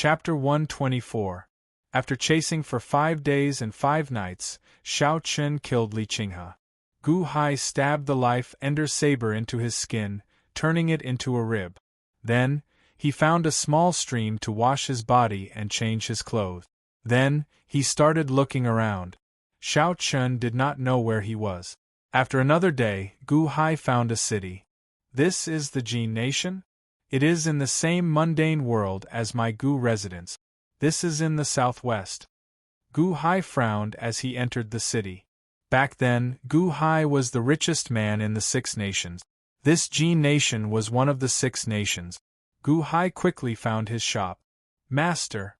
Chapter 124. After chasing for 5 days and 5 nights, Shao Chun killed Li Qinghe. Gu Hai stabbed the life-ender saber into his skin, turning it into a rib. Then, he found a small stream to wash his body and change his clothes. Then, he started looking around. Shao Chun did not know where he was. After another day, Gu Hai found a city. This is the Jin nation? It is in the same mundane world as my Gu residence. This is in the southwest. Gu Hai frowned as he entered the city. Back then, Gu Hai was the richest man in the 6 nations. This Jin nation was one of the 6 nations. Gu Hai quickly found his shop. Master,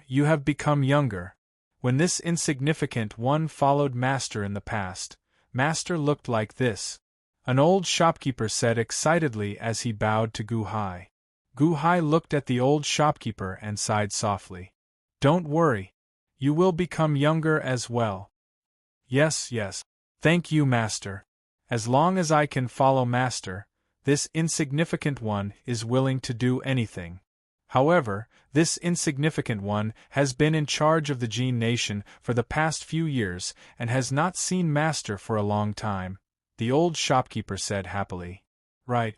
you have become younger. When this insignificant one followed Master in the past, Master looked like this. An old shopkeeper said excitedly as he bowed to Gu Hai. Gu Hai looked at the old shopkeeper and sighed softly. Don't worry. You will become younger as well. Yes. Thank you, Master. As long as I can follow Master, this insignificant one is willing to do anything. However, this insignificant one has been in charge of the Jin nation for the past few years and has not seen Master for a long time, the old shopkeeper said happily. Right.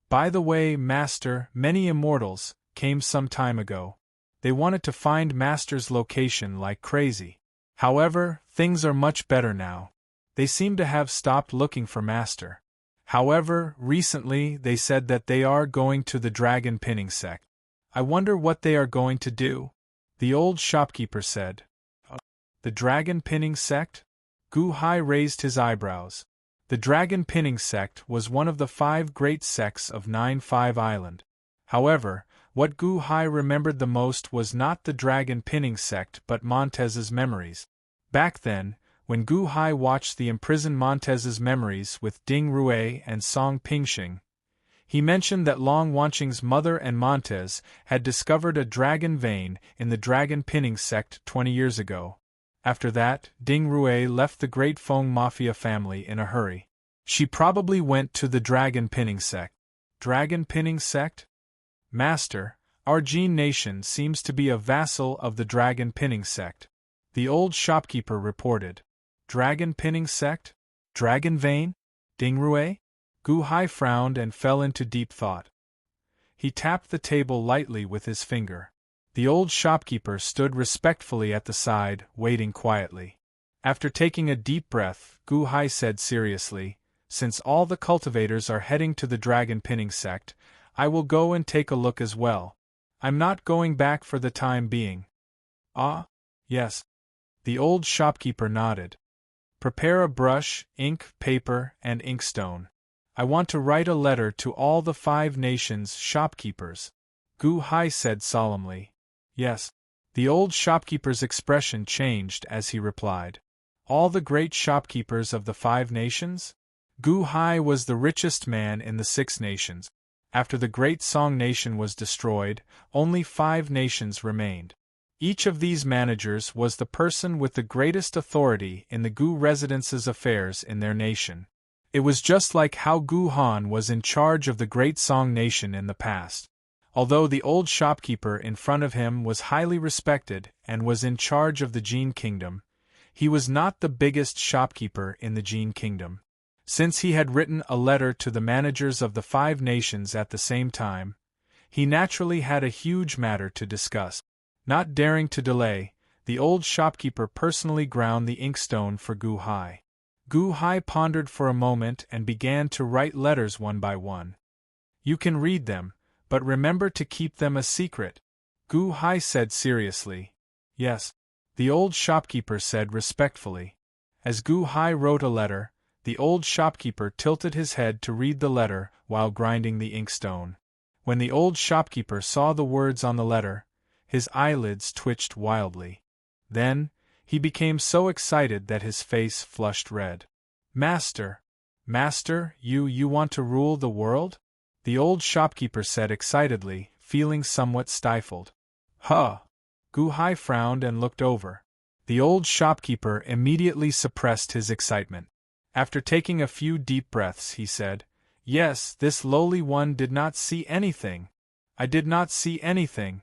By the way, Master, many immortals came some time ago. They wanted to find Master's location like crazy. However, things are much better now. They seem to have stopped looking for Master. However, recently they said that they are going to the dragon pinning sect. I wonder what they are going to do, the old shopkeeper said. The dragon pinning sect? Gu Hai raised his eyebrows. The dragon pinning sect was one of the 5 great sects of 9-5 Island. However, what Gu Hai remembered the most was not the dragon pinning sect but Montez's memories. Back then, when Gu Hai watched the imprisoned Montez's memories with Ding Rue and Song Pingxing, he mentioned that Long Wanqing's mother and Montez had discovered a dragon vein in the dragon pinning sect 20 years ago. After that, Ding Rue left the Great Feng Mafia family in a hurry. She probably went to the dragon pinning sect. Dragon pinning sect? Master, our Jin nation seems to be a vassal of the dragon pinning sect, the old shopkeeper reported. Dragon pinning sect? Dragon vein? Ding Rue? Gu Hai frowned and fell into deep thought. He tapped the table lightly with his finger. The old shopkeeper stood respectfully at the side, waiting quietly. After taking a deep breath, Gu Hai said seriously, Since all the cultivators are heading to the dragon pinning sect, I will go and take a look as well. I'm not going back for the time being. Ah? Yes. The old shopkeeper nodded. Prepare a brush, ink, paper, and inkstone. I want to write a letter to all the 5 nations' shopkeepers. Gu Hai said solemnly. Yes. The old shopkeeper's expression changed as he replied. All the great shopkeepers of the 5 nations? Gu Hai was the richest man in the 6 nations. After the great Song nation was destroyed, only 5 nations remained. Each of these managers was the person with the greatest authority in the Gu residence's affairs in their nation. It was just like how Gu Han was in charge of the Great Song nation in the past. Although the old shopkeeper in front of him was highly respected and was in charge of the Jin kingdom, he was not the biggest shopkeeper in the Jin kingdom. Since he had written a letter to the managers of the 5 nations at the same time, he naturally had a huge matter to discuss. Not daring to delay, the old shopkeeper personally ground the inkstone for Gu Hai. Gu Hai pondered for a moment and began to write letters one by one. You can read them, but remember to keep them a secret, Gu Hai said seriously. Yes, the old shopkeeper said respectfully. As Gu Hai wrote a letter, the old shopkeeper tilted his head to read the letter while grinding the inkstone. When the old shopkeeper saw the words on the letter, his eyelids twitched wildly. Then, he became so excited that his face flushed red. Master, you want to rule the world? The old shopkeeper said excitedly, feeling somewhat stifled. Huh! Gu Hai frowned and looked over. The old shopkeeper immediately suppressed his excitement. After taking a few deep breaths, he said, Yes, this lowly one did not see anything. I did not see anything.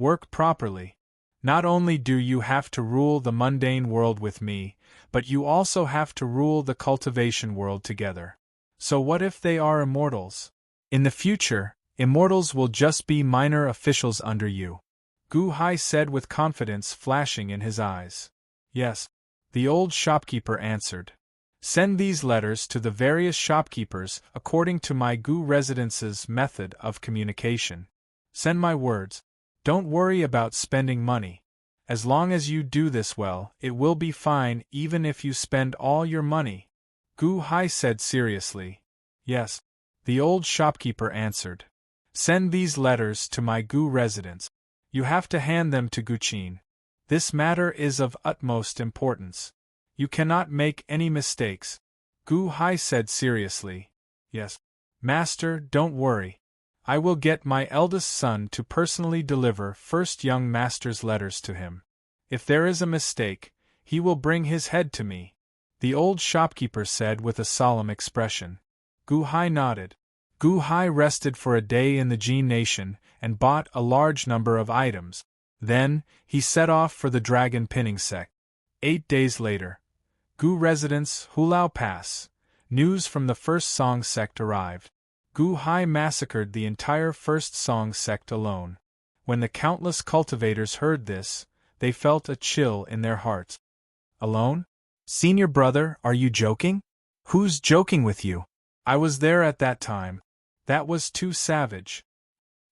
Work properly. Not only do you have to rule the mundane world with me, but you also have to rule the cultivation world together. So what if they are immortals? In the future, immortals will just be minor officials under you. Gu Hai said with confidence flashing in his eyes. Yes, the old shopkeeper answered. Send these letters to the various shopkeepers according to my Gu residence's method of communication. Send my words. Don't worry about spending money. As long as you do this well, it will be fine even if you spend all your money. Gu Hai said seriously. Yes, the old shopkeeper answered. Send these letters to my Gu residence. You have to hand them to Guqin. This matter is of utmost importance. You cannot make any mistakes. Gu Hai said seriously. Yes, Master, don't worry. I will get my eldest son to personally deliver first young master's letters to him. If there is a mistake, he will bring his head to me, the old shopkeeper said with a solemn expression. Gu Hai nodded. Gu Hai rested for a day in the Jin nation and bought a large number of items. Then, he set off for the dragon pinning sect. 8 days later, Gu residence, Hulao Pass. News from the First Song sect arrived. Gu Hai massacred the entire First Song sect alone. When the countless cultivators heard this, they felt a chill in their hearts. Alone? Senior brother, are you joking? Who's joking with you? I was there at that time. That was too savage.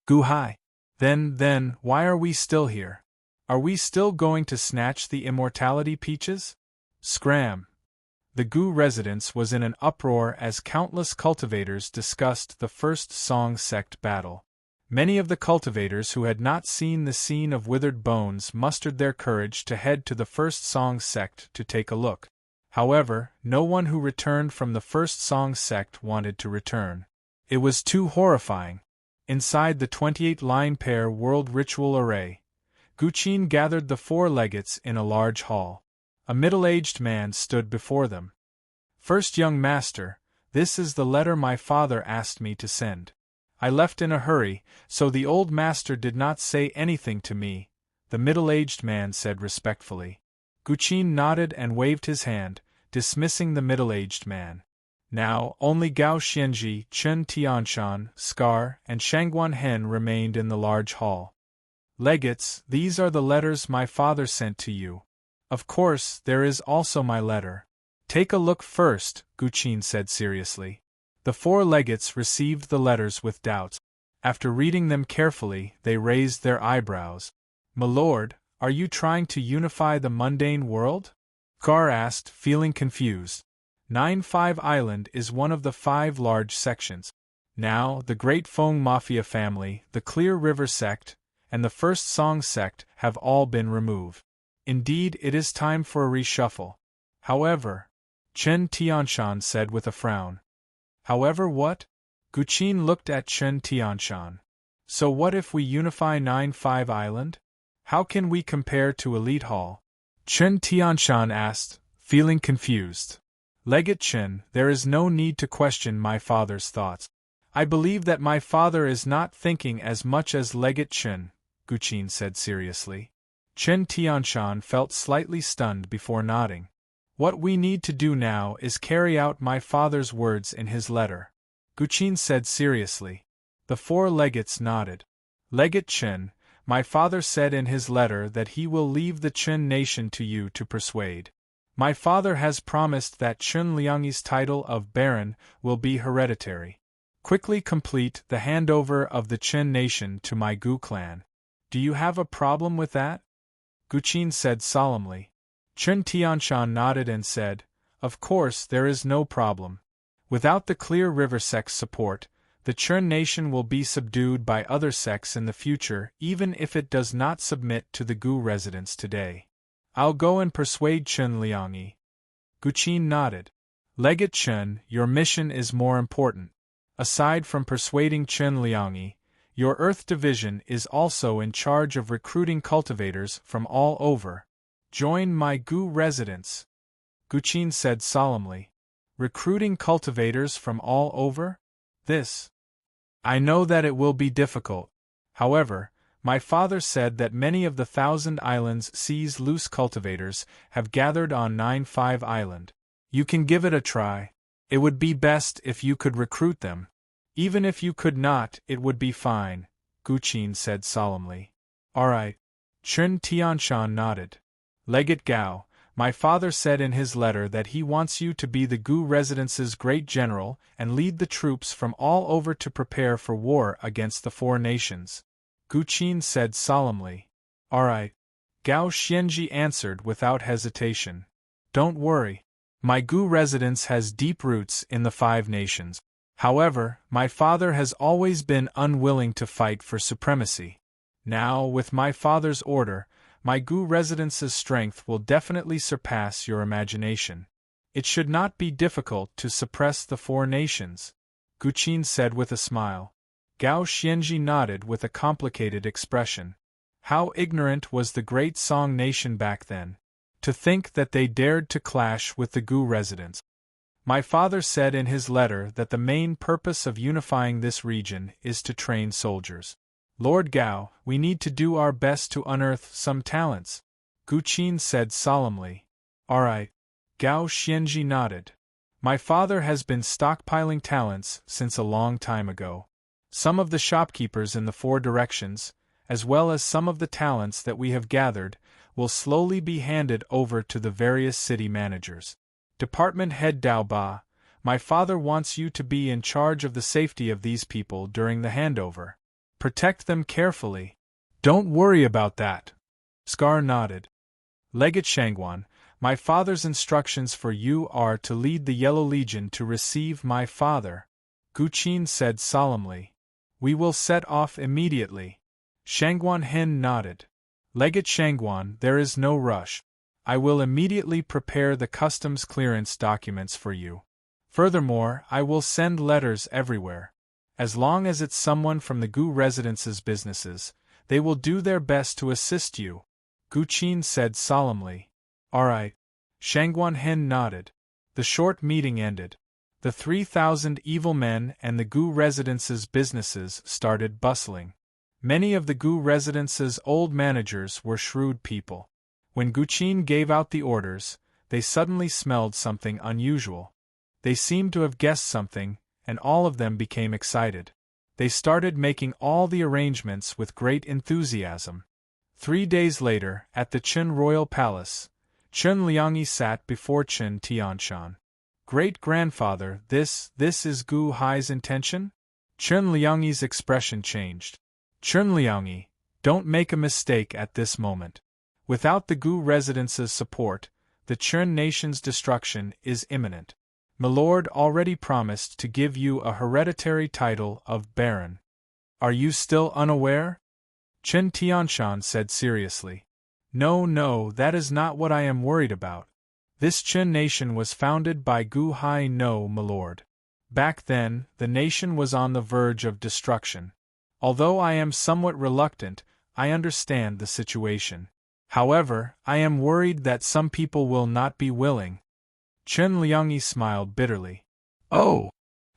Gu Hai. Then, why are we still here? Are we still going to snatch the immortality peaches? Scram! The Gu residence was in an uproar as countless cultivators discussed the First Song sect battle. Many of the cultivators who had not seen the scene of withered bones mustered their courage to head to the First Song sect to take a look. However, no one who returned from the First Song sect wanted to return. It was too horrifying. Inside the 28-line pair world ritual array, Guqin gathered the 4 legates in a large hall. A middle-aged man stood before them. First young master, this is the letter my father asked me to send. I left in a hurry, so the old master did not say anything to me, the middle-aged man said respectfully. Guqin nodded and waved his hand, dismissing the middle-aged man. Now, only Gao Xianji, Chen Tianshan, Scar, and Shangguan Hen remained in the large hall. Legates, these are the letters my father sent to you. Of course, there is also my letter. Take a look first, Guqin said seriously. The 4 legates received the letters with doubts. After reading them carefully, they raised their eyebrows. My lord, are you trying to unify the mundane world? Gar asked, feeling confused. 9-5 Island is one of the 5 large sections. Now, the Great Feng Mafia family, the Clear River sect, and the First Song sect have all been removed. Indeed, it is time for a reshuffle. However, Chen Tianshan said with a frown. However what? Guqin looked at Chen Tianshan. So what if we unify 9-5 Island? How can we compare to Elite Hall? Chen Tianshan asked, feeling confused. Legate Chen, there is no need to question my father's thoughts. I believe that my father is not thinking as much as Legate Chen, Guqin said seriously. Chen Tianshan felt slightly stunned before nodding. What we need to do now is carry out my father's words in his letter, Guqin said seriously. The 4 legates nodded. Legate Chen, my father said in his letter that he will leave the Chen nation to you to persuade. My father has promised that Chen Liangyi's title of Baron will be hereditary. Quickly complete the handover of the Chen nation to my Gu clan. Do you have a problem with that? Guqin said solemnly. Chen Tianshan nodded and said, Of course there is no problem. Without the Clear River sect's support, the Chen nation will be subdued by other sects in the future even if it does not submit to the Gu residents today. I'll go and persuade Chen Liangyi. Guqin nodded. Legate Chen, your mission is more important. Aside from persuading Chen Liangyi, your Earth Division is also in charge of recruiting cultivators from all over. Join my Gu residence, Guqin said solemnly. Recruiting cultivators from all over? This. I know that it will be difficult. However, My father said that many of the 1,000 islands sees loose cultivators have gathered on 9-5 Island. You can give it a try. It would be best if you could recruit them. Even if you could not, it would be fine, Guqin said solemnly. Alright. Chen Tianshan nodded. Legate Gao, my father said in his letter that he wants you to be the Gu Residence's great general and lead the troops from all over to prepare for war against the 4 nations. Guqin said solemnly. Alright. Gao Xianji answered without hesitation. Don't worry. My Gu residence has deep roots in the 5 nations. However, my father has always been unwilling to fight for supremacy. Now, with my father's order, my Gu residence's strength will definitely surpass your imagination. It should not be difficult to suppress the 4 nations, Guqin said with a smile. Gao Xianji nodded with a complicated expression. How ignorant was the great Song nation back then. To think that they dared to clash with the Gu residents. My father said in his letter that the main purpose of unifying this region is to train soldiers. Lord Gao, we need to do our best to unearth some talents, Guqin said solemnly. Alright. Gao Xianji nodded. My father has been stockpiling talents since a long time ago. Some of the shopkeepers in the 4 directions, as well as some of the talents that we have gathered, will slowly be handed over to the various city managers. Department Head Dao Ba, my father wants you to be in charge of the safety of these people during the handover. Protect them carefully. Don't worry about that. Scar nodded. Legate Shangguan, my father's instructions for you are to lead the Yellow Legion to receive my father, Guqin said solemnly. We will set off immediately. Shangguan Hen nodded. Legate Shangguan, there is no rush. I will immediately prepare the customs clearance documents for you. Furthermore, I will send letters everywhere. As long as it's someone from the Gu Residence's businesses, they will do their best to assist you, Guqin said solemnly. Alright. Shangguan Hen nodded. The short meeting ended. The 3,000 evil men and the Gu Residence's businesses started bustling. Many of the Gu Residence's old managers were shrewd people. When Guqin gave out the orders, they suddenly smelled something unusual. They seemed to have guessed something, and all of them became excited. They started making all the arrangements with great enthusiasm. 3 days later, at the Qin Royal Palace, Chen Liangyi sat before Chen Tianshan. Great-grandfather, this is Gu Hai's intention? Chen Liangyi's expression changed. Chen Liangyi, don't make a mistake at this moment. Without the Gu Residence's support, the Chen nation's destruction is imminent. Milord already promised to give you a hereditary title of Baron. Are you still unaware? Chen Tianshan said seriously. No, that is not what I am worried about. This Chen nation was founded by Gu Hai no, milord. Back then, the nation was on the verge of destruction. Although I am somewhat reluctant, I understand the situation. However, I am worried that some people will not be willing. Chen Liangyi smiled bitterly. Oh!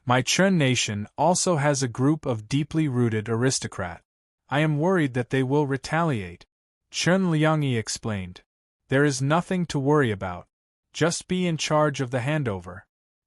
My Chen nation also has a group of deeply rooted aristocrats. I am worried that they will retaliate. Chen Liangyi explained. There is nothing to worry about. Just be in charge of the handover.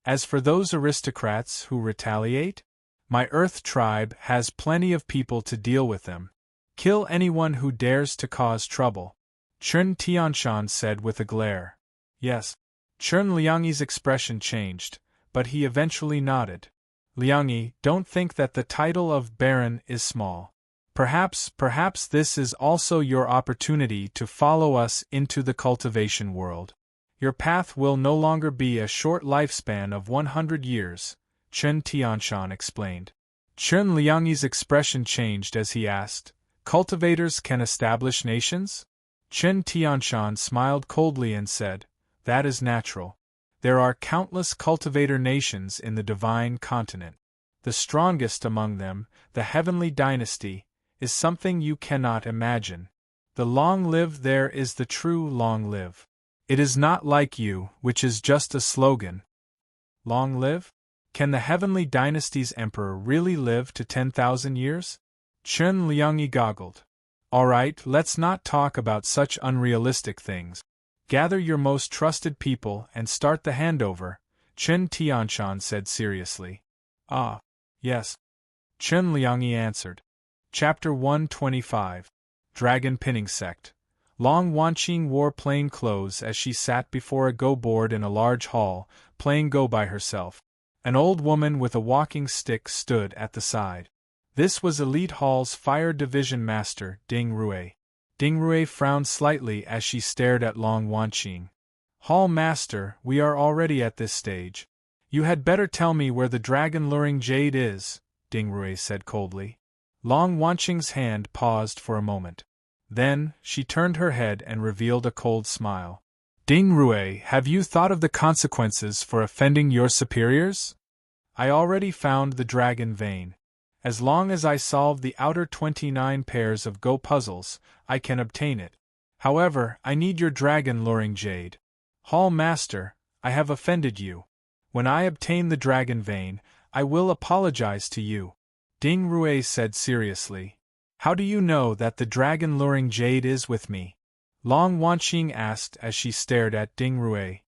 As for those aristocrats who retaliate, my Earth tribe has plenty of people to deal with them. Kill anyone who dares to cause trouble. Chen Tianshan said with a glare. Yes. Chen Liangyi's expression changed, but he eventually nodded. Liangyi, don't think that the title of Baron is small. Perhaps this is also your opportunity to follow us into the cultivation world. Your path will no longer be a short lifespan of 100 years, Chen Tianshan explained. Chen Liangyi's expression changed as he asked, Cultivators can establish nations? Chen Tianshan smiled coldly and said, That is natural. There are countless cultivator nations in the divine continent. The strongest among them, the heavenly dynasty, is something you cannot imagine. The long live there is the true long live. It is not like you, which is just a slogan. Long live? Can the heavenly dynasty's emperor really live to 10,000 years? Chen Liangyi goggled. All right, let's not talk about such unrealistic things. Gather your most trusted people and start the handover, Chen Tianshan said seriously. Ah, yes. Chen Liangyi answered. Chapter 125. Dragon Pinning Sect. Long Wanqing wore plain clothes as she sat before a Go board in a large hall, playing Go by herself. An old woman with a walking stick stood at the side. This was Elite Hall's Fire Division Master, Ding Rui. Ding Rui frowned slightly as she stared at Long Wanqing. Hall Master, we are already at this stage. You had better tell me where the dragon-luring jade is, Ding Rui said coldly. Long Wanqing's hand paused for a moment. Then, she turned her head and revealed a cold smile. Ding Rui, have you thought of the consequences for offending your superiors? I already found the dragon vein. As long as I solve the outer 29 pairs of Go puzzles, I can obtain it. However, I need your dragon-luring jade. Hall Master, I have offended you. When I obtain the dragon vein, I will apologize to you. Ding Rui said seriously. How do you know that the dragon-luring jade is with me? Long Wanqing asked as she stared at Ding Rui.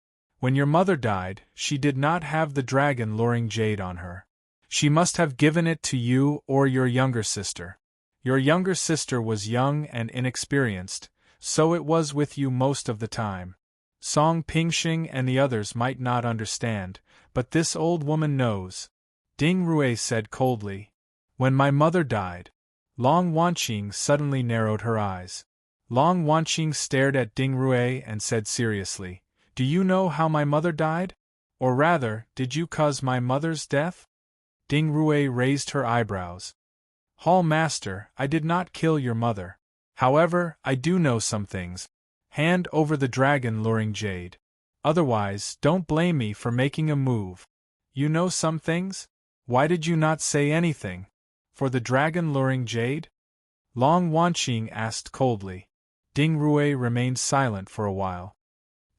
When your mother died, she did not have the dragon-luring jade on her. She must have given it to you or your younger sister. Your younger sister was young and inexperienced, so it was with you most of the time. Song Pingxing and the others might not understand, but this old woman knows. Ding Rui said coldly. When my mother died. Long Wanqing suddenly narrowed her eyes. Long Wanqing stared at Ding Rui and said seriously, Do you know how my mother died? Or rather, did you cause my mother's death? Ding Rui raised her eyebrows. Hall Master, I did not kill your mother. However, I do know some things. Hand over the dragon-luring jade. Otherwise, don't blame me for making a move. You know some things? Why did you not say anything? For the dragon-luring jade? Long Wanqing asked coldly. Ding Rui remained silent for a while.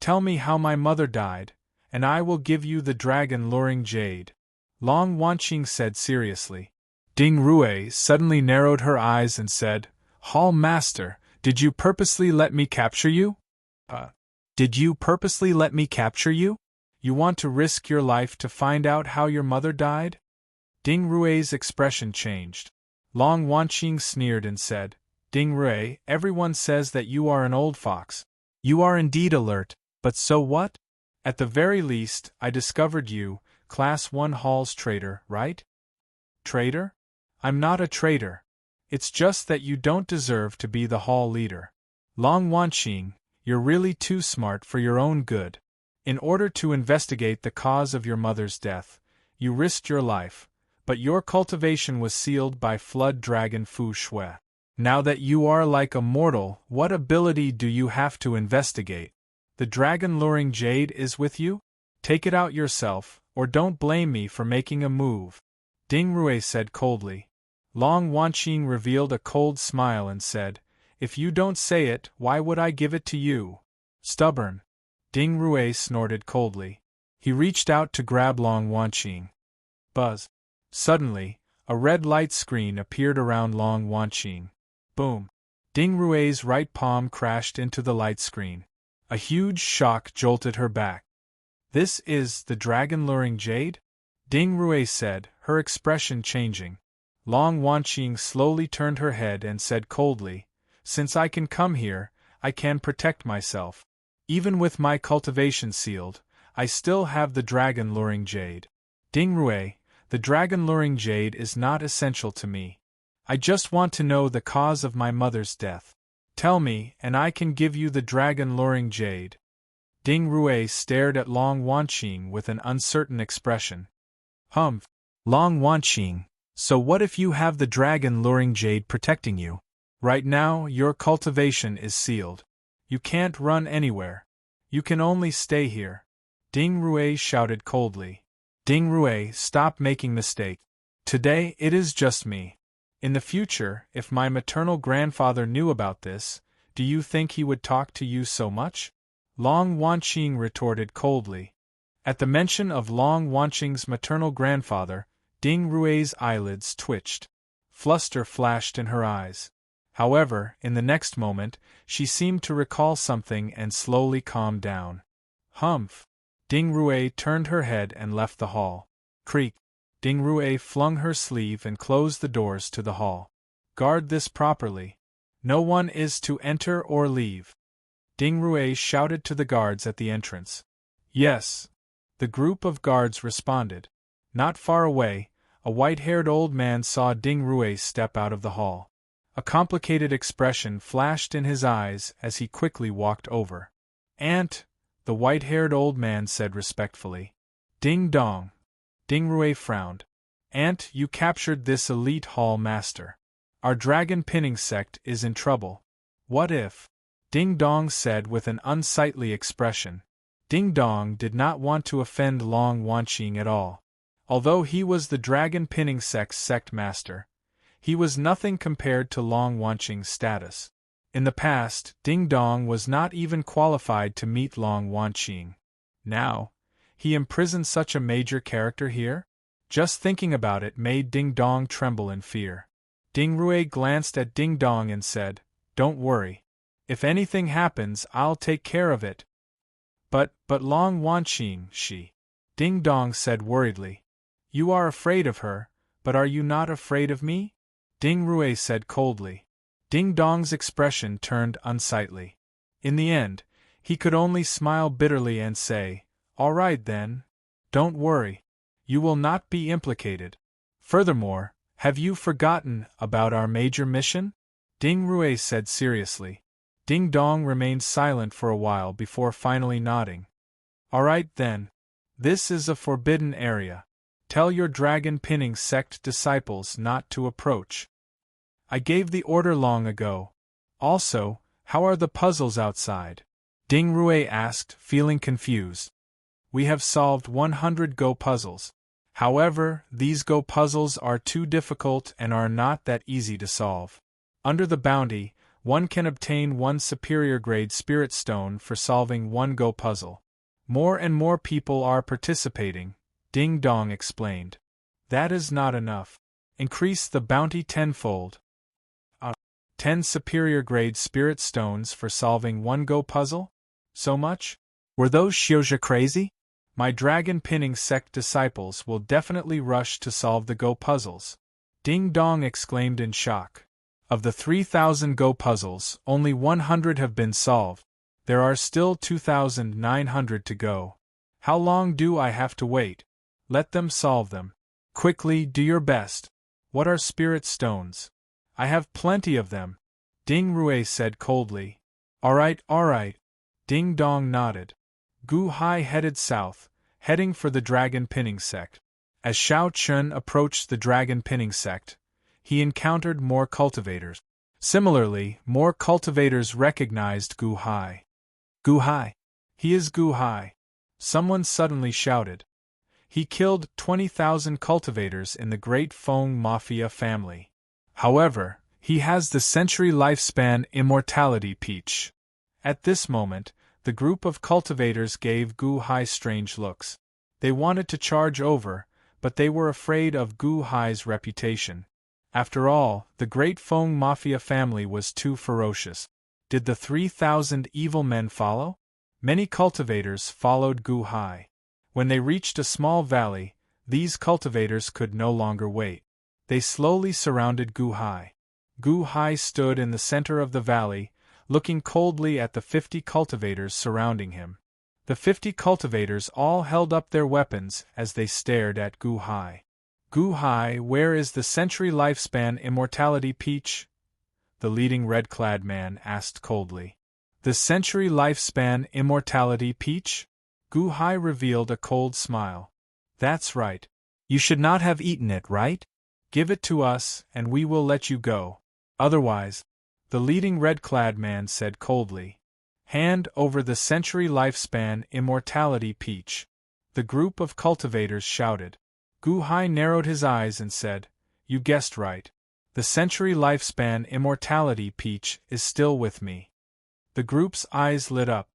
Tell me how my mother died, and I will give you the dragon-luring jade. Long Wanqing said seriously. Ding Rui suddenly narrowed her eyes and said, Hall Master, did you purposely let me capture you? Did you purposely let me capture you? You want to risk your life to find out how your mother died? Ding Rui's expression changed. Long Wanqing sneered and said, Ding Rui, everyone says that you are an old fox. You are indeed alert, but so what? At the very least, I discovered you, Class 1 Hall's traitor, right? Traitor? I'm not a traitor. It's just that you don't deserve to be the hall leader. Long Wanqing, you're really too smart for your own good. In order to investigate the cause of your mother's death, you risked your life, but your cultivation was sealed by Flood Dragon Fu Shui. Now that you are like a mortal, what ability do you have to investigate? The dragon-luring jade is with you? Take it out yourself, or don't blame me for making a move. Ding Rui said coldly. Long Wanqing revealed a cold smile and said, If you don't say it, why would I give it to you? Stubborn. Ding Rui snorted coldly. He reached out to grab Long Wanqing. Buzz. Suddenly, a red light screen appeared around Long Wanqing. Boom. Ding Rui's right palm crashed into the light screen. A huge shock jolted her back. This is the dragon-luring jade? Ding Rui said, her expression changing. Long Wanqing slowly turned her head and said coldly, Since I can come here, I can protect myself. Even with my cultivation sealed, I still have the dragon-luring jade. Ding Rui, the dragon-luring jade is not essential to me. I just want to know the cause of my mother's death. Tell me, and I can give you the dragon-luring jade. Ding Rui stared at Long Wanqing with an uncertain expression. Humph. Long Wanqing, so what if you have the dragon-luring jade protecting you? Right now, your cultivation is sealed. You can't run anywhere. You can only stay here. Ding Rui shouted coldly. Ding Rui, stop making mistake. Today, it is just me. In the future, if my maternal grandfather knew about this, do you think he would talk to you so much? Long Wanqing retorted coldly. At the mention of Long Wanqing's maternal grandfather, Ding Rui's eyelids twitched. Fluster flashed in her eyes. However, in the next moment, she seemed to recall something and slowly calmed down. Humph! Ding Rue turned her head and left the hall. Creak! Ding Rue flung her sleeve and closed the doors to the hall. Guard this properly. No one is to enter or leave. Ding Rue shouted to the guards at the entrance. Yes. The group of guards responded. Not far away, a white-haired old man saw Ding Rue step out of the hall. A complicated expression flashed in his eyes as he quickly walked over. Aunt, the white-haired old man said respectfully. Ding dong. Ding Rue frowned. Aunt, you captured this elite hall master. Our dragon pinning sect is in trouble. What if? Ding Dong said with an unsightly expression. Ding Dong did not want to offend Long Wanqing at all. Although he was the dragon pinning sect's sect master, he was nothing compared to Long Wanqing's status. In the past, Ding Dong was not even qualified to meet Long Wanqing. Now, he imprisoned such a major character here? Just thinking about it made Ding Dong tremble in fear. Ding Rue glanced at Ding Dong and said, Don't worry. If anything happens, I'll take care of it. But Long Wanqing, she. Ding Dong said worriedly. You are afraid of her, but are you not afraid of me? Ding Rue said coldly. Ding Dong's expression turned unsightly. In the end, he could only smile bitterly and say, All right then. Don't worry. You will not be implicated. Furthermore, have you forgotten about our major mission? Ding Rue said seriously. Ding Dong remained silent for a while before finally nodding. All right then. This is a forbidden area. Tell your dragon pinning sect disciples not to approach. I gave the order long ago. Also, how are the puzzles outside? Ding Rue asked, feeling confused. We have solved 100 Go puzzles. However, these Go puzzles are too difficult and are not that easy to solve. Under the bounty, one can obtain one superior grade spirit stone for solving one Go puzzle. More and more people are participating, Ding Dong explained. That is not enough. Increase the bounty tenfold. 10 superior grade spirit stones for solving one Go puzzle? So much? Were those Xiuzha crazy? My dragon pinning sect disciples will definitely rush to solve the Go puzzles. Ding Dong exclaimed in shock. Of the 3,000 Go puzzles, only 100 have been solved. There are still 2,900 to go. How long do I have to wait? Let them solve them. Quickly, do your best. What are spirit stones? I have plenty of them. Ding Rue said coldly. All right. Ding Dong nodded. Gu Hai headed south, heading for the dragon pinning sect. As Xiao Chun approached the dragon pinning sect, he encountered more cultivators. Similarly, more cultivators recognized Gu Hai. Gu Hai! He is Gu Hai! Someone suddenly shouted. He killed 20,000 cultivators in the Great Feng Mafia family. However, he has the century lifespan immortality peach. At this moment, the group of cultivators gave Gu Hai strange looks. They wanted to charge over, but they were afraid of Gu Hai's reputation. After all, the Great Feng Mafia family was too ferocious. Did the 3,000 evil men follow? Many cultivators followed Gu Hai. When they reached a small valley, these cultivators could no longer wait. They slowly surrounded Gu Hai. Gu Hai stood in the center of the valley, looking coldly at the 50 cultivators surrounding him. The 50 cultivators all held up their weapons as they stared at Gu Hai. Gu Hai, where is the century lifespan immortality peach? The leading red-clad man asked coldly. The century lifespan immortality peach? Gu Hai revealed a cold smile. That's right. You should not have eaten it, right? Give it to us, and we will let you go. Otherwise, the leading red-clad man said coldly. Hand over the century lifespan immortality peach. The group of cultivators shouted. Gu Hai narrowed his eyes and said, You guessed right. The century lifespan immortality peach is still with me. The group's eyes lit up.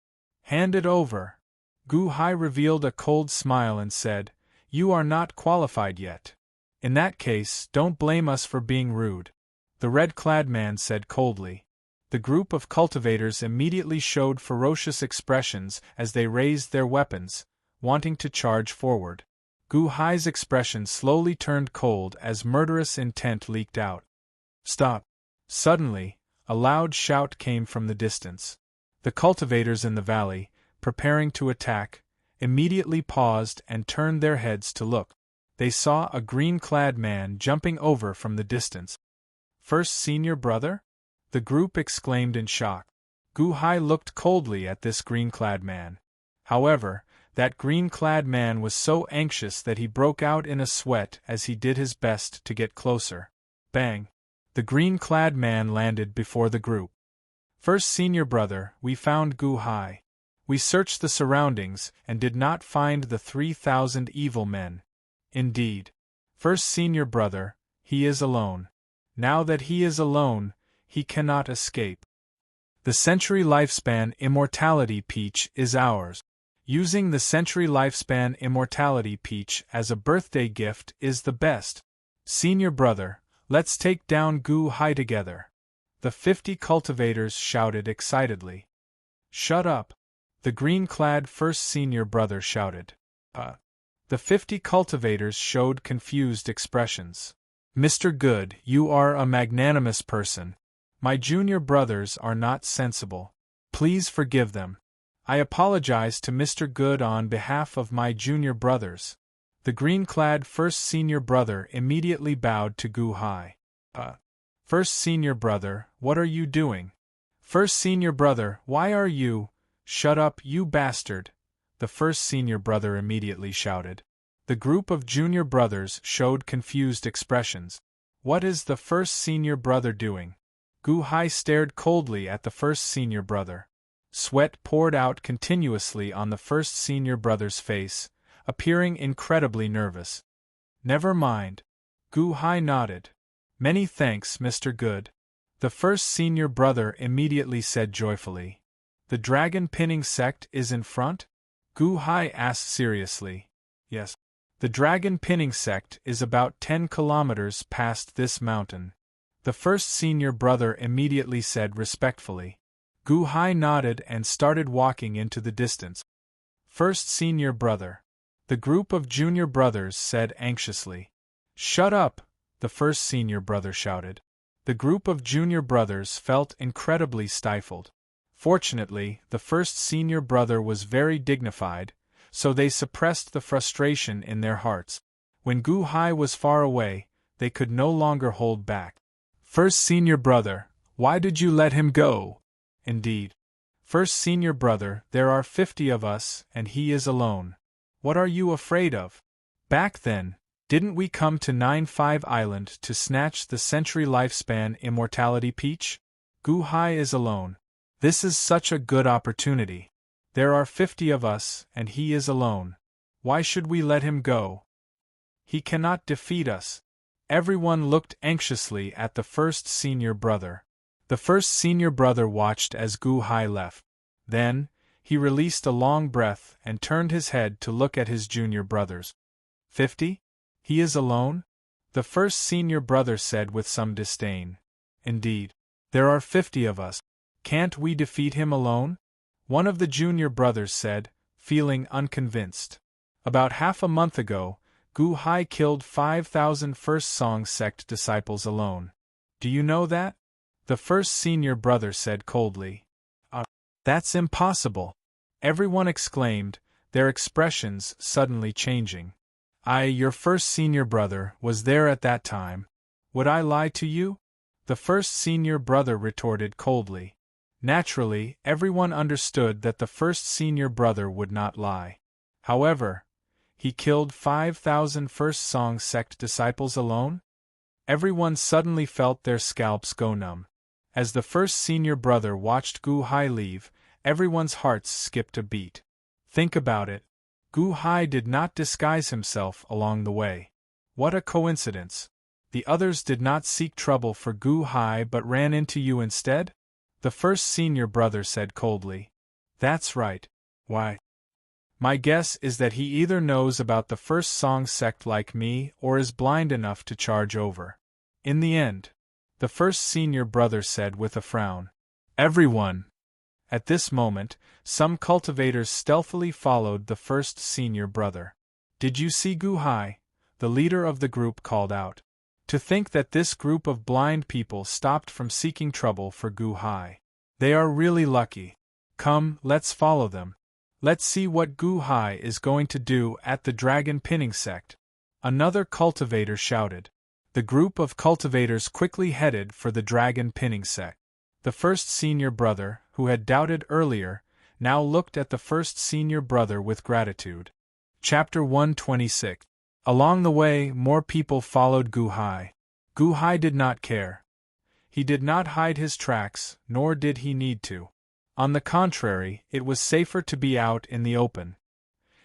Hand it over. Gu Hai revealed a cold smile and said, You are not qualified yet. In that case, don't blame us for being rude. the red-clad man said coldly. The group of cultivators immediately showed ferocious expressions as they raised their weapons, wanting to charge forward. Gu Hai's expression slowly turned cold as murderous intent leaked out. Stop! Suddenly, a loud shout came from the distance. The cultivators in the valley, preparing to attack, immediately paused and turned their heads to look. They saw a green-clad man jumping over from the distance. First senior brother? The group exclaimed in shock. Gu Hai looked coldly at this green-clad man. However, that green-clad man was so anxious that he broke out in a sweat as he did his best to get closer. Bang! The green-clad man landed before the group. First senior brother, we found Gu Hai. We searched the surroundings and did not find the 3,000 evil men. Indeed. First senior brother, he is alone. Now that he is alone, he cannot escape. The Century Lifespan Immortality Peach is ours. Using the Century Lifespan Immortality Peach as a birthday gift is the best. Senior brother, let's take down Gu Hai together. The 50 cultivators shouted excitedly. Shut up! The green-clad first senior brother shouted. The 50 cultivators showed confused expressions. Mr. Good, you are a magnanimous person. My junior brothers are not sensible. Please forgive them. I apologize to Mr. Good on behalf of my junior brothers. The green-clad first senior brother immediately bowed to Gu Hai. First senior brother, what are you doing? First senior brother, why are you? Shut up, you bastard! The first senior brother immediately shouted. The group of junior brothers showed confused expressions. What is the first senior brother doing? Gu Hai stared coldly at the first senior brother. Sweat poured out continuously on the first senior brother's face, appearing incredibly nervous. Never mind. Gu Hai nodded. Many thanks, Mr. Good. The first senior brother immediately said joyfully. The dragon pinning sect is in front? Gu Hai asked seriously. Yes. The dragon pinning sect is about 10 kilometers past this mountain. The first senior brother immediately said respectfully. Gu Hai nodded and started walking into the distance. First senior brother. The group of junior brothers said anxiously. Shut up! The first senior brother shouted. The group of junior brothers felt incredibly stifled. Fortunately, the first senior brother was very dignified, so they suppressed the frustration in their hearts. When Gu Hai was far away, they could no longer hold back. First senior brother, why did you let him go? Indeed. First senior brother, there are 50 of us, and he is alone. What are you afraid of? Back then, didn't we come to 9-5 Island to snatch the Century Lifespan Immortality Peach? Gu Hai is alone. This is such a good opportunity. There are 50 of us, and he is alone. Why should we let him go? He cannot defeat us. Everyone looked anxiously at the first senior brother. The first senior brother watched as Gu Hai left. Then, he released a long breath and turned his head to look at his junior brothers. 50? He is alone? The first senior brother said with some disdain. Indeed. There are 50 of us. Can't we defeat him alone? One of the junior brothers said, feeling unconvinced. About half a month ago, Gu Hai killed 5,000 First Song Sect disciples alone. Do you know that? The first senior brother said coldly. That's impossible! Everyone exclaimed, their expressions suddenly changing. Your first senior brother, was there at that time. Would I lie to you? The first senior brother retorted coldly. Naturally, everyone understood that the first senior brother would not lie. However, he killed 5,000 First Song Sect disciples alone? Everyone suddenly felt their scalps go numb. As the first senior brother watched Gu Hai leave, everyone's hearts skipped a beat. Think about it. Gu Hai did not disguise himself along the way. What a coincidence. The others did not seek trouble for Gu Hai but ran into you instead? The first senior brother said coldly. That's right. Why? My guess is that he either knows about the First Song Sect like me or is blind enough to charge over. In the end, the first senior brother said with a frown. Everyone! At this moment, some cultivators stealthily followed the first senior brother. Did you see Gu-hai? The leader of the group called out. To think that this group of blind people stopped from seeking trouble for Gu-hai. They are really lucky. Come, let's follow them. Let's see what Gu-hai is going to do at the dragon pinning sect. Another cultivator shouted. The group of cultivators quickly headed for the dragon pinning sect. The first senior brother, who had doubted earlier, now looked at the first senior brother with gratitude. Chapter 126. Along the way, more people followed Gu-hai. Gu-hai did not care. He did not hide his tracks, nor did he need to. On the contrary, it was safer to be out in the open.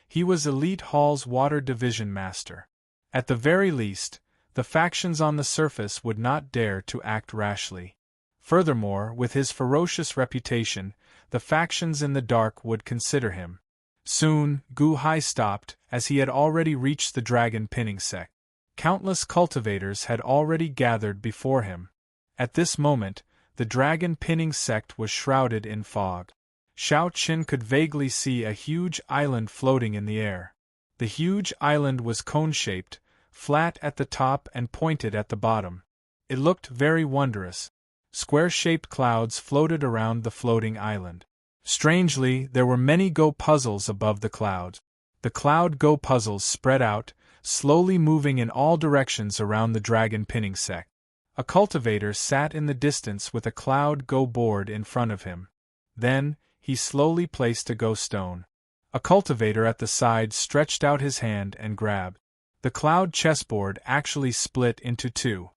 He was Elite Hall's Water Division Master. At the very least, the factions on the surface would not dare to act rashly. Furthermore, with his ferocious reputation, the factions in the dark would consider him. Soon, Gu-hai stopped, as he had already reached the dragon pinning sect. Countless cultivators had already gathered before him. At this moment, the dragon pinning sect was shrouded in fog. Xiao Qin could vaguely see a huge island floating in the air. The huge island was cone-shaped, flat at the top and pointed at the bottom. It looked very wondrous. Square-shaped clouds floated around the floating island. Strangely, there were many Go puzzles above the clouds. The cloud Go puzzles spread out, slowly moving in all directions around the dragon pinning sect. A cultivator sat in the distance with a cloud Go board in front of him. Then, he slowly placed a Go stone. A cultivator at the side stretched out his hand and grabbed. The cloud chessboard actually split into two.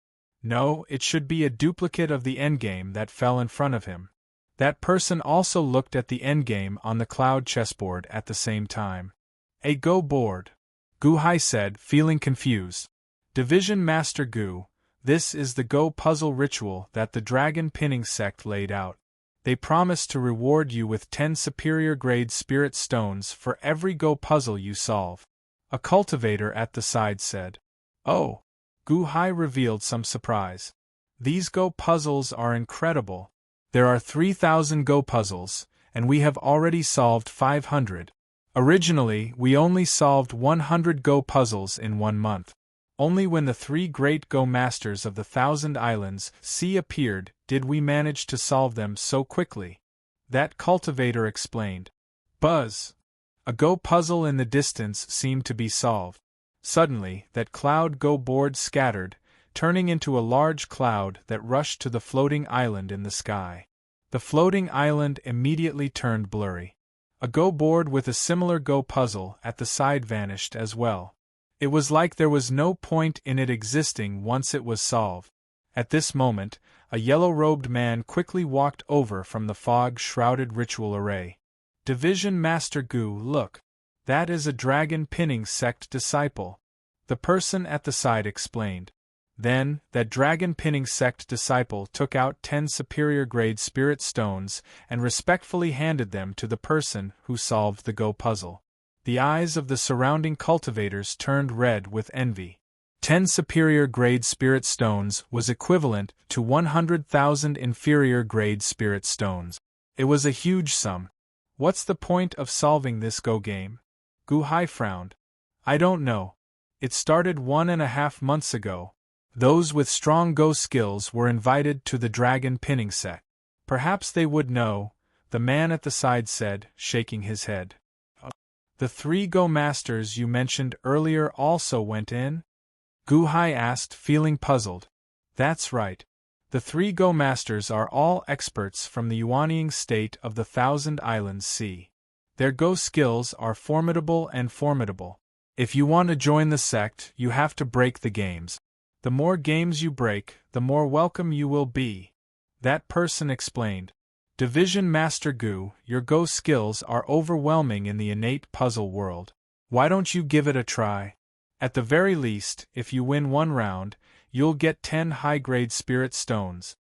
No, it should be a duplicate of the endgame that fell in front of him. That person also looked at the endgame on the cloud chessboard at the same time. A Go board, Gu-hai said, feeling confused. Division Master Gu, this is the Go puzzle ritual that the dragon pinning sect laid out. They promised to reward you with 10 superior grade spirit stones for every Go puzzle you solve. A cultivator at the side said. Oh! Gu-hai revealed some surprise. These Go puzzles are incredible. There are 3,000 Go puzzles, and we have already solved 500. Originally, we only solved 100 Go puzzles in 1 month. Only when the 3 great Go masters of the 1,000 Islands Sea appeared did we manage to solve them so quickly. That cultivator explained. Buzz! A Go puzzle in the distance seemed to be solved. Suddenly, that cloud Go board scattered, turning into a large cloud that rushed to the floating island in the sky. The floating island immediately turned blurry. A Go board with a similar Go puzzle at the side vanished as well. It was like there was no point in it existing once it was solved. At this moment, a yellow-robed man quickly walked over from the fog-shrouded ritual array. Division Master Gu, look. That is a dragon pinning sect disciple. The person at the side explained. Then, that dragon pinning sect disciple took out 10 superior grade spirit stones and respectfully handed them to the person who solved the Go puzzle. The eyes of the surrounding cultivators turned red with envy. 10 superior grade spirit stones was equivalent to 100,000 inferior grade spirit stones. It was a huge sum. What's the point of solving this Go game? Gu-hai frowned. I don't know. It started 1.5 months ago. Those with strong Go skills were invited to the dragon pinning sect. Perhaps they would know, the man at the side said, shaking his head. The 3 Go masters you mentioned earlier also went in? Gu-hai asked, feeling puzzled. That's right. The 3 Go masters are all experts from the Yuanying state of the 1,000 Islands Sea. Their Go skills are formidable and formidable. If you want to join the sect, you have to break the games. The more games you break, the more welcome you will be. That person explained. Division Master Gu, your Go skills are overwhelming in the innate puzzle world. Why don't you give it a try? At the very least, if you win 1 round, you'll get 10 high-grade spirit stones.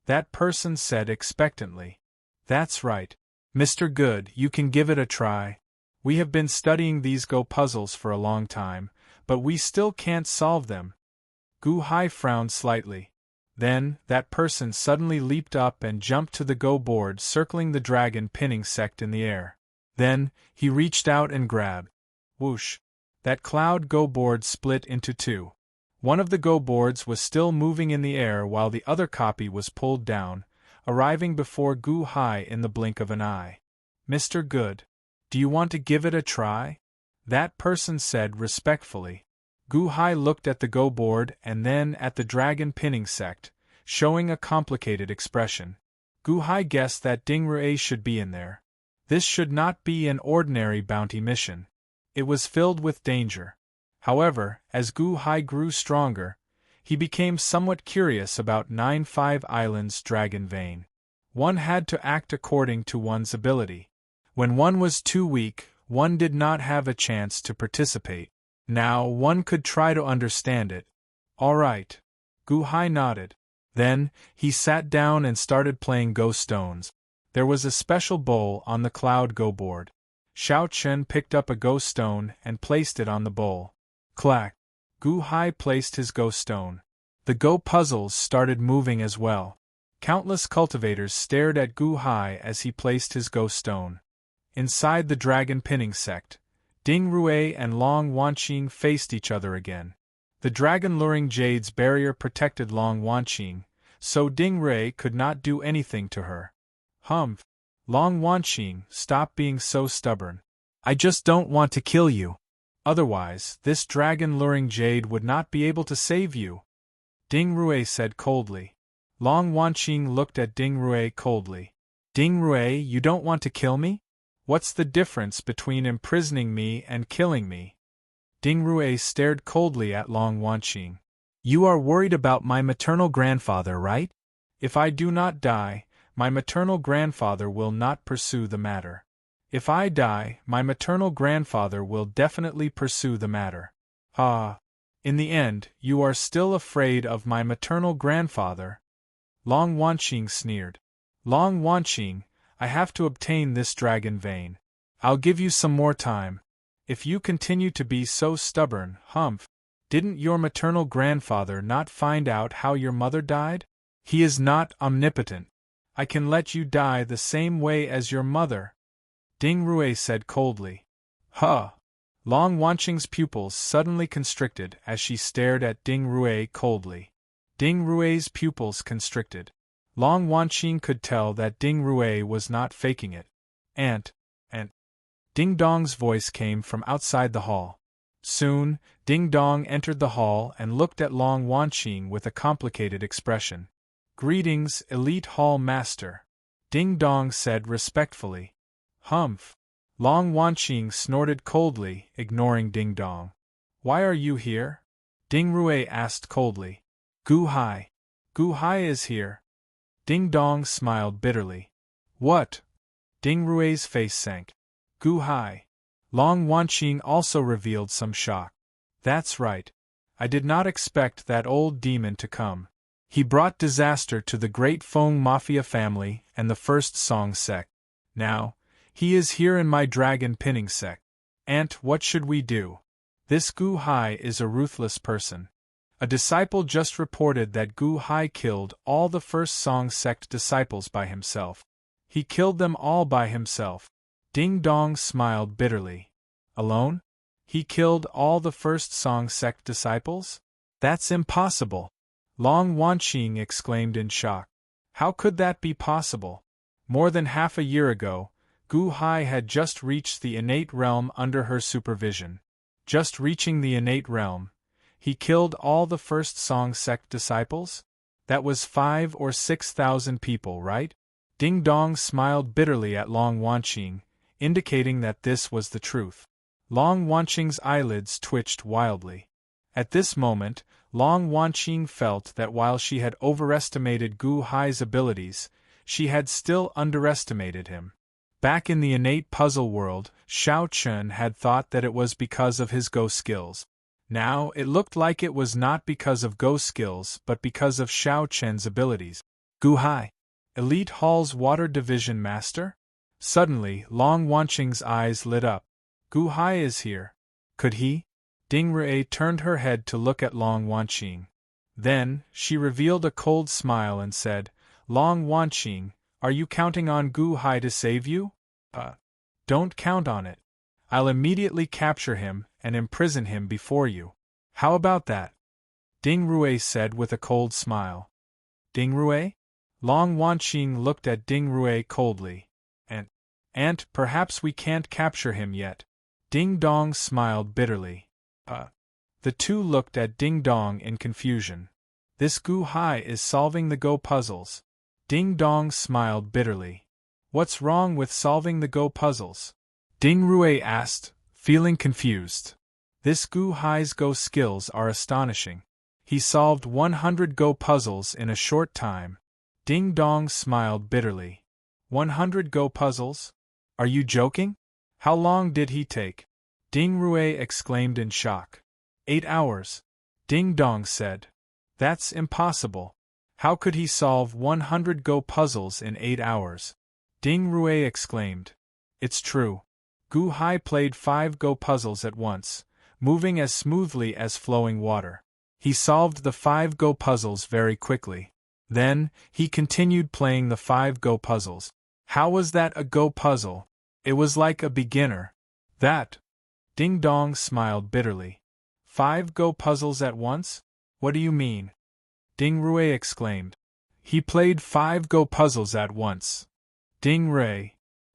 That person said expectantly. That's right. Mr. Good, you can give it a try. We have been studying these Go puzzles for a long time, but we still can't solve them. Gu-hai frowned slightly. Then, that person suddenly leaped up and jumped to the go board circling the dragon pinning sect in the air. Then, he reached out and grabbed. Whoosh! That cloud go board split into two. One of the go boards was still moving in the air while the other copy was pulled down, arriving before Gu Hai in the blink of an eye. Mr. Good, do you want to give it a try? That person said respectfully. Gu Hai looked at the go board and then at the dragon pinning sect, showing a complicated expression. Gu Hai guessed that Ding Rui should be in there. This should not be an ordinary bounty mission. It was filled with danger. However, as Gu Hai grew stronger, he became somewhat curious about 9-5 Island's dragon vein. One had to act according to one's ability. When one was too weak, one did not have a chance to participate. Now one could try to understand it. All right. Gu Hai nodded. Then, he sat down and started playing Go Stones. There was a special bowl on the cloud go board. Xiao Chen picked up a Go Stone and placed it on the bowl. Clack! Gu Hai placed his Go Stone. The Go puzzles started moving as well. Countless cultivators stared at Gu Hai as he placed his Go Stone. Inside the dragon pinning sect, Ding Rui and Long Wanqing faced each other again. The dragon luring jade's barrier protected Long Wanqing, so Ding Rui could not do anything to her. Humph! Long Wanqing, stop being so stubborn. I just don't want to kill you. Otherwise, this dragon luring jade would not be able to save you. Ding Rui said coldly. Long Wanqing looked at Ding Rui coldly. Ding Rui, you don't want to kill me? What's the difference between imprisoning me and killing me? Ding Rui stared coldly at Long Wanqing. You are worried about my maternal grandfather, right? If I do not die, my maternal grandfather will not pursue the matter. If I die, my maternal grandfather will definitely pursue the matter. Ah! In the end, you are still afraid of my maternal grandfather? Long Wanqing sneered. Long Wanqing, I have to obtain this dragon vein. I'll give you some more time. If you continue to be so stubborn, humph. Didn't your maternal grandfather not find out how your mother died? He is not omnipotent. I can let you die the same way as your mother. Ding Rui said coldly. Huh! Long Wanqing's pupils suddenly constricted as she stared at Ding Rui coldly. Ding Rui's pupils constricted. Long Wanqing could tell that Ding Rui was not faking it. Aunt. Ding Dong's voice came from outside the hall. Soon, Ding Dong entered the hall and looked at Long Wanqing with a complicated expression. Greetings, Elite Hall Master. Ding Dong said respectfully. Humph! Long Wanqing snorted coldly, ignoring Ding Dong. Why are you here? Ding Rui asked coldly. Gu Hai. Gu Hai is here. Ding Dong smiled bitterly. What? Ding Rui's face sank. Gu Hai. Long Wanqing also revealed some shock. That's right. I did not expect that old demon to come. He brought disaster to the Great Feng Mafia family and the First Song sect. Now, he is here in my dragon pinning sect. Aunt, what should we do? This Gu Hai is a ruthless person. A disciple just reported that Gu Hai killed all the First Song sect disciples by himself. He killed them all by himself. Ding Dong smiled bitterly. Alone? He killed all the First Song sect disciples? That's impossible. Long Wanqing exclaimed in shock. How could that be possible? More than half a year ago, Gu Hai had just reached the innate realm under her supervision. Just reaching the innate realm, he killed all the First Song sect disciples? That was 5,000 or 6,000 people, right? Ding Dong smiled bitterly at Long Wanqing, indicating that this was the truth. Long Wanqing's eyelids twitched wildly. At this moment, Long Wanqing felt that while she had overestimated Gu Hai's abilities, she had still underestimated him. Back in the innate puzzle world, Xiao Chen had thought that it was because of his Go skills. Now, it looked like it was not because of Go skills but because of Xiao Chen's abilities. Gu Hai, Elite Hall's Water Division Master? Suddenly, Long Wanqing's eyes lit up. Gu Hai is here. Could he? Ding Rui turned her head to look at Long Wanqing. Then, she revealed a cold smile and said, Long Wanqing, are you counting on Gu Hai to save you? Don't count on it. I'll immediately capture him and imprison him before you. How about that? Ding Rue said with a cold smile. Ding Rue? Long Wanqing looked at Ding Rue coldly. Aunt, perhaps we can't capture him yet. Ding Dong smiled bitterly. The two looked at Ding Dong in confusion. This Gu Hai is solving the Go puzzles. Ding Dong smiled bitterly. What's wrong with solving the Go puzzles? Ding Rue asked, feeling confused. This Gu Hai's Go skills are astonishing. He solved 100 Go puzzles in a short time. Ding Dong smiled bitterly. 100 Go puzzles? Are you joking? How long did he take? Ding Rue exclaimed in shock. 8 hours. Ding Dong said. That's impossible. How could he solve 100 Go puzzles in 8 hours? Ding Rue exclaimed. It's true. Gu Hai played 5 Go puzzles at once, moving as smoothly as flowing water. He solved the 5 Go puzzles very quickly. Then, he continued playing the 5 Go puzzles. How was that a Go puzzle? It was like a beginner. That. Ding Dong smiled bitterly. 5 Go puzzles at once? What do you mean? Ding Rue exclaimed. He played 5 Go puzzles at once. Ding Rue.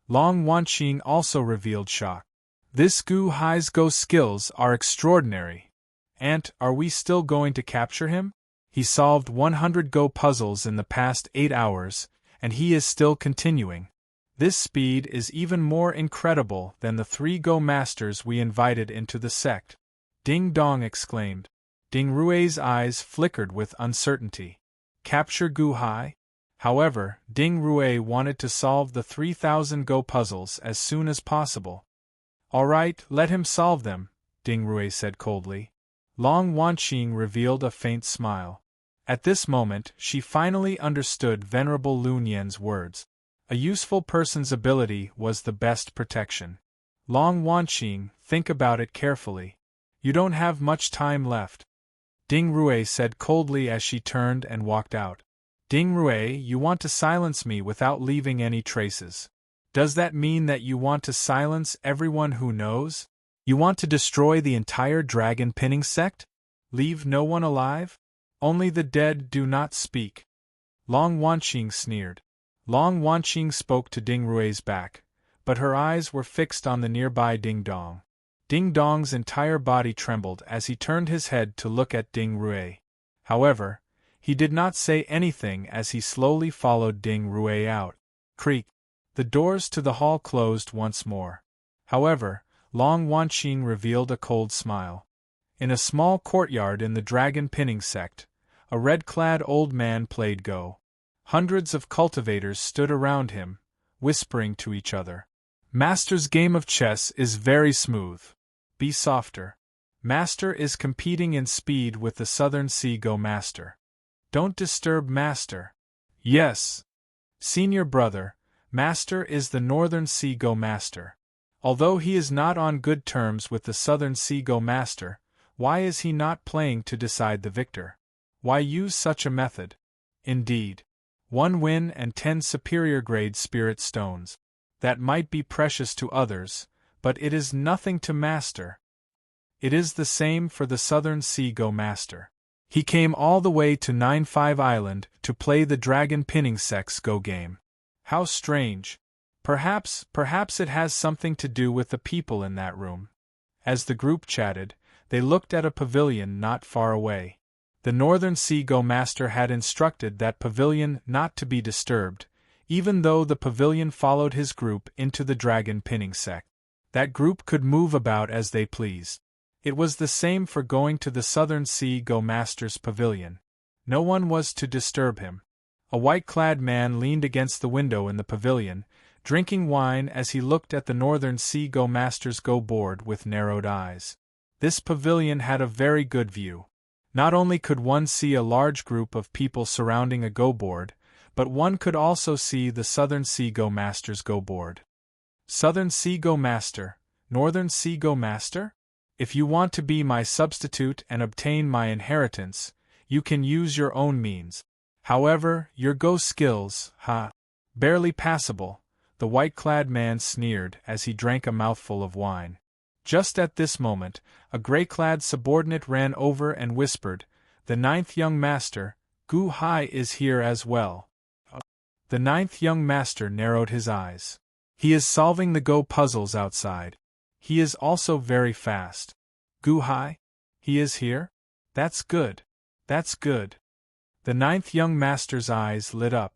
Long Wanqing also revealed shock. This Gu Hai's Go skills are extraordinary. Aunt, are we still going to capture him? He solved 100 Go puzzles in the past 8 hours, and he is still continuing. This speed is even more incredible than the 3 Go masters we invited into the sect. Ding Dong exclaimed. Ding Rue's eyes flickered with uncertainty. Capture Gu Hai? However, Ding Rue wanted to solve the 3,000 Go puzzles as soon as possible. All right, let him solve them, Ding Rue said coldly. Long Wanqing revealed a faint smile. At this moment, she finally understood Venerable Lun Yan's words. A useful person's ability was the best protection. Long Wanqing, think about it carefully. You don't have much time left. Ding Rue said coldly as she turned and walked out. Ding Rue, you want to silence me without leaving any traces. Does that mean that you want to silence everyone who knows? You want to destroy the entire dragon pinning sect? Leave no one alive? Only the dead do not speak. Long Wanqing sneered. Long Wanqing spoke to Ding Rue's back, but her eyes were fixed on the nearby Ding Dong. Ding Dong's entire body trembled as he turned his head to look at Ding Rue. However, he did not say anything as he slowly followed Ding Rue out. Creak. The doors to the hall closed once more. However, Long Wanqing revealed a cold smile. In a small courtyard in the dragon pinning sect, a red-clad old man played Go. Hundreds of cultivators stood around him, whispering to each other. Master's game of chess is very smooth. Be softer. Master is competing in speed with the Southern Sea Go Master. Don't disturb Master. Yes. Senior brother, Master is the Northern Sea Go Master. Although he is not on good terms with the Southern Sea Go Master, why is he not playing to decide the victor? Why use such a method? Indeed. 1 win and 10 superior grade spirit stones. That might be precious to others, but it is nothing to Master. It is the same for the Southern Sea Go Master. He came all the way to 9-5 Island to play the Dragon Pinning Sect's Go game. How strange. Perhaps it has something to do with the people in that room. As the group chatted, they looked at a pavilion not far away. The Northern Sea Go Master had instructed that pavilion not to be disturbed, even though the pavilion followed his group into the Dragon Pinning Sect. That group could move about as they pleased. It was the same for going to the Southern Sea Go Master's pavilion. No one was to disturb him. A white-clad man leaned against the window in the pavilion, drinking wine as he looked at the Northern Sea Go Master's Go board with narrowed eyes. This pavilion had a very good view. Not only could one see a large group of people surrounding a Go board, but one could also see the Southern Sea Go Master's Go board. Southern Sea Go Master, Northern Sea Go Master? If you want to be my substitute and obtain my inheritance, You can use your own means. However, your Go skills, barely passable, the white-clad man sneered as he drank a mouthful of wine. Just at this moment, a gray-clad subordinate ran over and whispered, "The ninth young master, Gu Hai, is here as well." The ninth young master narrowed his eyes. He is solving the Go puzzles outside. He is also very fast. Gu Hai? He is here? That's good. That's good. The ninth young master's eyes lit up.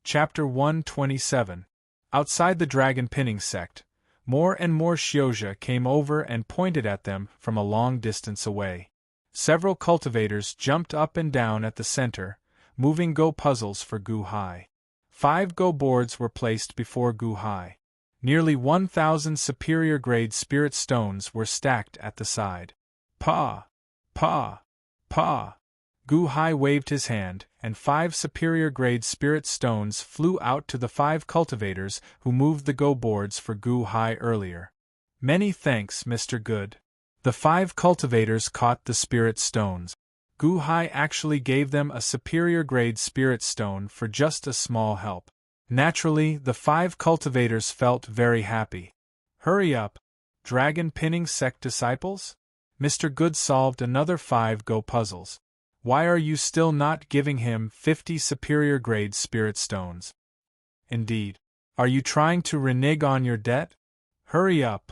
Chapter 127. Outside the dragon pinning sect, more and more Xiozha came over and pointed at them from a long distance away. Several cultivators jumped up and down at the center, moving Go puzzles for Gu Hai. 5 Go boards were placed before Gu Hai. Nearly 1,000 superior-grade spirit stones were stacked at the side. Pa! Pa! Pa! Gu Hai waved his hand, and 5 superior-grade spirit stones flew out to the 5 cultivators who moved the Go boards for Gu Hai earlier. Many thanks, Mr. Good. The 5 cultivators caught the spirit stones. Gu Hai actually gave them a superior-grade spirit stone for just a small help. Naturally, the 5 cultivators felt very happy. Hurry up, dragon pinning sect disciples? Mr. Good solved another 5 Go puzzles. Why are you still not giving him 50 superior-grade spirit stones? Indeed. Are you trying to renege on your debt? Hurry up.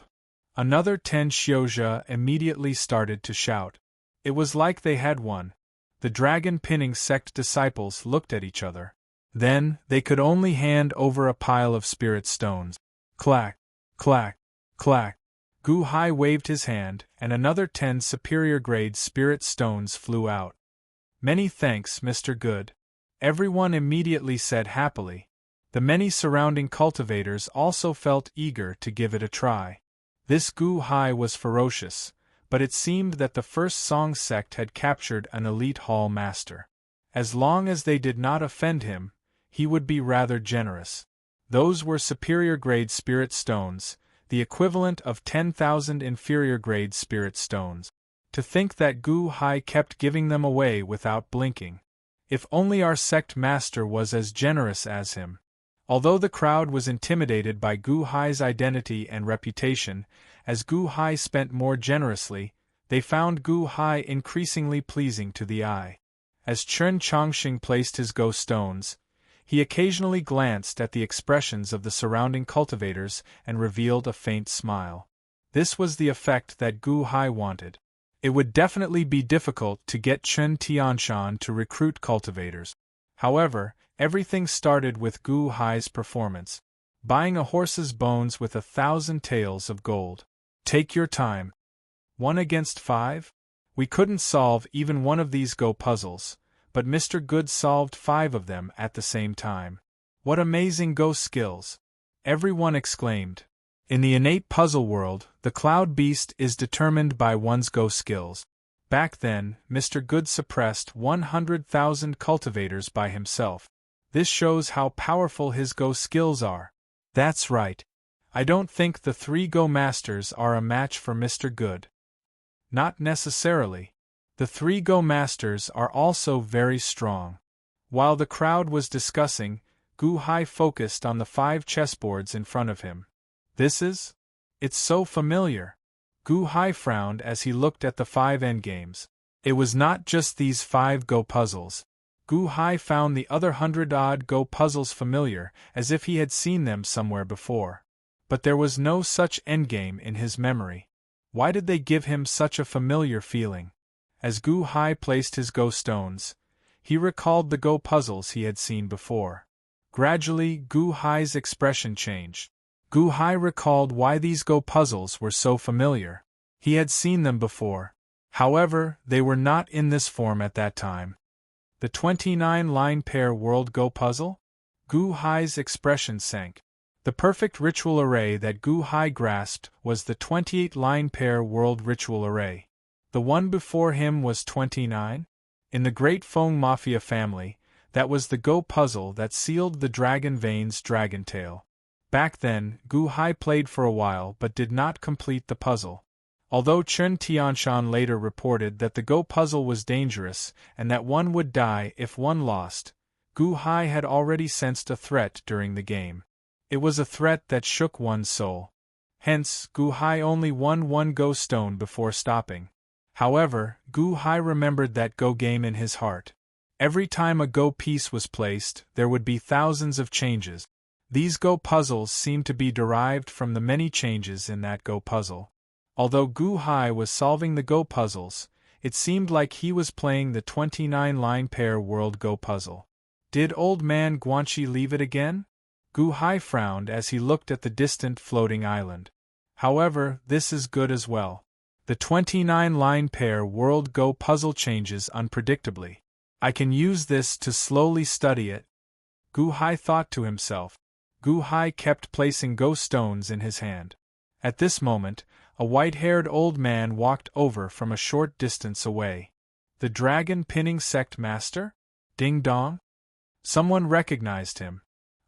Another 10 Xiozha immediately started to shout. It was like they had won. The dragon pinning sect disciples looked at each other. Then, they could only hand over a pile of spirit stones. Clack, clack, clack. Gu Hai waved his hand, and another 10 superior-grade spirit stones flew out. Many thanks, Mr. Good. Everyone immediately said happily. The many surrounding cultivators also felt eager to give it a try. This Gu Hai was ferocious, but it seemed that the first song sect had captured an elite hall master. As long as they did not offend him, he would be rather generous. Those were superior-grade spirit stones, the equivalent of 10,000 inferior-grade spirit stones. To think that Gu Hai kept giving them away without blinking. If only our sect master was as generous as him. Although the crowd was intimidated by Gu Hai's identity and reputation, as Gu Hai spent more generously, they found Gu Hai increasingly pleasing to the eye. As Chen Chongxing placed his Go stones, he occasionally glanced at the expressions of the surrounding cultivators and revealed a faint smile. This was the effect that Gu Hai wanted. It would definitely be difficult to get Chen Tianshan to recruit cultivators. However, everything started with Gu Hai's performance. Buying a horse's bones with 1,000 taels of gold. Take your time. 1 against 5? We couldn't solve even one of these Go puzzles, but Mr. Good solved 5 of them at the same time. What amazing Go skills! Everyone exclaimed. In the innate puzzle world, the cloud beast is determined by one's Go skills. Back then, Mr. Good suppressed 100,000 cultivators by himself. This shows how powerful his Go skills are. That's right. I don't think the 3 Go masters are a match for Mr. Good. Not necessarily. The 3 Go masters are also very strong. While the crowd was discussing, Gu Hai focused on the 5 chessboards in front of him. It's so familiar. Gu Hai frowned as he looked at the 5 endgames. It was not just these 5 Go puzzles. Gu Hai found the other 100-odd Go puzzles familiar, as if he had seen them somewhere before. But there was no such endgame in his memory. Why did they give him such a familiar feeling? As Gu Hai placed his Go stones, he recalled the Go puzzles he had seen before. Gradually, Gu Hai's expression changed. Gu Hai recalled why these Go puzzles were so familiar. He had seen them before. However, they were not in this form at that time. The 29-line pair World Go puzzle? Gu Hai's expression sank. The perfect ritual array that Gu Hai grasped was the 28-line pair World Ritual Array. The one before him was 29? In the Great Feng Mafia family, that was the Go puzzle that sealed the Dragon Veins Dragon Tail. Back then, Gu Hai played for a while but did not complete the puzzle. Although Chen Tianshan later reported that the Go puzzle was dangerous and that one would die if one lost, Gu Hai had already sensed a threat during the game. It was a threat that shook one's soul. Hence, Gu Hai only won one Go stone before stopping. However, Gu Hai remembered that Go game in his heart. Every time a Go piece was placed, there would be thousands of changes. These Go puzzles seemed to be derived from the many changes in that Go puzzle. Although Gu Hai was solving the Go puzzles, it seemed like he was playing the 29-line pair world Go puzzle. Did old man Guanxi leave it again? Gu Hai frowned as he looked at the distant floating island. However, this is good as well. The 29-line pair world Go puzzle changes unpredictably. I can use this to slowly study it. Gu Hai thought to himself. Gu Hai kept placing Go stones in his hand. At this moment, a white-haired old man walked over from a short distance away. The dragon pinning sect master? Ding dong? Someone recognized him.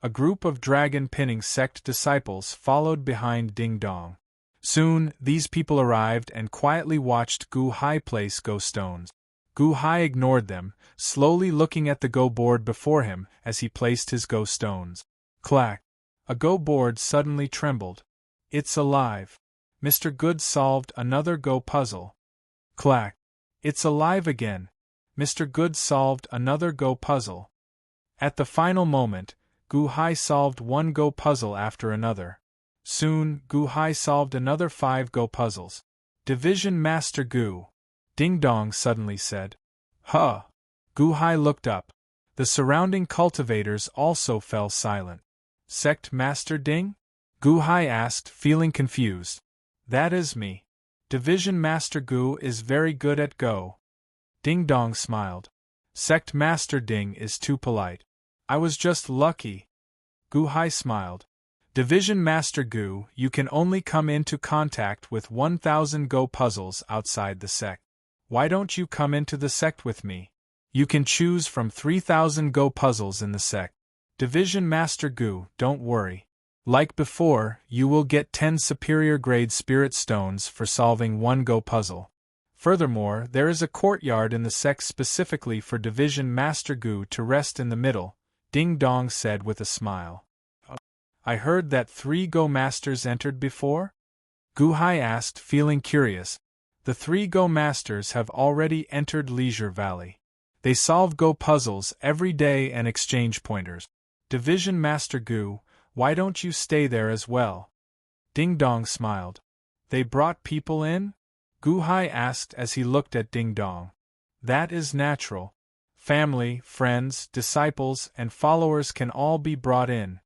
A group of dragon pinning sect disciples followed behind Ding Dong. Soon, these people arrived and quietly watched Gu Hai place Go stones. Gu Hai ignored them, slowly looking at the Go board before him as he placed his Go stones. Clack! A Go board suddenly trembled. It's alive. Mr. Good solved another Go puzzle. Clack! It's alive again. Mr. Good solved another Go puzzle. At the final moment, Gu Hai solved one Go puzzle after another. Soon, Gu Hai solved another 5 Go puzzles. Division Master Gu. Ding Dong suddenly said. Huh! Gu Hai looked up. The surrounding cultivators also fell silent. Sect Master Ding? Gu Hai asked, feeling confused. That is me. Division Master Gu is very good at Go. Ding Dong smiled. Sect Master Ding is too polite. I was just lucky. Gu Hai smiled. Division Master Gu, you can only come into contact with 1,000 Go puzzles outside the sect. Why don't you come into the sect with me? You can choose from 3,000 Go puzzles in the sect. Division Master Gu, don't worry. Like before, you will get 10 superior grade spirit stones for solving one Go puzzle. Furthermore, there is a courtyard in the sect specifically for Division Master Gu to rest in the middle, Ding Dong said with a smile. I heard that 3 Go masters entered before? Gu Hai asked, feeling curious. The 3 Go masters have already entered Leisure Valley. They solve Go puzzles every day and exchange pointers. Division Master Gu, why don't you stay there as well? Ding Dong smiled. They brought people in? Gu Hai asked as he looked at Ding Dong. That is natural. Family, friends, disciples, and followers can all be brought in.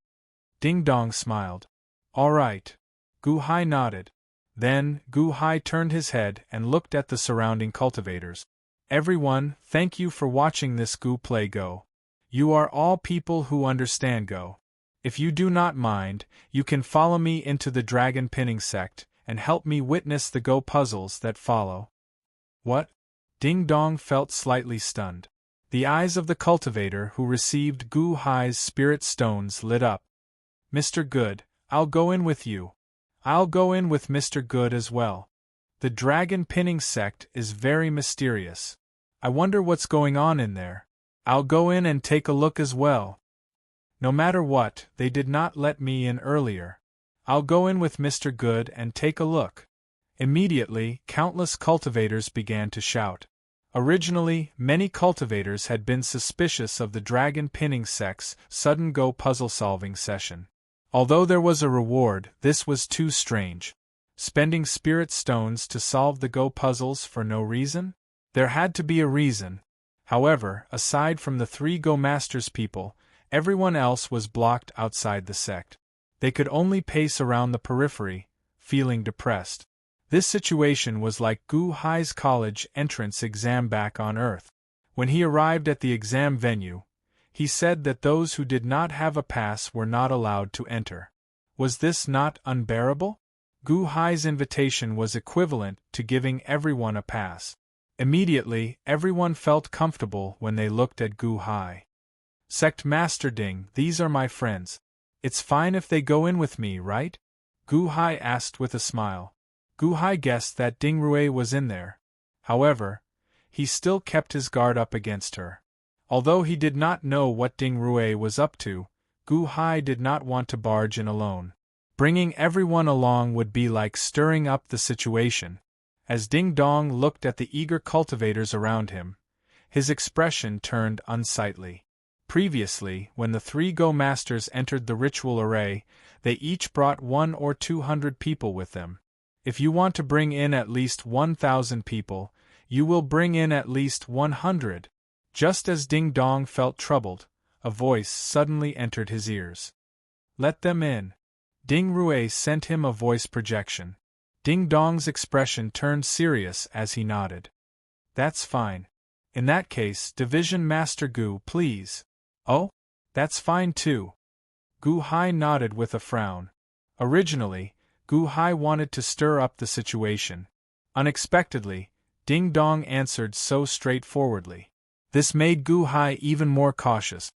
Ding Dong smiled. All right. Gu Hai nodded. Then, Gu Hai turned his head and looked at the surrounding cultivators. Everyone, thank you for watching this Gu play Go. You are all people who understand Go. If you do not mind, you can follow me into the dragon pinning sect and help me witness the Go puzzles that follow. What? Ding Dong felt slightly stunned. The eyes of the cultivator who received Gu Hai's spirit stones lit up. Mr. Good, I'll go in with you. I'll go in with Mr. Good as well. The dragon pinning sect is very mysterious. I wonder what's going on in there. I'll go in and take a look as well. No matter what, they did not let me in earlier. I'll go in with Mr. Good and take a look. Immediately, countless cultivators began to shout. Originally, many cultivators had been suspicious of the dragon pinning sect's sudden Go puzzle solving session. Although there was a reward, this was too strange. Spending spirit stones to solve the Go puzzles for no reason? There had to be a reason. However, aside from the 3 Go Masters people, everyone else was blocked outside the sect. They could only pace around the periphery, feeling depressed. This situation was like Gu Hai's college entrance exam back on Earth. When he arrived at the exam venue, he said that those who did not have a pass were not allowed to enter. Was this not unbearable? Gu Hai's invitation was equivalent to giving everyone a pass. Immediately, everyone felt comfortable when they looked at Gu Hai. Sect Master Ding, these are my friends. It's fine if they go in with me, right? Gu Hai asked with a smile. Gu Hai guessed that Ding Rui was in there. However, he still kept his guard up against her. Although he did not know what Ding Rui was up to, Gu Hai did not want to barge in alone. Bringing everyone along would be like stirring up the situation. As Ding Dong looked at the eager cultivators around him, his expression turned unsightly. Previously, when the 3 Go Masters entered the ritual array, they each brought 100 or 200 people with them. If you want to bring in at least 1,000 people, you will bring in at least 100. Just as Ding Dong felt troubled, a voice suddenly entered his ears. Let them in. Ding Rui sent him a voice projection. Ding Dong's expression turned serious as he nodded. That's fine. In that case, Division Master Gu, please. Oh? That's fine too. Gu Hai nodded with a frown. Originally, Gu Hai wanted to stir up the situation. Unexpectedly, Ding Dong answered so straightforwardly. This made Gu Hai even more cautious.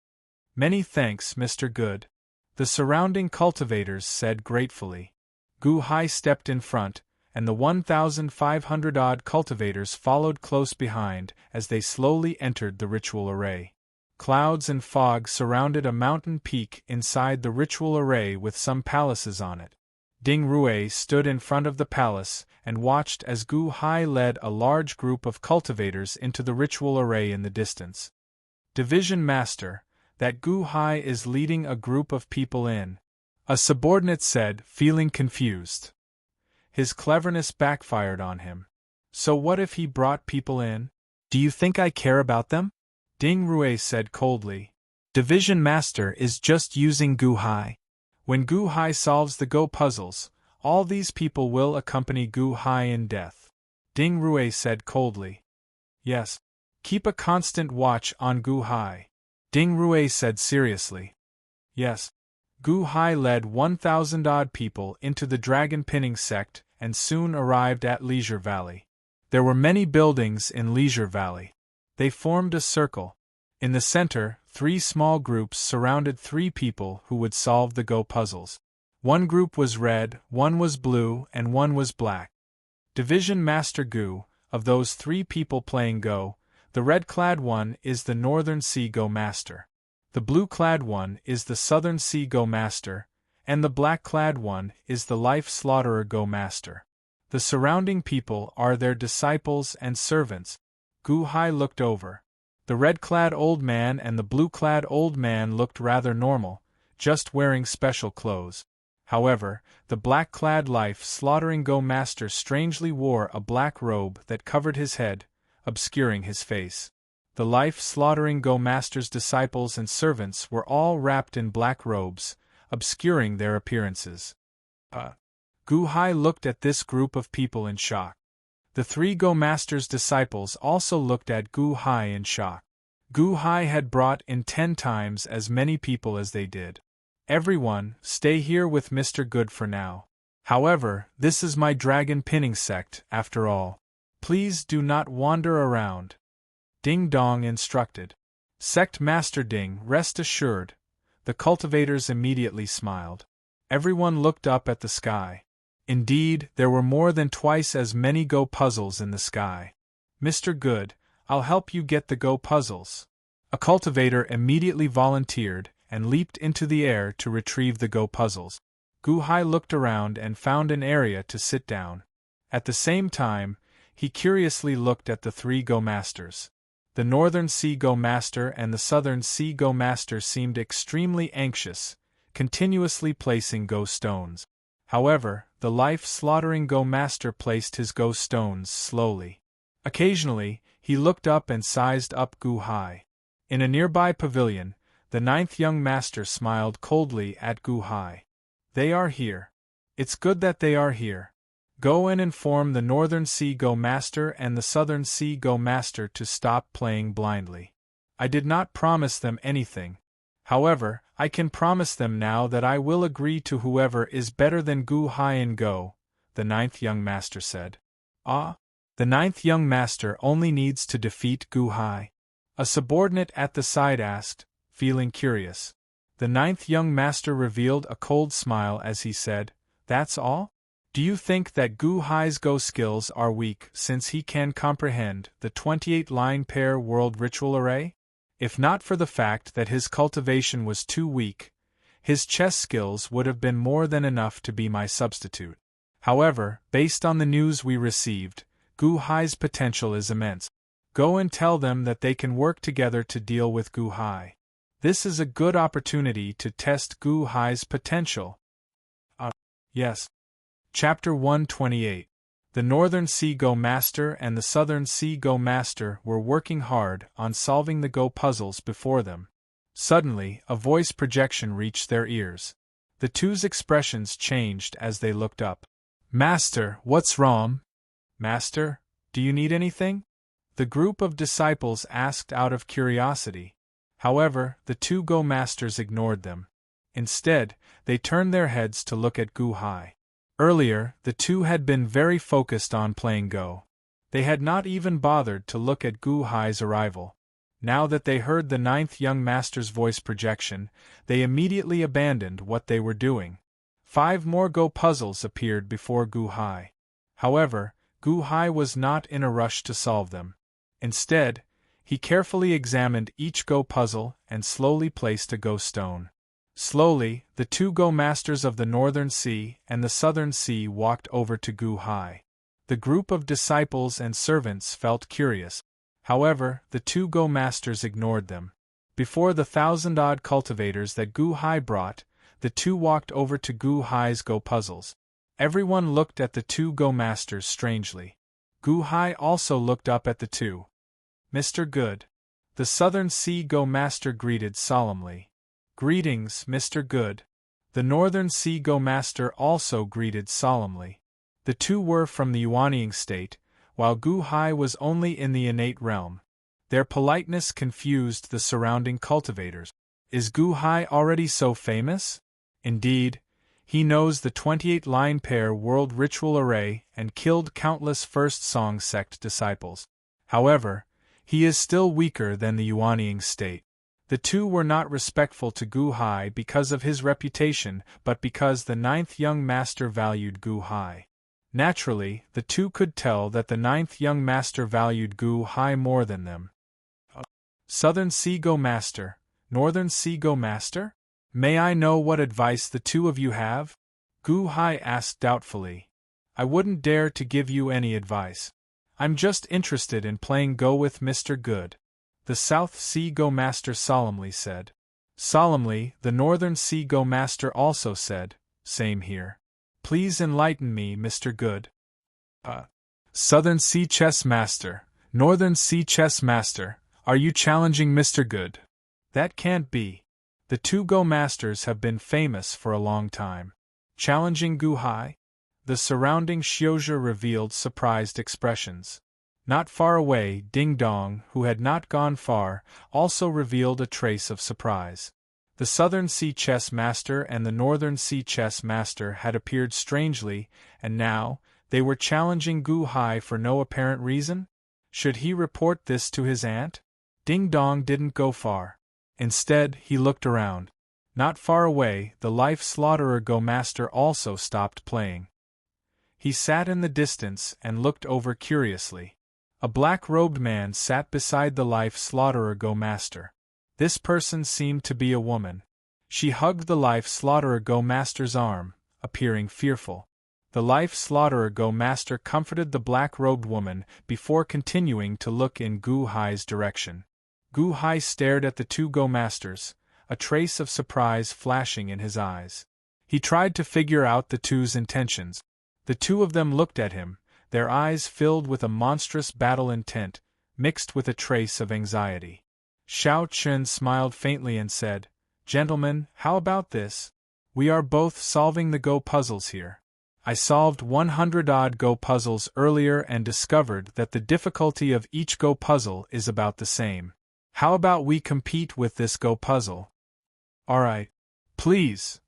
Many thanks, Mr. Good. The surrounding cultivators said gratefully. Gu Hai stepped in front, and the 1,500-odd cultivators followed close behind as they slowly entered the ritual array. Clouds and fog surrounded a mountain peak inside the ritual array with some palaces on it. Ding Rui stood in front of the palace and watched as Gu Hai led a large group of cultivators into the ritual array in the distance. Division Master, that Gu Hai is leading a group of people in, a subordinate said, feeling confused. His cleverness backfired on him. So what if he brought people in? Do you think I care about them? Ding Rui said coldly. Division Master is just using Gu Hai. When Gu Hai solves the Go puzzles, all these people will accompany Gu Hai in death. Ding Rui said coldly. Yes. Keep a constant watch on Gu Hai. Ding Rui said seriously. Yes. Gu Hai led 1,000-odd people into the dragon pinning sect and soon arrived at Leisure Valley. There were many buildings in Leisure Valley. They formed a circle. In the center, 3 small groups surrounded 3 people who would solve the Go puzzles. One group was red, one was blue, and one was black. Division Master Gu, of those 3 people playing Go, the red-clad one is the Northern Sea Go Master. The blue-clad one is the Southern Sea Go Master, and the black-clad one is the Life Slaughterer Go Master. The surrounding people are their disciples and servants. Gu Hai looked over. The red-clad old man and the blue-clad old man looked rather normal, just wearing special clothes. However, the black-clad Life-Slaughtering Go Master strangely wore a black robe that covered his head, obscuring his face. The Life-Slaughtering Go Master's disciples and servants were all wrapped in black robes, obscuring their appearances. Gu Hai looked at this group of people in shock. The 3 Go Master's disciples also looked at Gu Hai in shock. Gu Hai had brought in 10 times as many people as they did. Everyone, stay here with Mr. Good for now. However, this is my dragon pinning sect, after all. Please do not wander around. Ding Dong instructed. Sect Master Ding, rest assured. The cultivators immediately smiled. Everyone looked up at the sky. Indeed, there were more than twice as many Go puzzles in the sky. Mr. Good, I'll help you get the Go puzzles. A cultivator immediately volunteered and leaped into the air to retrieve the Go puzzles. Gu Hai looked around and found an area to sit down. At the same time, he curiously looked at the 3 Go Masters. The Northern Sea Go Master and the Southern Sea Go Master seemed extremely anxious, continuously placing Go stones. However, the Life-Slaughtering Go Master placed his Go stones slowly. Occasionally, he looked up and sized up Gu Hai. In a nearby pavilion, the 9th young master smiled coldly at Gu Hai. They are here. It's good that they are here. Go and inform the Northern Sea Go Master and the Southern Sea Go Master to stop playing blindly. I did not promise them anything. However, I can promise them now that I will agree to whoever is better than Gu Hai in Go, the 9th young master said. Ah? The 9th young master only needs to defeat Gu Hai. A subordinate at the side asked, feeling curious. The 9th young master revealed a cold smile as he said, That's all? Do you think that Gu Hai's Go skills are weak since he can comprehend the 28-line pair world ritual array? If not for the fact that his cultivation was too weak, his chess skills would have been more than enough to be my substitute. However, based on the news we received, Gu Hai's potential is immense. Go and tell them that they can work together to deal with Gu Hai. This is a good opportunity to test Gu Hai's potential. Yes. Chapter 128. The Northern Sea Go Master and the Southern Sea Go Master were working hard on solving the Go puzzles before them. Suddenly, a voice projection reached their ears. The two's expressions changed as they looked up. Master, what's wrong? Master, do you need anything? The group of disciples asked out of curiosity. However, the two Go Masters ignored them. Instead, they turned their heads to look at Gu Hai. Earlier, the two had been very focused on playing Go. They had not even bothered to look at Gu Hai's arrival. Now that they heard the ninth young master's voice projection, they immediately abandoned what they were doing. 5 more Go puzzles appeared before Gu Hai. However, Gu Hai was not in a rush to solve them. Instead, he carefully examined each Go puzzle and slowly placed a Go stone. Slowly, the two Go Masters of the Northern Sea and the Southern Sea walked over to Gu Hai. The group of disciples and servants felt curious. However, the two Go Masters ignored them. Before the 1,000-odd cultivators that Gu Hai brought, the two walked over to Gu Hai's Go puzzles. Everyone looked at the two Go Masters strangely. Gu Hai also looked up at the two. Mr. Good. The Southern Sea Go Master greeted solemnly. Greetings, Mr. Good. The Northern Sea Go Master also greeted solemnly. The two were from the Yuanying state, while Gu Hai was only in the innate realm. Their politeness confused the surrounding cultivators. Is Gu Hai already so famous? Indeed, he knows the 28-line pair world ritual array and killed countless First Song sect disciples. However, he is still weaker than the Yuanying state. The two were not respectful to Gu Hai because of his reputation, but because the ninth young master valued Gu Hai. Naturally, the two could tell that the ninth young master valued Gu Hai more than them. Southern Sea Go Master, Northern Sea Go Master? May I know what advice the two of you have? Gu Hai asked doubtfully. I wouldn't dare to give you any advice. I'm just interested in playing Go with Mr. Good. The South Sea Go Master solemnly said. Solemnly, the Northern Sea Go Master also said, Same here. Please enlighten me, Mr. Good. Southern Sea Chess Master, Northern Sea Chess Master, are you challenging Mr. Good? That can't be. The two Go Masters have been famous for a long time. Challenging Gu Hai? The surrounding Xiozhi revealed surprised expressions. Not far away, Ding Dong, who had not gone far, also revealed a trace of surprise. The Southern Sea Chess Master and the Northern Sea Chess Master had appeared strangely, and now, they were challenging Gu Hai for no apparent reason? Should he report this to his aunt? Ding Dong didn't go far. Instead, he looked around. Not far away, the Life Slaughterer Go Master also stopped playing. He sat in the distance and looked over curiously. A black-robed man sat beside the Life Slaughterer Go Master. This person seemed to be a woman. She hugged the Life Slaughterer Go Master's arm, appearing fearful. The Life Slaughterer Go Master comforted the black-robed woman before continuing to look in Gu Hai's direction. Gu Hai stared at the two Go Masters, a trace of surprise flashing in his eyes. He tried to figure out the two's intentions. The two of them looked at him, their eyes filled with a monstrous battle intent, mixed with a trace of anxiety. Xiao Chun smiled faintly and said, Gentlemen, how about this? We are both solving the Go puzzles here. I solved 100-odd Go puzzles earlier and discovered that the difficulty of each Go puzzle is about the same. How about we compete with this Go puzzle? Alright. Please.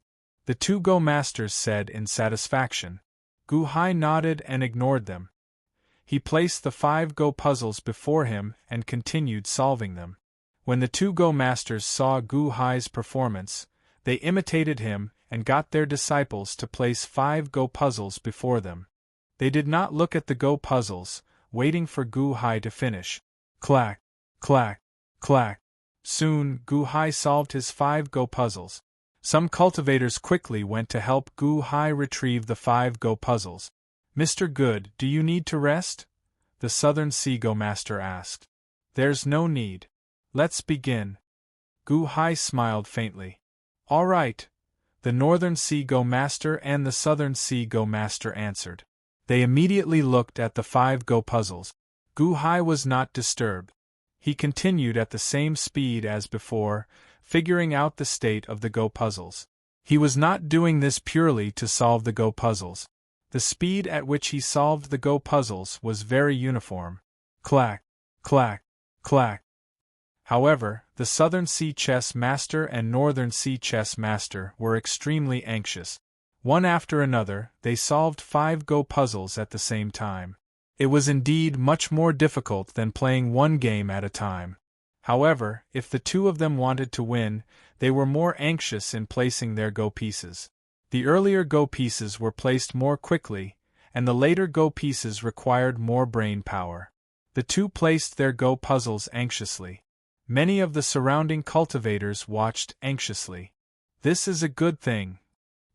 The two Go Masters said in satisfaction. Gu Hai nodded and ignored them. He placed the 5 Go puzzles before him and continued solving them. When the two Go Masters saw Gu Hai's performance, they imitated him and got their disciples to place 5 Go puzzles before them. They did not look at the Go puzzles, waiting for Gu Hai to finish. Clack, clack, clack. Soon, Gu Hai solved his 5 Go puzzles. Some cultivators quickly went to help Gu Hai retrieve the 5 Go puzzles. "Mr. Good, do you need to rest?" the Southern Sea Go Master asked. "There's no need. Let's begin." Gu Hai smiled faintly. "All right," the Northern Sea Go Master and the Southern Sea Go Master answered. They immediately looked at the 5 Go puzzles. Gu Hai was not disturbed. He continued at the same speed as before, figuring out the state of the Go puzzles. He was not doing this purely to solve the Go puzzles. The speed at which he solved the Go puzzles was very uniform. Clack, clack, clack. However, the Southern Sea Chess Master and Northern Sea Chess Master were extremely anxious. One after another, they solved 5 Go puzzles at the same time. It was indeed much more difficult than playing one game at a time. However, if the two of them wanted to win, they were more anxious in placing their Go pieces. The earlier Go pieces were placed more quickly, and the later Go pieces required more brain power. The two placed their Go puzzles anxiously. Many of the surrounding cultivators watched anxiously. "This is a good thing."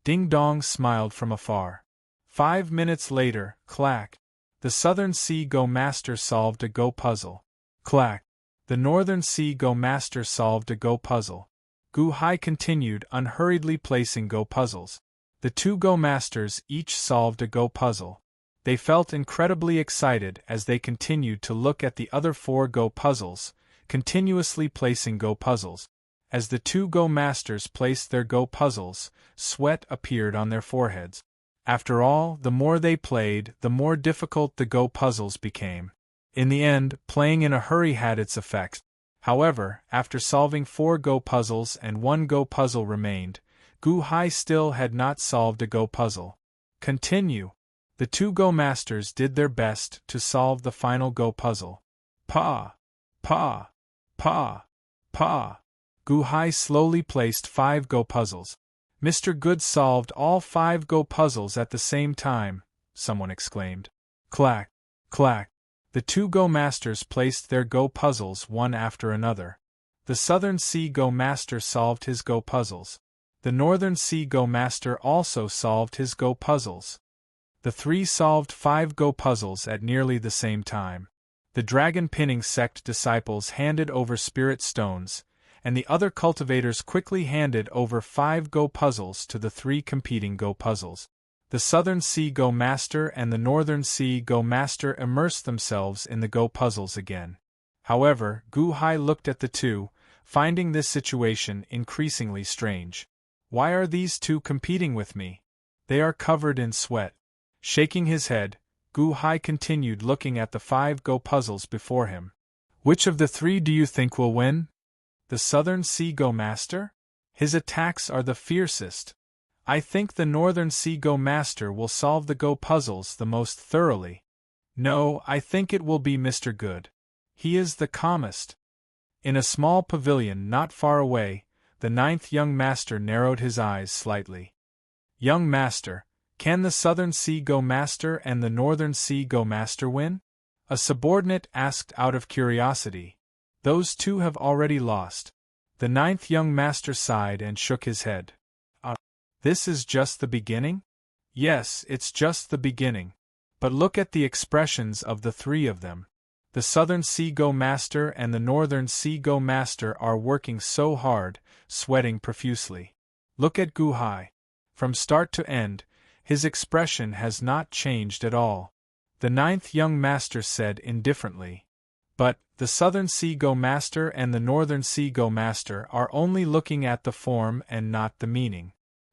Ding Dong smiled from afar. 5 minutes later, clack. The Southern Sea Go Master solved a Go puzzle. Clack. The Northern Sea Go Master solved a Go puzzle. Gu Hai continued unhurriedly placing Go puzzles. The 2 Go Masters each solved a Go puzzle. They felt incredibly excited as they continued to look at the other 4 Go puzzles, continuously placing Go puzzles. As the 2 Go Masters placed their Go puzzles, sweat appeared on their foreheads. After all, the more they played, the more difficult the Go puzzles became. In the end, playing in a hurry had its effect. However, after solving 4 Go puzzles and 1 Go puzzle remained, Gu Hai still had not solved a Go puzzle. Continue. The 2 Go Masters did their best to solve the final Go puzzle. Pa! Pa! Pa! Pa! Gu Hai slowly placed 5 Go puzzles. "Mr. Good solved all 5 Go puzzles at the same time," someone exclaimed. Clack! Clack! The 2 Go Masters placed their Go puzzles one after another. The Southern Sea Go Master solved his Go puzzles. The Northern Sea Go Master also solved his Go puzzles. The 3 solved 5 Go puzzles at nearly the same time. The Dragon Pinning Sect disciples handed over spirit stones, and the other cultivators quickly handed over 5 Go puzzles to the 3 competing Go puzzles. The Southern Sea Go Master and the Northern Sea Go Master immersed themselves in the Go puzzles again. However, Gu Hai looked at the two, finding this situation increasingly strange. "Why are these 2 competing with me? They are covered in sweat." Shaking his head, Gu Hai continued looking at the 5 Go puzzles before him. "Which of the 3 do you think will win? The Southern Sea Go Master? His attacks are the fiercest. I think the Northern Sea Go Master will solve the Go puzzles the most thoroughly. No, I think it will be Mr. Good. He is the calmest." In a small pavilion not far away, the 9th young master narrowed his eyes slightly. "Young master, can the Southern Sea Go Master and the Northern Sea Go Master win?" a subordinate asked out of curiosity. "Those 2 have already lost." The 9th young master sighed and shook his head. This is just the beginning?" "Yes, it's just the beginning. But look at the expressions of the 3 of them. The Southern Sea Go Master and the Northern Sea Go Master are working so hard, sweating profusely. Look at Gu Hai. From start to end, his expression has not changed at all." The 9th young master said indifferently. "But, the Southern Sea Go Master and the Northern Sea Go Master are only looking at the form and not the meaning."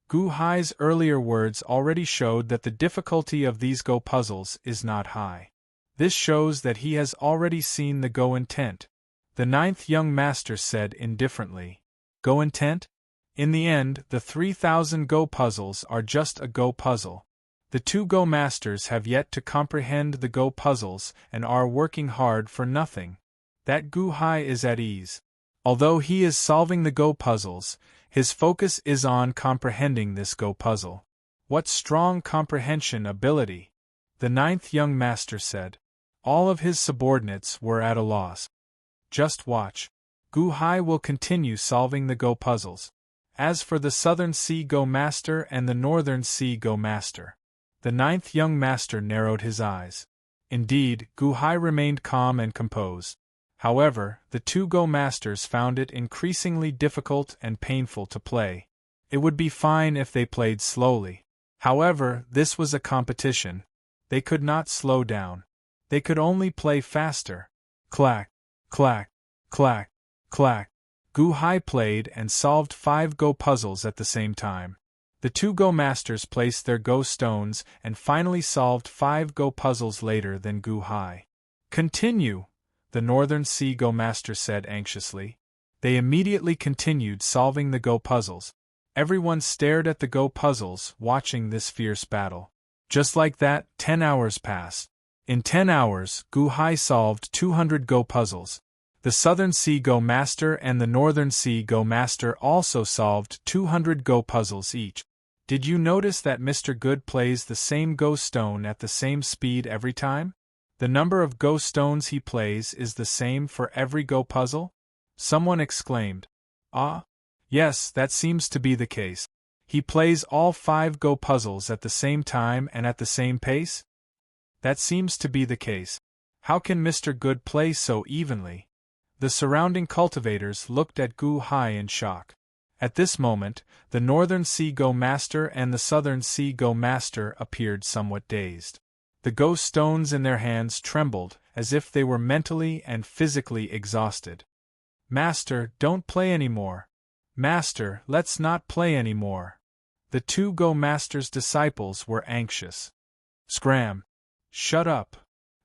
Gu Hai's earlier words already showed that the difficulty of these Go puzzles is not high. This shows that he has already seen the Go intent. The 9th young master said indifferently. "Go intent? In the end, the 3,000 Go puzzles are just a Go puzzle. The 2 Go masters have yet to comprehend the Go puzzles and are working hard for nothing." That Gu Hai is at ease. Although he is solving the Go puzzles, His focus is on comprehending this Go puzzle. What strong comprehension ability! The ninth young master said. All of his subordinates were at a loss. Just watch. Gu Hai will continue solving the Go puzzles. As for the Southern Sea Go Master and the Northern Sea Go Master, the ninth young master narrowed his eyes. Indeed, Gu Hai remained calm and composed. However, the two Go Masters found it increasingly difficult and painful to play. It would be fine if they played slowly. However, this was a competition. They could not slow down. They could only play faster. Clack, clack, clack, clack. Gu Hai played and solved 5 Go puzzles at the same time. The two Go Masters placed their Go stones and finally solved 5 Go puzzles later than Gu Hai. Continue, the Northern Sea Go Master said anxiously. They immediately continued solving the Go puzzles. Everyone stared at the Go puzzles, watching this fierce battle. Just like that, 10 hours passed. In 10 hours, Gu Hai solved 200 Go puzzles. The Southern Sea Go Master and the Northern Sea Go Master also solved 200 Go puzzles each. Did you notice that Mr. Good plays the same Go stone at the same speed every time? The number of Go stones he plays is the same for every Go puzzle? Someone exclaimed. Ah? Yes, that seems to be the case. He plays all 5 Go puzzles at the same time and at the same pace? That seems to be the case. How can Mr. Good play so evenly? The surrounding cultivators looked at Gu Hai in shock. At this moment, the Northern Sea Go Master and the Southern Sea Go Master appeared somewhat dazed. The Go stones in their hands trembled, as if they were mentally and physically exhausted. Master, don't play anymore. Master, let's not play anymore. The two Go Master's disciples were anxious. Scram! Shut up!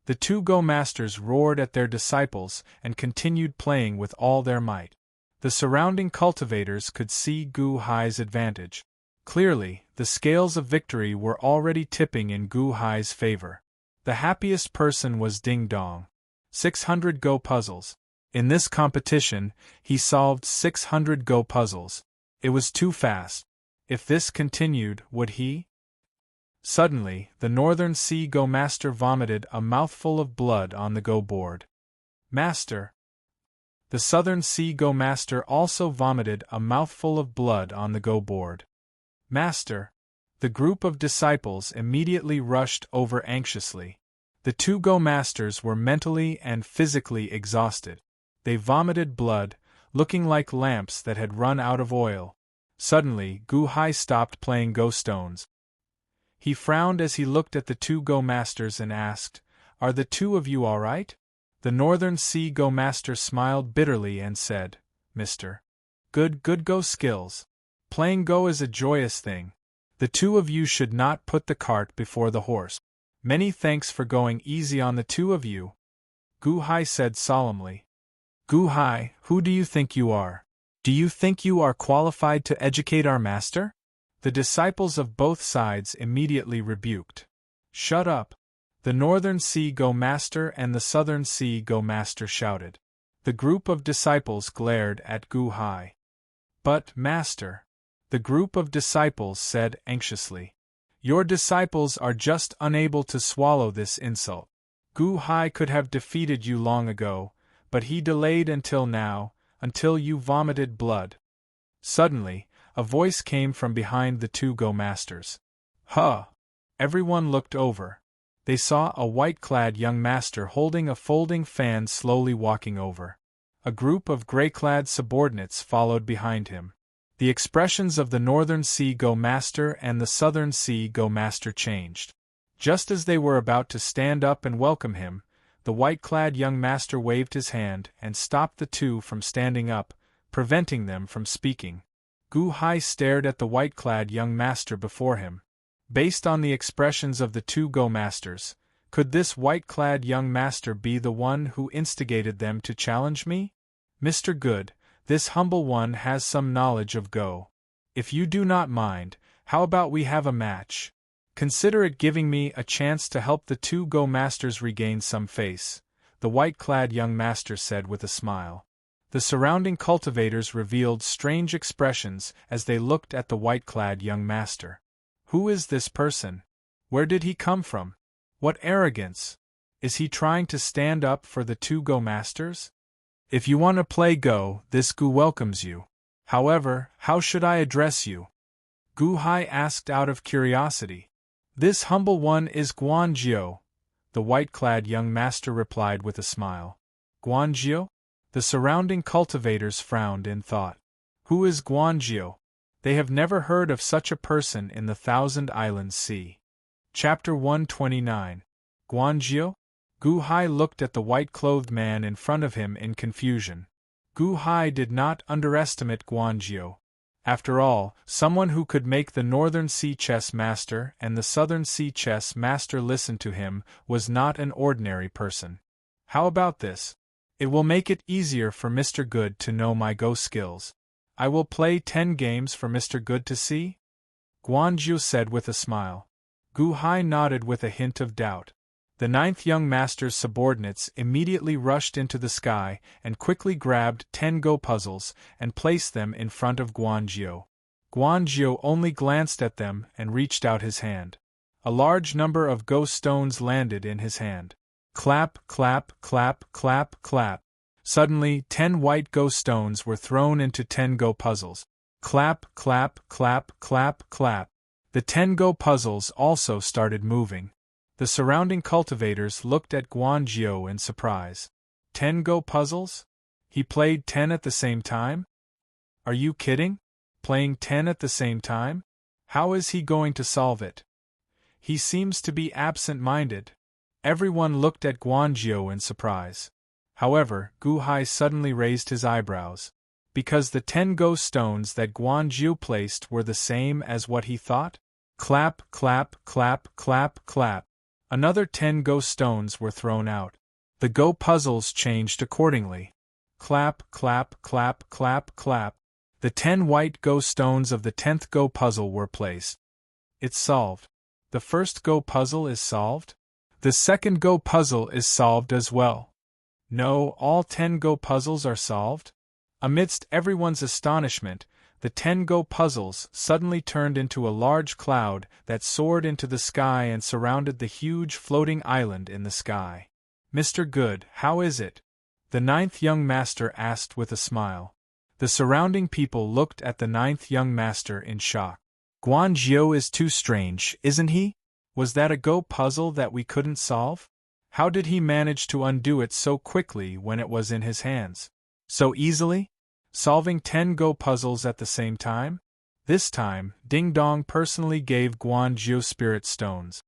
The two Go Masters roared at their disciples and continued playing with all their might. The surrounding cultivators could see Gu Hai's advantage. Clearly, the scales of victory were already tipping in Gu Hai's favor. The happiest person was Ding Dong. 600 Go puzzles. In this competition, he solved 600 Go puzzles. It was too fast. If this continued, would he? Suddenly, the Northern Sea Go Master vomited a mouthful of blood on the Go board. Master! The Southern Sea Go Master also vomited a mouthful of blood on the Go board. Master! The group of disciples immediately rushed over anxiously. The two Go Masters were mentally and physically exhausted. They vomited blood, looking like lamps that had run out of oil. Suddenly, Gu Hai stopped playing Go stones. He frowned as he looked at the two Go Masters and asked, "Are the two of you all right?" The Northern Sea Go Master smiled bitterly and said, "Mr. Good Go skills. Playing Go is a joyous thing. The two of you should not put the cart before the horse. Many thanks for going easy on the two of you," Gu Hai said solemnly. "Gu Hai, who do you think you are? Do you think you are qualified to educate our master?" The disciples of both sides immediately rebuked. "Shut up!" The Northern Sea Go Master and the Southern Sea Go Master shouted. The group of disciples glared at Gu Hai. "But, Master," the group of disciples said anxiously, "your disciples are just unable to swallow this insult. Gu Hai could have defeated you long ago, but he delayed until now, until you vomited blood." Suddenly, a voice came from behind the two Go Masters. "Huh!" Everyone looked over. They saw a white-clad young master holding a folding fan slowly walking over. A group of gray-clad subordinates followed behind him. The expressions of the Northern Sea Go Master and the Southern Sea Go Master changed. Just as they were about to stand up and welcome him, the white-clad young master waved his hand and stopped the two from standing up, preventing them from speaking. Gu Hai stared at the white-clad young master before him. Based on the expressions of the two Go Masters, could this white-clad young master be the one who instigated them to challenge me? "Mr. Good, this humble one has some knowledge of Go. If you do not mind, how about we have a match? Consider it giving me a chance to help the two Go Masters regain some face," the white-clad young master said with a smile. The surrounding cultivators revealed strange expressions as they looked at the white-clad young master. Who is this person? Where did he come from? What arrogance! Is he trying to stand up for the two Go masters? If you want to play Go, this Gu welcomes you. However, how should I address you? Gu Hai asked out of curiosity. This humble one is Guanjiu, the white-clad young master replied with a smile. Guanjiu? The surrounding cultivators frowned in thought. Who is Guanjiu? They have never heard of such a person in the Thousand Islands Sea. Chapter 129. Guanjiu? Gu Hai looked at the white-clothed man in front of him in confusion. Gu Hai did not underestimate Guanjiu. After all, someone who could make the Northern Sea Chess Master and the Southern Sea Chess Master listen to him was not an ordinary person. How about this? It will make it easier for Mr. Good to know my Go skills. I will play 10 games for Mr. Good to see? Guanjiu said with a smile. Gu Hai nodded with a hint of doubt. The ninth young master's subordinates immediately rushed into the sky and quickly grabbed 10 Go puzzles and placed them in front of Guanjiu. Guanjiu only glanced at them and reached out his hand. A large number of Go stones landed in his hand. Clap, clap, clap, clap, clap. Suddenly, 10 white Go stones were thrown into 10 Go puzzles. Clap, clap, clap, clap, clap. The 10 Go puzzles also started moving. The surrounding cultivators looked at Guanjiu in surprise. 10 Go puzzles? He played 10 at the same time? Are you kidding? Playing 10 at the same time? How is he going to solve it? He seems to be absent-minded. Everyone looked at Guanjiu in surprise. However, Gu Hai suddenly raised his eyebrows. Because the 10 Go stones that Guanjiu placed were the same as what he thought? Clap, clap, clap, clap, clap. Another 10 Go stones were thrown out. The Go puzzles changed accordingly. Clap, clap, clap, clap, clap. The 10 white Go stones of the 10th Go puzzle were placed. It's solved. The first Go puzzle is solved? The second Go puzzle is solved as well. No, all 10 Go puzzles are solved? Amidst everyone's astonishment, the 10 Go puzzles suddenly turned into a large cloud that soared into the sky and surrounded the huge floating island in the sky. Mr. Good, how is it? The ninth young master asked with a smile. The surrounding people looked at the ninth young master in shock. Guanjiu is too strange, isn't he? Was that a Go puzzle that we couldn't solve? How did he manage to undo it so quickly when it was in his hands? So easily? Solving 10 Go puzzles at the same time? This time, Ding Dong personally gave Guanjiu spirit stones.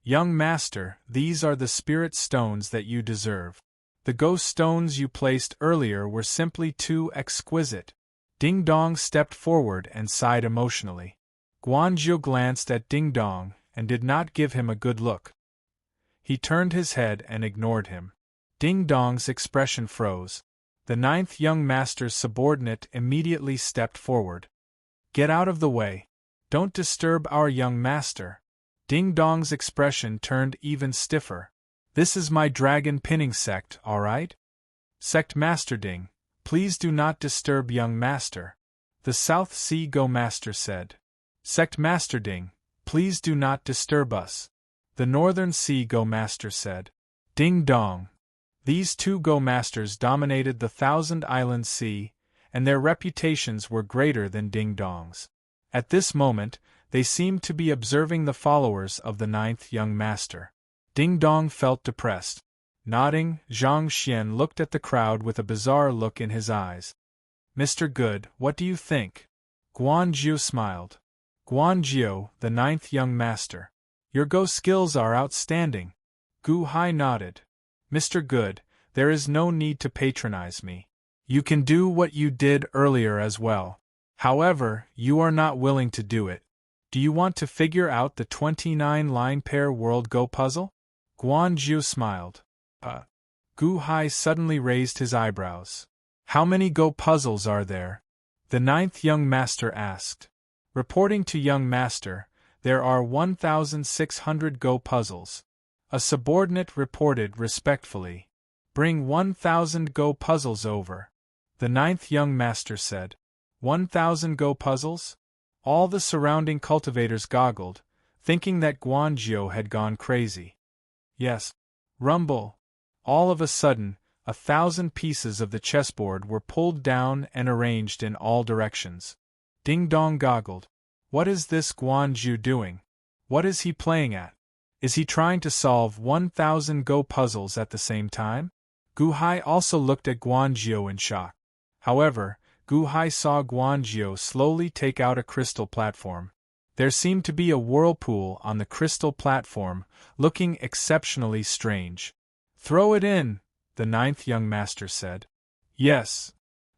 Young master, these are the spirit stones that you deserve. The Go stones you placed earlier were simply too exquisite. Ding Dong stepped forward and sighed emotionally. Guanjiu glanced at Ding Dong and did not give him a good look. He turned his head and ignored him. Ding Dong's expression froze. The ninth young master's subordinate immediately stepped forward. Get out of the way. Don't disturb our young master. Ding Dong's expression turned even stiffer. This is my dragon pinning sect, all right? Sect Master Ding, please do not disturb young master. The South Sea Go Master said. Sect Master Ding, please do not disturb us. The Northern Sea Go Master said. Ding Dong. These two Go Masters dominated the Thousand Islands Sea, and their reputations were greater than Ding Dong's. At this moment, they seemed to be observing the followers of the ninth young master. Ding Dong felt depressed. Nodding, Zhang Xian looked at the crowd with a bizarre look in his eyes. Mr. Good, what do you think? Guanjiu smiled. Guanjiu, the ninth young master. Your Go skills are outstanding. Gu Hai nodded. Mr. Good, there is no need to patronize me. You can do what you did earlier as well. However, you are not willing to do it. Do you want to figure out the 29-line pair world Go puzzle? Guanjiu smiled. Gu Hai suddenly raised his eyebrows. How many Go puzzles are there? The ninth young master asked. Reporting to young master, there are 1,600 Go puzzles. A subordinate reported respectfully. Bring 1,000 Go puzzles over. the ninth young master said. 1,000 Go puzzles? All the surrounding cultivators goggled, thinking that Guangzhou had gone crazy. Yes. Rumble. All of a sudden, 1,000 pieces of the chessboard were pulled down and arranged in all directions. Ding Dong goggled. What is this Guangzhou doing? What is he playing at? Is he trying to solve 1,000 Go puzzles at the same time? Gu Hai also looked at Guangzhou in shock. However, Gu Hai saw Guangzhou slowly take out a crystal platform. There seemed to be a whirlpool on the crystal platform, looking exceptionally strange. Throw it in, the ninth young master said. Yes.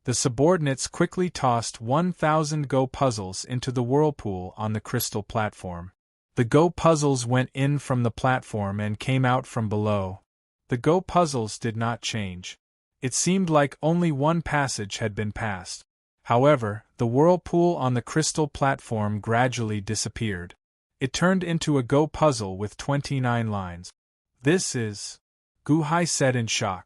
The subordinates quickly tossed 1,000 Go puzzles into the whirlpool on the crystal platform. The Go puzzles went in from the platform and came out from below. The Go puzzles did not change. It seemed like only one passage had been passed. However, the whirlpool on the crystal platform gradually disappeared. It turned into a Go puzzle with 29 lines. This is... Gu Hai said in shock.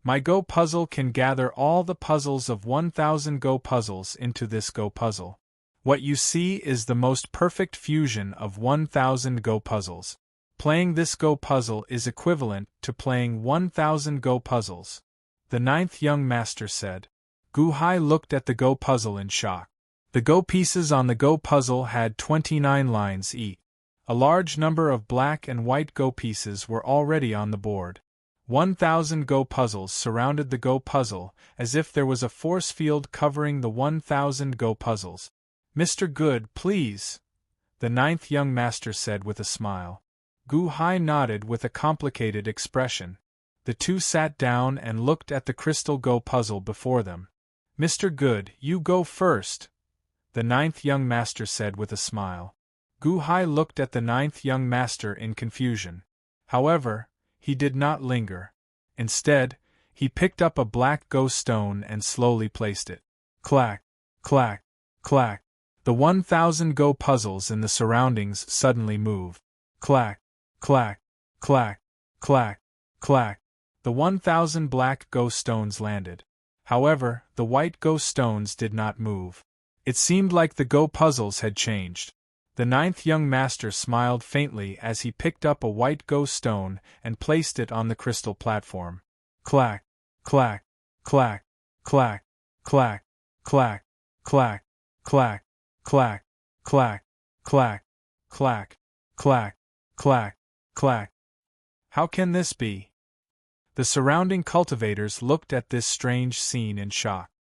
My Go puzzle can gather all the puzzles of 1,000 Go puzzles into this Go puzzle. What you see is the most perfect fusion of 1,000 Go puzzles. Playing this Go puzzle is equivalent to playing 1,000 Go puzzles, the ninth young master said. Gu Hai looked at the Go puzzle in shock. The Go pieces on the Go puzzle had 29 lines each. A large number of black and white Go pieces were already on the board. 1,000 Go puzzles surrounded the Go puzzle, as if there was a force field covering the 1,000 Go puzzles. Mr. Good, please, the ninth young master said with a smile. Gu Hai nodded with a complicated expression. The two sat down and looked at the crystal Go puzzle before them. Mr. Good, you go first, the ninth young master said with a smile. Gu Hai looked at the ninth young master in confusion. However, he did not linger. Instead, he picked up a black Go stone and slowly placed it. Clack, clack, clack. The 1,000 Go puzzles in the surroundings suddenly moved. Clack, clack, clack, clack, clack. The 1,000 black Go stones landed. However, the white Go stones did not move. It seemed like the Go puzzles had changed. The ninth young master smiled faintly as he picked up a white Go stone and placed it on the crystal platform. Clack, clack, clack, clack, clack, clack, clack, clack, clack, clack, clack, clack, clack, clack, clack. How can this be? The surrounding cultivators looked at this strange scene in shock.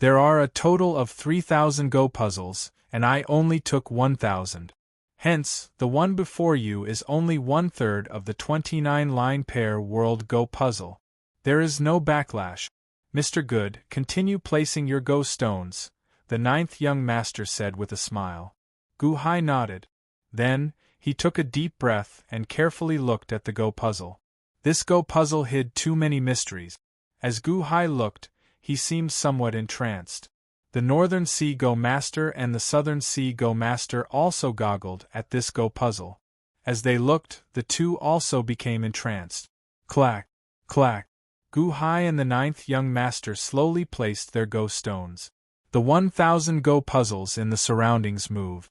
There are a total of 3,000 Go puzzles, and I only took 1,000. Hence, the one before you is only 1/3 of the 29-line pair world Go puzzle. There is no backlash. Mr. Good, continue placing your Go stones, the ninth young master said with a smile. Gu Hai nodded. Then, he took a deep breath and carefully looked at the Go puzzle. This Go puzzle hid too many mysteries. As Gu Hai looked, he seemed somewhat entranced. The Northern Sea Go Master and the Southern Sea Go Master also goggled at this Go puzzle. As they looked, the two also became entranced. Clack, clack. Gu Hai and the ninth young master slowly placed their Go stones. The 1,000 Go puzzles in the surroundings moved.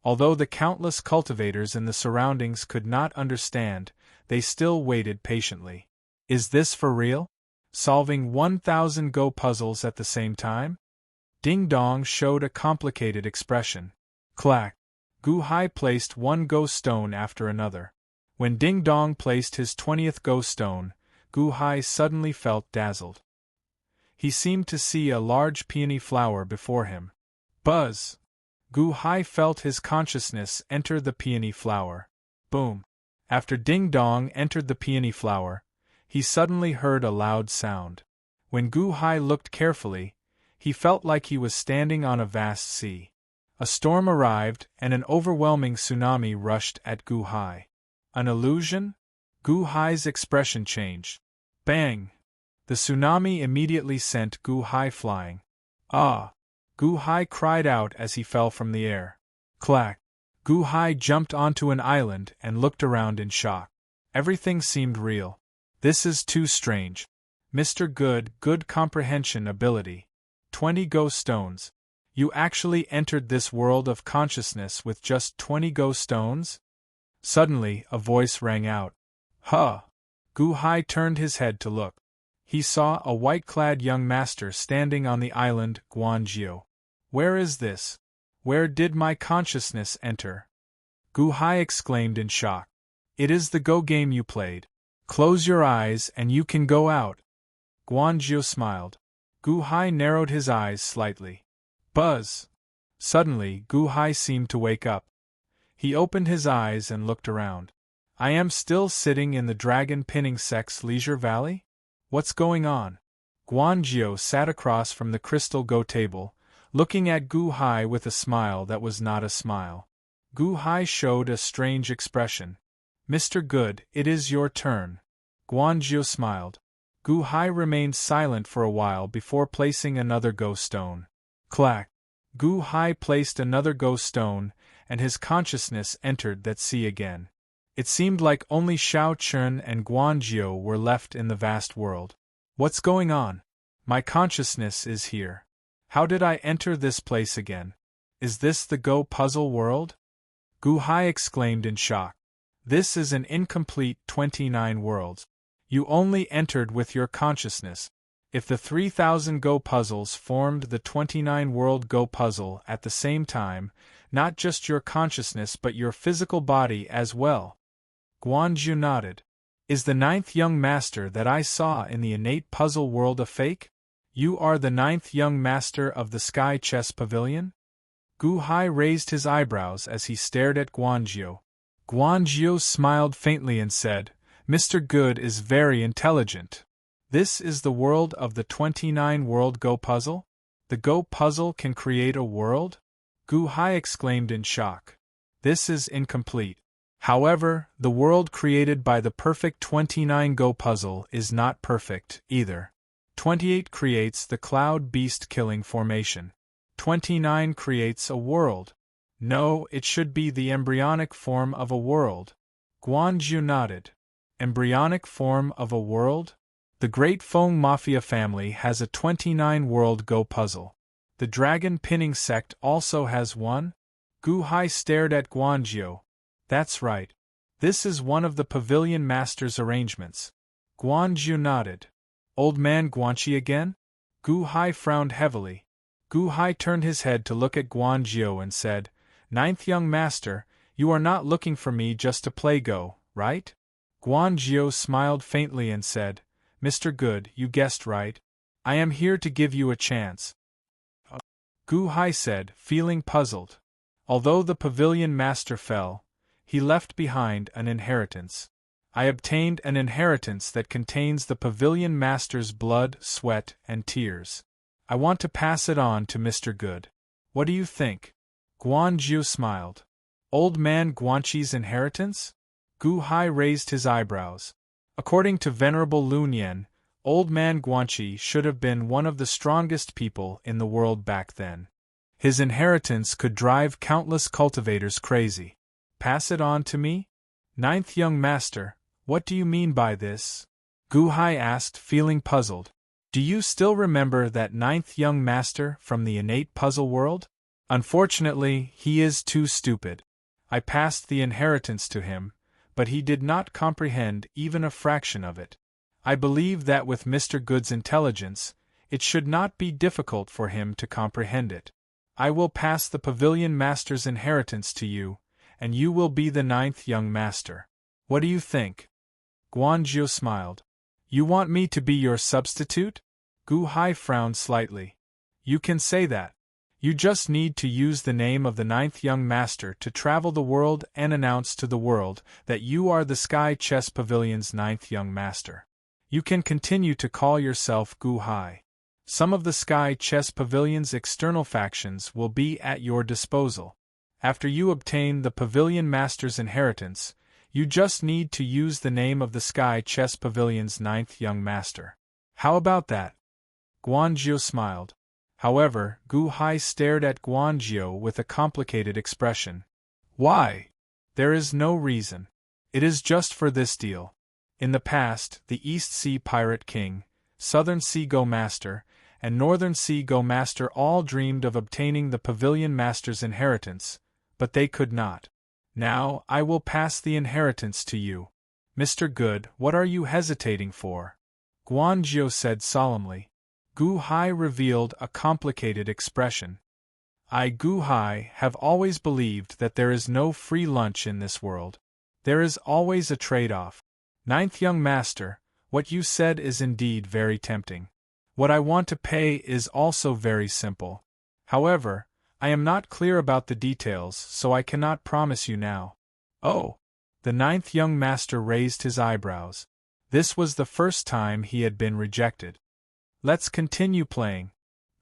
Although the countless cultivators in the surroundings could not understand, they still waited patiently. Is this for real? Solving 1,000 Go puzzles at the same time? Ding Dong showed a complicated expression. Clack. Gu Hai placed one Go stone after another. When Ding Dong placed his 20th Go stone, Gu Hai suddenly felt dazzled. He seemed to see a large peony flower before him. Buzz! Gu Hai felt his consciousness enter the peony flower. Boom! After Ding Dong entered the peony flower, he suddenly heard a loud sound. When Gu Hai looked carefully, he felt like he was standing on a vast sea. A storm arrived and an overwhelming tsunami rushed at Gu Hai. An illusion? Gu Hai's expression changed. Bang! The tsunami immediately sent Gu Hai flying. Ah! Gu Hai cried out as he fell from the air. Clack! Gu Hai jumped onto an island and looked around in shock. Everything seemed real. This is too strange. Mr. Good comprehension ability. 20 Go stones. You actually entered this world of consciousness with just 20 Go stones? Suddenly, a voice rang out. Huh! Gu Hai turned his head to look. He saw a white-clad young master standing on the island Guanzhou. Where is this? Where did my consciousness enter? Gu Hai exclaimed in shock. It is the Go game you played. Close your eyes and you can go out. Guanzhou smiled. Gu Hai narrowed his eyes slightly. Buzz! Suddenly, Gu Hai seemed to wake up. He opened his eyes and looked around. I am still sitting in the dragon pinning sex leisure valley? What's going on? Guanzhou sat across from the crystal Go table, looking at Gu Hai with a smile that was not a smile. Gu Hai showed a strange expression. Mr. Good, it is your turn. Guanzhou smiled. Gu Hai remained silent for a while before placing another Go stone. Clack! Gu Hai placed another Go stone, and his consciousness entered that sea again. It seemed like only Shao Chun and Guanzhou were left in the vast world. What's going on? My consciousness is here. How did I enter this place again? Is this the Go puzzle world? Gu Hai exclaimed in shock. This is an incomplete 29 worlds. You only entered with your consciousness. If the 3000 Go puzzles formed the 29-world Go puzzle at the same time, not just your consciousness but your physical body as well. Guanzhou nodded. Is the 9th young master that I saw in the innate puzzle world a fake? You are the 9th young master of the Sky Chess Pavilion? Gu Hai raised his eyebrows as he stared at Guanzhou. Guanzhou smiled faintly and said, Mr. Good is very intelligent. This is the world of the 29-world Go puzzle? The Go puzzle can create a world? Gu Hai exclaimed in shock. This is incomplete. However, the world created by the perfect 29 Go puzzle is not perfect, either. 28 creates the cloud beast killing formation. 29 creates a world. No, it should be the embryonic form of a world. Guanzhou nodded. Embryonic form of a world? The Great Feng Mafia family has a 29-world Go puzzle. The Dragon Pinning sect also has one? Gu Hai stared at Guanzhou. That's right. This is one of the Pavilion Master's arrangements. Guanzhou nodded. Old man Guanxi again? Gu Hai frowned heavily. Gu Hai turned his head to look at Guanzhou and said, 9th young master, you are not looking for me just to play Go, right? Guanzhou smiled faintly and said, Mr. Good, you guessed right. I am here to give you a chance. Gu Hai said, feeling puzzled. Although the Pavilion Master fell, he left behind an inheritance. I obtained an inheritance that contains the Pavilion Master's blood, sweat, and tears. I want to pass it on to Mr. Good. What do you think? Guanzhou smiled. Old man Guanxi's inheritance? Gu Hai raised his eyebrows. According to Venerable Lun Yen, Old man Guanxi should have been one of the strongest people in the world back then. His inheritance could drive countless cultivators crazy. Pass it on to me? 9th young master, what do you mean by this? Gu Hai asked, feeling puzzled. Do you still remember that 9th young master from the innate puzzle world? Unfortunately, he is too stupid. I passed the inheritance to him, but he did not comprehend even a fraction of it. I believe that with Mr. Good's intelligence, it should not be difficult for him to comprehend it. I will pass the Pavilion Master's inheritance to you, and you will be the 9th young master. What do you think? Guanzhou smiled. You want me to be your substitute? Gu Hai frowned slightly. You can say that. You just need to use the name of the 9th young master to travel the world and announce to the world that you are the Sky Chess Pavilion's 9th young master. You can continue to call yourself Gu Hai. Some of the Sky Chess Pavilion's external factions will be at your disposal. After you obtain the Pavilion Master's inheritance, you just need to use the name of the Sky Chess Pavilion's 9th young master. How about that? Guanzhou smiled. However, Gu Hai stared at Guanzhou with a complicated expression. Why? There is no reason. It is just for this deal. In the past, the East Sea Pirate King, Southern Sea Go Master, and Northern Sea Go Master all dreamed of obtaining the Pavilion Master's inheritance, but they could not. Now, I will pass the inheritance to you. Mr. Good, what are you hesitating for? Guanzhou said solemnly. Gu Hai revealed a complicated expression. I, Gu Hai, have always believed that there is no free lunch in this world. There is always a trade-off. Ninth young master, what you said is indeed very tempting. What I want to pay is also very simple. However, I am not clear about the details, so I cannot promise you now. Oh! The ninth young master raised his eyebrows. This was the first time he had been rejected. Let's continue playing,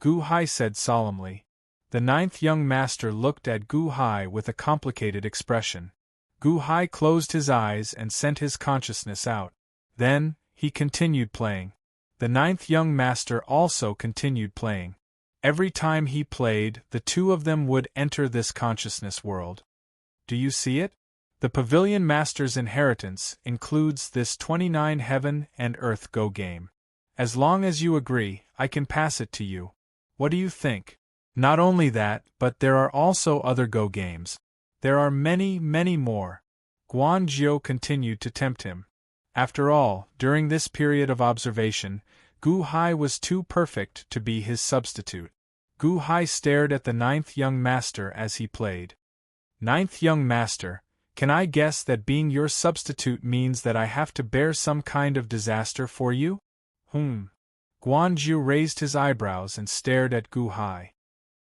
Gu Hai said solemnly. The ninth young master looked at Gu Hai with a complicated expression. Gu Hai closed his eyes and sent his consciousness out. Then, he continued playing. The ninth young master also continued playing. Every time he played, the two of them would enter this consciousness world. Do you see it? The Pavilion Master's inheritance includes this 29 Heaven and Earth Go game. As long as you agree, I can pass it to you. What do you think? Not only that, but there are also other Go games. There are many, many more. Guanzhou continued to tempt him. After all, during this period of observation, Gu Hai was too perfect to be his substitute. Gu Hai stared at the ninth young master as he played. Ninth young master, can I guess that being your substitute means that I have to bear some kind of disaster for you? Guanzhou raised his eyebrows and stared at Gu Hai.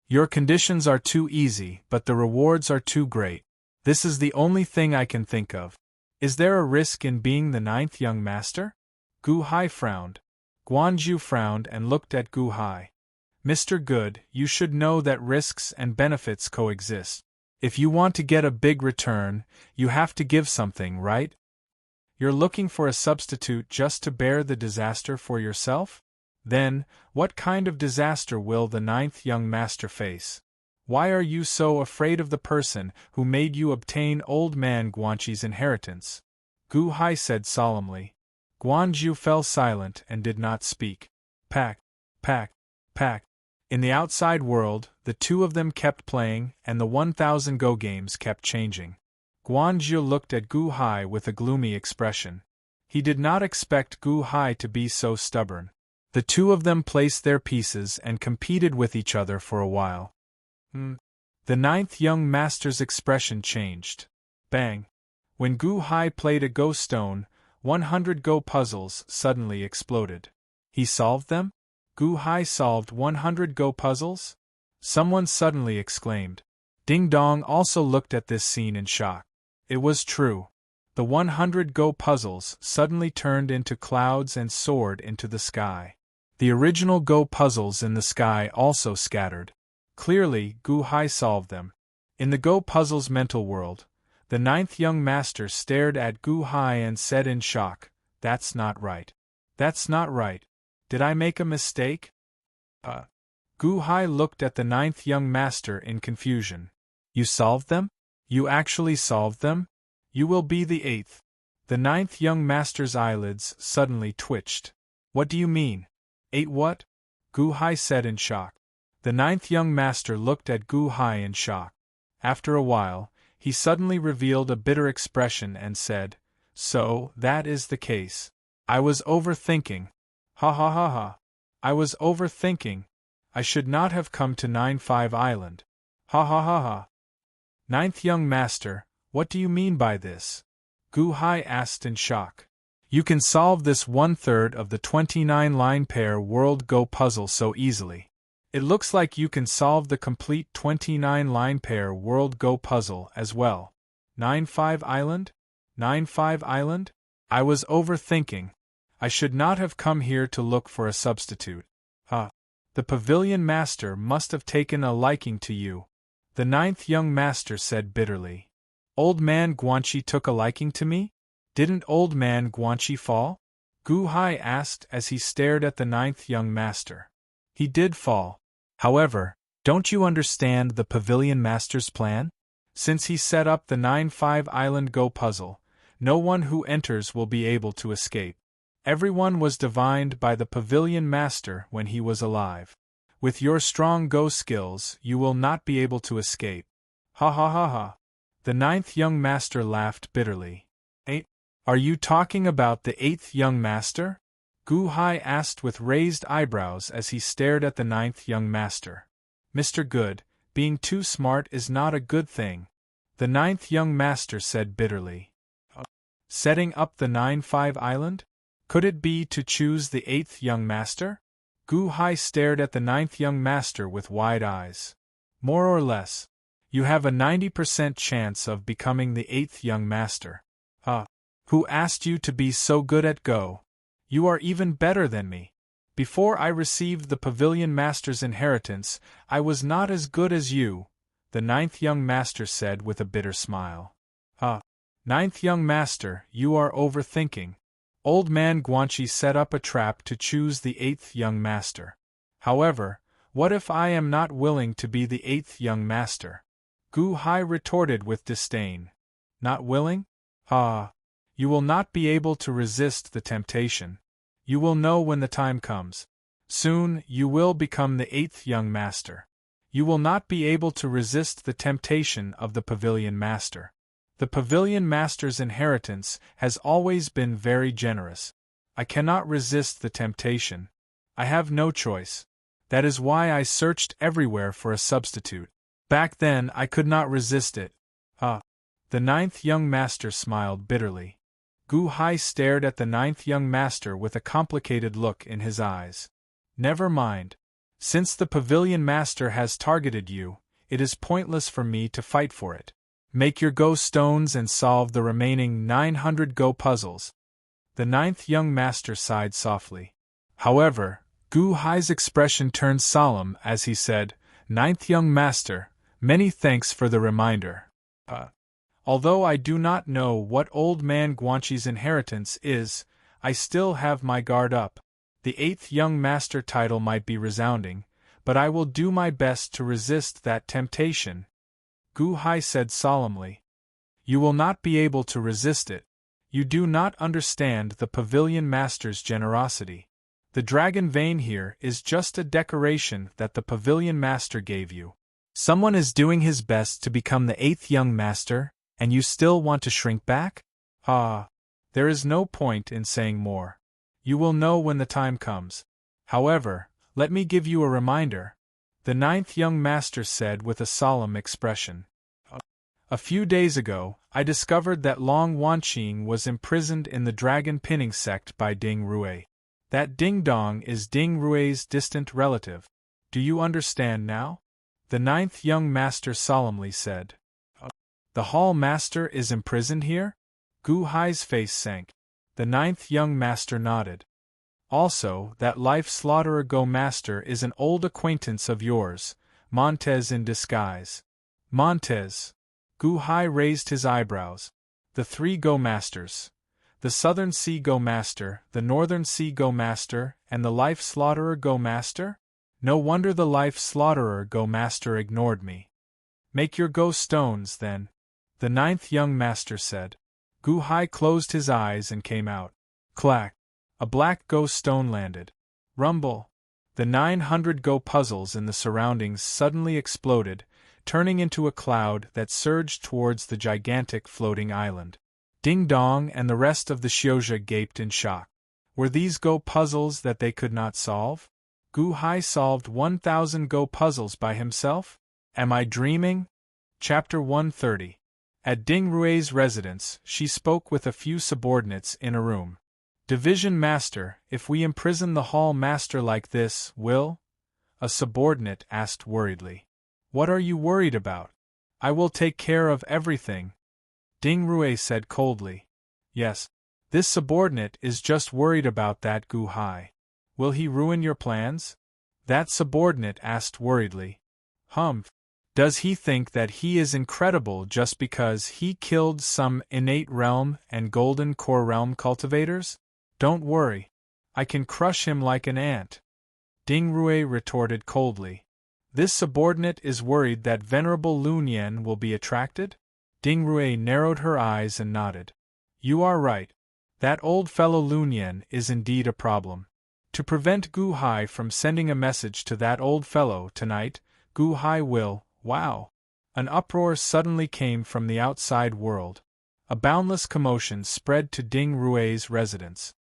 Your conditions are too easy, but the rewards are too great. This is the only thing I can think of. Is there a risk in being the ninth young master? Gu Hai frowned. Guanzhou frowned and looked at Gu Hai. Mr. Good, you should know that risks and benefits coexist. If you want to get a big return, you have to give something, right? You're looking for a substitute just to bear the disaster for yourself? Then, what kind of disaster will the ninth young master face? Why are you so afraid of the person who made you obtain old man Guanxi's inheritance? Gu Hai said solemnly. Guanzhou fell silent and did not speak. Pack, pack, pack. In the outside world, the two of them kept playing, and the 1,000 Go games kept changing. Guanzhou looked at Gu Hai with a gloomy expression. He did not expect Gu Hai to be so stubborn. The two of them placed their pieces and competed with each other for a while. The ninth young master's expression changed. Bang! When Gu Hai played a Go stone, 100 Go puzzles suddenly exploded. He solved them? Gu Hai solved 100 Go puzzles? Someone suddenly exclaimed. Ding Dong also looked at this scene in shock. It was true. The 100 Go puzzles suddenly turned into clouds and soared into the sky. The original Go puzzles in the sky also scattered. Clearly, Gu Hai solved them. In the Go puzzles mental world, the ninth young master stared at Gu Hai and said in shock, That's not right. That's not right. Did I make a mistake? Gu Hai looked at the ninth young master in confusion. You solved them? You actually solved them? You will be the eighth. The ninth young master's eyelids suddenly twitched. What do you mean? Eight what? Gu Hai said in shock. The ninth young master looked at Gu Hai in shock. After a while, he suddenly revealed a bitter expression and said, So, that is the case. I was overthinking. Ha ha ha ha. I was overthinking. I should not have come to 9-5 Island. Ha ha ha ha. Ninth young master, what do you mean by this? Gu Hai asked in shock. You can solve this 1/3 of the 29-line pair World Go puzzle so easily. It looks like you can solve the complete 29-line pair World Go puzzle as well. 9-5 Island? 9-5 Island? I was overthinking. I should not have come here to look for a substitute. The Pavilion Master must have taken a liking to you. The ninth young master said bitterly. Old man Guanxi took a liking to me? Didn't old man Guanxi fall? Gu Hai asked as he stared at the ninth young master. He did fall. However, don't you understand the Pavilion Master's plan? Since he set up the 9-5 Island Go puzzle, no one who enters will be able to escape. Everyone was divined by the pavilion master when he was alive. With your strong go skills, you will not be able to escape. Ha ha ha ha. The 9th young master laughed bitterly. Are you talking about the 8th young master? Gu Hai asked with raised eyebrows as he stared at the 9th young master. Mr. Good, being too smart is not a good thing, the 9th young master said bitterly. Setting up the 9-5 island? Could it be to choose the 8th young master? Gu Hai stared at the 9th young master with wide eyes. More or less. You have a 90% chance of becoming the 8th young master. Who asked you to be so good at Go? You are even better than me. Before I received the pavilion master's inheritance, I was not as good as you, the 9th young master said with a bitter smile. 9th young master, you are overthinking. Old man Guanxi set up a trap to choose the 8th young master. However, what if I am not willing to be the 8th young master? Gu Hai retorted with disdain. Not willing? You will not be able to resist the temptation. You will know when the time comes. Soon, you will become the 8th young master. You will not be able to resist the temptation of the pavilion master. The pavilion master's inheritance has always been very generous. I cannot resist the temptation. I have no choice. That is why I searched everywhere for a substitute. Back then I could not resist it. The 9th young master smiled bitterly. Gu Hai stared at the 9th young master with a complicated look in his eyes. Never mind. Since the pavilion master has targeted you, it is pointless for me to fight for it. Make your Go stones and solve the remaining 900 Go puzzles. The 9th young master sighed softly. However, Gu Hai's expression turned solemn as he said, 9th young master, many thanks for the reminder. Although I do not know what old man Guanxi's inheritance is, I still have my guard up. The 8th young master title might be resounding, but I will do my best to resist that temptation. Gu Hai said solemnly. You will not be able to resist it. You do not understand the pavilion master's generosity. The dragon vein here is just a decoration that the pavilion master gave you. Someone is doing his best to become the 8th young master, and you still want to shrink back? There is no point in saying more. You will know when the time comes. However, let me give you a reminder, the 9th young master said with a solemn expression. A few days ago, I discovered that Long Wanqing was imprisoned in the dragon pinning sect by Ding Rui. That Ding Dong is Ding Rui's distant relative. Do you understand now? The 9th young master solemnly said. The hall master is imprisoned here? Gu Hai's face sank. The 9th young master nodded. Also, that life slaughterer Go master is an old acquaintance of yours, Montez in disguise. Montez. Gu Hai raised his eyebrows. The 3 Go masters. The Southern Sea Go master, the Northern Sea Go master, and the life slaughterer Go master? No wonder the life slaughterer Go master ignored me. Make your Go stones, then, the 9th young master said. Gu Hai closed his eyes and came out. Clack! A black Go stone landed. Rumble! The 900 Go puzzles in the surroundings suddenly exploded, turning into a cloud that surged towards the gigantic floating island. Ding Dong and the rest of the Xiozha gaped in shock. Were these Go puzzles that they could not solve? Gu Hai solved 1,000 Go puzzles by himself? Am I dreaming? Chapter 130. At Ding Rui's residence, she spoke with a few subordinates in a room. Division Master, if we imprison the hall master like this, will? A subordinate asked worriedly. What are you worried about? I will take care of everything. Ding Rui said coldly. Yes. This subordinate is just worried about that Gu Hai. Will he ruin your plans? That subordinate asked worriedly. Does he think that he is incredible just because he killed some innate realm and golden core realm cultivators? Don't worry. I can crush him like an ant. Ding Rui retorted coldly. This subordinate is worried that Venerable Lun Yan will be attracted? Ding Rui narrowed her eyes and nodded. You are right. That old fellow Lunyan is indeed a problem. To prevent Gu Hai from sending a message to that old fellow tonight, Gu Hai will, wow! An uproar suddenly came from the outside world. A boundless commotion spread to Ding Rui's residence.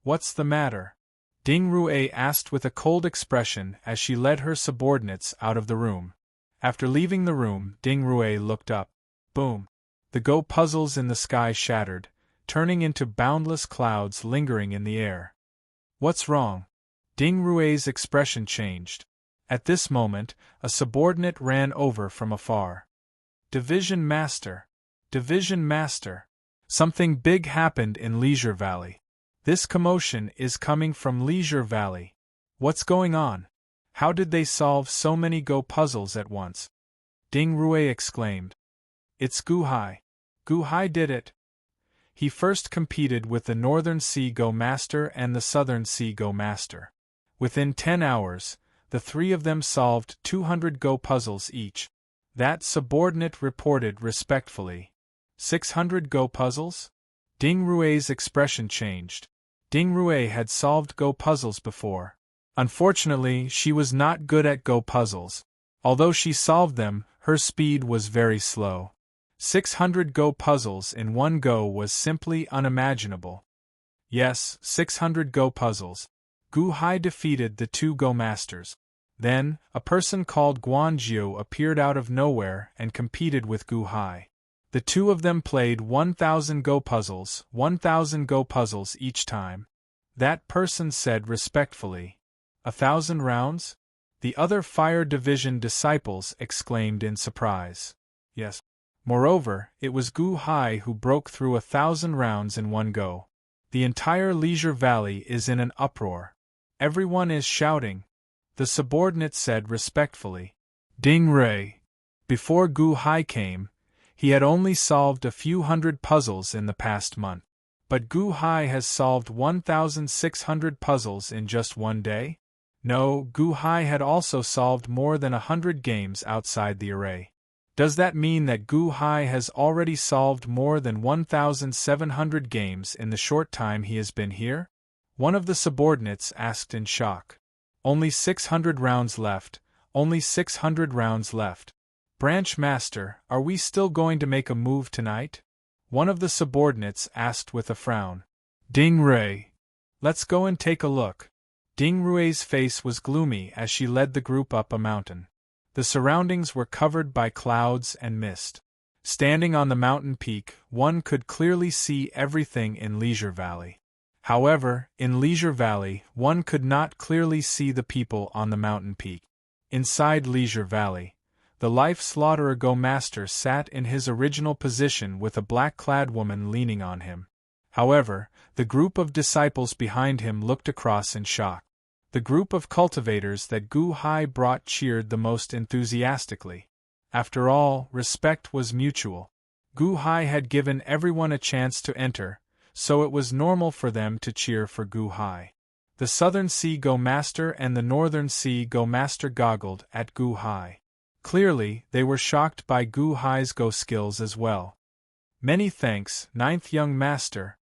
What's the matter? Ding Rui asked with a cold expression as she led her subordinates out of the room. After leaving the room, Ding Rui looked up. Boom! The Go puzzles in the sky shattered, turning into boundless clouds lingering in the air. What's wrong? Ding Rui's expression changed. At this moment, a subordinate ran over from afar. Division Master! Division Master! Something big happened in Leisure Valley. This commotion is coming from Leisure Valley. What's going on? How did they solve so many Go puzzles at once? Ding Rui exclaimed. It's Gu Hai. Gu Hai did it. He first competed with the Northern Sea Go Master and the Southern Sea Go Master. Within 10 hours, the three of them solved 200 Go puzzles each. That subordinate reported respectfully. 600 Go puzzles? Ding Rui's expression changed. Ding Rui had solved Go puzzles before. Unfortunately, she was not good at Go puzzles. Although she solved them, her speed was very slow. 600 Go puzzles in one go was simply unimaginable. Yes, 600 Go puzzles. Gu Hai defeated the two Go masters. Then, a person called Guanjiu appeared out of nowhere and competed with Gu Hai. The two of them played 1,000 Go puzzles each time. That person said respectfully, 1,000 rounds? The other Fire Division disciples exclaimed in surprise. Yes. Moreover, it was Gu Hai who broke through 1,000 rounds in one go. The entire Leisure Valley is in an uproar. Everyone is shouting. The subordinate said respectfully. Ding Rui. Before Gu Hai came, he had only solved a few hundred puzzles in the past month. But Gu Hai has solved 1,600 puzzles in just one day? No, Gu Hai had also solved more than 100 games outside the array. Does that mean that Gu Hai has already solved more than 1,700 games in the short time he has been here? One of the subordinates asked in shock. Only 600 rounds left, only 600 rounds left. Branch Master, are we still going to make a move tonight? One of the subordinates asked with a frown. Ding Rui. Let's go and take a look. Ding Rui's face was gloomy as she led the group up a mountain. The surroundings were covered by clouds and mist. Standing on the mountain peak, one could clearly see everything in Leisure Valley. However, in Leisure Valley, one could not clearly see the people on the mountain peak. Inside Leisure Valley, the Life Slaughterer Go Master sat in his original position with a black-clad woman leaning on him. However, the group of disciples behind him looked across in shock. The group of cultivators that Gu Hai brought cheered the most enthusiastically. After all, respect was mutual. Gu Hai had given everyone a chance to enter, so it was normal for them to cheer for Gu Hai. The Southern Sea Go Master and the Northern Sea Go Master goggled at Gu Hai. Clearly, they were shocked by Gu Hai's Go skills as well. Many thanks, Ninth Young Master,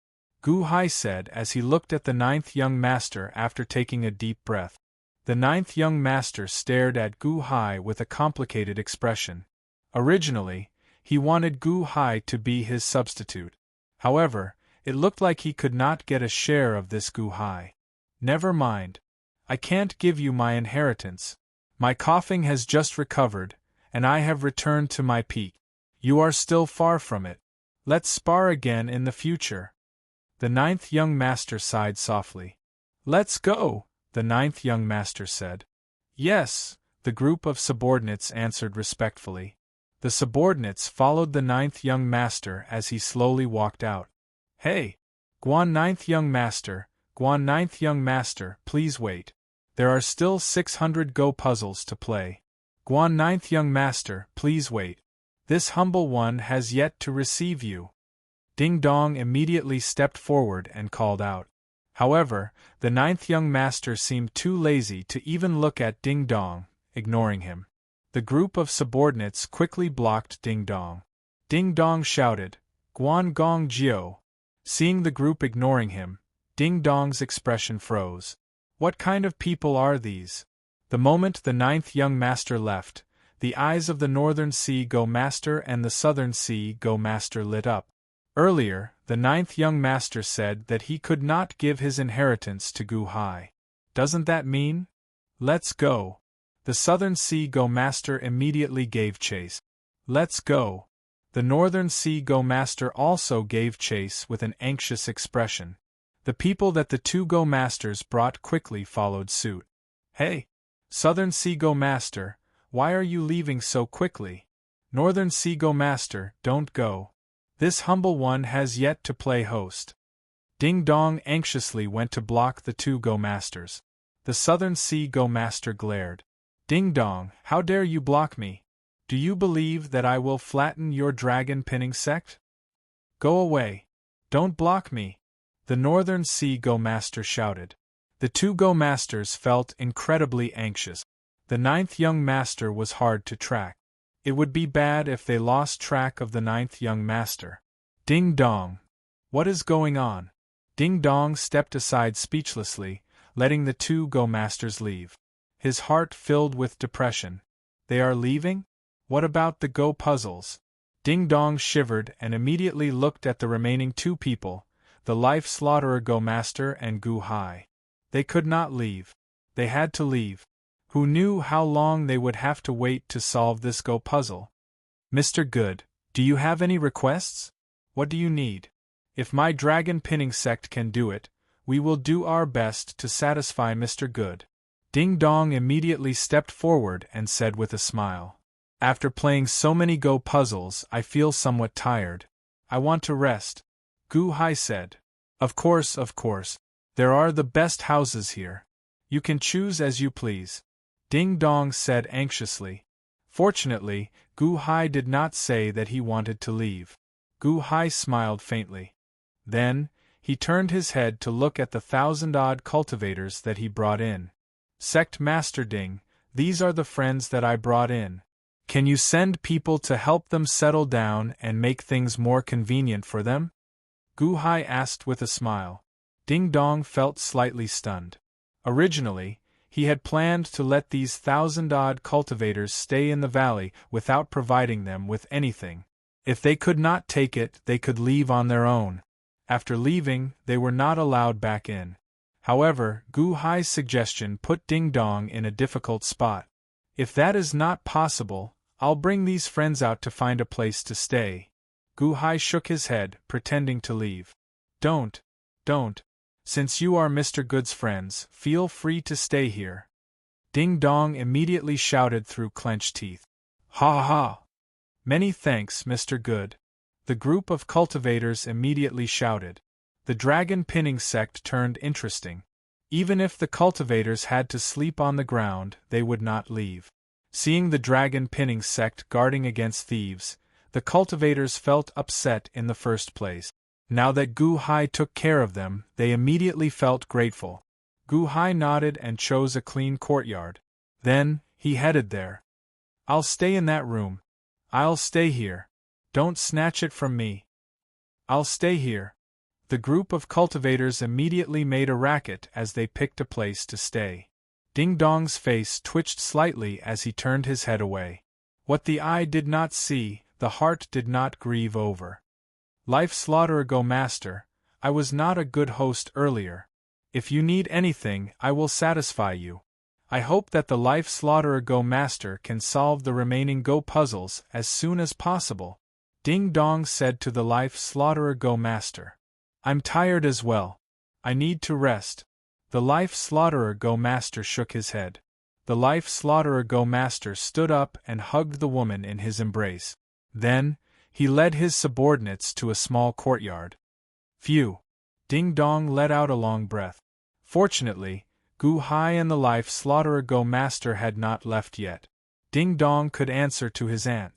Gu Hai said as he looked at the Ninth Young Master after taking a deep breath. The Ninth Young Master stared at Gu Hai with a complicated expression. Originally, he wanted Gu Hai to be his substitute. However, it looked like he could not get a share of this Gu Hai. Never mind. I can't give you my inheritance. My coughing has just recovered, and I have returned to my peak. You are still far from it. Let's spar again in the future. The Ninth Young Master sighed softly. Let's go, the Ninth Young Master said. Yes, the group of subordinates answered respectfully. The subordinates followed the Ninth Young Master as he slowly walked out. Hey! Guan Ninth Young Master, Guan Ninth Young Master, please wait. There are still 600 Go puzzles to play. Guan Ninth Young Master, please wait. This humble one has yet to receive you. Ding Dong immediately stepped forward and called out. However, the Ninth Young Master seemed too lazy to even look at Ding Dong, ignoring him. The group of subordinates quickly blocked Ding Dong. Ding Dong shouted, Guan Gong Jiu. Seeing the group ignoring him, Ding Dong's expression froze. What kind of people are these? The moment the ninth young master left, the eyes of the Northern Sea Go Master and the Southern Sea Go Master lit up. Earlier, the ninth young master said that he could not give his inheritance to Gu Hai. Doesn't that mean? Let's go. The Southern Sea Go Master immediately gave chase. Let's go. The Northern Sea Go Master also gave chase with an anxious expression. The people that the two Go Masters brought quickly followed suit. Hey! Southern Sea Go Master, why are you leaving so quickly? Northern Sea Go Master, don't go. This humble one has yet to play host. Ding Dong anxiously went to block the two Go Masters. The Southern Sea Go Master glared. Ding Dong, how dare you block me? Do you believe that I will flatten your dragon pinning sect? Go away. Don't block me. The Northern Sea Go Master shouted. The two Go Masters felt incredibly anxious. The ninth young master was hard to track. It would be bad if they lost track of the ninth young master. Ding Dong. What is going on? Ding Dong stepped aside speechlessly, letting the two Go Masters leave. His heart filled with depression. They are leaving? What about the Go puzzles? Ding Dong shivered and immediately looked at the remaining two people, the Life Slaughterer Go Master and Gu Hai. They could not leave. They had to leave. Who knew how long they would have to wait to solve this Go puzzle? Mr. Good, do you have any requests? What do you need? If my dragon pinning sect can do it, we will do our best to satisfy Mr. Good. Ding Dong immediately stepped forward and said with a smile. After playing so many Go puzzles, I feel somewhat tired. I want to rest. Gu Hai said. Of course. There are the best houses here. You can choose as you please. Ding Dong said anxiously. Fortunately, Gu Hai did not say that he wanted to leave. Gu Hai smiled faintly. Then, he turned his head to look at the 1,000-odd cultivators that he brought in. Sect Master Ding, these are the friends that I brought in. Can you send people to help them settle down and make things more convenient for them? Gu Hai asked with a smile. Ding Dong felt slightly stunned. Originally, he had planned to let these 1,000-odd cultivators stay in the valley without providing them with anything. If they could not take it, they could leave on their own. After leaving, they were not allowed back in. However, Gu Hai's suggestion put Ding Dong in a difficult spot. If that is not possible, I'll bring these friends out to find a place to stay. Gu Hai shook his head, pretending to leave. Don't. Since you are Mr. Good's friends, feel free to stay here. Ding Dong immediately shouted through clenched teeth. Ha ha! Many thanks, Mr. Good. The group of cultivators immediately shouted. The dragon pinning sect turned interesting. Even if the cultivators had to sleep on the ground, they would not leave. Seeing the dragon pinning sect guarding against thieves, the cultivators felt upset in the first place. Now that Gu Hai took care of them, they immediately felt grateful. Gu Hai nodded and chose a clean courtyard. Then, he headed there. I'll stay in that room. I'll stay here. Don't snatch it from me. I'll stay here. The group of cultivators immediately made a racket as they picked a place to stay. Ding Dong's face twitched slightly as he turned his head away. What the eye did not see, the heart did not grieve over. Life Slaughterer Go Master, I was not a good host earlier. If you need anything, I will satisfy you. I hope that the Life Slaughterer Go Master can solve the remaining Go puzzles as soon as possible. Ding Dong said to the Life Slaughterer Go Master. I'm tired as well. I need to rest. The Life Slaughterer Go Master shook his head. The Life Slaughterer Go Master stood up and hugged the woman in his embrace. Then, he led his subordinates to a small courtyard. Phew! Ding Dong let out a long breath. Fortunately, Gu Hai and the Life Slaughterer Go Master had not left yet. Ding Dong could answer to his aunt.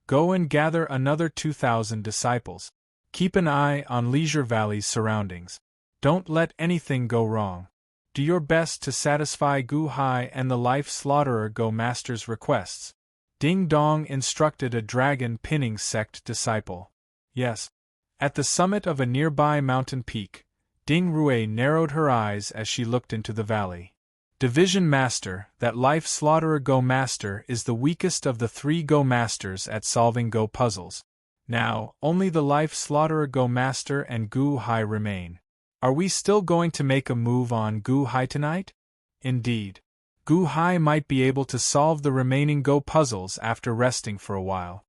Go and gather another 2,000 disciples. Keep an eye on Leisure Valley's surroundings. Don't let anything go wrong. Do your best to satisfy Gu Hai and the Life Slaughterer Go Master's requests. Ding Dong instructed a dragon pinning sect disciple. Yes. At the summit of a nearby mountain peak, Ding Rui narrowed her eyes as she looked into the valley. Division Master, that Life Slaughterer Go Master is the weakest of the 3 Go Masters at solving Go puzzles. Now, only the Life Slaughterer Go Master and Gu Hai remain. Are we still going to make a move on Gu Hai tonight? Indeed. Gu Hai might be able to solve the remaining Go puzzles after resting for a while.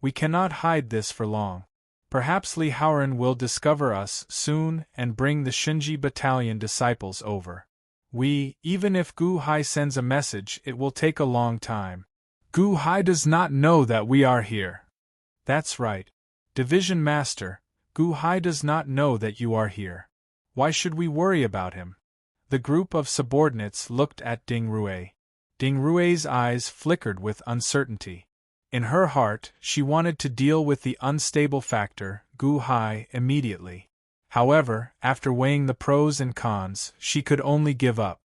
We cannot hide this for long. Perhaps Li Haoran will discover us soon and bring the Shinji Battalion disciples over. Even if Gu Hai sends a message, it will take a long time. Gu Hai does not know that we are here. That's right. Division Master, Gu Hai does not know that you are here. Why should we worry about him? The group of subordinates looked at Ding Rui. Ding Rui's eyes flickered with uncertainty. In her heart, she wanted to deal with the unstable factor, Gu Hai, immediately. However, after weighing the pros and cons, she could only give up.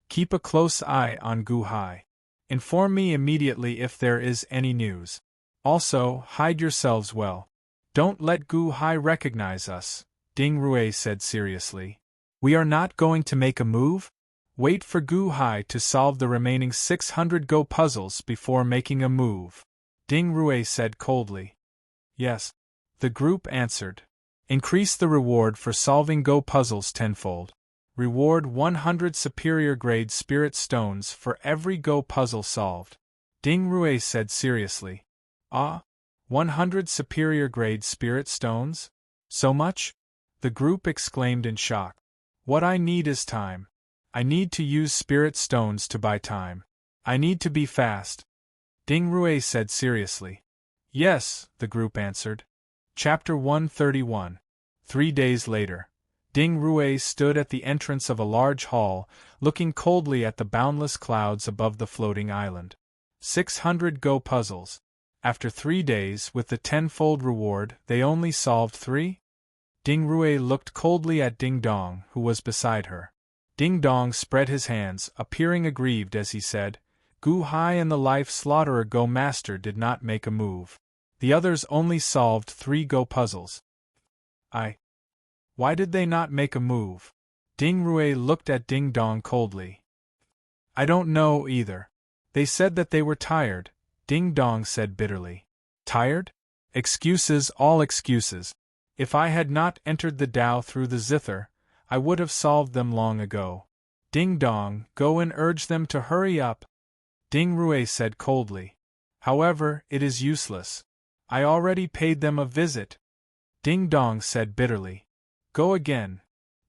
Keep a close eye on Gu Hai. Inform me immediately if there is any news. Also, hide yourselves well. Don't let Gu Hai recognize us, Ding Rui said seriously. We are not going to make a move? Wait for Gu Hai to solve the remaining 600 Go puzzles before making a move, Ding Rui said coldly. Yes, the group answered. Increase the reward for solving Go puzzles tenfold. Reward 100 superior grade spirit stones for every Go puzzle solved, Ding Rui said seriously. 100 superior grade spirit stones? So much? The group exclaimed in shock. What I need is time. I need to use spirit stones to buy time. I need to be fast, Ding Rui said seriously. Yes, the group answered. Chapter 131. 3 days later, Ding Rui stood at the entrance of a large hall, looking coldly at the boundless clouds above the floating island. 600 Go puzzles. After 3 days, with the tenfold reward, they only solved 3? Ding Rui looked coldly at Ding Dong, who was beside her. Ding Dong spread his hands, appearing aggrieved as he said, Gu Hai and the Life Slaughterer Go Master did not make a move. The others only solved 3 Go puzzles. Why did they not make a move? Ding Rui looked at Ding Dong coldly. I don't know either. They said that they were tired, Ding Dong said bitterly. Tired? Excuses, all excuses. If I had not entered the Tao through the zither, I would have solved them long ago. Ding Dong, go and urge them to hurry up, Ding Rui said coldly. However, it is useless. I already paid them a visit, Ding Dong said bitterly. Go again,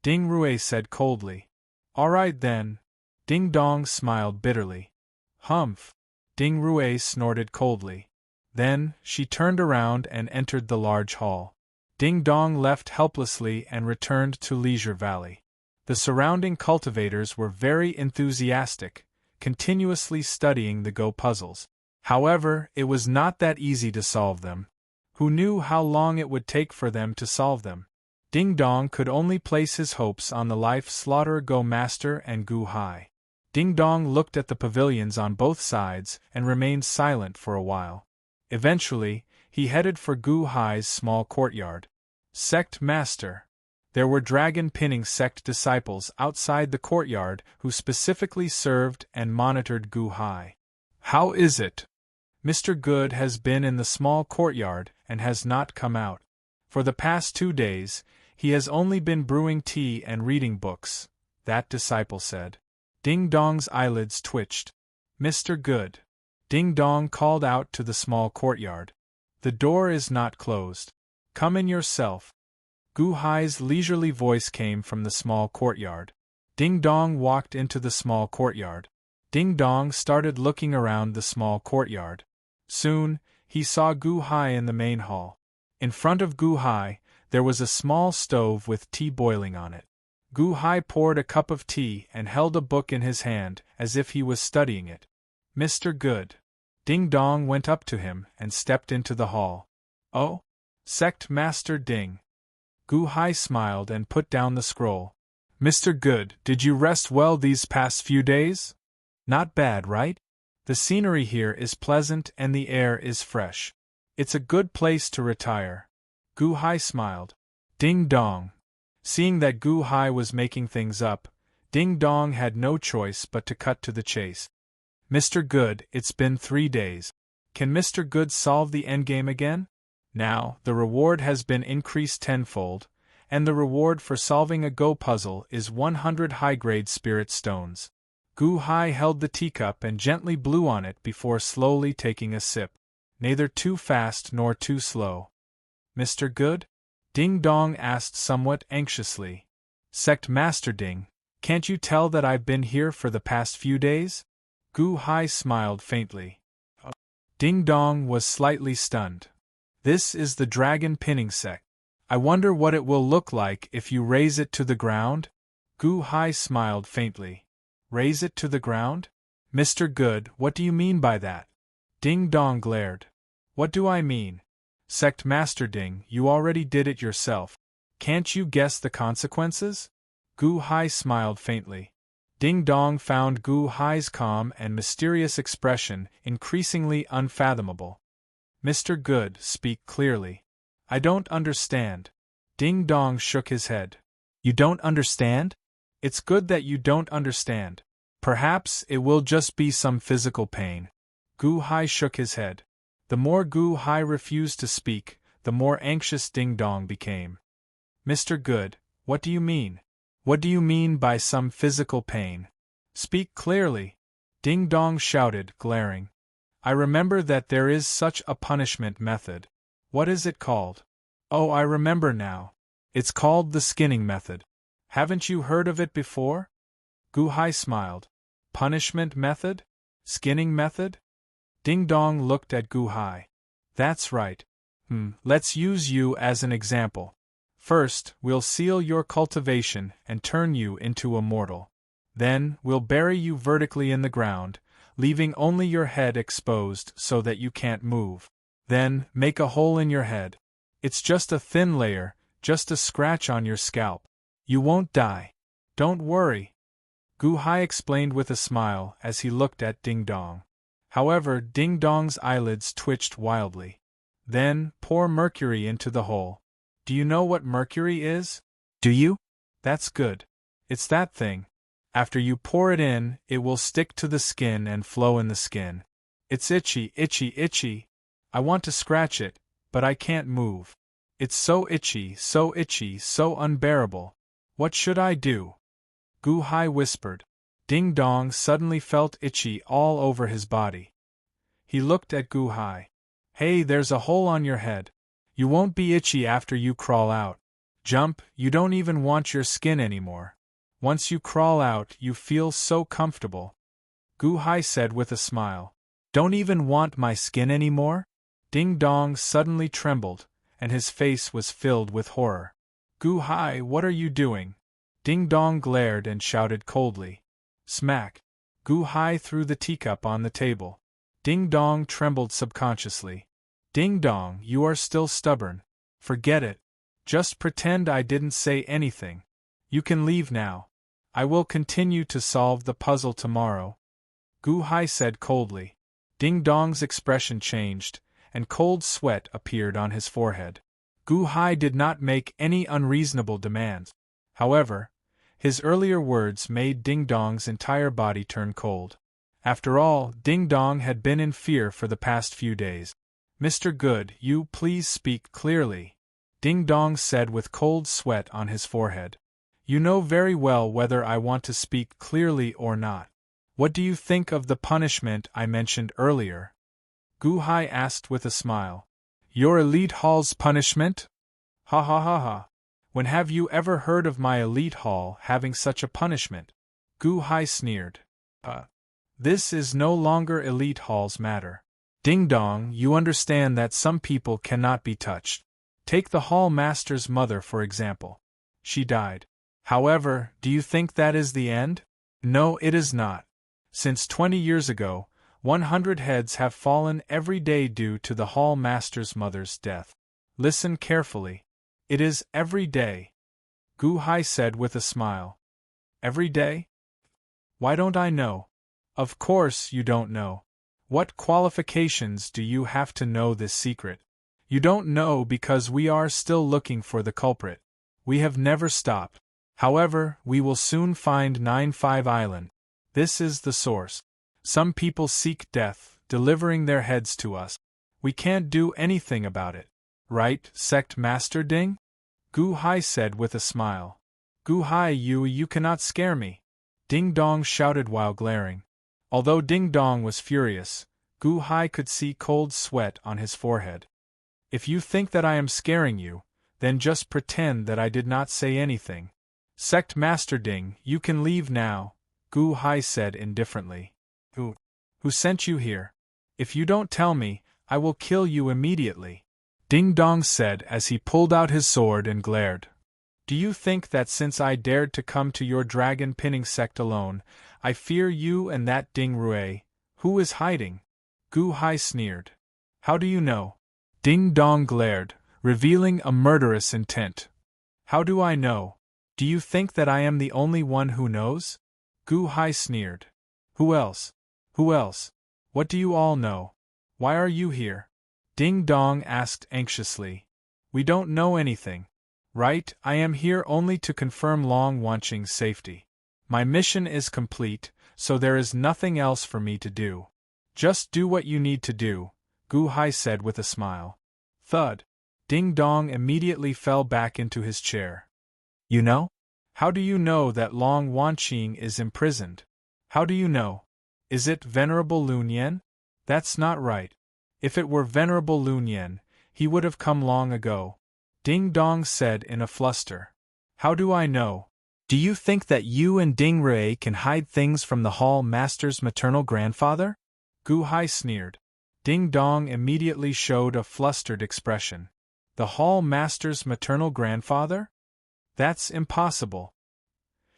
Ding Rui said coldly. All right then, Ding Dong smiled bitterly. Humph, Ding Rui snorted coldly. Then, she turned around and entered the large hall. Ding Dong left helplessly and returned to Leisure Valley. The surrounding cultivators were very enthusiastic, continuously studying the Go puzzles. However, it was not that easy to solve them. Who knew how long it would take for them to solve them? Ding Dong could only place his hopes on the Life Slaughterer Go Master and Gu Hai. Ding Dong looked at the pavilions on both sides and remained silent for a while. Eventually, he headed for Gu Hai's small courtyard. Sect Master. There were dragon-pinning sect disciples outside the courtyard who specifically served and monitored Gu Hai. How is it? Mr. Good has been in the small courtyard and has not come out. For the past 2 days, he has only been brewing tea and reading books, that disciple said. Ding Dong's eyelids twitched. Mr. Good. Ding Dong called out to the small courtyard. The door is not closed. Come in yourself. Gu Hai's leisurely voice came from the small courtyard. Ding Dong walked into the small courtyard. Ding Dong started looking around the small courtyard. Soon, he saw Gu Hai in the main hall. In front of Gu Hai, there was a small stove with tea boiling on it. Gu Hai poured a cup of tea and held a book in his hand, as if he was studying it. Mr. Good. Ding Dong went up to him and stepped into the hall. Oh? Sect Master Ding. Gu Hai smiled and put down the scroll. Mr. Good, did you rest well these past few days? Not bad, right? The scenery here is pleasant and the air is fresh. It's a good place to retire. Gu Hai smiled. Ding dong. Seeing that Gu Hai was making things up, Ding Dong had no choice but to cut to the chase. Mr. Good, it's been 3 days. Can Mr. Good solve the endgame again? Now, the reward has been increased tenfold, and the reward for solving a Go puzzle is 100 high-grade spirit stones. Gu Hai held the teacup and gently blew on it before slowly taking a sip. Neither too fast nor too slow. Mr. Good? Ding Dong asked somewhat anxiously. Sect Master Ding, can't you tell that I've been here for the past few days? Gu Hai smiled faintly. Ding Dong was slightly stunned. This is the dragon pinning sect. I wonder what it will look like if you raise it to the ground? Gu Hai smiled faintly. Raise it to the ground? Mr. Good, what do you mean by that? Ding Dong glared. What do I mean? Sect Master Ding, you already did it yourself. Can't you guess the consequences? Gu Hai smiled faintly. Ding Dong found Gu Hai's calm and mysterious expression increasingly unfathomable. Mr. Good, speak clearly. I don't understand. Ding Dong shook his head. You don't understand? It's good that you don't understand. Perhaps it will just be some physical pain. Gu Hai shook his head. The more Gu Hai refused to speak, the more anxious Ding Dong became. Mr. Good, what do you mean? What do you mean by some physical pain? Speak clearly. Ding Dong shouted, glaring. I remember that there is such a punishment method. What is it called? Oh, I remember now. It's called the skinning method. Haven't you heard of it before? Gu Hai smiled. Punishment method? Skinning method? Ding Dong looked at Gu Hai. That's right. Let's use you as an example. First, we'll seal your cultivation and turn you into a mortal. Then, we'll bury you vertically in the ground, leaving only your head exposed so that you can't move. Then, make a hole in your head. It's just a thin layer, just a scratch on your scalp. You won't die. Don't worry. Gu Hai explained with a smile as he looked at Ding Dong. However, Ding Dong's eyelids twitched wildly. Then, pour mercury into the hole. Do you know what mercury is? Do you? That's good. It's that thing. After you pour it in, it will stick to the skin and flow in the skin. It's itchy, itchy, itchy. I want to scratch it, but I can't move. It's so itchy, so itchy, so unbearable. What should I do? Gu Hai whispered. Ding Dong suddenly felt itchy all over his body. He looked at Gu Hai. Hey, there's a hole on your head. You won't be itchy after you crawl out. Jump, you don't even want your skin anymore. Once you crawl out, you feel so comfortable. Gu Hai said with a smile. Don't even want my skin anymore? Ding Dong suddenly trembled, and his face was filled with horror. Gu Hai, what are you doing? Ding Dong glared and shouted coldly. Smack! Gu Hai threw the teacup on the table. Ding Dong trembled subconsciously. Ding Dong, you are still stubborn. Forget it. Just pretend I didn't say anything. You can leave now. I will continue to solve the puzzle tomorrow. Gu Hai said coldly. Ding Dong's expression changed, and cold sweat appeared on his forehead. Gu Hai did not make any unreasonable demands. However, his earlier words made Ding Dong's entire body turn cold. After all, Ding Dong had been in fear for the past few days. Mr. Good, you please speak clearly, Ding Dong said with cold sweat on his forehead. You know very well whether I want to speak clearly or not. What do you think of the punishment I mentioned earlier? Gu Hai asked with a smile. Your elite hall's punishment? Ha ha ha ha. When have you ever heard of my elite hall having such a punishment? Gu Hai sneered. This is no longer elite hall's matter. Ding Dong, you understand that some people cannot be touched. Take the hall master's mother for example. She died. However, do you think that is the end? No, it is not. Since 20 years ago, 100 heads have fallen every day due to the hall master's mother's death. Listen carefully. It is every day. Gu Hai said with a smile. Every day? Why don't I know? Of course you don't know. What qualifications do you have to know this secret? You don't know because we are still looking for the culprit. We have never stopped. However, we will soon find 9-5 Island. This is the source. Some people seek death, delivering their heads to us. We can't do anything about it. Right, Sect Master Ding? Gu Hai said with a smile. Gu Hai, you cannot scare me. Ding Dong shouted while glaring. Although Ding Dong was furious, Gu Hai could see cold sweat on his forehead. If you think that I am scaring you, then just pretend that I did not say anything. Sect Master Ding, you can leave now, Gu Hai said indifferently. Who sent you here? If you don't tell me, I will kill you immediately, Ding Dong said as he pulled out his sword and glared. Do you think that since I dared to come to your dragon pinning sect alone, I fear you and that Ding Rue, who is hiding? Gu Hai sneered. How do you know? Ding Dong glared, revealing a murderous intent. How do I know? Do you think that I am the only one who knows? Gu Hai sneered. Who else? Who else? What do you all know? Why are you here? Ding Dong asked anxiously. We don't know anything. Right, I am here only to confirm Long Wanqing's safety. My mission is complete, so there is nothing else for me to do. Just do what you need to do, Gu Hai said with a smile. Thud. Ding Dong immediately fell back into his chair. You know? How do you know that Long Wanqing is imprisoned? How do you know? Is it Venerable Lun Yen? That's not right. If it were Venerable Lun Yen, he would have come long ago, Ding Dong said in a fluster. How do I know? Do you think that you and Ding Rue can hide things from the Hall Master's maternal grandfather? Gu Hai sneered. Ding Dong immediately showed a flustered expression. The Hall Master's maternal grandfather? That's impossible.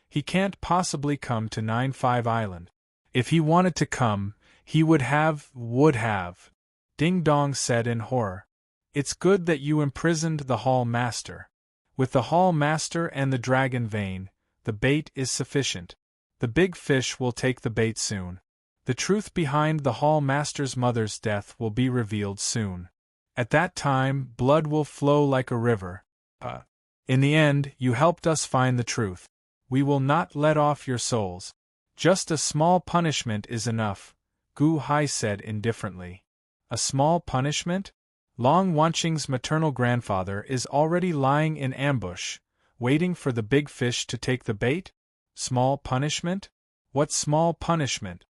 He can't possibly come to 9-5 Island. If he wanted to come, he would have, Ding Dong said in horror. It's good that you imprisoned the Hall Master. With the Hall Master and the dragon vein, the bait is sufficient. The big fish will take the bait soon. The truth behind the Hall Master's mother's death will be revealed soon. At that time, blood will flow like a river. In the end, you helped us find the truth. We will not let off your souls. Just a small punishment is enough, Gu Hai said indifferently. A small punishment? Long Wanqing's maternal grandfather is already lying in ambush, waiting for the big fish to take the bait? Small punishment? What small punishment?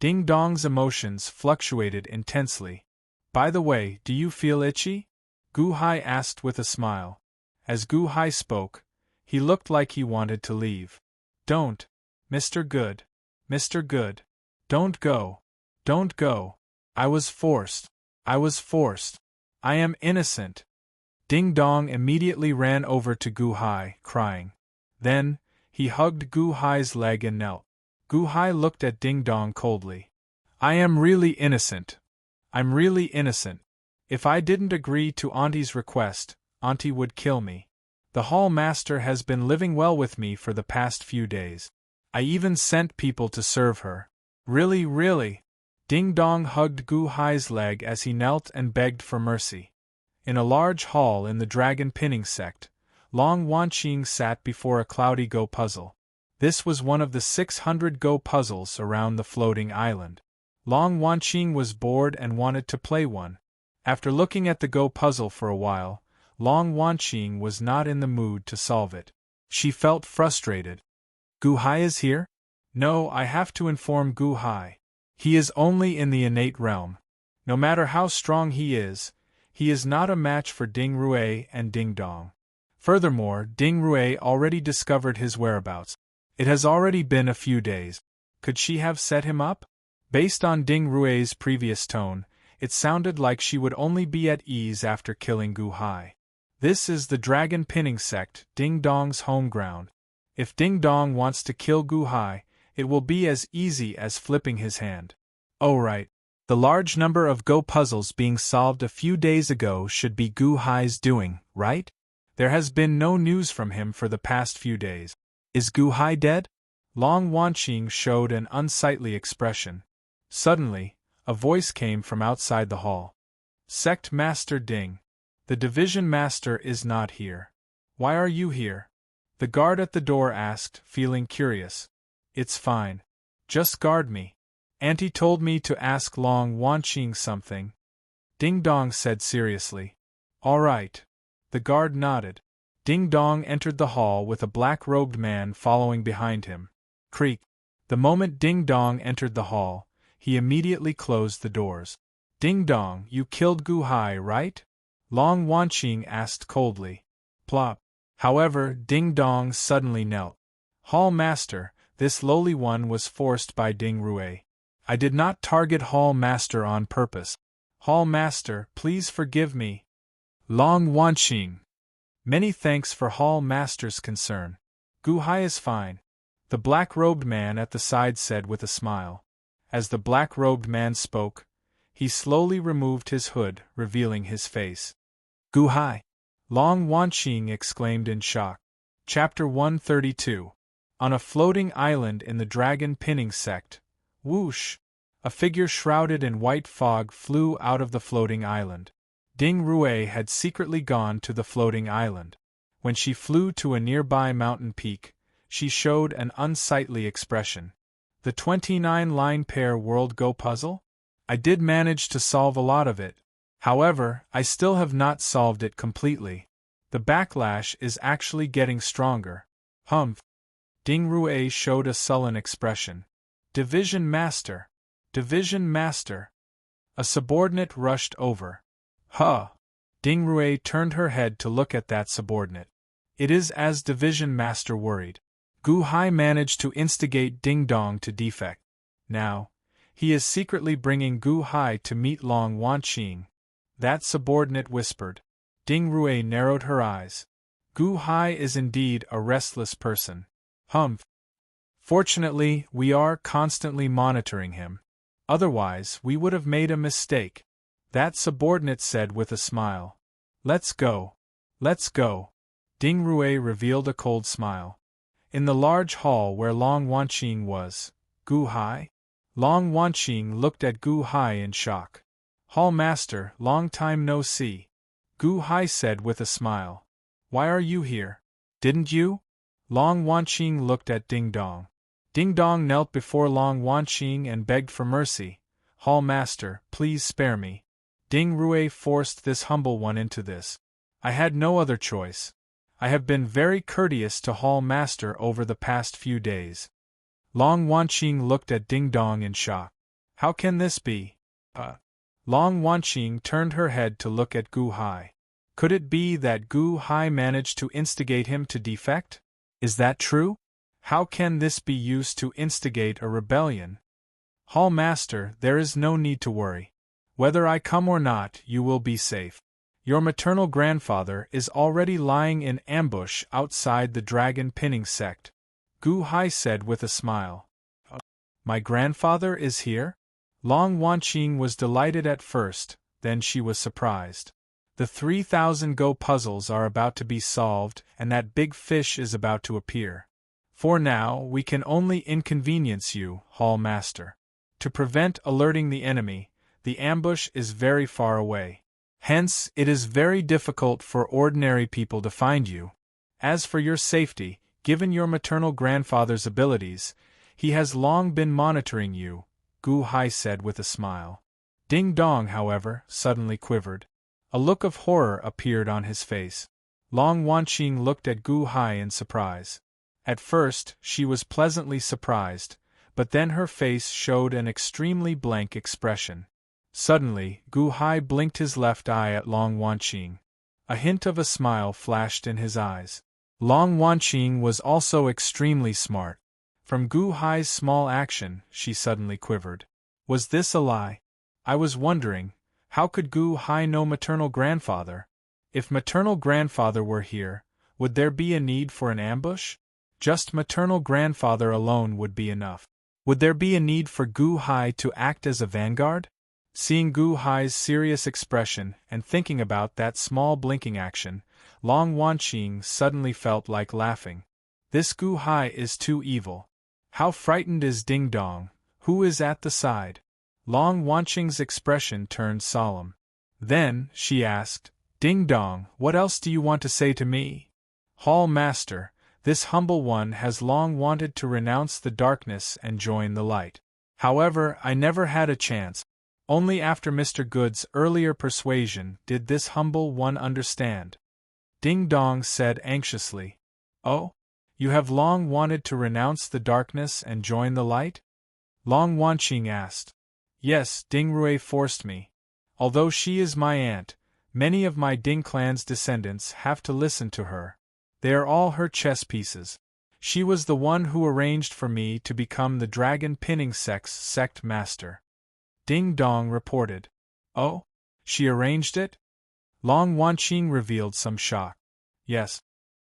Ding Dong's emotions fluctuated intensely. By the way, do you feel itchy? Gu Hai asked with a smile. As Gu Hai spoke, he looked like he wanted to leave. Don't, Mr. Good. Mr. Good. Don't go. Don't go. I was forced. I was forced. I am innocent. Ding Dong immediately ran over to Gu Hai, crying. Then, he hugged Gu Hai's leg and knelt. Gu Hai looked at Ding Dong coldly. I am really innocent. I'm really innocent. If I didn't agree to Auntie's request, Auntie would kill me. The Hall Master has been living well with me for the past few days. I even sent people to serve her. Really? Ding Dong hugged Gu Hai's leg as he knelt and begged for mercy. In a large hall in the dragon pinning sect, Long Wanqing sat before a cloudy Go puzzle. This was one of the 600 Go puzzles around the floating island. Long Wanqing was bored and wanted to play one. After looking at the Go puzzle for a while, Long Wanqing was not in the mood to solve it. She felt frustrated. Gu Hai is here? No, I have to inform Gu Hai. He is only in the innate realm. No matter how strong he is not a match for Ding Rue and Ding Dong. Furthermore, Ding Rue already discovered his whereabouts. It has already been a few days. Could she have set him up? Based on Ding Rue's previous tone, it sounded like she would only be at ease after killing Gu Hai. This is the dragon pinning sect, Ding Dong's home ground. If Ding Dong wants to kill Gu Hai, it will be as easy as flipping his hand. Oh right. The large number of Go puzzles being solved a few days ago should be Gu Hai's doing, right? There has been no news from him for the past few days. Is Gu Hai dead? Long Wanqing showed an unsightly expression. Suddenly, a voice came from outside the hall. Sect Master Ding. The division master is not here. Why are you here? The guard at the door asked, feeling curious. It's fine. Just guard me. Auntie told me to ask Long Wanqing something. Ding Dong said seriously. All right. The guard nodded. Ding Dong entered the hall with a black-robed man following behind him. Creak. The moment Ding Dong entered the hall, he immediately closed the doors. Ding Dong, you killed Gu Hai, right? Long Wanqing asked coldly. Plop. However, Ding Dong suddenly knelt. Hall Master, this lowly one was forced by Ding Rue. I did not target Hall Master on purpose. Hall Master, please forgive me. Long Wanqing. Many thanks for Hall Master's concern. Gu Hai is fine. The black-robed man at the side said with a smile. As the black-robed man spoke, he slowly removed his hood, revealing his face. Gu Hai! Long Wanqing exclaimed in shock. Chapter 132. On a floating island in the dragon pinning sect. Whoosh! A figure shrouded in white fog flew out of the floating island. Ding Rue had secretly gone to the floating island. When she flew to a nearby mountain peak, she showed an unsightly expression. The 29-line pair world Go puzzle? I did manage to solve a lot of it. However, I still have not solved it completely. The backlash is actually getting stronger. Humph. Ding Rue showed a sullen expression. Division Master. Division Master. A subordinate rushed over. Huh. Ding Rue turned her head to look at that subordinate. It is as Division Master worried. Gu Hai managed to instigate Ding Dong to defect. Now, he is secretly bringing Gu Hai to meet Long Wanqing. That subordinate whispered. Ding Rue narrowed her eyes. Gu Hai is indeed a restless person. Humph. Fortunately, we are constantly monitoring him. Otherwise, we would have made a mistake. That subordinate said with a smile. Let's go. Let's go. Ding Rue revealed a cold smile. In the large hall where Long Wanqing was. Gu Hai? Long Wanqing looked at Gu Hai in shock. Hall Master, long time no see. Gu Hai said with a smile. Why are you here? Didn't you? Long Wanqing looked at Ding Dong. Ding Dong knelt before Long Wanqing and begged for mercy. Hall Master, please spare me. Ding Rue forced this humble one into this. I had no other choice. I have been very courteous to Hall Master over the past few days. Long Wanqing looked at Ding Dong in shock. How can this be? Long Wanqing turned her head to look at Gu Hai. Could it be that Gu Hai managed to instigate him to defect? Is that true? How can this be used to instigate a rebellion? Hall Master, there is no need to worry. Whether I come or not, you will be safe. Your maternal grandfather is already lying in ambush outside the dragon pinning sect. Gu Hai said with a smile. My grandfather is here? Long Wanqing was delighted at first, then she was surprised. The 3,000 Go puzzles are about to be solved, and that big fish is about to appear. For now, we can only inconvenience you, Hall Master. To prevent alerting the enemy, the ambush is very far away. Hence, it is very difficult for ordinary people to find you. As for your safety, given your maternal grandfather's abilities, he has long been monitoring you, Gu Hai said with a smile. Ding Dong, however, suddenly quivered. A look of horror appeared on his face. Long Wanqing looked at Gu Hai in surprise. At first, she was pleasantly surprised, but then her face showed an extremely blank expression. Suddenly, Gu Hai blinked his left eye at Long Wanqing. A hint of a smile flashed in his eyes. Long Wanqing was also extremely smart. From Gu Hai's small action, she suddenly quivered. Was this a lie? I was wondering, how could Gu Hai know maternal grandfather? If maternal grandfather were here, would there be a need for an ambush? Just maternal grandfather alone would be enough. Would there be a need for Gu Hai to act as a vanguard? Seeing Gu Hai's serious expression and thinking about that small blinking action, Long Wanqing suddenly felt like laughing. This Gu Hai is too evil. How frightened is Ding Dong, who is at the side? Long Wanqing's expression turned solemn. Then, she asked, Ding dong, what else do you want to say to me? Hall Master, this humble one has long wanted to renounce the darkness and join the light. However, I never had a chance. Only after Mr. Good's earlier persuasion did this humble one understand. Ding dong said anxiously. Oh? You have long wanted to renounce the darkness and join the light? Long Wanqing asked. Yes, Ding Rui forced me. Although she is my aunt, many of my Ding clan's descendants have to listen to her. They are all her chess pieces. She was the one who arranged for me to become the dragon pinning sect master. Ding dong reported. Oh? She arranged it? Long Wanqing revealed some shock. Yes.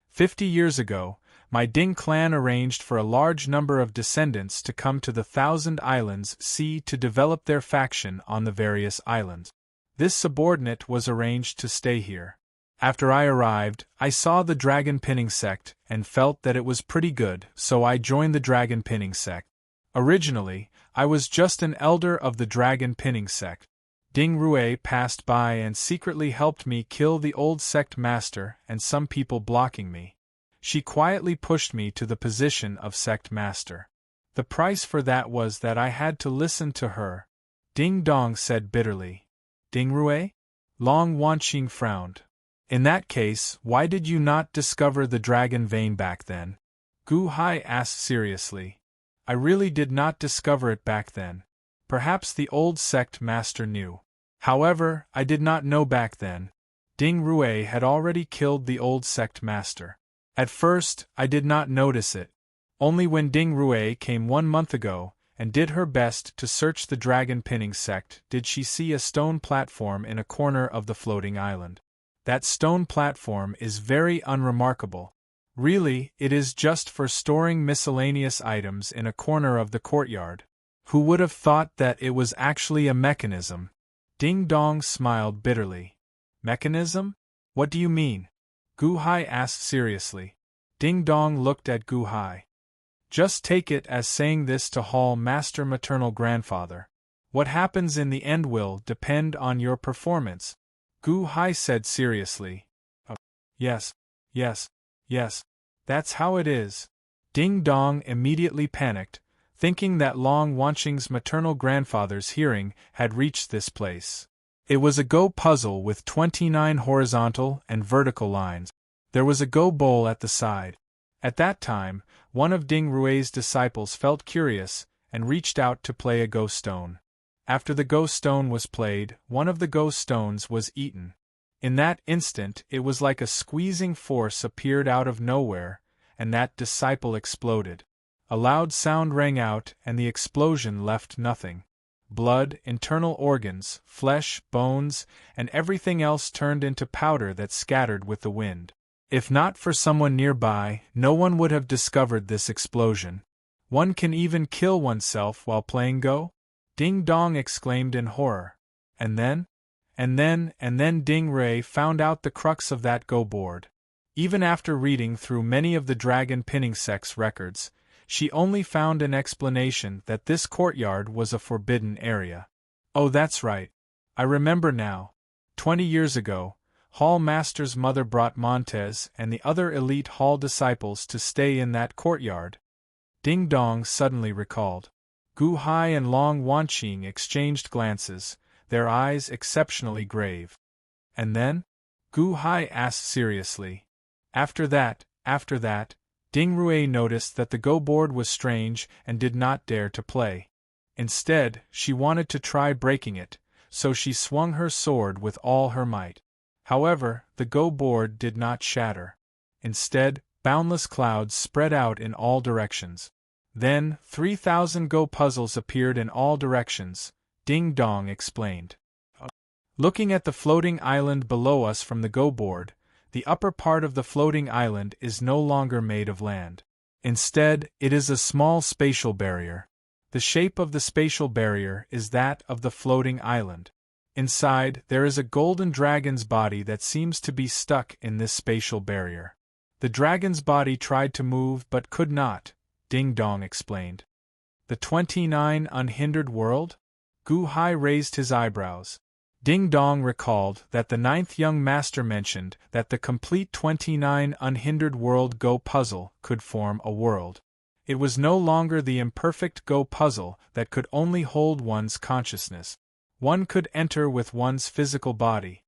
50 years ago, my Ding clan arranged for a large number of descendants to come to the Thousand Islands Sea to develop their faction on the various islands. This subordinate was arranged to stay here. After I arrived, I saw the dragon pinning sect and felt that it was pretty good, so I joined the dragon pinning sect. Originally, I was just an elder of the dragon pinning sect. Ding Rui passed by and secretly helped me kill the old sect master and some people blocking me. She quietly pushed me to the position of sect master. The price for that was that I had to listen to her. Ding dong said bitterly. Ding Rui? Long Wanqing frowned. In that case, why did you not discover the dragon vein back then? Gu Hai asked seriously. I really did not discover it back then. Perhaps the old sect master knew. However, I did not know back then. Ding Rui had already killed the old sect master. At first, I did not notice it. Only when Ding Rui came 1 month ago, and did her best to search the dragon pinning sect, did she see a stone platform in a corner of the floating island. That stone platform is very unremarkable. Really, it is just for storing miscellaneous items in a corner of the courtyard. Who would have thought that it was actually a mechanism? Ding dong smiled bitterly. Mechanism? What do you mean? Gu Hai asked seriously. Ding dong looked at Gu Hai. Just take it as saying this to Hall Master maternal grandfather. What happens in the end will depend on your performance. Gu Hai said seriously. Yes. That's how it is. Ding dong immediately panicked, thinking that Long Wanqing's maternal grandfather's hearing had reached this place. It was a Go puzzle with 29 horizontal and vertical lines. There was a Go bowl at the side. At that time, one of Ding Rui's disciples felt curious and reached out to play a Go stone. After the Go stone was played, one of the Go stones was eaten. In that instant, it was like a squeezing force appeared out of nowhere, and that disciple exploded. A loud sound rang out, and the explosion left nothing. Blood, internal organs, flesh, bones, and everything else turned into powder that scattered with the wind. If not for someone nearby, no one would have discovered this explosion. One can even kill oneself while playing Go? Ding dong exclaimed in horror. And then Ding Rui found out the crux of that Go board. Even after reading through many of the dragon pinning sect's records, she only found an explanation that this courtyard was a forbidden area. Oh, that's right. I remember now. 20 years ago, Hall Master's mother brought Montez and the other elite Hall disciples to stay in that courtyard. Ding dong suddenly recalled. Gu Hai and Long Wanqing exchanged glances, their eyes exceptionally grave. And then? Gu Hai asked seriously. After that, Ding Rui noticed that the Go board was strange and did not dare to play. Instead, she wanted to try breaking it, so she swung her sword with all her might. However, the Go board did not shatter. Instead, boundless clouds spread out in all directions. Then, 3,000 Go puzzles appeared in all directions, Ding dong explained. Looking at the floating island below us from the Go board, the upper part of the floating island is no longer made of land. Instead, it is a small spatial barrier. The shape of the spatial barrier is that of the floating island. Inside, there is a golden dragon's body that seems to be stuck in this spatial barrier. The dragon's body tried to move but could not, Ding dong explained. The 29 unhindered world? Gu Hai raised his eyebrows. Ding Dong recalled that the ninth young master mentioned that the complete 29 unhindered world Go puzzle could form a world. It was no longer the imperfect Go puzzle that could only hold one's consciousness. One could enter with one's physical body.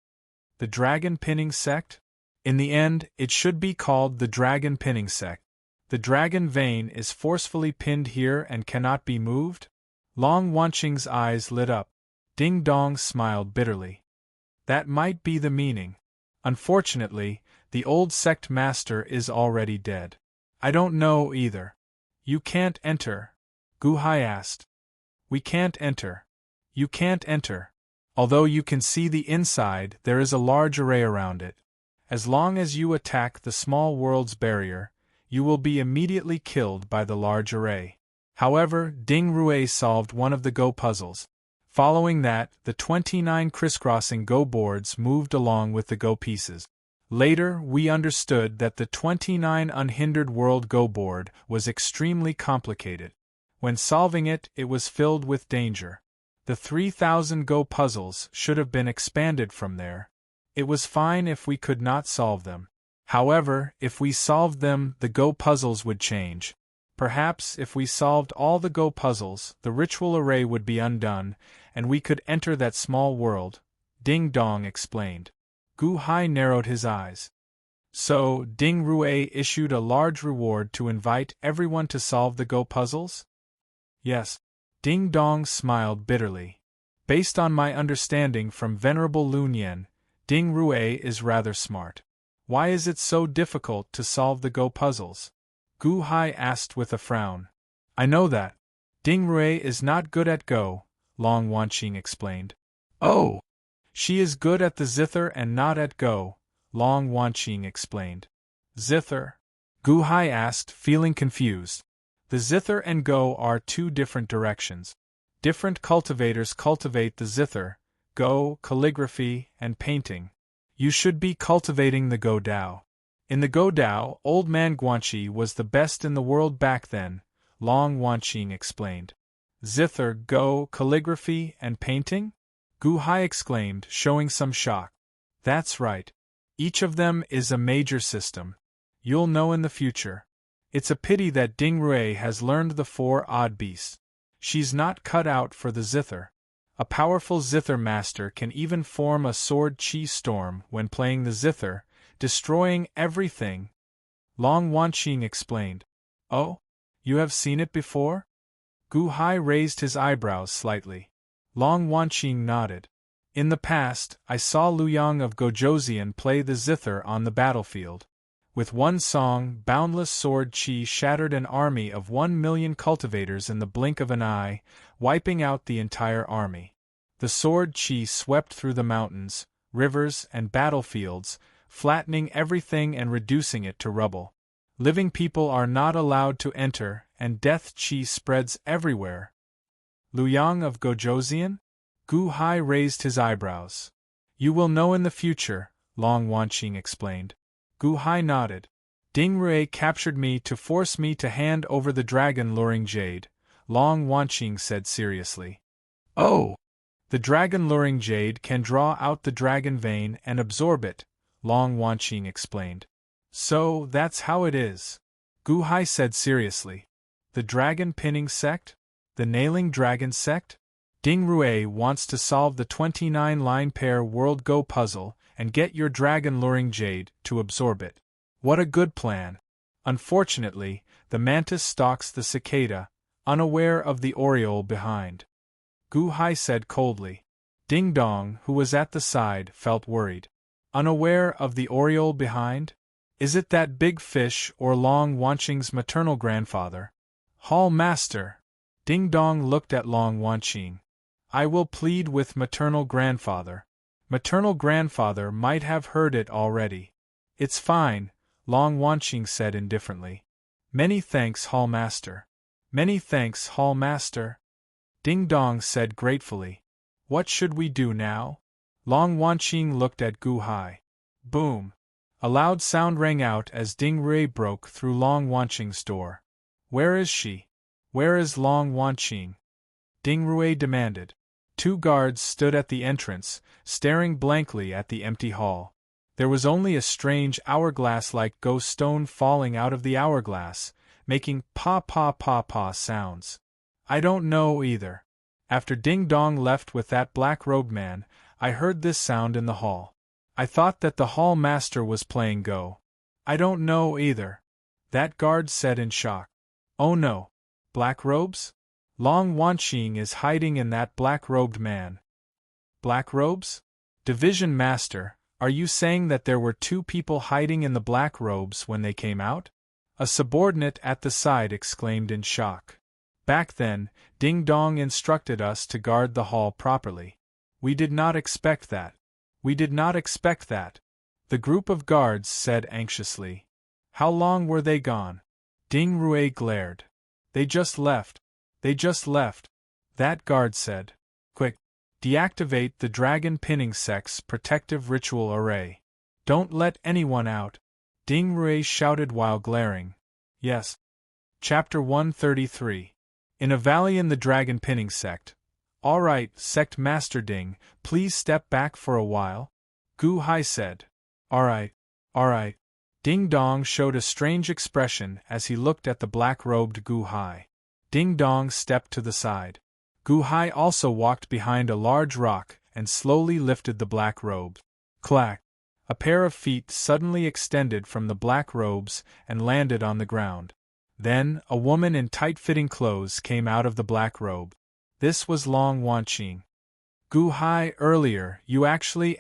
The dragon pinning sect? In the end, it should be called the dragon pinning sect. The dragon vein is forcefully pinned here and cannot be moved? Long Wanqing's eyes lit up. Ding Dong smiled bitterly. That might be the meaning. Unfortunately, the old sect master is already dead. I don't know either. You can't enter? Gu Hai asked. We can't enter. You can't enter. Although you can see the inside, there is a large array around it. As long as you attack the small world's barrier, you will be immediately killed by the large array. However, Ding Rue solved one of the Go puzzles. Following that, the 29 crisscrossing Go boards moved along with the Go pieces. Later, we understood that the 29 unhindered world Go board was extremely complicated. When solving it, it was filled with danger. The 3,000 Go puzzles should have been expanded from there. It was fine if we could not solve them. However, if we solved them, the Go puzzles would change. Perhaps if we solved all the Go puzzles, the ritual array would be undone, and we could enter that small world, Ding Dong explained. Gu Hai narrowed his eyes. So, Ding Rue issued a large reward to invite everyone to solve the Go puzzles? Yes. Ding Dong smiled bitterly. Based on my understanding from Venerable Lun Yen, Ding Rue is rather smart. Why is it so difficult to solve the Go puzzles? Gu Hai asked with a frown. I know that. Ding Rue is not good at Go, Long Wanqing explained. Oh! She is good at the zither and not at Go, Long Wanqing explained. Zither? Gu Hai asked, feeling confused. The zither and Go are two different directions. Different cultivators cultivate the zither, Go, calligraphy, and painting. You should be cultivating the Go Dao. In the Go Dao, Old Man Guanxi was the best in the world back then, Long Wanqing explained. Zither, Go, calligraphy, and painting? Gu Hai exclaimed, showing some shock. That's right. Each of them is a major system. You'll know in the future. It's a pity that Ding Rue has learned the 4 odd beasts. She's not cut out for the zither. A powerful zither master can even form a sword chi storm when playing the zither, destroying everything. Long Wanqing explained. Oh? You have seen it before? Gu Hai raised his eyebrows slightly. Long Wanqing nodded. In the past, I saw Luyang of Gojoseon play the zither on the battlefield. With one song, boundless sword chi shattered an army of 1 million cultivators in the blink of an eye, wiping out the entire army. The sword chi swept through the mountains, rivers, and battlefields, flattening everything and reducing it to rubble. Living people are not allowed to enter, and death chi spreads everywhere. Luyang of Gojoseon? Gu Hai raised his eyebrows. You will know in the future, Long Wanqing explained. Gu Hai nodded. Ding Rue captured me to force me to hand over the dragon luring jade, Long Wanqing said seriously. Oh! The dragon luring jade can draw out the dragon vein and absorb it, Long Wanqing explained. So, that's how it is. Gu Hai said seriously. The dragon pinning sect? The nailing dragon sect? Ding Rue wants to solve the 29-line pair world Go puzzle and get your dragon luring jade to absorb it. What a good plan. Unfortunately, the mantis stalks the cicada, unaware of the oriole behind. Gu Hai said coldly. Ding Dong, who was at the side, felt worried. Unaware of the oriole behind? Is it that big fish or Long Wanqing's maternal grandfather? Hall Master! Ding Dong looked at Long Wanqing. I will plead with maternal grandfather. Maternal grandfather might have heard it already. It's fine, Long Wanqing said indifferently. Many thanks, Hall Master. Many thanks, Hall Master. Ding Dong said gratefully. What should we do now? Long Wanqing looked at Gu Hai. Boom! A loud sound rang out as Ding Rue broke through Long Wanqing's door. Where is she? Where is Long Wanqing? Ding Rue demanded. 2 guards stood at the entrance, staring blankly at the empty hall. There was only a strange hourglass-like ghost stone falling out of the hourglass, making pa-pa-pa-pa sounds. I don't know either. After Ding Dong left with that black-robed man, I heard this sound in the hall. I thought that the hall master was playing Go. I don't know either. That guard said in shock. Oh no. Black robes? Long Wanqing is hiding in that black-robed man. Black robes? Division Master, are you saying that there were 2 people hiding in the black robes when they came out? A subordinate at the side exclaimed in shock. Back then, Ding Dong instructed us to guard the hall properly. We did not expect that. We did not expect that. The group of guards said anxiously. How long were they gone? Ding Rui glared. They just left. They just left. That guard said. Quick. Deactivate the Dragon Pinning Sect's protective ritual array. Don't let anyone out. Ding Rui shouted while glaring. Yes. Chapter 133. In a valley in the Dragon Pinning Sect. All right, Sect Master Ding, please step back for a while. Gu Hai said. All right. All right. Ding Dong showed a strange expression as he looked at the black-robed Gu Hai. Ding Dong stepped to the side. Gu Hai also walked behind a large rock and slowly lifted the black robe. Clack! A pair of feet suddenly extended from the black robes and landed on the ground. Then, a woman in tight-fitting clothes came out of the black robe. This was Long Wanqing. Gu Hai, earlier, you actually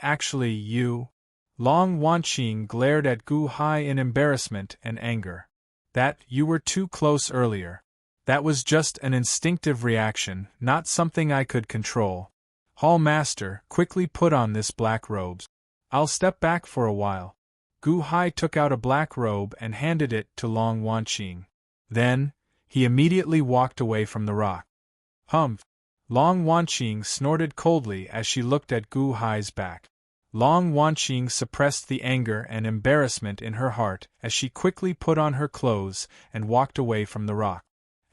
you... Long Wanqing glared at Gu Hai in embarrassment and anger. That, you were too close earlier. That was just an instinctive reaction, not something I could control. Hall Master, quickly put on this black robe. I'll step back for a while. Gu Hai took out a black robe and handed it to Long Wanqing. Then, he immediately walked away from the rock. Humph! Long Wanqing snorted coldly as she looked at Gu Hai's back. Long Wanqing suppressed the anger and embarrassment in her heart as she quickly put on her clothes and walked away from the rock.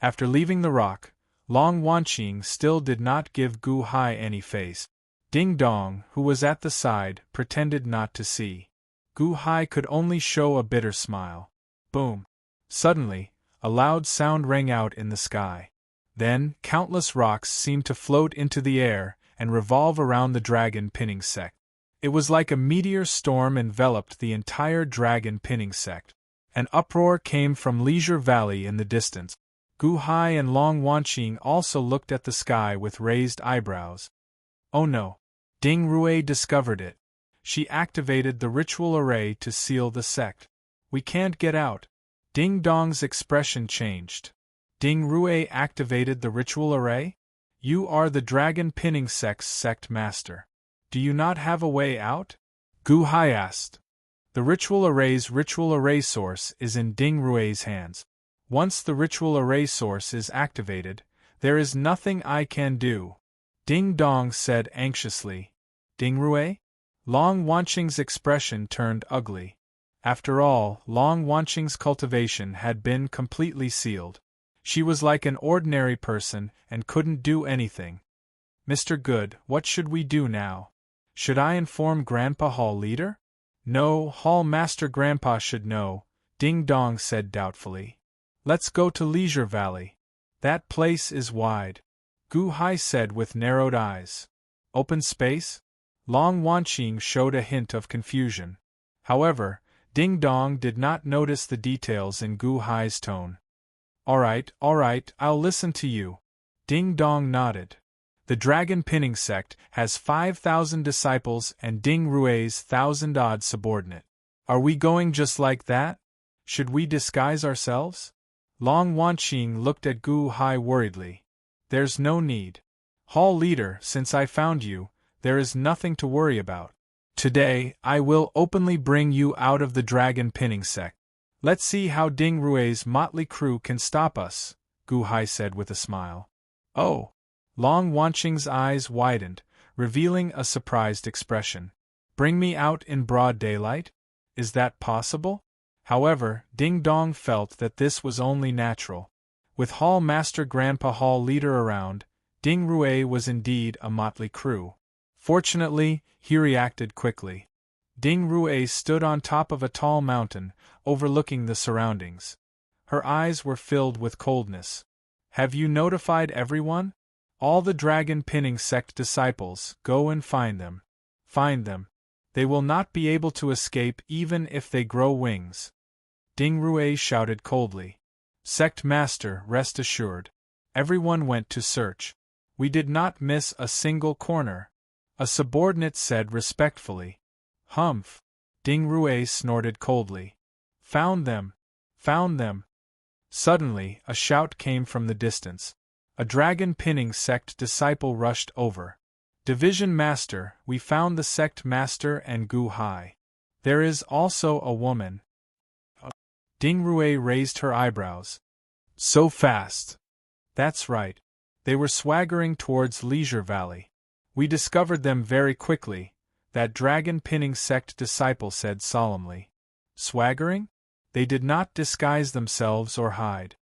After leaving the rock, Long Wanqing still did not give Gu Hai any face. Ding Dong, who was at the side, pretended not to see. Gu Hai could only show a bitter smile. Boom! Suddenly, a loud sound rang out in the sky. Then, countless rocks seemed to float into the air and revolve around the Dragon Pinning Sect. It was like a meteor storm enveloped the entire Dragon Pinning Sect. An uproar came from Leisure Valley in the distance. Gu Hai and Long Wanqing also looked at the sky with raised eyebrows. Oh no! Ding Rui discovered it. She activated the ritual array to seal the sect. We can't get out. Ding Dong's expression changed. Ding Rui activated the ritual array? You are the Dragon Pinning Sect's sect master. Do you not have a way out? Gu Hai asked. The ritual array's ritual array source is in Ding Rui's hands. Once the ritual array source is activated, there is nothing I can do. Ding Dong said anxiously. Ding Rui? Long Wanqing's expression turned ugly. After all, Long Wanqing's cultivation had been completely sealed. She was like an ordinary person and couldn't do anything. Mr. Good, what should we do now? Should I inform Grandpa Hall Leader? No, Hall Master Grandpa should know, Ding Dong said doubtfully. Let's go to Leisure Valley. That place is wide. Gu Hai said with narrowed eyes. Open space? Long Wanqing showed a hint of confusion. However, Ding Dong did not notice the details in Gu Hai's tone. All right, I'll listen to you. Ding Dong nodded. The Dragon Pinning Sect has 5,000 disciples and Ding Rui's 1,000-odd subordinate. Are we going just like that? Should we disguise ourselves? Long Wanqing looked at Gu Hai worriedly. There's no need. Hall Leader, since I found you, there is nothing to worry about. Today, I will openly bring you out of the Dragon Pinning Sect. Let's see how Ding Rui's motley crew can stop us, Gu Hai said with a smile. Oh! Long Wanqing's eyes widened, revealing a surprised expression. Bring me out in broad daylight? Is that possible? However, Ding Dong felt that this was only natural. With Hall Master Grandpa Hall Leader around, Ding Rue was indeed a motley crew. Fortunately, he reacted quickly. Ding Rue stood on top of a tall mountain, overlooking the surroundings. Her eyes were filled with coldness. Have you notified everyone? All the dragon pinning sect disciples, go and find them. Find them. They will not be able to escape even if they grow wings. Ding Rue shouted coldly. Sect Master, rest assured. Everyone went to search. We did not miss a single corner. A subordinate said respectfully. Humph. Ding Rue snorted coldly. Found them. Found them. Suddenly, a shout came from the distance. A dragon pinning sect disciple rushed over. Division Master, we found the sect master and Gu Hai. There is also a woman. Ding Rue raised her eyebrows. So fast. That's right. They were swaggering towards Leisure Valley. We discovered them very quickly, that dragon pinning sect disciple said solemnly. Swaggering? They did not disguise themselves or hide.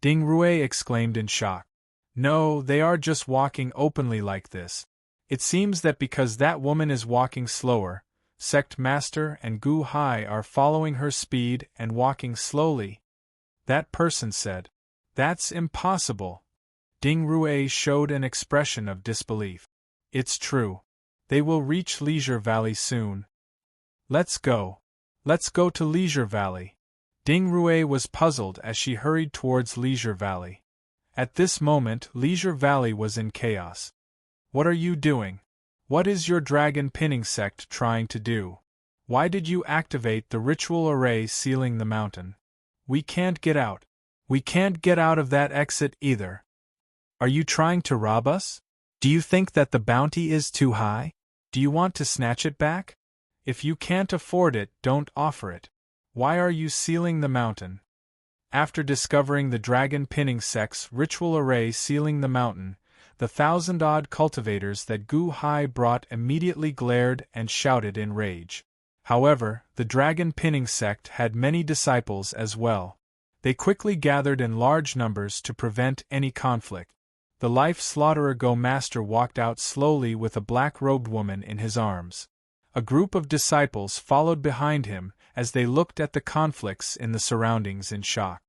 Ding Rue exclaimed in shock. No, they are just walking openly like this. It seems that because that woman is walking slower, Sect Master and Gu Hai are following her speed and walking slowly. That person said. That's impossible. Ding Rue showed an expression of disbelief. It's true. They will reach Leisure Valley soon. Let's go. Let's go to Leisure Valley. Ding Rue was puzzled as she hurried towards Leisure Valley. At this moment, Leisure Valley was in chaos. What are you doing? What is your dragon pinning sect trying to do? Why did you activate the ritual array sealing the mountain? We can't get out. We can't get out of that exit either. Are you trying to rob us? Do you think that the bounty is too high? Do you want to snatch it back? If you can't afford it, don't offer it. Why are you sealing the mountain? After discovering the dragon pinning sect's ritual array sealing the mountain, the 1,000-odd cultivators that Gu Hai brought immediately glared and shouted in rage. However, the dragon pinning sect had many disciples as well. They quickly gathered in large numbers to prevent any conflict. The Life Slaughterer Go Master walked out slowly with a black-robed woman in his arms. A group of disciples followed behind him as they looked at the conflicts in the surroundings in shock.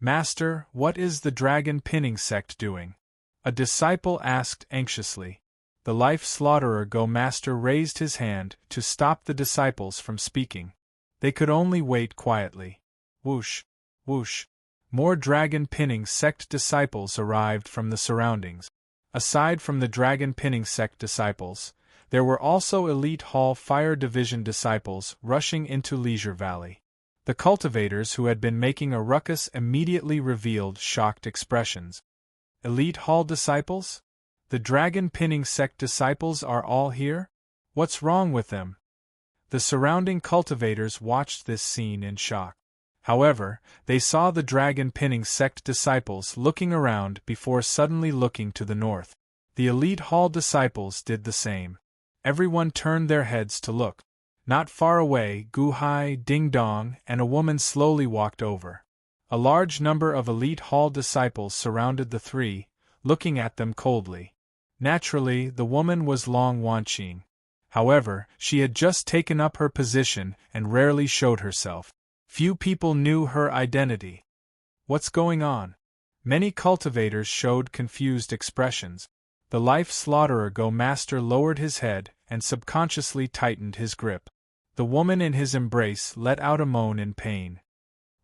Master, what is the dragon pinning sect doing? A disciple asked anxiously. The Life Slaughterer Go Master raised his hand to stop the disciples from speaking. They could only wait quietly. Whoosh, whoosh. More dragon pinning sect disciples arrived from the surroundings. Aside from the dragon pinning sect disciples, there were also Elite Hall Fire Division disciples rushing into Leisure Valley. The cultivators who had been making a ruckus immediately revealed shocked expressions. Elite Hall disciples? The dragon pinning sect disciples are all here? What's wrong with them? The surrounding cultivators watched this scene in shock. However, they saw the dragon pinning sect disciples looking around before suddenly looking to the north. The Elite Hall disciples did the same. Everyone turned their heads to look. Not far away, Gu Hai, Ding Dong, and a woman slowly walked over. A large number of Elite Hall disciples surrounded the three, looking at them coldly. Naturally, the woman was Long Wanqing. However, she had just taken up her position and rarely showed herself. Few people knew her identity. What's going on? Many cultivators showed confused expressions. The Life Slaughterer Go Master lowered his head and subconsciously tightened his grip. The woman in his embrace let out a moan in pain.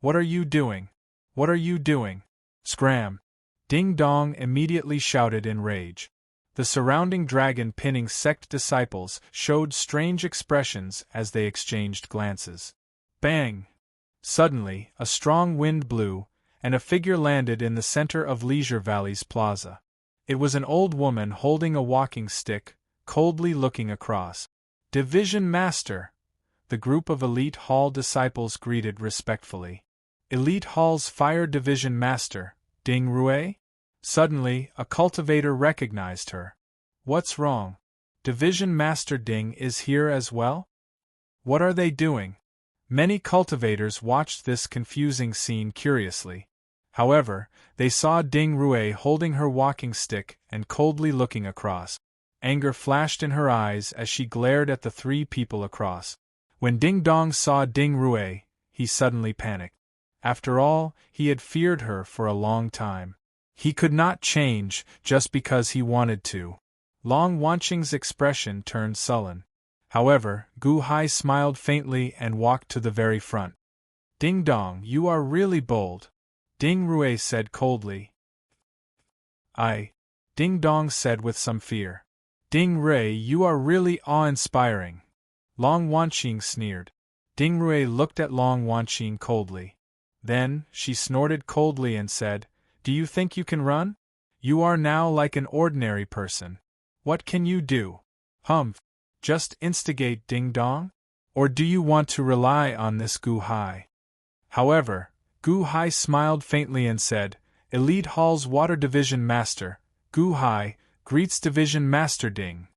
What are you doing? What are you doing? Scram! Ding Dong immediately shouted in rage. The surrounding dragon pinning sect disciples showed strange expressions as they exchanged glances. Bang! Suddenly, a strong wind blew, and a figure landed in the center of Leisure Valley's plaza. It was an old woman holding a walking stick, coldly looking across. Division Master! The group of Elite Hall disciples greeted respectfully. Elite Hall's Fire Division Master, Ding Rue? Suddenly, a cultivator recognized her. What's wrong? Division Master Ding is here as well? What are they doing? Many cultivators watched this confusing scene curiously. However, they saw Ding Rui holding her walking stick and coldly looking across. Anger flashed in her eyes as she glared at the three people across. When Ding Dong saw Ding Rui, he suddenly panicked. After all, he had feared her for a long time. He could not change just because he wanted to. Long Wanqing's expression turned sullen. However, Gu Hai smiled faintly and walked to the very front. Ding Dong, you are really bold, Ding Rui said coldly. Ding Dong said with some fear. Ding Rui, you are really awe-inspiring, Long Wanqing sneered. Ding Rui looked at Long Wanqing coldly. Then, she snorted coldly and said, Do you think you can run? You are now like an ordinary person. What can you do? Just instigate Ding Dong? Or do you want to rely on this Gu Hai? However, Gu Hai smiled faintly and said, Elite Hall's Water Division Master, Gu Hai, greets Division Master Ding.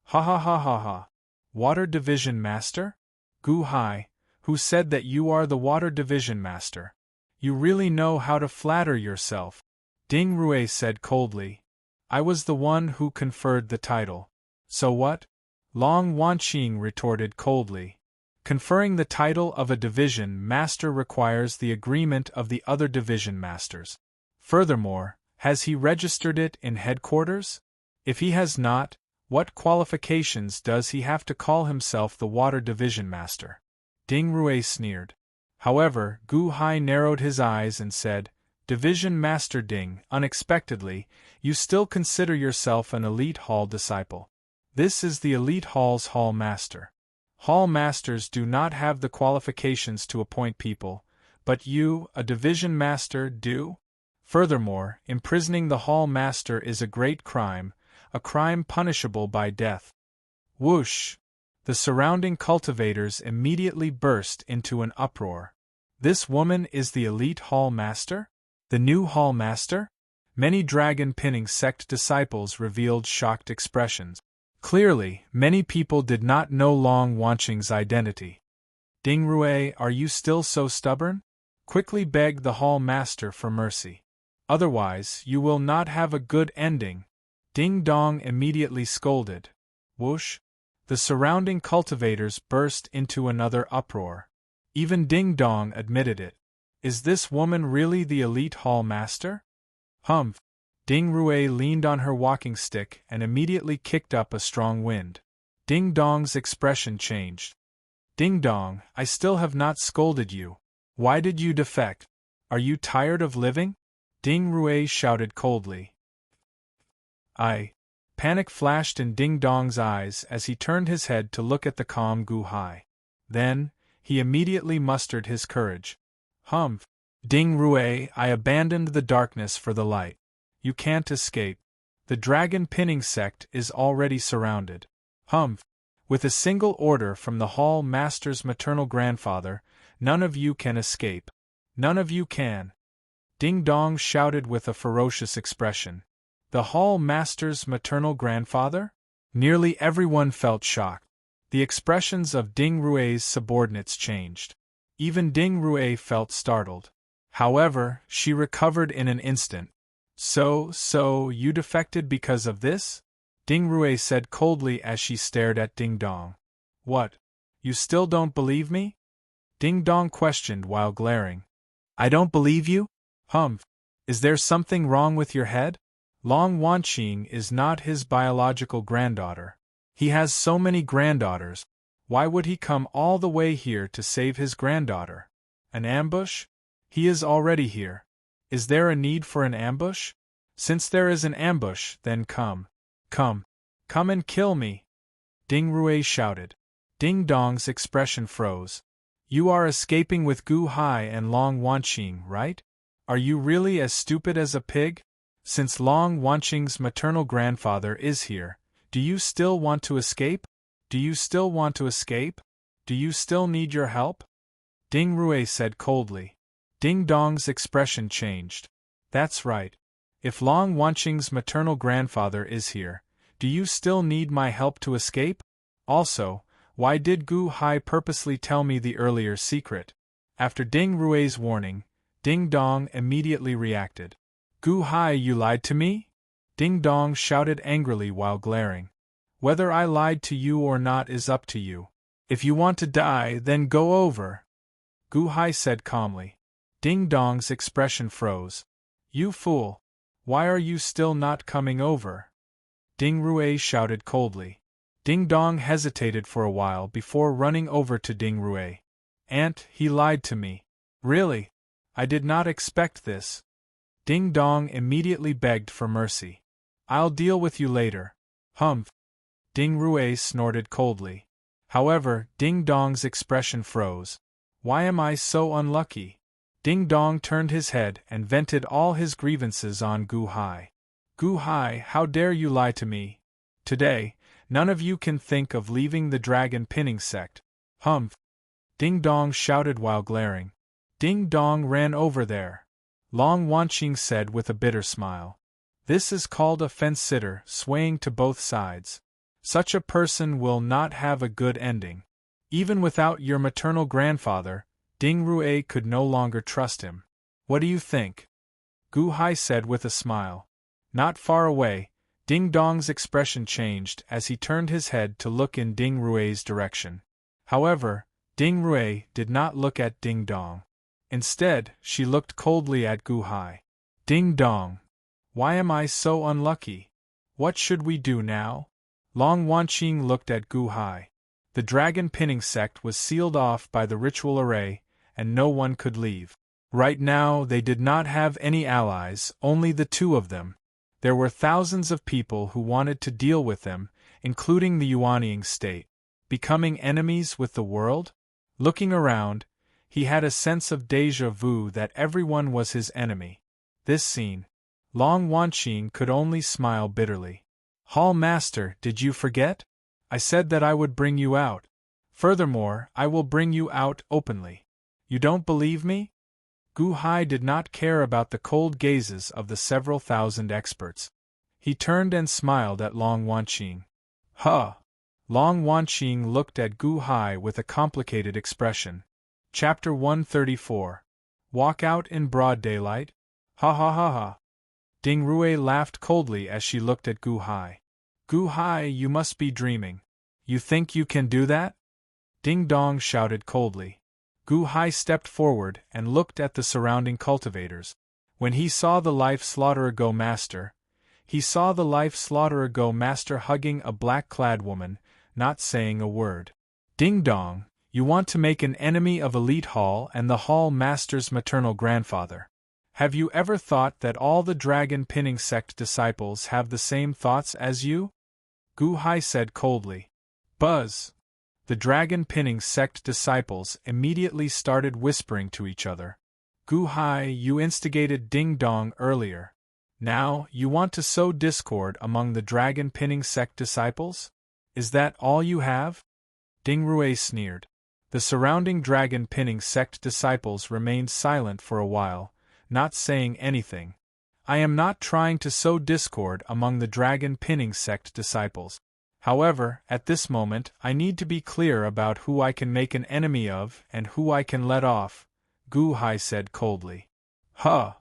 Ha ha ha ha ha. Water Division Master? Gu Hai, who said that you are the Water Division Master? You really know how to flatter yourself, Ding Rui said coldly. I was the one who conferred the title. So what? Long Wanqing retorted coldly. Conferring the title of a division master requires the agreement of the other division masters. Furthermore, has he registered it in headquarters? If he has not, what qualifications does he have to call himself the Water Division Master? Ding Rui sneered. However, Gu Hai narrowed his eyes and said, Division Master Ding, unexpectedly, you still consider yourself an Elite Hall disciple. This is the Elite Hall's Hall Master. Hall Masters do not have the qualifications to appoint people, but you, a Division Master, do? Furthermore, imprisoning the Hall Master is a great crime, a crime punishable by death. Whoosh! The surrounding cultivators immediately burst into an uproar. This woman is the Elite Hall Master? The new Hall Master? Many dragon pinning sect disciples revealed shocked expressions. Clearly, many people did not know Long Wanqing's identity. Ding Rui, are you still so stubborn? Quickly begged the Hall Master for mercy. Otherwise, you will not have a good ending. Ding Dong immediately scolded. Whoosh! The surrounding cultivators burst into another uproar. Even Ding Dong admitted it. Is this woman really the Elite Hall Master? Ding Rui leaned on her walking stick and immediately kicked up a strong wind. Ding Dong's expression changed. Ding Dong, I still have not scolded you. Why did you defect? Are you tired of living? Ding Rui shouted coldly. Panic flashed in Ding Dong's eyes as he turned his head to look at the calm Gu Hai. Then, he immediately mustered his courage. Ding Rui, I abandoned the darkness for the light. You can't escape. The dragon pinning sect is already surrounded. With a single order from the Hall Master's maternal grandfather, none of you can escape. None of you can. Ding Dong shouted with a ferocious expression. The Hall Master's maternal grandfather? Nearly everyone felt shocked. The expressions of Ding Rui's subordinates changed. Even Ding Rui felt startled. However, she recovered in an instant. So you defected because of this? Ding Rui said coldly as she stared at Ding Dong. What? You still don't believe me? Ding Dong questioned while glaring. I don't believe you? Is there something wrong with your head? Long Wanqing is not his biological granddaughter. He has so many granddaughters. Why would he come all the way here to save his granddaughter? An ambush? He is already here. Is there a need for an ambush? Since there is an ambush, then come and kill me! Ding Rui shouted. Ding Dong's expression froze. You are escaping with Gu Hai and Long Wanqing, right? Are you really as stupid as a pig? Since Long Wanqing's maternal grandfather is here, do you still want to escape? Do you still want to escape? Do you still need your help? Ding Rui said coldly. Ding Dong's expression changed. That's right. If Long Wanqing's maternal grandfather is here, do you still need my help to escape? Also, why did Gu Hai purposely tell me the earlier secret? After Ding Rui's warning, Ding Dong immediately reacted. Gu Hai, you lied to me? Ding Dong shouted angrily while glaring. Whether I lied to you or not is up to you. If you want to die, then go over. Gu Hai said calmly. Ding Dong's expression froze. You fool! Why are you still not coming over? Ding Rui shouted coldly. Ding Dong hesitated for a while before running over to Ding Rui. Aunt, he lied to me. Really? I did not expect this. Ding Dong immediately begged for mercy. I'll deal with you later. Humph. Ding Rui snorted coldly. However, Ding Dong's expression froze. Why am I so unlucky? Ding Dong turned his head and vented all his grievances on Gu Hai. Gu Hai, how dare you lie to me? Today, none of you can think of leaving the dragon pinning sect. Humph! Ding Dong shouted while glaring. Ding Dong ran over there. Long Wanqing said with a bitter smile. This is called a fence-sitter, swaying to both sides. Such a person will not have a good ending. Even without your maternal grandfather, Ding Rui could no longer trust him. What do you think? Gu Hai said with a smile. Not far away, Ding Dong's expression changed as he turned his head to look in Ding Rui's direction. However, Ding Rui did not look at Ding Dong. Instead, she looked coldly at Gu Hai. Ding Dong! Why am I so unlucky? What should we do now? Long Wanqing looked at Gu Hai. The dragon pinning sect was sealed off by the ritual array, and no one could leave. Right now they did not have any allies, only the two of them. There were thousands of people who wanted to deal with them, including the Yuanying state. Becoming enemies with the world? Looking around, he had a sense of déjà vu that everyone was his enemy. This scene. Long Wanqing could only smile bitterly. Hall Master, did you forget? I said that I would bring you out. Furthermore, I will bring you out openly. You don't believe me? Gu Hai did not care about the cold gazes of the several thousand experts. He turned and smiled at Long Wanqing. Huh! Long Wanqing looked at Gu Hai with a complicated expression. Chapter 134. Walk out in broad daylight? Ha ha ha ha. Ding Rui laughed coldly as she looked at Gu Hai. Gu Hai, you must be dreaming. You think you can do that? Ding Dong shouted coldly. Gu Hai stepped forward and looked at the surrounding cultivators. When he saw the Life Slaughterer Go Master, he saw the Life Slaughterer Go Master hugging a black-clad woman, not saying a word. Ding Dong, you want to make an enemy of Elite Hall and the Hall Master's maternal grandfather. Have you ever thought that all the Dragon Pinning Sect disciples have the same thoughts as you? Gu Hai said coldly. Buzz! The Dragon Pinning Sect disciples immediately started whispering to each other. Gu Hai, you instigated Ding Dong earlier. Now, you want to sow discord among the Dragon Pinning Sect disciples? Is that all you have? Ding Rui sneered. The surrounding Dragon Pinning Sect disciples remained silent for a while, not saying anything. I am not trying to sow discord among the Dragon Pinning Sect disciples. However, at this moment, I need to be clear about who I can make an enemy of and who I can let off, Gu Hai said coldly. Huh!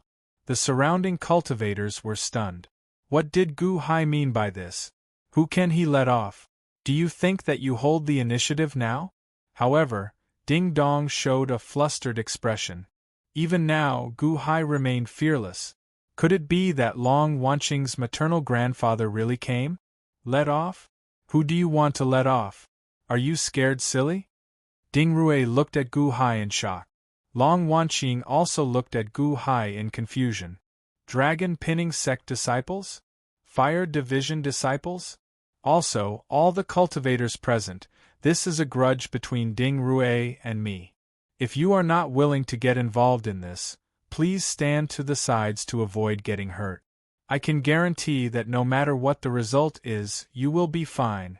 The surrounding cultivators were stunned. What did Gu Hai mean by this? Who can he let off? Do you think that you hold the initiative now? However, Ding Dong showed a flustered expression. Even now, Gu Hai remained fearless. Could it be that Long Wanqing's maternal grandfather really came? Let off? Who do you want to let off? Are you scared, silly? Ding Rui looked at Gu Hai in shock. Long Wanqing also looked at Gu Hai in confusion. Dragon Pinning Sect disciples? Fire Division disciples? Also, all the cultivators present, this is a grudge between Ding Rui and me. If you are not willing to get involved in this, please stand to the sides to avoid getting hurt. I can guarantee that no matter what the result is, you will be fine.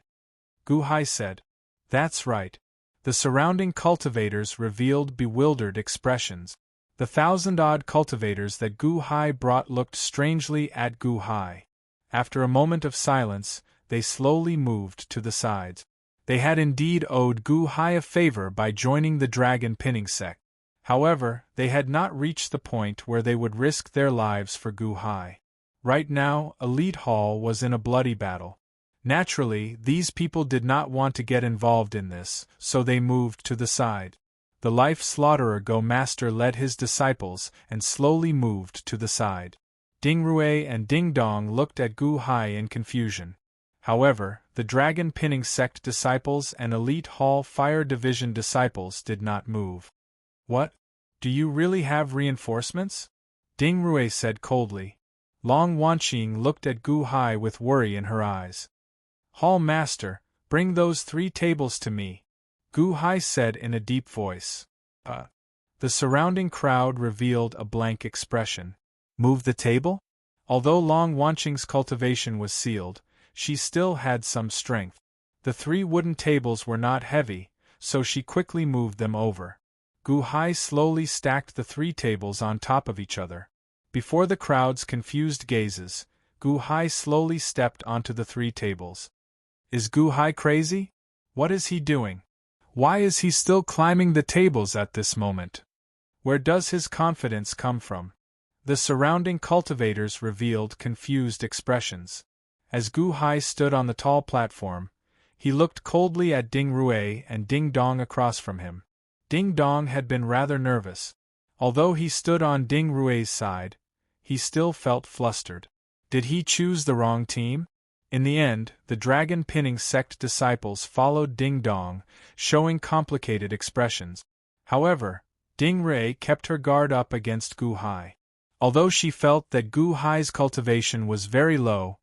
Gu Hai said. That's right. The surrounding cultivators revealed bewildered expressions. The 1,000-odd cultivators that Gu Hai brought looked strangely at Gu Hai. After a moment of silence, they slowly moved to the sides. They had indeed owed Gu Hai a favor by joining the Dragon Pinning Sect. However, they had not reached the point where they would risk their lives for Gu Hai. Right now, Elite Hall was in a bloody battle. Naturally, these people did not want to get involved in this, so they moved to the side. The Life Slaughterer Go Master led his disciples and slowly moved to the side. Ding Rui and Ding Dong looked at Gu Hai in confusion. However, the Dragon Pinning Sect disciples and Elite Hall Fire Division disciples did not move. What? Do you really have reinforcements? Ding Rui said coldly. Long Wanqing looked at Gu Hai with worry in her eyes. Hall Master, bring those 3 tables to me, Gu Hai said in a deep voice. The surrounding crowd revealed a blank expression. Move the table? Although Long Wanqing's cultivation was sealed, she still had some strength. The 3 wooden tables were not heavy, so she quickly moved them over. Gu Hai slowly stacked the 3 tables on top of each other. Before the crowd's confused gazes, Gu Hai slowly stepped onto the 3 tables. Is Gu Hai crazy? What is he doing? Why is he still climbing the tables at this moment? Where does his confidence come from? The surrounding cultivators revealed confused expressions. As Gu Hai stood on the tall platform, he looked coldly at Ding Rui and Ding Dong across from him. Ding Dong had been rather nervous. Although he stood on Ding Rui's side, he still felt flustered. Did he choose the wrong team? In the end, the Dragon Pinning Sect disciples followed Ding Dong, showing complicated expressions. However, Ding Rui kept her guard up against Gu Hai. Although she felt that Gu Hai's cultivation was very low,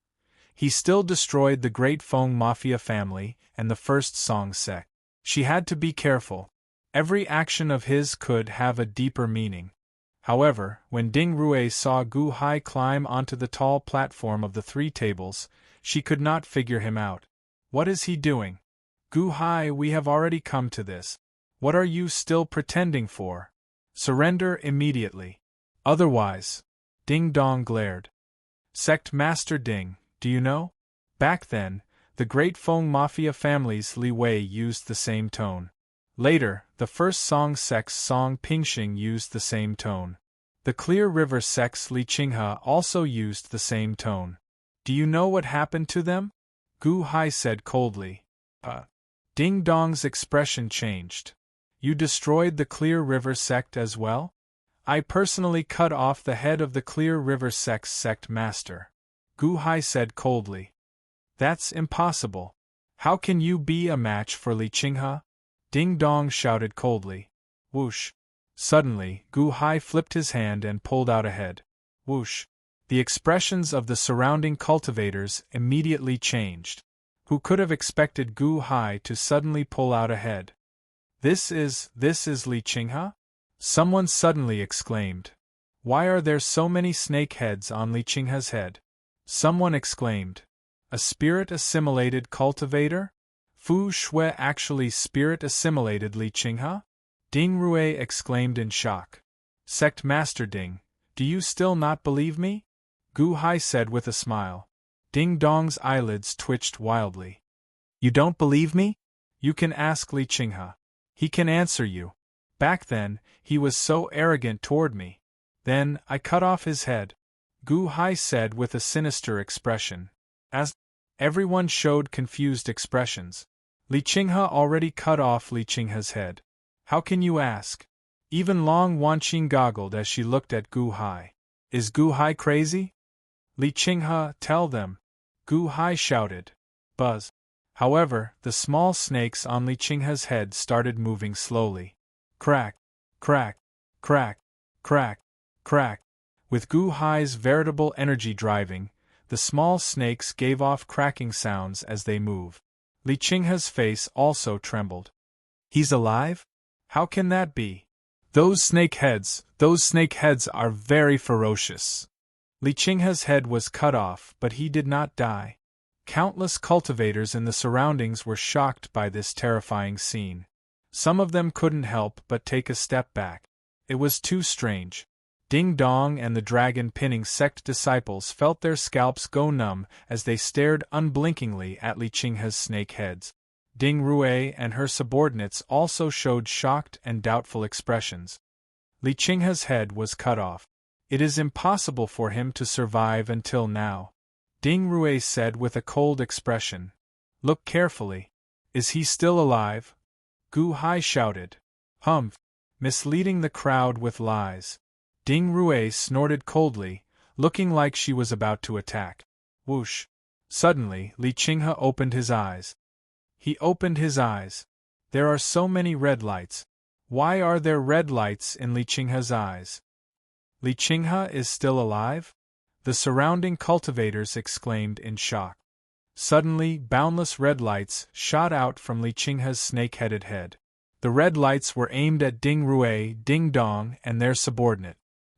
he still destroyed the Great Feng Mafia family and the First Song sect. She had to be careful. Every action of his could have a deeper meaning. However, when Ding Rui saw Gu Hai climb onto the tall platform of the 3 tables, she could not figure him out. What is he doing? Gu Hai, we have already come to this. What are you still pretending for? Surrender immediately. Otherwise. Ding Dong glared. Sect Master Ding, do you know? Back then, the Great Feng Mafia family's Li Wei used the same tone. Later, the First Song sect's Song Pingxing used the same tone. The Clear River sect's Li Qinghe also used the same tone. Do you know what happened to them? Gu Hai said coldly. Ding Dong's expression changed. You destroyed the Clear River sect as well? I personally cut off the head of the Clear River sect's sect master. Gu Hai said coldly. That's impossible. How can you be a match for Li Qinghe? Ding Dong shouted coldly. Whoosh. Suddenly, Gu Hai flipped his hand and pulled out a head. Whoosh. The expressions of the surrounding cultivators immediately changed. Who could have expected Gu Hai to suddenly pull out a head? This is Li Qinghe? Someone suddenly exclaimed. Why are there so many snake heads on Li Qinghe's head? Someone exclaimed. A spirit-assimilated cultivator? Fu Shui actually spirit-assimilated Li Qinghe? Ding Rui exclaimed in shock. Sect Master Ding, do you still not believe me? Gu Hai said with a smile. Ding Dong's eyelids twitched wildly. You don't believe me? You can ask Li Qinghe. He can answer you. Back then, he was so arrogant toward me. Then, I cut off his head. Gu Hai said with a sinister expression. As everyone showed confused expressions. Li Qinghe already cut off Li Qinghe's head. How can you ask? Even Long Wanqing goggled as she looked at Gu Hai. Is Gu Hai crazy? Li Qinghe, tell them. Gu Hai shouted. Buzz. However, the small snakes on Li Qinghe's head started moving slowly. Crack, crack, crack, crack, crack. With Gu Hai's veritable energy driving, the small snakes gave off cracking sounds as they moved. Li Qinghe's face also trembled. He's alive? How can that be? Those snake heads are very ferocious. Li Qinghe's head was cut off, but he did not die. Countless cultivators in the surroundings were shocked by this terrifying scene. Some of them couldn't help but take a step back. It was too strange. Ding Dong and the Dragon Pinning Sect disciples felt their scalps go numb as they stared unblinkingly at Li Qinghe's snake heads. Ding Rui and her subordinates also showed shocked and doubtful expressions. Li Qinghe's head was cut off. It is impossible for him to survive until now, Ding Rui said with a cold expression. Look carefully. Is he still alive? Gu Hai shouted. Humph! Misleading the crowd with lies. Ding Rui snorted coldly, looking like she was about to attack. Whoosh! Suddenly, Li Qinghe opened his eyes. He opened his eyes. There are so many red lights. Why are there red lights in Li Qinghe's eyes? Li Qinghe is still alive? The surrounding cultivators exclaimed in shock. Suddenly, boundless red lights shot out from Li Qinghe's snake-headed head. The red lights were aimed at Ding Rui, Ding Dong, and their subordinate.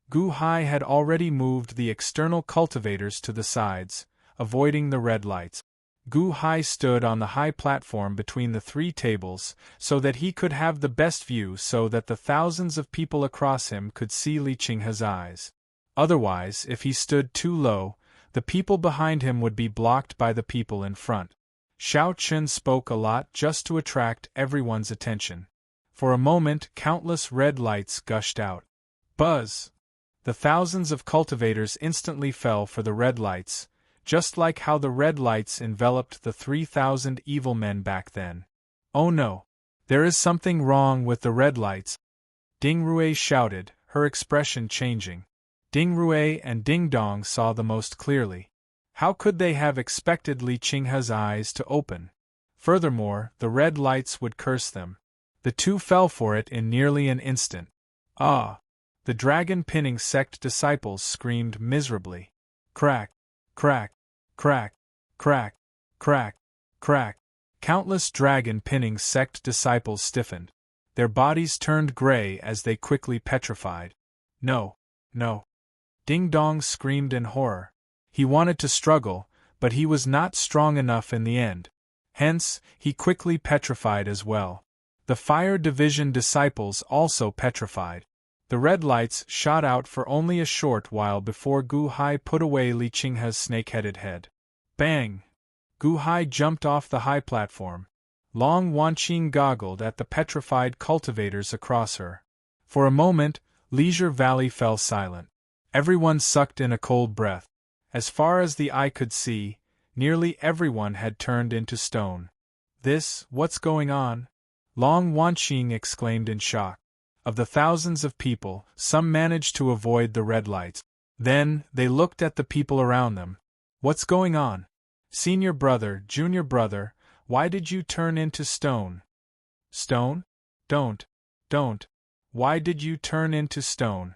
Gu Hai had already moved the external cultivators to the sides, avoiding the red lights. Gu Hai stood on the high platform between the three tables, so that he could have the best view so that the thousands of people across him could see Li Qinghe's eyes. Otherwise, if he stood too low, the people behind him would be blocked by the people in front. Xiao Chen spoke a lot just to attract everyone's attention. For a moment, countless red lights gushed out. Buzz! The thousands of cultivators instantly fell for the red lights, just like how the red lights enveloped the 3,000 evil men back then. Oh no! There is something wrong with the red lights! Ding Rui shouted, her expression changing. Ding Rui and Ding Dong saw the most clearly. How could they have expected Li Qinghe's eyes to open? Furthermore, the red lights would curse them. The two fell for it in nearly an instant. Ah! The dragon-pinning sect disciples screamed miserably. Crack! Crack! Crack! Crack! Crack! Crack! Countless dragon-pinning sect disciples stiffened. Their bodies turned gray as they quickly petrified. No! No! Ding Dong screamed in horror. He wanted to struggle, but he was not strong enough in the end. Hence, he quickly petrified as well. The Fire Division disciples also petrified. The red lights shot out for only a short while before Gu Hai put away Li Qinghe's snake-headed head. Bang! Gu Hai jumped off the high platform. Long Wanqing goggled at the petrified cultivators across her. For a moment, Leisure Valley fell silent. Everyone sucked in a cold breath. As far as the eye could see, nearly everyone had turned into stone. What's going on? Long Wanqing exclaimed in shock. Of the thousands of people, some managed to avoid the red lights. Then, they looked at the people around them. What's going on? Senior brother, junior brother, why did you turn into stone? Stone? Don't. Why did you turn into stone?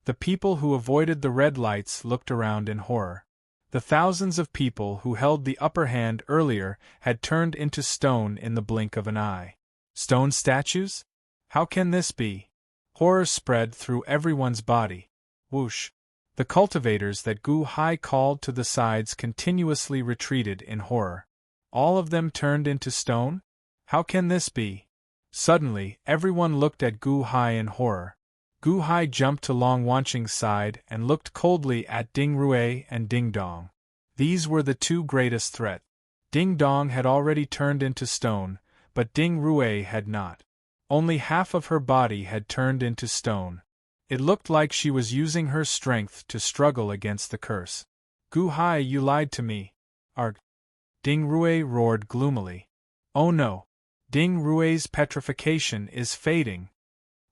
The people who avoided the red lights looked around in horror. The thousands of people who held the upper hand earlier had turned into stone in the blink of an eye. Stone statues? How can this be? Horror spread through everyone's body. Whoosh! The cultivators that Gu Hai called to the sides continuously retreated in horror. All of them turned into stone? How can this be? Suddenly, everyone looked at Gu Hai in horror. Gu Hai jumped to Long Wanqing's side and looked coldly at Ding Rui and Ding Dong. These were the two greatest threats. Ding Dong had already turned into stone, but Ding Rui had not. Only half of her body had turned into stone. It looked like she was using her strength to struggle against the curse. Gu Hai, you lied to me. Arg! Ding Rui roared gloomily. Oh no! Ding Rui's petrification is fading.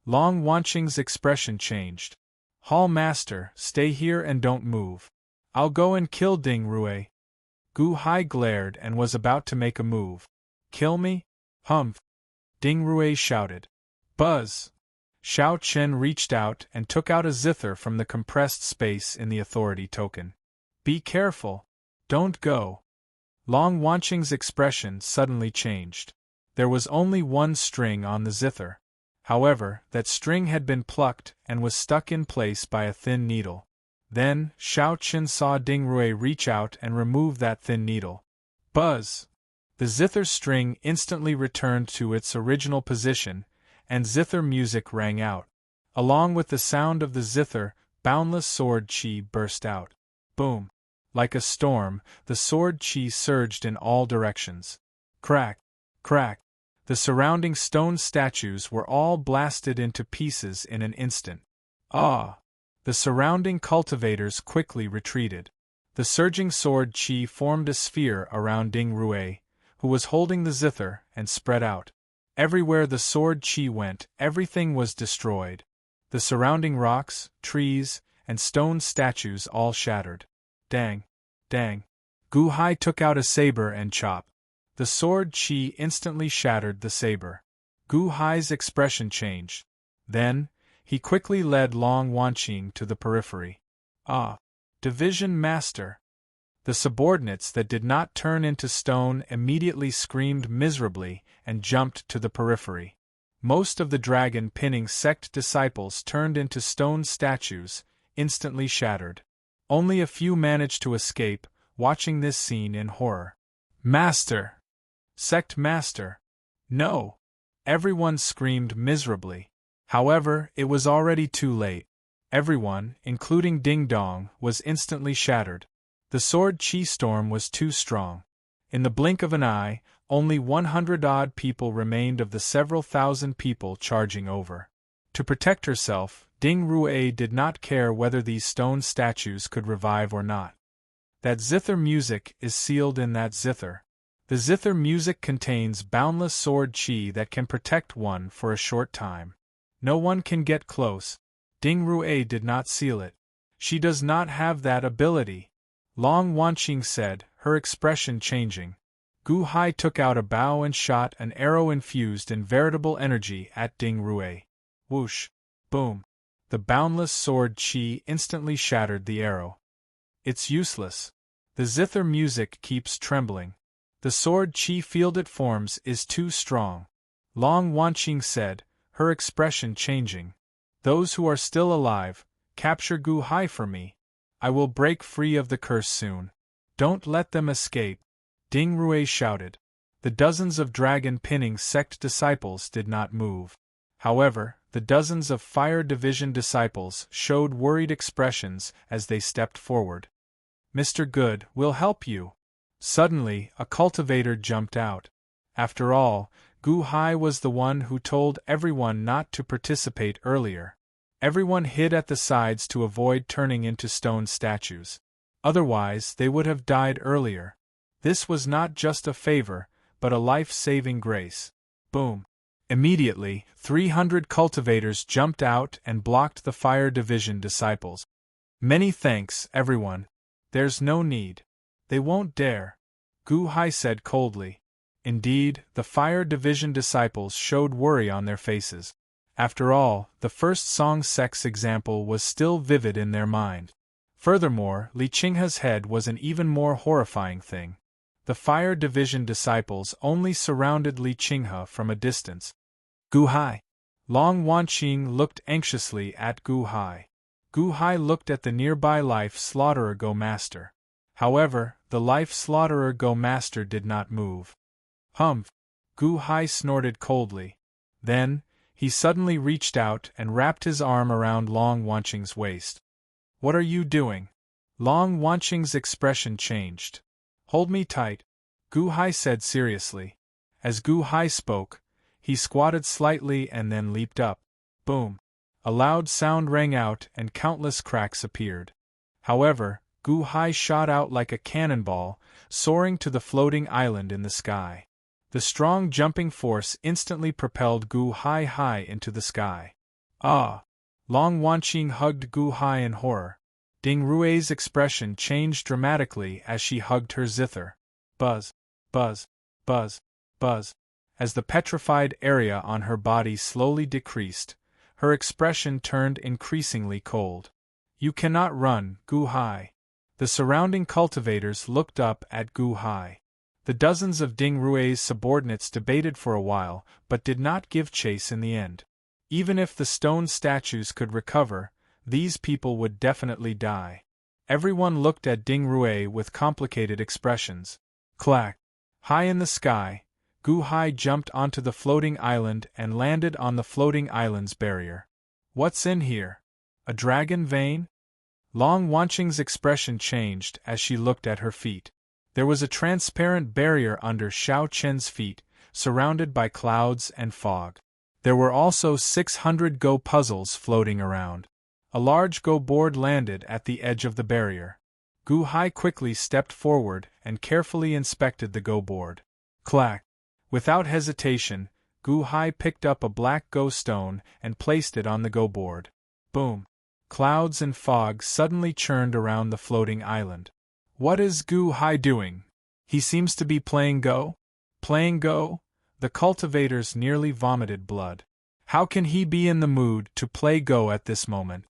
Long Wanqing's expression changed. Hall Master, stay here and don't move. I'll go and kill Ding Rui. Gu Hai glared and was about to make a move. Kill me? Humph! Ding Rui shouted. Buzz! Xiao Chen reached out and took out a zither from the compressed space in the authority token. Be careful. Don't go. Long Wanqing's expression suddenly changed. There was only one string on the zither. However, that string had been plucked and was stuck in place by a thin needle. Then, Xiao Chen saw Ding Rui reach out and remove that thin needle. Buzz! The zither string instantly returned to its original position, and zither music rang out. Along with the sound of the zither, boundless sword chi burst out. Boom! Like a storm, the sword chi surged in all directions. Crack! Crack! The surrounding stone statues were all blasted into pieces in an instant. Ah! The surrounding cultivators quickly retreated. The surging sword chi formed a sphere around Ding Rue, who was holding the zither, and spread out. Everywhere the sword chi went, everything was destroyed. The surrounding rocks, trees, and stone statues all shattered. Dang! Dang! Gu Hai took out a saber and chop. The sword chi instantly shattered the saber. Gu Hai's expression changed. Then, he quickly led Long Wanqing to the periphery. Ah! Division Master! The subordinates that did not turn into stone immediately screamed miserably and jumped to the periphery. Most of the dragon pinning sect disciples turned into stone statues, instantly shattered. Only a few managed to escape, watching this scene in horror. Master! Sect Master! No! Everyone screamed miserably. However, it was already too late. Everyone, including Ding Dong, was instantly shattered. The sword chi storm was too strong. In the blink of an eye, only 100-odd people remained of the several thousand people charging over. To protect herself, Ding Rue did not care whether these stone statues could revive or not. That zither music is sealed in that zither. The zither music contains boundless sword chi that can protect one for a short time. No one can get close. Ding Rue did not seal it. She does not have that ability. Long Wanqing said, her expression changing. Gu Hai took out a bow and shot an arrow infused in veritable energy at Ding Rue. Whoosh! Boom! The boundless sword chi instantly shattered the arrow. It's useless. The zither music keeps trembling. The sword chi field it forms is too strong. Long Wanqing said, her expression changing. Those who are still alive, capture Gu Hai for me. I will break free of the curse soon. Don't let them escape. Ding Rue shouted. The dozens of dragon pinning sect disciples did not move. However, the dozens of fire division disciples showed worried expressions as they stepped forward. Mr. Good, we'll help you. Suddenly, a cultivator jumped out. After all, Gu Hai was the one who told everyone not to participate earlier. Everyone hid at the sides to avoid turning into stone statues. Otherwise, they would have died earlier. This was not just a favor, but a life-saving grace. Boom! Immediately, 300 cultivators jumped out and blocked the fire division disciples. Many thanks, everyone. There's no need. They won't dare. Gu Hai said coldly. Indeed, the fire division disciples showed worry on their faces. After all, the first Song Sect's example was still vivid in their mind. Furthermore, Li Qinghe's head was an even more horrifying thing. The fire division disciples only surrounded Li Qinghe from a distance. Gu Hai! Long Wanqing looked anxiously at Gu Hai. Gu Hai looked at the nearby life slaughterer Go Master. However, the life slaughterer Go Master did not move. Humph! Gu Hai snorted coldly. Then, he suddenly reached out and wrapped his arm around Long Wanqing's waist. What are you doing? Long Wanqing's expression changed. Hold me tight, Gu Hai said seriously. As Gu Hai spoke, he squatted slightly and then leaped up. Boom! A loud sound rang out and countless cracks appeared. However, Gu Hai shot out like a cannonball, soaring to the floating island in the sky. The strong jumping force instantly propelled Gu Hai high into the sky. Ah! Long Wanqing hugged Gu Hai in horror. Ding Rue's expression changed dramatically as she hugged her zither. Buzz, buzz, buzz, buzz. As the petrified area on her body slowly decreased, her expression turned increasingly cold. You cannot run, Gu Hai. The surrounding cultivators looked up at Gu Hai. The dozens of Ding Rue's subordinates debated for a while, but did not give chase in the end. Even if the stone statues could recover, these people would definitely die. Everyone looked at Ding Rue with complicated expressions. Clack! High in the sky, Gu Hai jumped onto the floating island and landed on the floating island's barrier. What's in here? A dragon vein? Long Wanqing's expression changed as she looked at her feet. There was a transparent barrier under Xiao Chen's feet, surrounded by clouds and fog. There were also 600 Go puzzles floating around. A large Go board landed at the edge of the barrier. Gu Hai quickly stepped forward and carefully inspected the Go board. Clack! Without hesitation, Gu Hai picked up a black Go stone and placed it on the Go board. Boom! Clouds and fog suddenly churned around the floating island. What is Gu Hai doing? He seems to be playing Go? Playing Go? The cultivators nearly vomited blood. How can he be in the mood to play Go at this moment?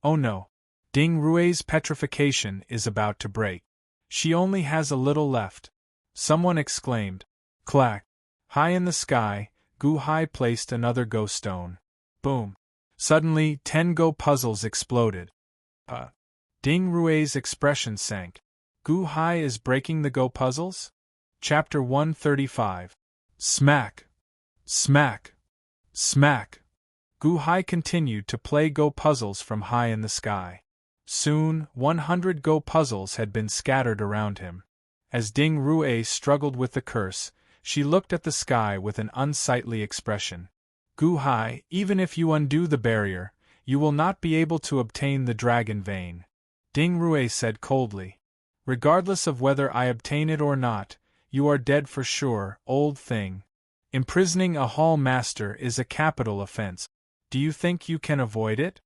Oh no! Ding Rui's petrification is about to break. She only has a little left. Someone exclaimed. Clack! High in the sky, Gu Hai placed another Go stone. Boom! Suddenly, 10 Go puzzles exploded. Ding Rui's expression sank. Gu Hai is breaking the Go puzzles? Chapter 135. Smack! Smack! Smack! Gu Hai continued to play Go puzzles from high in the sky. Soon, 100 Go puzzles had been scattered around him. As Ding Rui struggled with the curse, she looked at the sky with an unsightly expression. Gu Hai, even if you undo the barrier, you will not be able to obtain the dragon vein. Ding Rui said coldly. Regardless of whether I obtain it or not, you are dead for sure, old thing. Imprisoning a hall master is a capital offense. Do you think you can avoid it?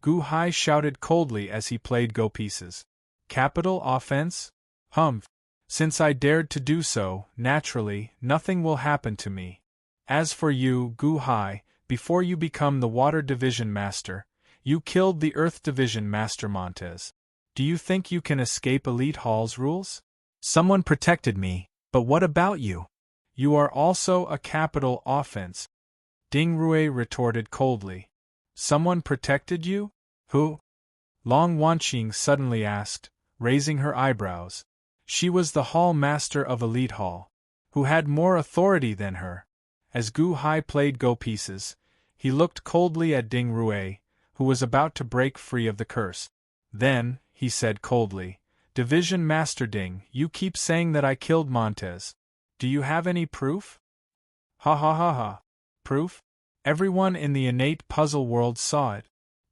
Gu Hai shouted coldly as he played Go pieces. Capital offense? Humph. Since I dared to do so, naturally, nothing will happen to me. As for you, Gu Hai, before you become the Water Division Master, you killed the Earth Division Master Montez. Do you think you can escape Elite Hall's rules? Someone protected me, but what about you? You are also a capital offense. Ding Rui retorted coldly. Someone protected you? Who? Long Wanqing suddenly asked, raising her eyebrows. She was the Hall Master of Elite Hall. Who had more authority than her? As Gu Hai played Go pieces, he looked coldly at Ding Rui, who was about to break free of the curse. Then, he said coldly, Division Master Ding, you keep saying that I killed Montez. Do you have any proof? Ha ha ha ha. Proof? Everyone in the innate puzzle world saw it.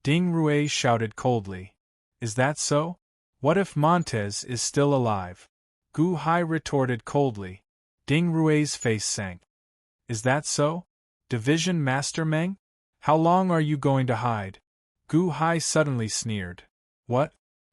Ding Rui shouted coldly. Is that so? What if Montez is still alive? Gu Hai retorted coldly. Ding Rui's face sank. Is that so? Division Master Meng? How long are you going to hide? Gu Hai suddenly sneered. What?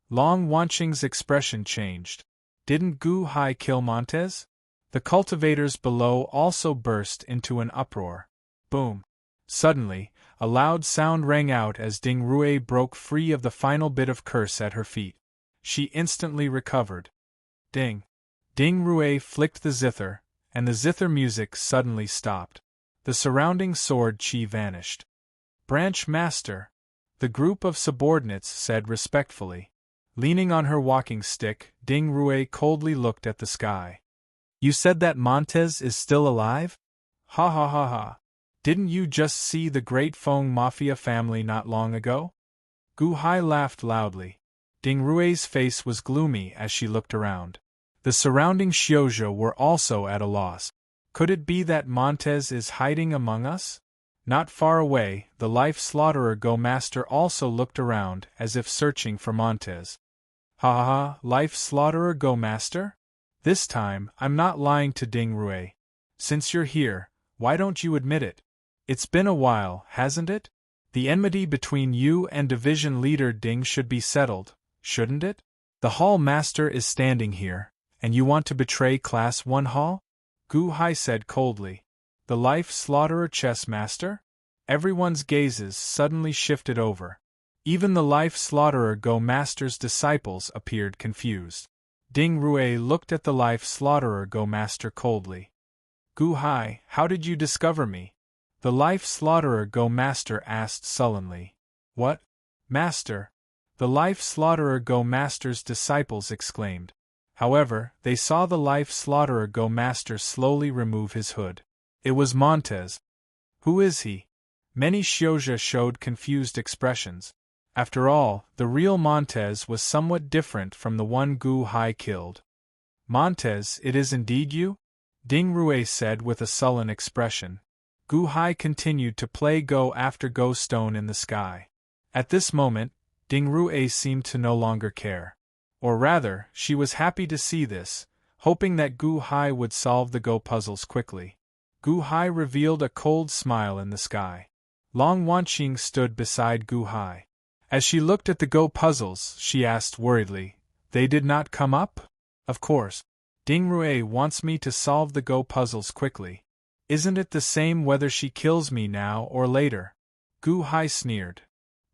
Long Wanqing's expression changed. Didn't Gu Hai kill Montez? The cultivators below also burst into an uproar. Boom! Suddenly, a loud sound rang out as Ding Rui broke free of the final bit of curse at her feet. She instantly recovered. Ding! Ding Rui flicked the zither, and the zither music suddenly stopped. The surrounding sword chi vanished. Branch Master! The group of subordinates said respectfully. Leaning on her walking stick, Ding Rui coldly looked at the sky. You said that Montez is still alive? Ha ha ha ha. Didn't you just see the Great Feng Mafia family not long ago? Gu Hai laughed loudly. Ding Rui's face was gloomy as she looked around. The surrounding Xiuzhou were also at a loss. Could it be that Montez is hiding among us? Not far away, the Life Slaughterer Go Master also looked around as if searching for Montez. Ha ha ha, Life Slaughterer Go Master? This time, I'm not lying to Ding Rui. Since you're here, why don't you admit it? It's been a while, hasn't it? The enmity between you and Division Leader Ding should be settled, shouldn't it? The Hall Master is standing here, and you want to betray Class 1 Hall? Gu Hai said coldly. The Life Slaughterer Chess Master? Everyone's gazes suddenly shifted over. Even the Life Slaughterer Go Master's disciples appeared confused. Ding Rui looked at the Life Slaughterer Go Master coldly. Gu Hai, how did you discover me? The Life Slaughterer Go Master asked sullenly. What? Master? The Life Slaughterer Go Master's disciples exclaimed. However, they saw the Life Slaughterer Go Master slowly remove his hood. It was Montez. Who is he? Many Xiuzhou showed confused expressions. After all, the real Montez was somewhat different from the one Gu Hai killed. Montez, it is indeed you? Ding Rue said with a sullen expression. Gu Hai continued to play Go after Go stone in the sky. At this moment, Ding Rue seemed to no longer care. Or rather, she was happy to see this, hoping that Gu Hai would solve the Go puzzles quickly. Gu Hai revealed a cold smile in the sky. Long Wanqing stood beside Gu Hai. As she looked at the Go puzzles, she asked worriedly, "They did not come up?" "Of course. Ding Rue wants me to solve the Go puzzles quickly. Isn't it the same whether she kills me now or later?" Gu Hai sneered.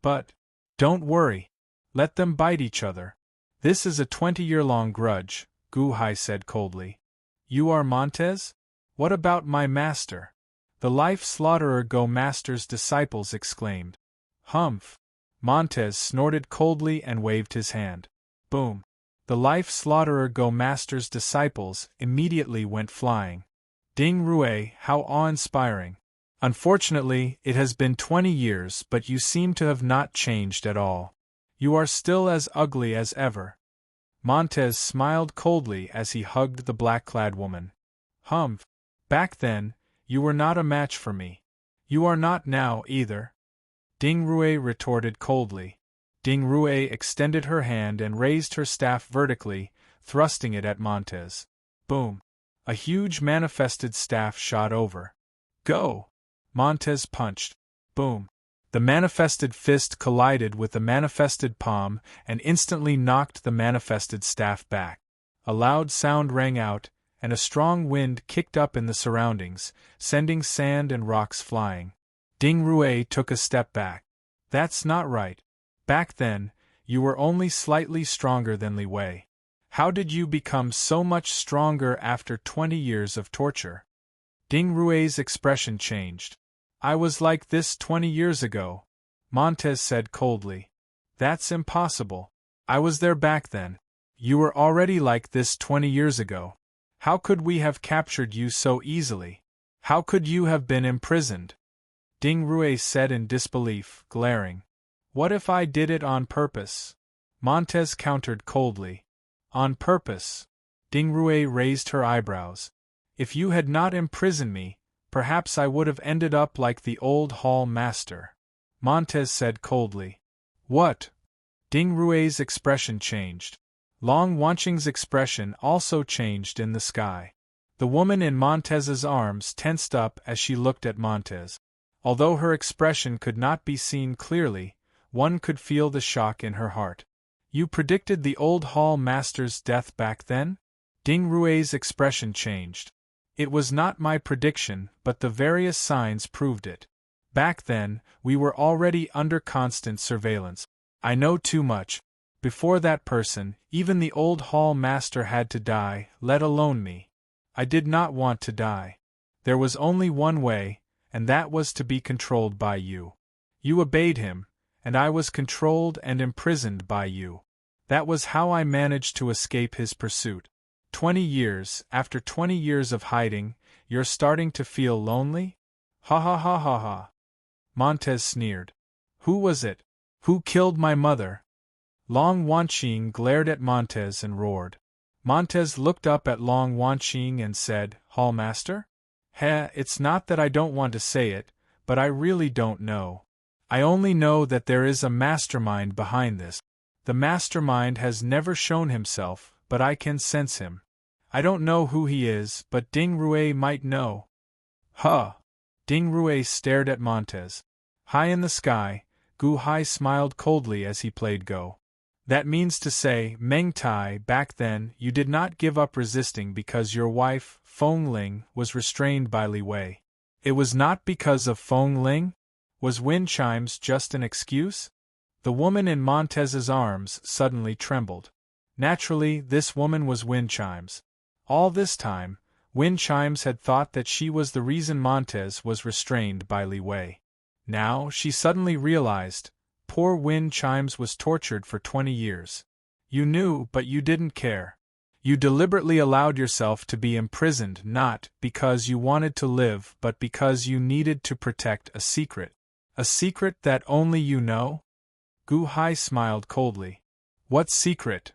"But, don't worry. Let them bite each other. This is a 20-year-long grudge," Gu Hai said coldly. "You are Montez? What about my master?" The life slaughterer Go master's disciples exclaimed. "Humph!" Montez snorted coldly and waved his hand. Boom! The life slaughterer Go master's disciples immediately went flying. Ding Rue, how awe-inspiring. Unfortunately, it has been 20 years, but you seem to have not changed at all. You are still as ugly as ever. Montez smiled coldly as he hugged the black-clad woman. Humph! Back then, you were not a match for me. You are not now, either. Ding Rue retorted coldly. Ding Rue extended her hand and raised her staff vertically, thrusting it at Montez. Boom! A huge manifested staff shot over. Go! Montez punched. Boom! The manifested fist collided with the manifested palm and instantly knocked the manifested staff back. A loud sound rang out, and a strong wind kicked up in the surroundings, sending sand and rocks flying. Ding Rue took a step back. That's not right. Back then, you were only slightly stronger than Li Wei. How did you become so much stronger after 20 years of torture? Ding Rue's expression changed. I was like this 20 years ago, Montez said coldly. That's impossible. I was there back then. You were already like this 20 years ago. How could we have captured you so easily? How could you have been imprisoned? Ding Rue said in disbelief, glaring. What if I did it on purpose? Montez countered coldly. On purpose? Ding Rue raised her eyebrows. If you had not imprisoned me, perhaps I would have ended up like the old hall master. Montez said coldly. What? Ding Rue's expression changed. Long Wanqing's expression also changed in the sky. The woman in Montez's arms tensed up as she looked at Montez. Although her expression could not be seen clearly, one could feel the shock in her heart. You predicted the old hall master's death back then? Ding Rue's expression changed. It was not my prediction, but the various signs proved it. Back then, we were already under constant surveillance. I know too much. Before that person, even the old hall master had to die, let alone me. I did not want to die. There was only one way, and that was to be controlled by you. You obeyed him, and I was controlled and imprisoned by you. That was how I managed to escape his pursuit. 20 years, after 20 years of hiding, you're starting to feel lonely? Ha ha ha ha ha. Montez sneered. Who was it? Who killed my mother? Long Wanqing glared at Montez and roared. Montez looked up at Long Wanqing and said, Hallmaster? It's not that I don't want to say it, but I really don't know. I only know that there is a mastermind behind this. The mastermind has never shown himself, but I can sense him. I don't know who he is, but Ding Rue might know. Huh! Ding Rue stared at Montez. High in the sky, Gu Hai smiled coldly as he played Go. That means to say, Meng Tai, back then, you did not give up resisting because your wife, Feng Ling, was restrained by Li Wei. It was not because of Feng Ling? Was wind chimes just an excuse? The woman in Montez's arms suddenly trembled. Naturally, this woman was wind chimes. All this time, wind chimes had thought that she was the reason Montez was restrained by Li Wei. Now, she suddenly realized, poor wind chimes was tortured for 20 years. You knew, but you didn't care. You deliberately allowed yourself to be imprisoned not because you wanted to live but because you needed to protect a secret. A secret that only you know? Gu Hai smiled coldly. What secret?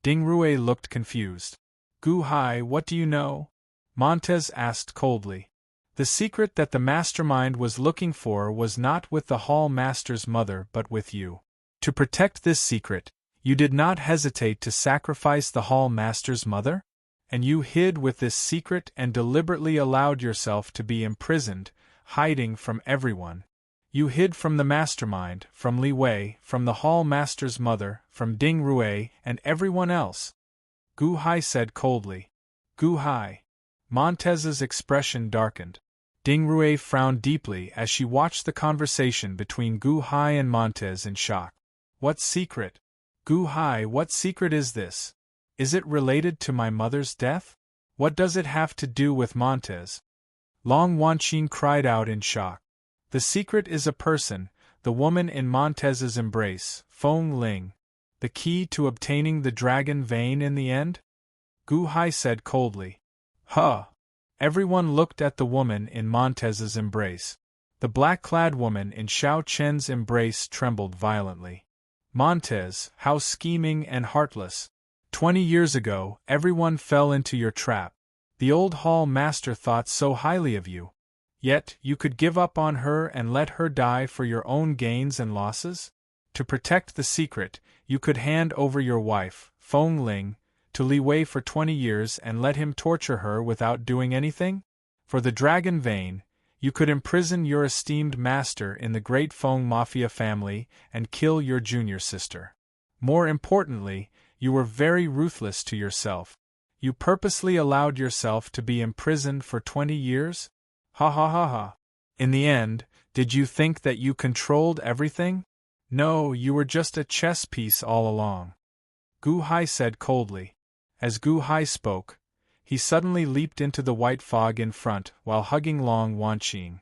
Ding Rue looked confused. Gu Hai, what do you know? Montez asked coldly. The secret that the mastermind was looking for was not with the Hall Master's mother but with you. To protect this secret, you did not hesitate to sacrifice the Hall Master's mother? And you hid with this secret and deliberately allowed yourself to be imprisoned, hiding from everyone. You hid from the mastermind, from Li Wei, from the Hall Master's mother, from Ding Rue, and everyone else. Gu Hai said coldly. Gu Hai. Montez's expression darkened. Ding Rue frowned deeply as she watched the conversation between Gu Hai and Montez in shock. What secret? Gu Hai, what secret is this? Is it related to my mother's death? What does it have to do with Montez? Long Wanqing cried out in shock. The secret is a person, the woman in Montez's embrace, Feng Ling. The key to obtaining the dragon vein in the end? Gu Hai said coldly. Huh. Everyone looked at the woman in Montez's embrace. The black-clad woman in Xiao Chen's embrace trembled violently. Montez, how scheming and heartless. 20 years ago, everyone fell into your trap. The old Hall Master thought so highly of you. Yet, you could give up on her and let her die for your own gains and losses? To protect the secret, you could hand over your wife, Feng Ling, to Li Wei for 20 years and let him torture her without doing anything? For the dragon vein, you could imprison your esteemed master in the great Feng Mafia family and kill your junior sister. More importantly, you were very ruthless to yourself. You purposely allowed yourself to be imprisoned for 20 years? Ha ha ha ha. In the end, did you think that you controlled everything? No, you were just a chess piece all along. Gu Hai said coldly. As Gu Hai spoke, he suddenly leaped into the white fog in front while hugging Long Wanqing.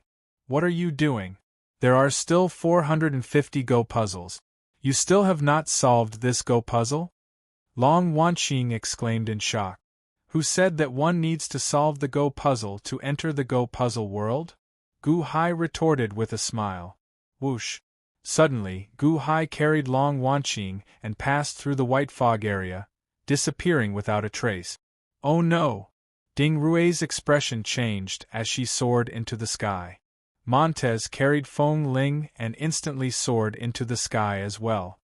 What are you doing? There are still 450 Go puzzles. You still have not solved this Go puzzle? Long Wanqing exclaimed in shock. Who said that one needs to solve the Go puzzle to enter the Go puzzle world? Gu Hai retorted with a smile. Whoosh. Suddenly, Gu Hai carried Long Wanqing and passed through the white fog area, disappearing without a trace. Oh no! Ding Rue's expression changed as she soared into the sky. Montez carried Feng Ling and instantly soared into the sky as well.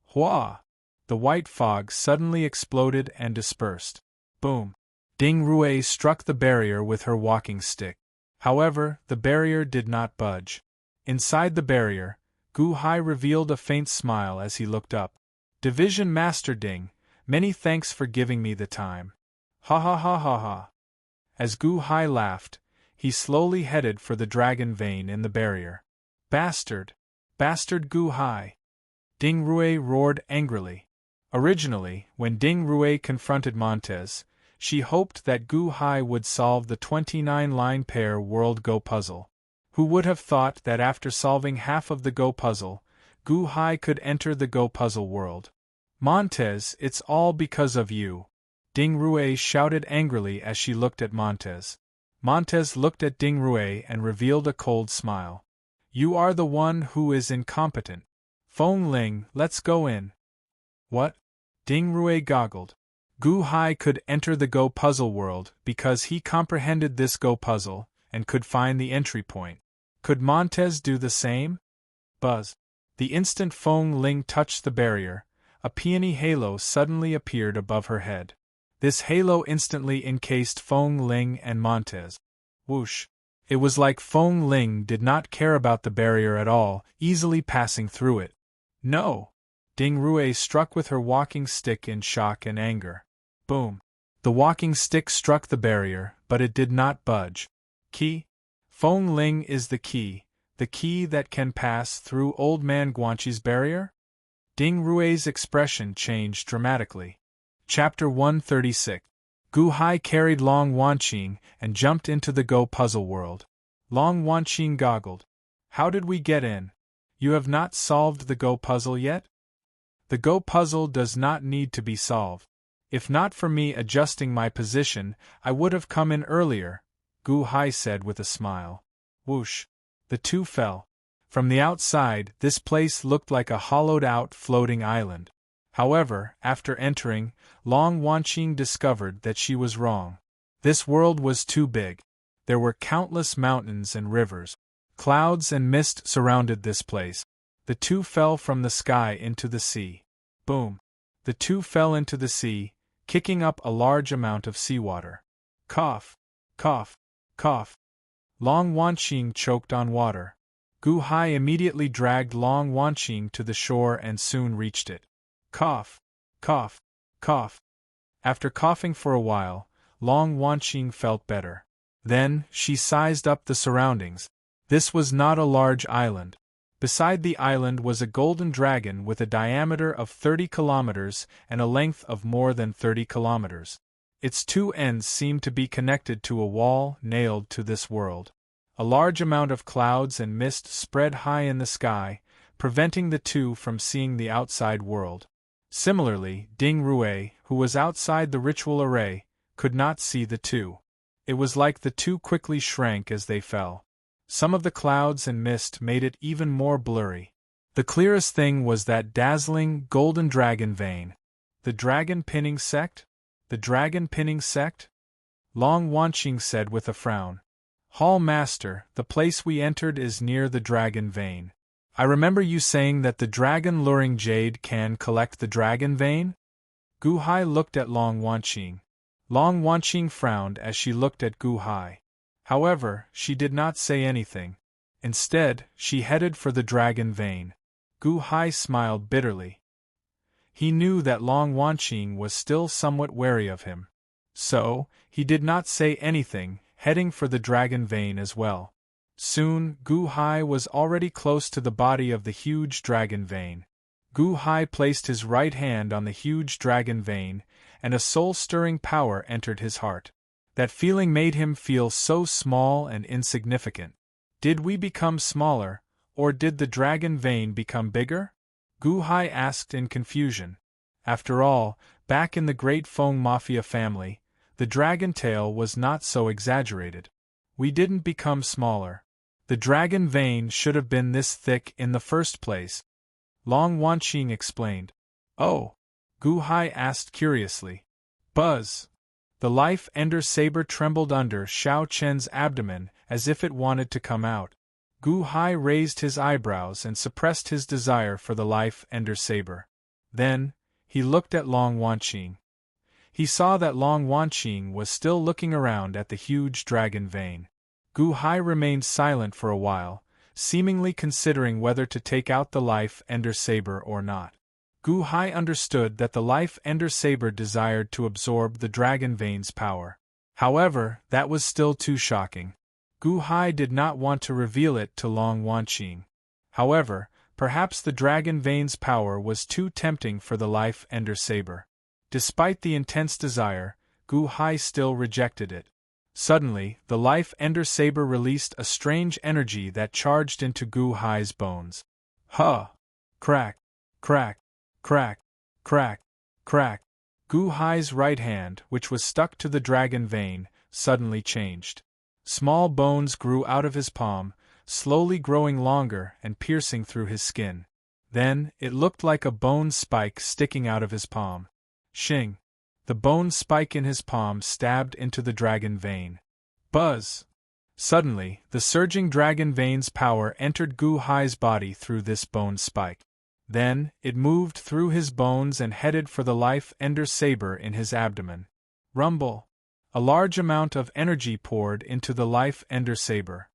Hua! The white fog suddenly exploded and dispersed. Boom! Ding Rue struck the barrier with her walking stick. However, the barrier did not budge. Inside the barrier, Gu Hai revealed a faint smile as he looked up. Division Master Ding, many thanks for giving me the time. Ha ha ha ha ha. As Gu Hai laughed, he slowly headed for the dragon vein in the barrier. Bastard! Bastard Gu Hai! Ding Rue roared angrily. Originally, when Ding Rue confronted Montez, she hoped that Gu Hai would solve the 29-line pair world Go puzzle. Who would have thought that after solving half of the Go puzzle, Gu Hai could enter the Go puzzle world? Montez, it's all because of you! Ding Rue shouted angrily as she looked at Montez. Montez looked at Ding Rue and revealed a cold smile. You are the one who is incompetent. Feng Ling, let's go in. What? Ding Rue goggled. Gu Hai could enter the Go puzzle world because he comprehended this Go puzzle and could find the entry point. Could Montez do the same? Buzz. The instant Feng Ling touched the barrier, a peony halo suddenly appeared above her head. This halo instantly encased Feng Ling and Montez. Whoosh! It was like Feng Ling did not care about the barrier at all, easily passing through it. No! Ding Rue struck with her walking stick in shock and anger. Boom! The walking stick struck the barrier, but it did not budge. Key? Feng Ling is the key that can pass through Old Man Guanqi's barrier? Ding Rue's expression changed dramatically. Chapter 136. Gu Hai carried Long Wanqing and jumped into the Go puzzle world. Long Wanqing goggled. How did we get in? You have not solved the Go puzzle yet? The Go puzzle does not need to be solved. If not for me adjusting my position, I would have come in earlier, Gu Hai said with a smile. Whoosh! The two fell. From the outside, this place looked like a hollowed-out floating island. However, after entering, Long Wanqing discovered that she was wrong. This world was too big. There were countless mountains and rivers. Clouds and mist surrounded this place. The two fell from the sky into the sea. Boom! The two fell into the sea, kicking up a large amount of seawater. Cough! Cough! Cough! Long Wanqing choked on water. Gu Hai immediately dragged Long Wanqing to the shore and soon reached it. Cough! Cough! Cough! After coughing for a while, Long Wanqing felt better. Then, she sized up the surroundings. This was not a large island. Beside the island was a golden dragon with a diameter of 30 kilometers and a length of more than 30 kilometers. Its two ends seemed to be connected to a wall nailed to this world. A large amount of clouds and mist spread high in the sky, preventing the two from seeing the outside world. Similarly, Ding Rue, who was outside the ritual array, could not see the two. It was like the two quickly shrank as they fell. Some of the clouds and mist made it even more blurry. The clearest thing was that dazzling, golden dragon vein. The dragon pinning sect? The dragon pinning sect? Long Wanqing said with a frown. Hall Master, the place we entered is near the dragon vein. I remember you saying that the dragon luring jade can collect the dragon vein? Gu Hai looked at Long Wanqing. Long Wanqing frowned as she looked at Gu Hai. However, she did not say anything. Instead, she headed for the dragon vein. Gu Hai smiled bitterly. He knew that Long Wanqing was still somewhat wary of him. So, he did not say anything, heading for the dragon vein as well. Soon, Gu Hai was already close to the body of the huge dragon vein. Gu Hai placed his right hand on the huge dragon vein, and a soul-stirring power entered his heart. That feeling made him feel so small and insignificant. Did we become smaller, or did the dragon vein become bigger? Gu Hai asked in confusion. After all, back in the Great Feng Mafia family, the dragon tail was not so exaggerated. We didn't become smaller. The dragon vein should have been this thick in the first place. Long Wanqing explained. Oh? Gu Hai asked curiously. Buzz! The life ender saber trembled under Xiao Chen's abdomen as if it wanted to come out. Gu Hai raised his eyebrows and suppressed his desire for the life ender saber. Then, he looked at Long Wanqing. He saw that Long Wanqing was still looking around at the huge dragon vein. Gu Hai remained silent for a while, seemingly considering whether to take out the life ender saber or not. Gu Hai understood that the life ender saber desired to absorb the dragon vein's power. However, that was still too shocking. Gu Hai did not want to reveal it to Long Wanqing. However, perhaps the dragon vein's power was too tempting for the life ender saber. Despite the intense desire, Gu Hai still rejected it. Suddenly, the life ender saber released a strange energy that charged into Gu Hai's bones. Huh! Crack! Crack! Crack! Crack! Crack! Gu Hai's right hand, which was stuck to the dragon vein, suddenly changed. Small bones grew out of his palm, slowly growing longer and piercing through his skin. Then, it looked like a bone spike sticking out of his palm. Shing! The bone spike in his palm stabbed into the dragon vein. Buzz! Suddenly, the surging dragon vein's power entered Gu Hai's body through this bone spike. Then, it moved through his bones and headed for the life ender saber in his abdomen. Rumble! A large amount of energy poured into the life ender saber.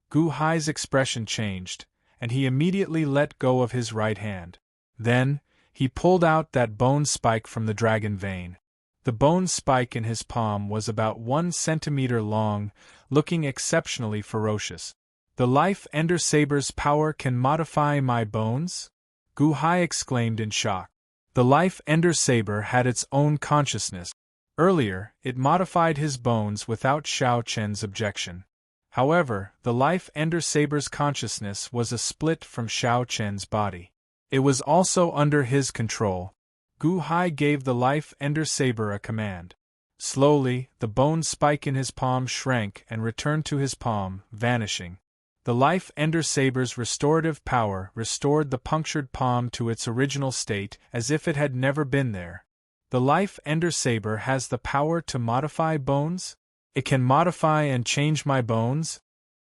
Gu Hai's expression changed, and he immediately let go of his right hand. Then, he pulled out that bone spike from the dragon vein. The bone spike in his palm was about 1 centimeter long, looking exceptionally ferocious. The life ender saber's power can modify my bones? Gu Hai exclaimed in shock. The life ender saber had its own consciousness. Earlier, it modified his bones without Xiao Chen's objection. However, the life ender saber's consciousness was a split from Xiao Chen's body. It was also under his control. Gu Hai gave the life ender saber a command. Slowly, the bone spike in his palm shrank and returned to his palm, vanishing. The life ender saber's restorative power restored the punctured palm to its original state as if it had never been there. The life ender saber has the power to modify bones? It can modify and change my bones?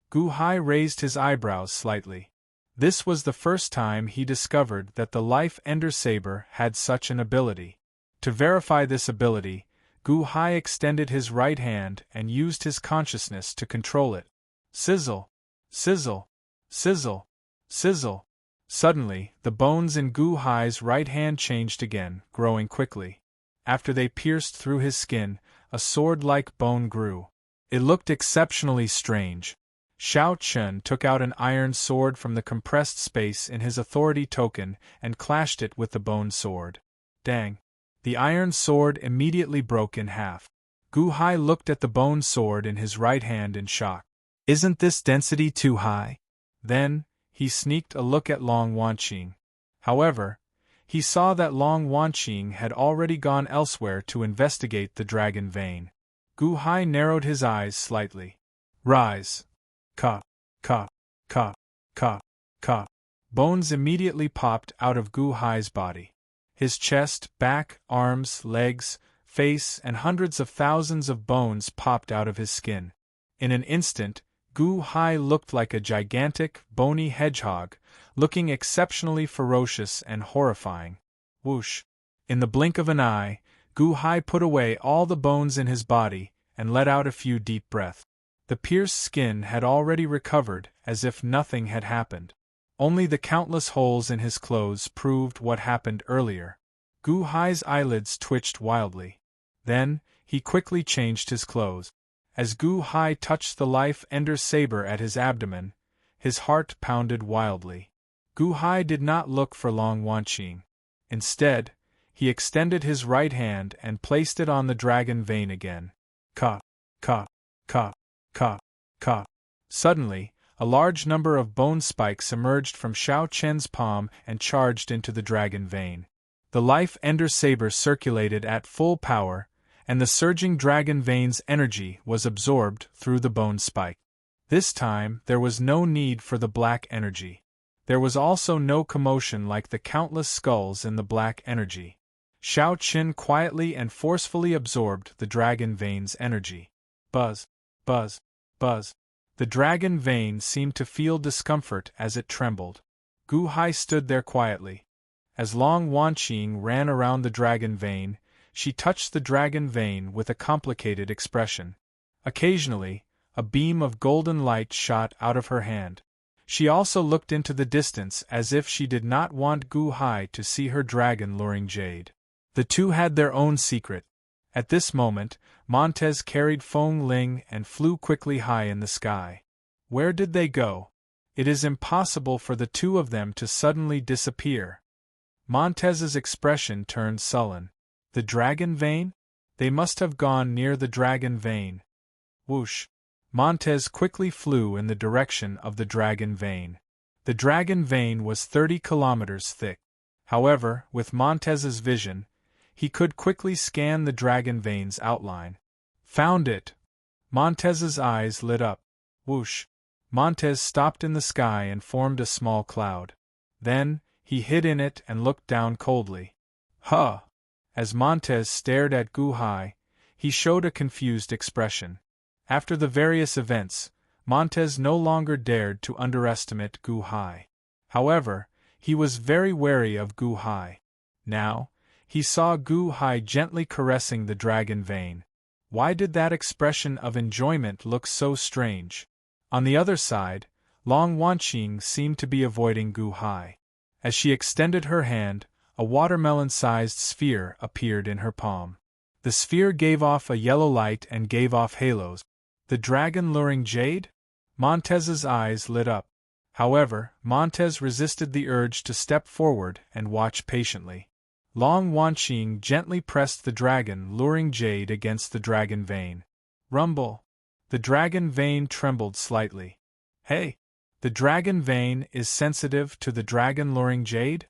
Gu Hai raised his eyebrows slightly. This was the first time he discovered that the Life Ender Saber had such an ability. To verify this ability, Gu Hai extended his right hand and used his consciousness to control it. Sizzle! Sizzle! Sizzle! Sizzle! Suddenly, the bones in Gu Hai's right hand changed again, growing quickly. After they pierced through his skin, a sword-like bone grew. It looked exceptionally strange. Xiao Chun took out an iron sword from the compressed space in his authority token and clashed it with the bone sword. Dang! The iron sword immediately broke in half. Gu Hai looked at the bone sword in his right hand in shock. Isn't this density too high? Then, he sneaked a look at Long Wanqing. However, he saw that Long Wanqing had already gone elsewhere to investigate the dragon vein. Gu Hai narrowed his eyes slightly. Rise! Ka, ka, ka, ka, ka. Bones immediately popped out of Gu Hai's body. His chest, back, arms, legs, face, and hundreds of thousands of bones popped out of his skin. In an instant, Gu Hai looked like a gigantic, bony hedgehog, looking exceptionally ferocious and horrifying. Whoosh! In the blink of an eye, Gu Hai put away all the bones in his body and let out a few deep breaths. The pierced skin had already recovered as if nothing had happened. Only the countless holes in his clothes proved what happened earlier. Gu Hai's eyelids twitched wildly. Then, he quickly changed his clothes. As Gu Hai touched the Life Ender Saber at his abdomen, his heart pounded wildly. Gu Hai did not look for Long Wanqing. Instead, he extended his right hand and placed it on the dragon vein again. Ka, ka, ka, ka, ka. Suddenly, a large number of bone spikes emerged from Xiao Chen's palm and charged into the dragon vein. The Life Ender Saber circulated at full power, and the surging dragon vein's energy was absorbed through the bone spike. This time, there was no need for the black energy. There was also no commotion like the countless skulls in the black energy. Xiao Qin quietly and forcefully absorbed the dragon vein's energy. Buzz, buzz, buzz. The dragon vein seemed to feel discomfort as it trembled. Gu Hai stood there quietly. As Long Wanqing ran around the dragon vein, she touched the dragon vein with a complicated expression. Occasionally, a beam of golden light shot out of her hand. She also looked into the distance as if she did not want Gu Hai to see her dragon-luring jade. The two had their own secret. At this moment, Montez carried Feng Ling and flew quickly high in the sky. Where did they go? It is impossible for the two of them to suddenly disappear. Montez's expression turned sullen. The dragon vein? They must have gone near the dragon vein. Whoosh! Montez quickly flew in the direction of the dragon vein. The dragon vein was 30 kilometers thick. However, with Montez's vision, he could quickly scan the dragon vein's outline. Found it! Montez's eyes lit up. Whoosh! Montez stopped in the sky and formed a small cloud. Then, he hid in it and looked down coldly. Huh! As Montez stared at Gu Hai, he showed a confused expression. After the various events, Montez no longer dared to underestimate Gu Hai. However, he was very wary of Gu Hai. Now, he saw Gu Hai gently caressing the dragon vein. Why did that expression of enjoyment look so strange? On the other side, Long Wanqing seemed to be avoiding Gu Hai. As she extended her hand, a watermelon-sized sphere appeared in her palm. The sphere gave off a yellow light and gave off halos. The dragon-luring jade? Montez's eyes lit up. However, Montez resisted the urge to step forward and watch patiently. Long Wanqing gently pressed the dragon-luring jade against the dragon vein. Rumble! The dragon vein trembled slightly. Hey! The dragon vein is sensitive to the dragon-luring jade?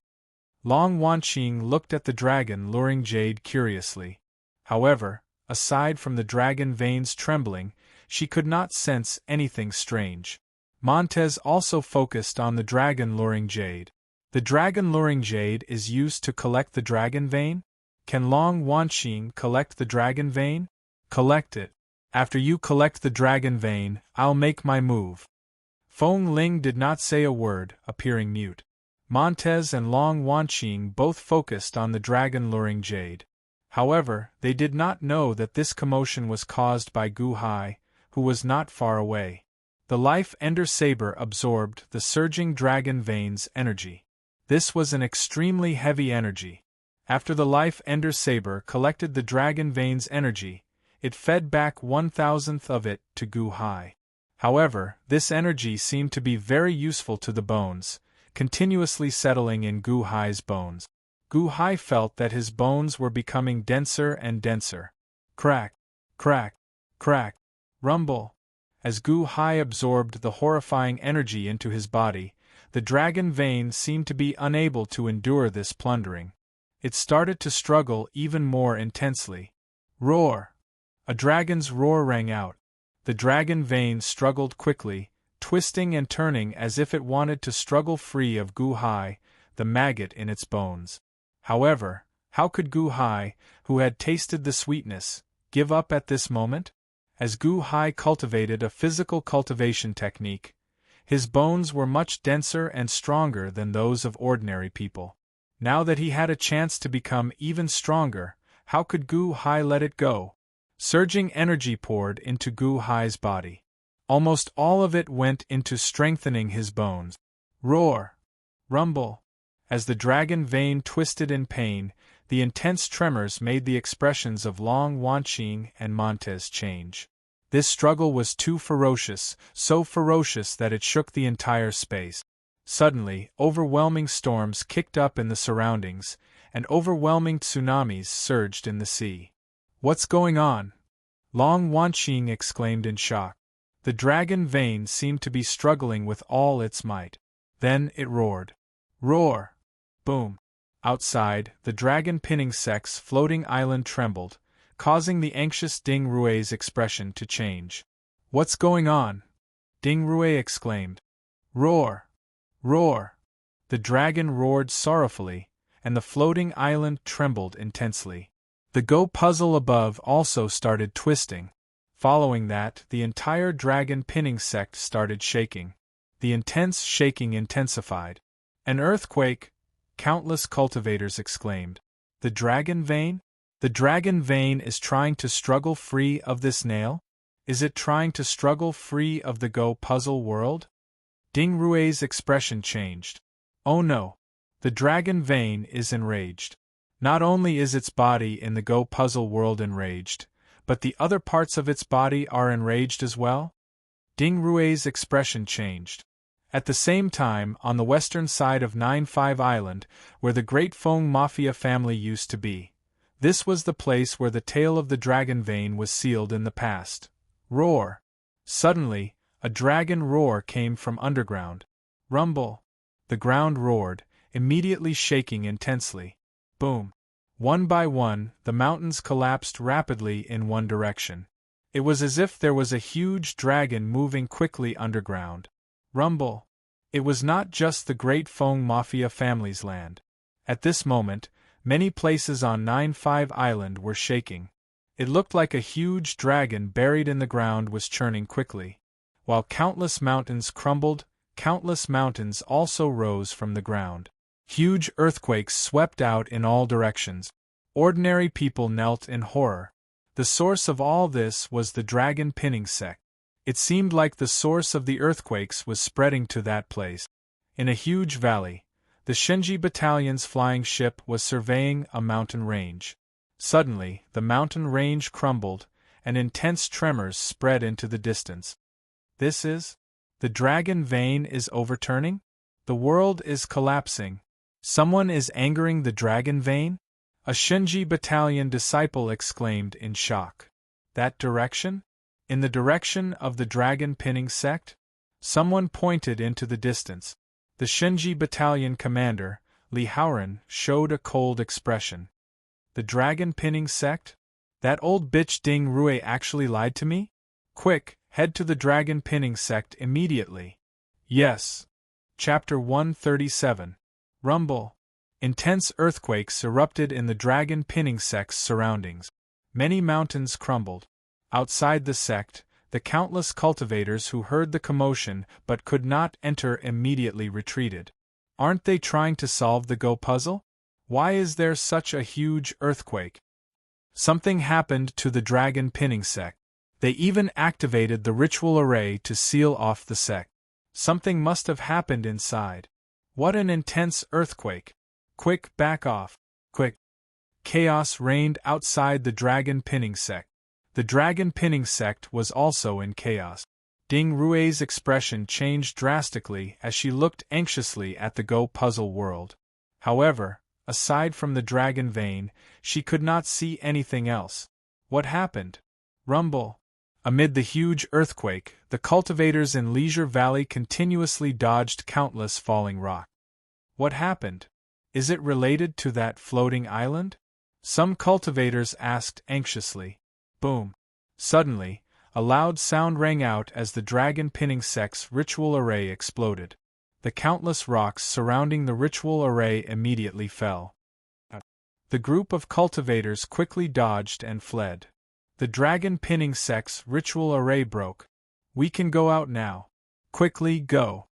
Long Wanqing looked at the dragon-luring jade curiously. However, aside from the dragon vein's trembling, she could not sense anything strange. Montez also focused on the dragon-luring jade. The dragon-luring jade is used to collect the dragon vein? Can Long Wanqing collect the dragon vein? Collect it. After you collect the dragon vein, I'll make my move. Feng Ling did not say a word, appearing mute. Montez and Long Wanqing both focused on the dragon-luring jade. However, they did not know that this commotion was caused by Gu Hai, who was not far away. The life ender saber absorbed the surging dragon vein's energy. This was an extremely heavy energy. After the life ender saber collected the dragon vein's energy, it fed back 1,000th of it to Gu Hai. However, this energy seemed to be very useful to the bones, continuously settling in Gu Hai's bones. Gu Hai felt that his bones were becoming denser and denser. Crack, crack, crack, rumble. As Gu Hai absorbed the horrifying energy into his body, the dragon vein seemed to be unable to endure this plundering. It started to struggle even more intensely. Roar! A dragon's roar rang out. The dragon vein struggled quickly, twisting and turning as if it wanted to struggle free of Gu Hai, the maggot in its bones. However, how could Gu Hai, who had tasted the sweetness, give up at this moment? As Gu Hai cultivated a physical cultivation technique, his bones were much denser and stronger than those of ordinary people. Now that he had a chance to become even stronger, how could Gu Hai let it go? Surging energy poured into Gu Hai's body. Almost all of it went into strengthening his bones. Roar! Rumble! As the dragon vein twisted in pain, the intense tremors made the expressions of Long Wanqing and Montez change. This struggle was too ferocious, so ferocious that it shook the entire space. Suddenly, overwhelming storms kicked up in the surroundings, and overwhelming tsunamis surged in the sea. What's going on? Long Wanqing exclaimed in shock. The dragon vein seemed to be struggling with all its might. Then it roared. Roar! Boom! Outside, the dragon pinning sect's floating island trembled, causing the anxious Ding Rui's expression to change. What's going on? Ding Rui exclaimed. Roar! Roar! The dragon roared sorrowfully, and the floating island trembled intensely. The Go puzzle above also started twisting. Following that, the entire dragon pinning sect started shaking. The intense shaking intensified. An earthquake! Countless cultivators exclaimed. The dragon vein? The dragon vein is trying to struggle free of this nail? Is it trying to struggle free of the Go puzzle world? Ding Rui's expression changed. Oh no! The dragon vein is enraged. Not only is its body in the Go puzzle world enraged, but the other parts of its body are enraged as well? Ding Rui's expression changed. At the same time, on the western side of 9-5 Island, where the Great Feng Mafia family used to be, this was the place where the tale of the dragon vein was sealed in the past. Roar! Suddenly, a dragon roar came from underground. Rumble! The ground roared, immediately shaking intensely. Boom! One by one, the mountains collapsed rapidly in one direction. It was as if there was a huge dragon moving quickly underground. Rumble! It was not just the Great Feng Mafia family's land. At this moment, many places on 9-5 Island were shaking. It looked like a huge dragon buried in the ground was churning quickly. While countless mountains crumbled, countless mountains also rose from the ground. Huge earthquakes swept out in all directions. Ordinary people knelt in horror. The source of all this was the dragon pinning sect. It seemed like the source of the earthquakes was spreading to that place. In a huge valley, the Shenji Battalion's flying ship was surveying a mountain range. Suddenly, the mountain range crumbled, and intense tremors spread into the distance. This is? The dragon vein is overturning? The world is collapsing. Someone is angering the dragon vein? A Shenji Battalion disciple exclaimed in shock. That direction? In the direction of the dragon pinning sect? Someone pointed into the distance. The Shenji Battalion commander, Li Haoran, showed a cold expression. The dragon pinning sect? That old bitch Ding Rui actually lied to me? Quick, head to the dragon pinning sect immediately. Yes. Chapter 137. Rumble. Intense earthquakes erupted in the dragon pinning sect's surroundings. Many mountains crumbled. Outside the sect, the countless cultivators who heard the commotion but could not enter immediately retreated. Aren't they trying to solve the Go puzzle? Why is there such a huge earthquake? Something happened to the dragon pinning sect. They even activated the ritual array to seal off the sect. Something must have happened inside. What an intense earthquake! Quick, back off! Quick! Chaos reigned outside the dragon pinning sect. The dragon pinning sect was also in chaos. Ding Rui's expression changed drastically as she looked anxiously at the Go puzzle world. However, aside from the dragon vein, she could not see anything else. What happened? Rumble. Amid the huge earthquake, the cultivators in Leisure Valley continuously dodged countless falling rock. What happened? Is it related to that floating island? Some cultivators asked anxiously. Boom. Suddenly, a loud sound rang out as the dragon pinning sect's ritual array exploded. The countless rocks surrounding the ritual array immediately fell. The group of cultivators quickly dodged and fled. The dragon pinning sect's ritual array broke. We can go out now. Quickly go.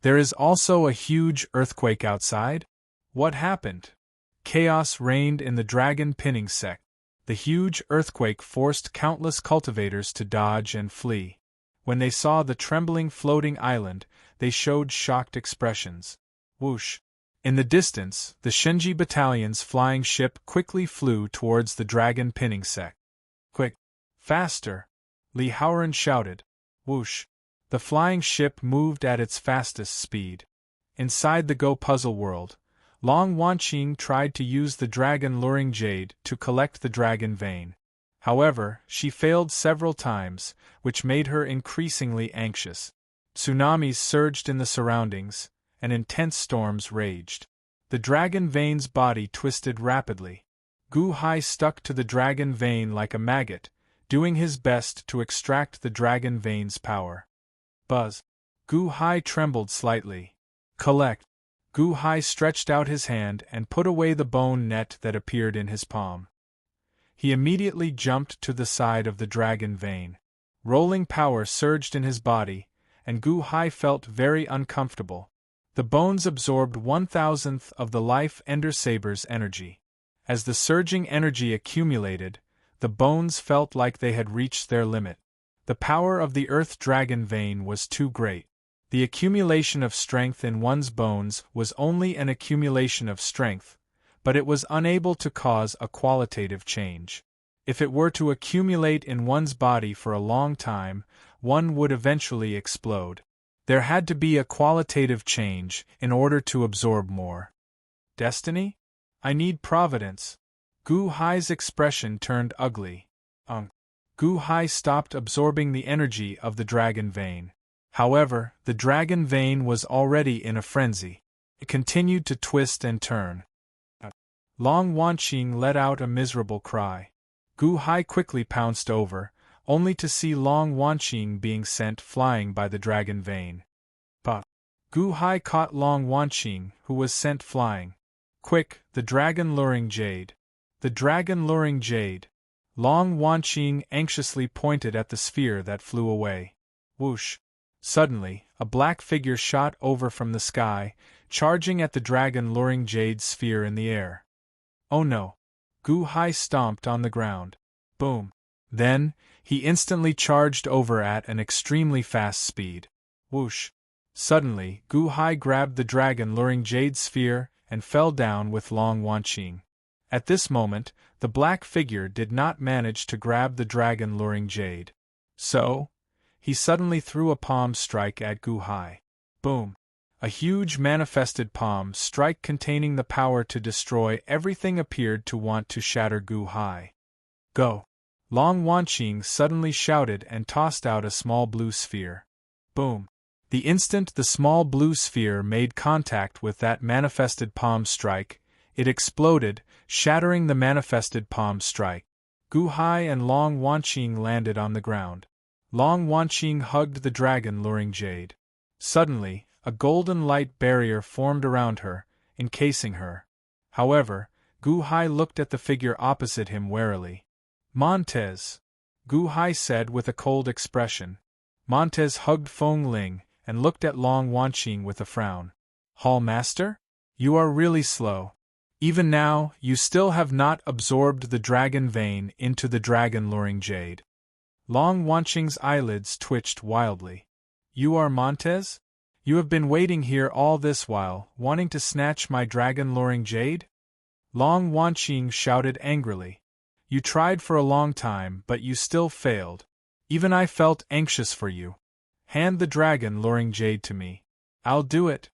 There is also a huge earthquake outside? What happened? Chaos reigned in the dragon pinning sect. The huge earthquake forced countless cultivators to dodge and flee. When they saw the trembling floating island, they showed shocked expressions. Whoosh! In the distance, the Shinji battalion's flying ship quickly flew towards the dragon pinning sect. Quick! Faster! Li Haoran shouted. Whoosh! The flying ship moved at its fastest speed. Inside the Go puzzle world, Long Wanqing tried to use the dragon luring jade to collect the dragon vein. However, she failed several times, which made her increasingly anxious. Tsunamis surged in the surroundings, and intense storms raged. The dragon vein's body twisted rapidly. Gu Hai stuck to the dragon vein like a maggot, doing his best to extract the dragon vein's power. Buzz. Gu Hai trembled slightly. Collect. Gu Hai stretched out his hand and put away the bone net that appeared in his palm. He immediately jumped to the side of the dragon vein. Rolling power surged in his body, and Gu Hai felt very uncomfortable. The bones absorbed 1,000th of the life Ender Saber's energy. As the surging energy accumulated, the bones felt like they had reached their limit. The power of the Earth Dragon Vein was too great. The accumulation of strength in one's bones was only an accumulation of strength, but it was unable to cause a qualitative change. If it were to accumulate in one's body for a long time, one would eventually explode. There had to be a qualitative change in order to absorb more. Destiny? I need providence. Gu Hai's expression turned ugly. Gu Hai stopped absorbing the energy of the dragon vein. However, the dragon vein was already in a frenzy. It continued to twist and turn. Long Wanqing let out a miserable cry. Gu Hai quickly pounced over, only to see Long Wanqing being sent flying by the dragon vein. But Gu Hai caught Long Wanqing, who was sent flying. Quick, the dragon luring jade. The dragon luring jade. Long Wanqing anxiously pointed at the sphere that flew away. Whoosh! Suddenly, a black figure shot over from the sky, charging at the dragon luring jade sphere in the air. Oh no! Gu Hai stomped on the ground. Boom! Then, he instantly charged over at an extremely fast speed. Whoosh! Suddenly, Gu Hai grabbed the dragon luring jade sphere and fell down with Long Wanqing. At this moment, the black figure did not manage to grab the dragon luring jade. So, he suddenly threw a palm strike at Gu Hai. Boom! A huge manifested palm strike containing the power to destroy everything appeared to want to shatter Gu Hai. Go! Long Wanqing suddenly shouted and tossed out a small blue sphere. Boom! The instant the small blue sphere made contact with that manifested palm strike, it exploded, shattering the manifested palm strike. Gu Hai and Long Wanqing landed on the ground. Long Wanqing hugged the dragon luring jade. Suddenly, a golden light barrier formed around her, encasing her. However, Gu Hai looked at the figure opposite him warily. Montez! Gu Hai said with a cold expression. Montez hugged Feng Ling and looked at Long Wanqing with a frown. Hall Master? You are really slow. Even now, you still have not absorbed the dragon vein into the dragon-luring jade. Long Wanqing's eyelids twitched wildly. You are Montez? You have been waiting here all this while, wanting to snatch my dragon-luring jade? Long Wanqing shouted angrily. You tried for a long time, but you still failed. Even I felt anxious for you. Hand the dragon-luring jade to me. I'll do it,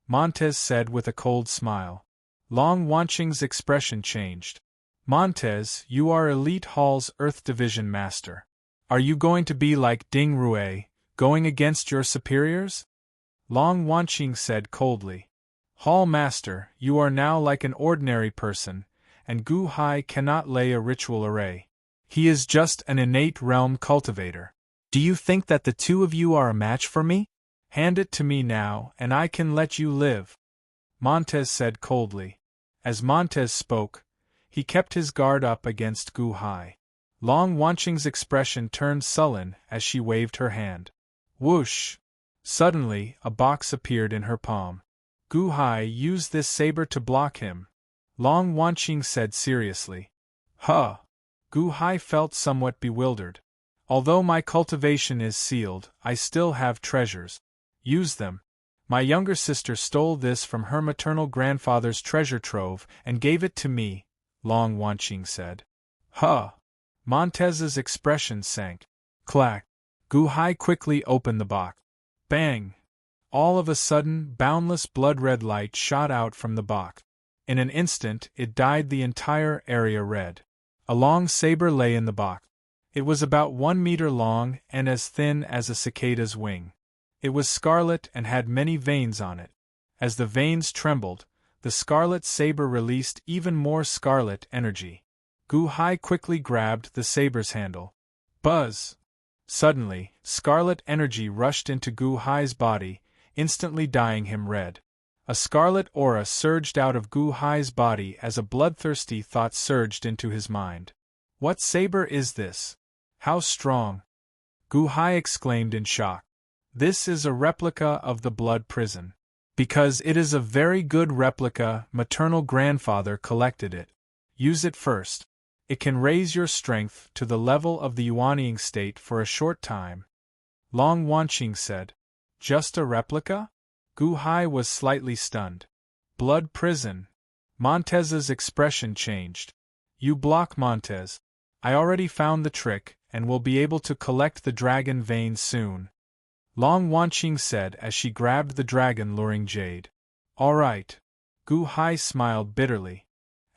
Montez said with a cold smile. Long Wanqing's expression changed. Montez, you are Elite Hall's Earth Division Master. Are you going to be like Ding Rue, going against your superiors? Long Wanqing said coldly. Hall Master, you are now like an ordinary person, and Gu Hai cannot lay a ritual array. He is just an innate realm cultivator. Do you think that the two of you are a match for me? Hand it to me now, and I can let you live, Montez said coldly. As Montez spoke, he kept his guard up against Gu Hai. Long Wanqing's expression turned sullen as she waved her hand. Whoosh! Suddenly, a box appeared in her palm. Gu Hai used this saber to block him, Long Wanqing said seriously. Huh! Gu Hai felt somewhat bewildered. Although my cultivation is sealed, I still have treasures. Use them. My younger sister stole this from her maternal grandfather's treasure trove and gave it to me, Long Wanqing said. Huh! Montez's expression sank. Clack! Gu Hai quickly opened the box. Bang! All of a sudden, boundless blood-red light shot out from the box. In an instant, it dyed the entire area red. A long saber lay in the box. It was about 1 meter long and as thin as a cicada's wing. It was scarlet and had many veins on it. As the veins trembled, the scarlet saber released even more scarlet energy. Gu Hai quickly grabbed the saber's handle. Buzz! Suddenly, scarlet energy rushed into Gu Hai's body, instantly dyeing him red. A scarlet aura surged out of Gu Hai's body as a bloodthirsty thought surged into his mind. What saber is this? How strong? Gu Hai exclaimed in shock. This is a replica of the blood prison. Because it is a very good replica, maternal grandfather collected it. Use it first. It can raise your strength to the level of the Yuanying state for a short time. Long Wanqing said. Just a replica? Gu Hai was slightly stunned. Blood prison. Montez's expression changed. You block, Montez. I already found the trick, and will be able to collect the dragon vein soon, Long Wanqing said as she grabbed the dragon-luring jade. All right. Gu Hai smiled bitterly.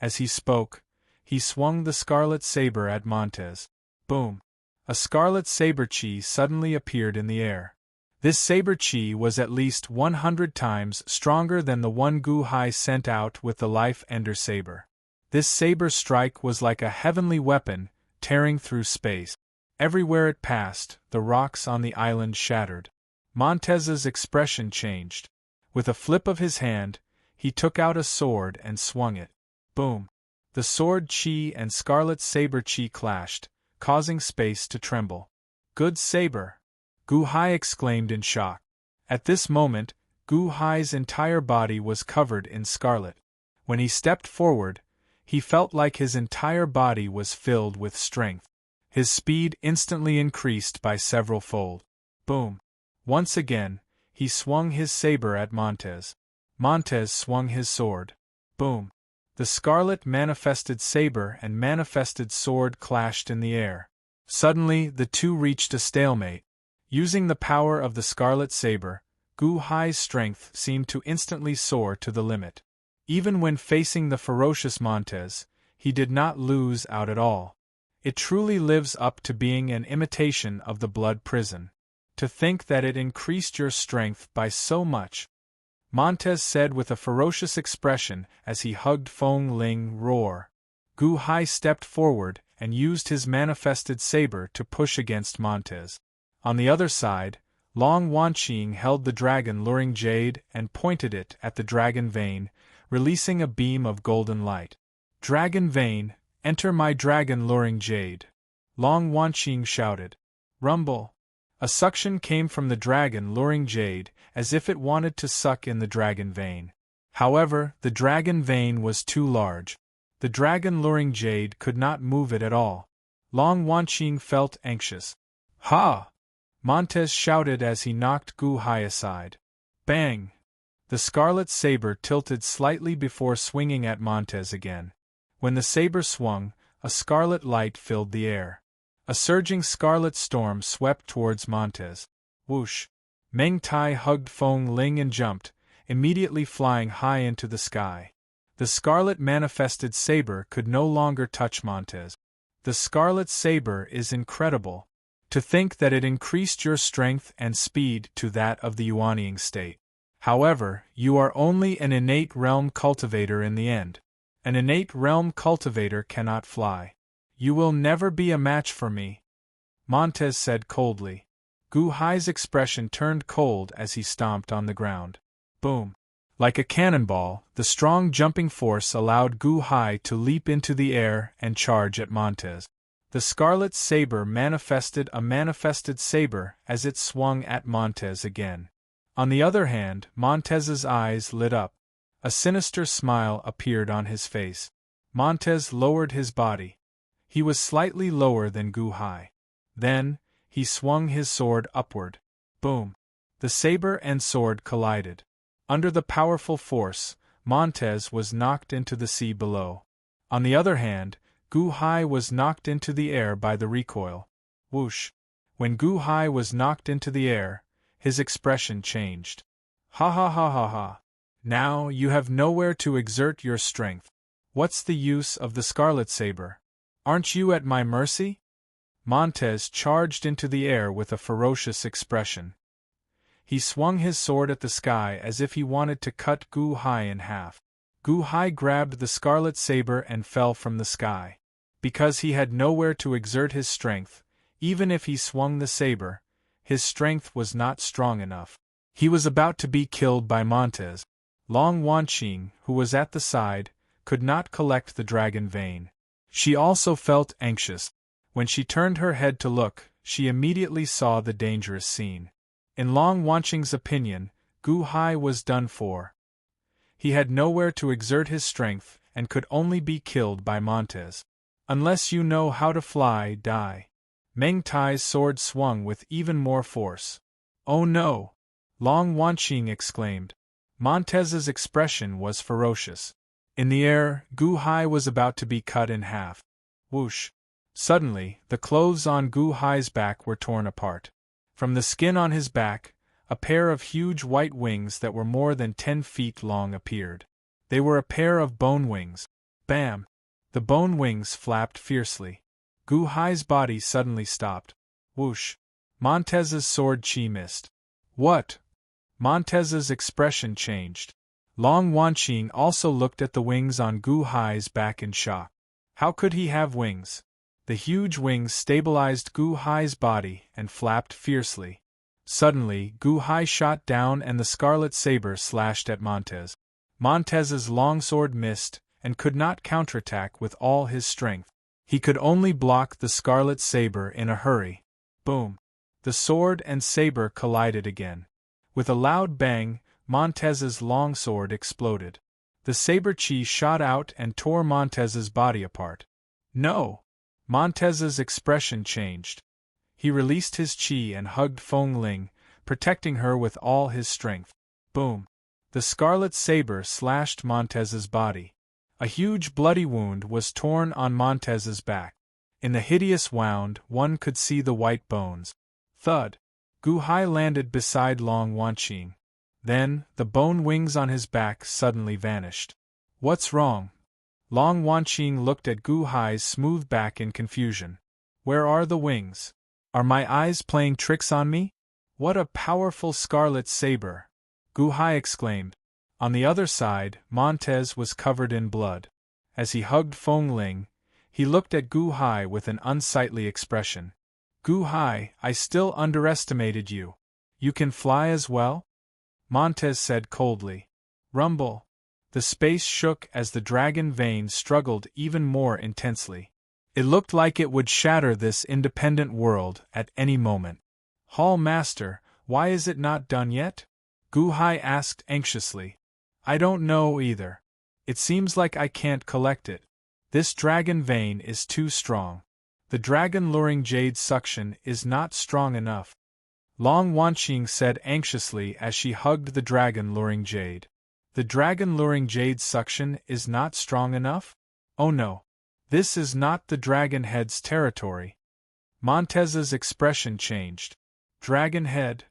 As he spoke, he swung the scarlet saber at Montez. Boom! A scarlet saber chi suddenly appeared in the air. This saber chi was at least 100 times stronger than the one Gu Hai sent out with the Life Ender saber. This saber strike was like a heavenly weapon, tearing through space. Everywhere it passed, the rocks on the island shattered. Montez's expression changed. With a flip of his hand, he took out a sword and swung it. Boom! The sword chi and scarlet saber chi clashed, causing space to tremble. Good saber! Gu Hai exclaimed in shock. At this moment, Gu Hai's entire body was covered in scarlet. When he stepped forward, he felt like his entire body was filled with strength. His speed instantly increased by several fold. Boom! Once again, he swung his saber at Montez. Montez swung his sword. Boom! The scarlet manifested saber and manifested sword clashed in the air. Suddenly, the two reached a stalemate. Using the power of the scarlet saber, Gu Hai's strength seemed to instantly soar to the limit. Even when facing the ferocious Montez, he did not lose out at all. It truly lives up to being an imitation of the blood prison. To think that it increased your strength by so much, Montez said with a ferocious expression as he hugged Feng Ling. Roar! Gu Hai stepped forward and used his manifested saber to push against Montez. On the other side, Long Wanqing held the dragon-luring jade and pointed it at the dragon vein, releasing a beam of golden light. Dragon vein, enter my dragon-luring jade. Long Wanqing shouted. Rumble. A suction came from the dragon luring jade, as if it wanted to suck in the dragon vein. However, the dragon vein was too large. The dragon luring jade could not move it at all. Long Wanqing felt anxious. Ha! Montez shouted as he knocked Gu Hai aside. Bang! The scarlet saber tilted slightly before swinging at Montez again. When the saber swung, a scarlet light filled the air. A surging scarlet storm swept towards Montez. Whoosh! Meng Tai hugged Feng Ling and jumped, immediately flying high into the sky. The scarlet manifested saber could no longer touch Montez. The scarlet saber is incredible. To think that it increased your strength and speed to that of the Yuanying state. However, you are only an innate realm cultivator in the end. An innate realm cultivator cannot fly. You will never be a match for me, Montez said coldly. Gu Hai's expression turned cold as he stomped on the ground. Boom! Like a cannonball, the strong jumping force allowed Gu Hai to leap into the air and charge at Montez. The scarlet saber manifested a manifested saber as it swung at Montez again. On the other hand, Montez's eyes lit up. A sinister smile appeared on his face. Montez lowered his body. He was slightly lower than Gu Hai. Then, he swung his sword upward. Boom! The saber and sword collided. Under the powerful force, Montez was knocked into the sea below. On the other hand, Gu Hai was knocked into the air by the recoil. Whoosh! When Gu Hai was knocked into the air, his expression changed. Ha ha ha ha ha! Now you have nowhere to exert your strength. What's the use of the scarlet saber? Aren't you at my mercy? Montez charged into the air with a ferocious expression. He swung his sword at the sky as if he wanted to cut Gu Hai in half. Gu Hai grabbed the scarlet saber and fell from the sky. Because he had nowhere to exert his strength, even if he swung the saber, his strength was not strong enough. He was about to be killed by Montez. Long Wanqing, who was at the side, could not collect the dragon vein. She also felt anxious. When she turned her head to look, she immediately saw the dangerous scene. In Long Wanqing's opinion, Gu Hai was done for. He had nowhere to exert his strength and could only be killed by Montez. Unless you know how to fly, die. Meng Tai's sword swung with even more force. Oh no! Long Wanqing exclaimed. Montez's expression was ferocious. In the air, Gu Hai was about to be cut in half. Whoosh! Suddenly, the clothes on Gu Hai's back were torn apart. From the skin on his back, a pair of huge white wings that were more than 10 feet long appeared. They were a pair of bone wings. Bam! The bone wings flapped fiercely. Gu Hai's body suddenly stopped. Whoosh! Montez's sword chi missed. What? Montez's expression changed. Long Wanqing also looked at the wings on Gu Hai's back in shock. How could he have wings? The huge wings stabilized Gu Hai's body and flapped fiercely. Suddenly, Gu Hai shot down and the scarlet saber slashed at Montez. Montez's longsword missed and could not counterattack with all his strength. He could only block the scarlet saber in a hurry. Boom! The sword and saber collided again. With a loud bang, Montez's longsword exploded. The saber chi shot out and tore Montez's body apart. No! Montez's expression changed. He released his chi and hugged Feng Ling, protecting her with all his strength. Boom! The scarlet saber slashed Montez's body. A huge bloody wound was torn on Montez's back. In the hideous wound, one could see the white bones. Thud! Gu Hai landed beside Long Wanqing. Then, the bone wings on his back suddenly vanished. What's wrong? Long Wanqing looked at Gu Hai's smooth back in confusion. Where are the wings? Are my eyes playing tricks on me? What a powerful scarlet saber! Gu Hai exclaimed. On the other side, Montez was covered in blood. As he hugged Feng Ling, he looked at Gu Hai with an unsightly expression. Gu Hai, I still underestimated you. You can fly as well? Montez said coldly. Rumble! The space shook as the dragon vein struggled even more intensely. It looked like it would shatter this independent world at any moment. Hall Master, why is it not done yet? Gu Hai asked anxiously. I don't know either. It seems like I can't collect it. This dragon vein is too strong. The dragon luring jade suction is not strong enough. Long Wanqing said anxiously as she hugged the dragon luring jade. The dragon luring jade suction is not strong enough? Oh no. This is not the dragon head's territory. Montez's expression changed. Dragon head?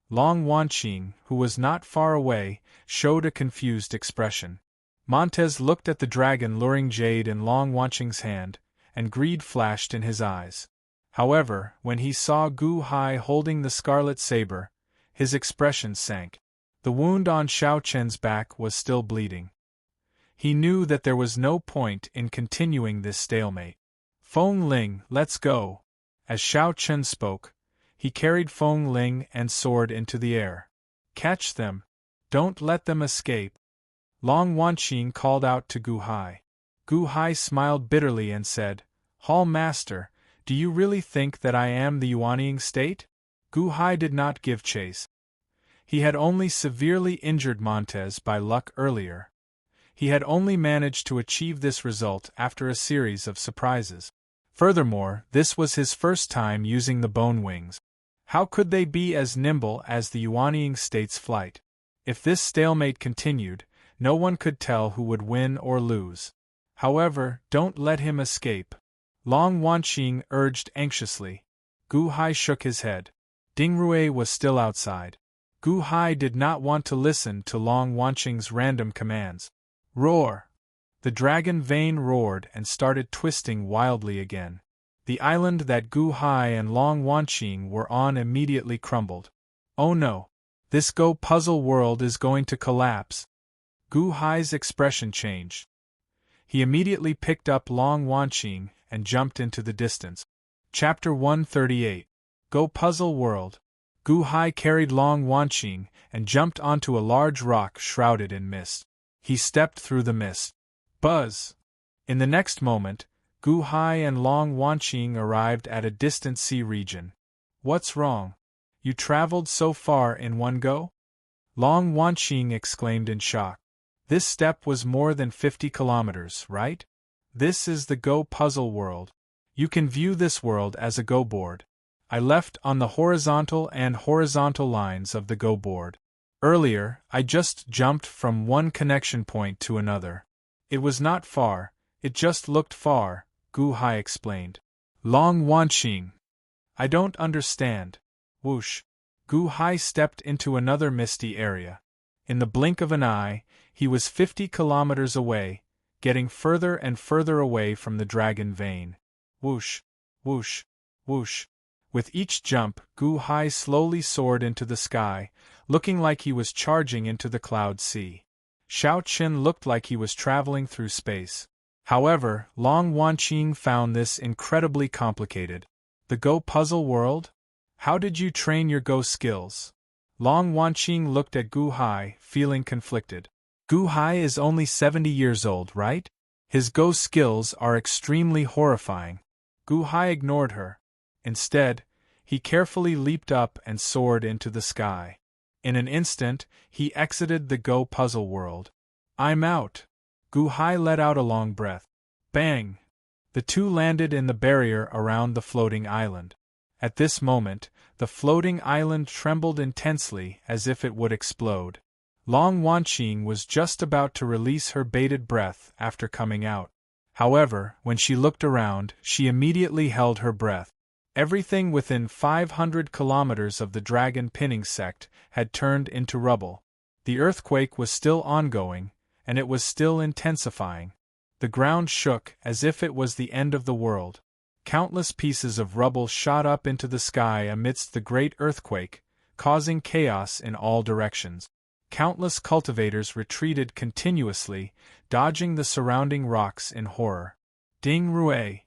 Long Wanqing, who was not far away, showed a confused expression. Montez looked at the dragon luring jade in Long Wanqing's hand, and greed flashed in his eyes. However, when he saw Gu Hai holding the scarlet saber, his expression sank. The wound on Xiao Chen's back was still bleeding. He knew that there was no point in continuing this stalemate. Feng Ling, let's go. As Xiao Chen spoke, he carried Feng Ling and sword into the air. Catch them. Don't let them escape. Long Wanqing called out to Gu Hai. Gu Hai smiled bitterly and said, Hall Master, do you really think that I am the Yuanying state? Gu Hai did not give chase. He had only severely injured Montez by luck earlier. He had only managed to achieve this result after a series of surprises. Furthermore, this was his first time using the bone wings. How could they be as nimble as the Yuanying state's flight? If this stalemate continued, no one could tell who would win or lose. However, don't let him escape. Long Wanqing urged anxiously. Gu Hai shook his head. Ding Rui was still outside. Gu Hai did not want to listen to Long Wanqing's random commands. Roar! The dragon vein roared and started twisting wildly again. The island that Gu Hai and Long Wanqing were on immediately crumbled. Oh no! This Go puzzle world is going to collapse. Gu Hai's expression changed. He immediately picked up Long Wanqing and jumped into the distance. Chapter 138. Go Puzzle World. Gu Hai carried Long Wanqing and jumped onto a large rock shrouded in mist. He stepped through the mist. Buzz! In the next moment, Gu Hai and Long Wanqing arrived at a distant sea region. What's wrong? You traveled so far in one go? Long Wanqing exclaimed in shock. This step was more than 50 kilometers, right? This is the Go puzzle world. You can view this world as a Go board. I left on the horizontal and horizontal lines of the Go board. Earlier, I just jumped from one connection point to another. It was not far, it just looked far, Gu Hai explained. Long Wanqing. I don't understand. Whoosh. Gu Hai stepped into another misty area. In the blink of an eye, he was 50 kilometers away, getting further and further away from the dragon vein. Whoosh, whoosh, whoosh. With each jump, Gu Hai slowly soared into the sky, looking like he was charging into the cloud sea. Xiao Qin looked like he was traveling through space. However, Long Wanqing found this incredibly complicated. The Go puzzle world? How did you train your Go skills? Long Wanqing looked at Gu Hai, feeling conflicted. Gu Hai is only 70 years old, right? His Go skills are extremely horrifying. Gu Hai ignored her. Instead, he carefully leaped up and soared into the sky. In an instant, he exited the Go puzzle world. I'm out. Gu Hai let out a long breath. Bang! The two landed in the barrier around the floating island. At this moment, the floating island trembled intensely as if it would explode. Long Wanqing was just about to release her bated breath after coming out. However, when she looked around, she immediately held her breath. Everything within 500 kilometers of the dragon pinning sect had turned into rubble. The earthquake was still ongoing, and it was still intensifying. The ground shook as if it was the end of the world. Countless pieces of rubble shot up into the sky amidst the great earthquake, causing chaos in all directions. Countless cultivators retreated continuously, dodging the surrounding rocks in horror. Ding Rui!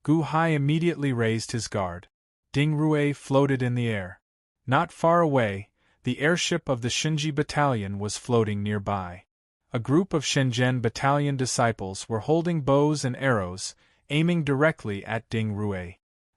Gu Hai immediately raised his guard. Ding Rui floated in the air. Not far away, the airship of the Shinji Battalion was floating nearby. A group of Shenzhen Battalion disciples were holding bows and arrows, aiming directly at Ding Rue.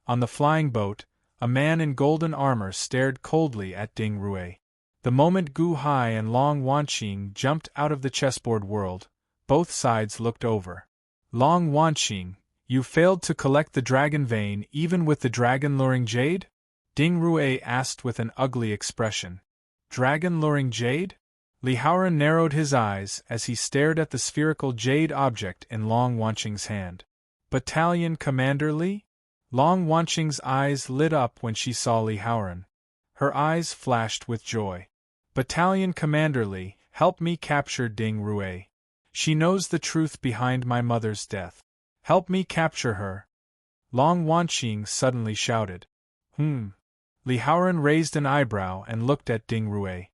On the flying boat, a man in golden armor stared coldly at Ding Rue. The moment Gu Hai and Long Wanqing jumped out of the chessboard world, both sides looked over. Long Wanqing, you failed to collect the dragon vein even with the dragon-luring jade? Ding Rue asked with an ugly expression. Dragon-luring jade? Li Haoran narrowed his eyes as he stared at the spherical jade object in Long Wanqing's hand. Battalion Commander Li? Long Wanqing's eyes lit up when she saw Li Haoran. Her eyes flashed with joy. Battalion Commander Li, help me capture Ding Rue. She knows the truth behind my mother's death. Help me capture her. Long Wanqing suddenly shouted. Li Haoran raised an eyebrow and looked at Ding Rue.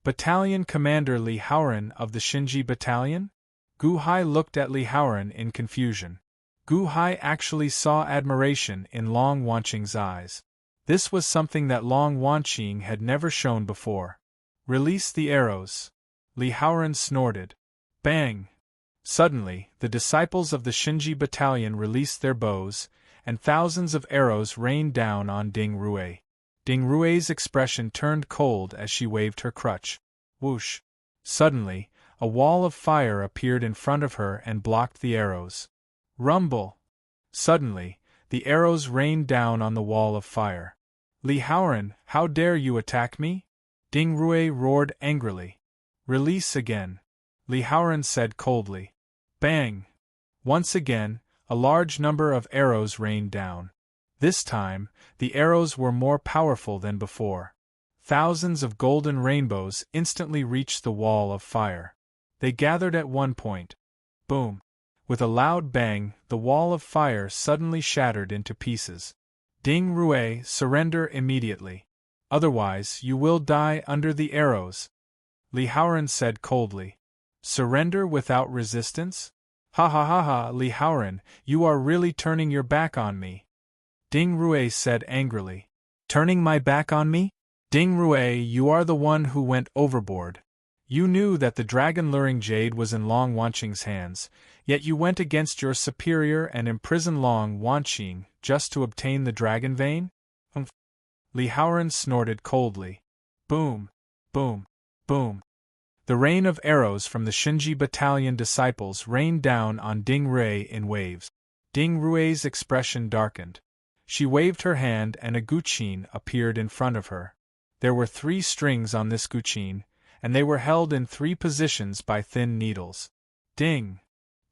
Battalion Commander Li Haoran of the Shinji Battalion? Gu Hai looked at Li Haoran in confusion. Gu Hai actually saw admiration in Long Wanqing's eyes. This was something that Long Wanqing had never shown before. Release the arrows. Li Haoran snorted. Bang! Suddenly, the disciples of the Shinji Battalion released their bows, and thousands of arrows rained down on Ding Rue. Ding Rue's expression turned cold as she waved her crutch. Whoosh! Suddenly, a wall of fire appeared in front of her and blocked the arrows. Rumble! Suddenly, the arrows rained down on the wall of fire. Li Haoran, how dare you attack me? Ding Rue roared angrily. Release again. Li Haoran said coldly. Bang! Once again, a large number of arrows rained down. This time, the arrows were more powerful than before. Thousands of golden rainbows instantly reached the wall of fire. They gathered at one point. Boom! With a loud bang, the wall of fire suddenly shattered into pieces. Ding Rue, surrender immediately. Otherwise, you will die under the arrows. Li Haoran said coldly. Surrender without resistance? Ha ha ha ha, Li Haoran, you are really turning your back on me. Ding Rue said angrily. Turning my back on me? Ding Rue, you are the one who went overboard. You knew that the dragon-luring jade was in Long Wanqing's hands, yet you went against your superior and imprisoned Long Wanqing just to obtain the dragon vein? Li Haoran snorted coldly. Boom! Boom! Boom! The rain of arrows from the Shinji Battalion disciples rained down on Ding Rue in waves. Ding Rue's expression darkened. She waved her hand and a guqin appeared in front of her. There were 3 strings on this guqin, and they were held in 3 positions by thin needles. Ding!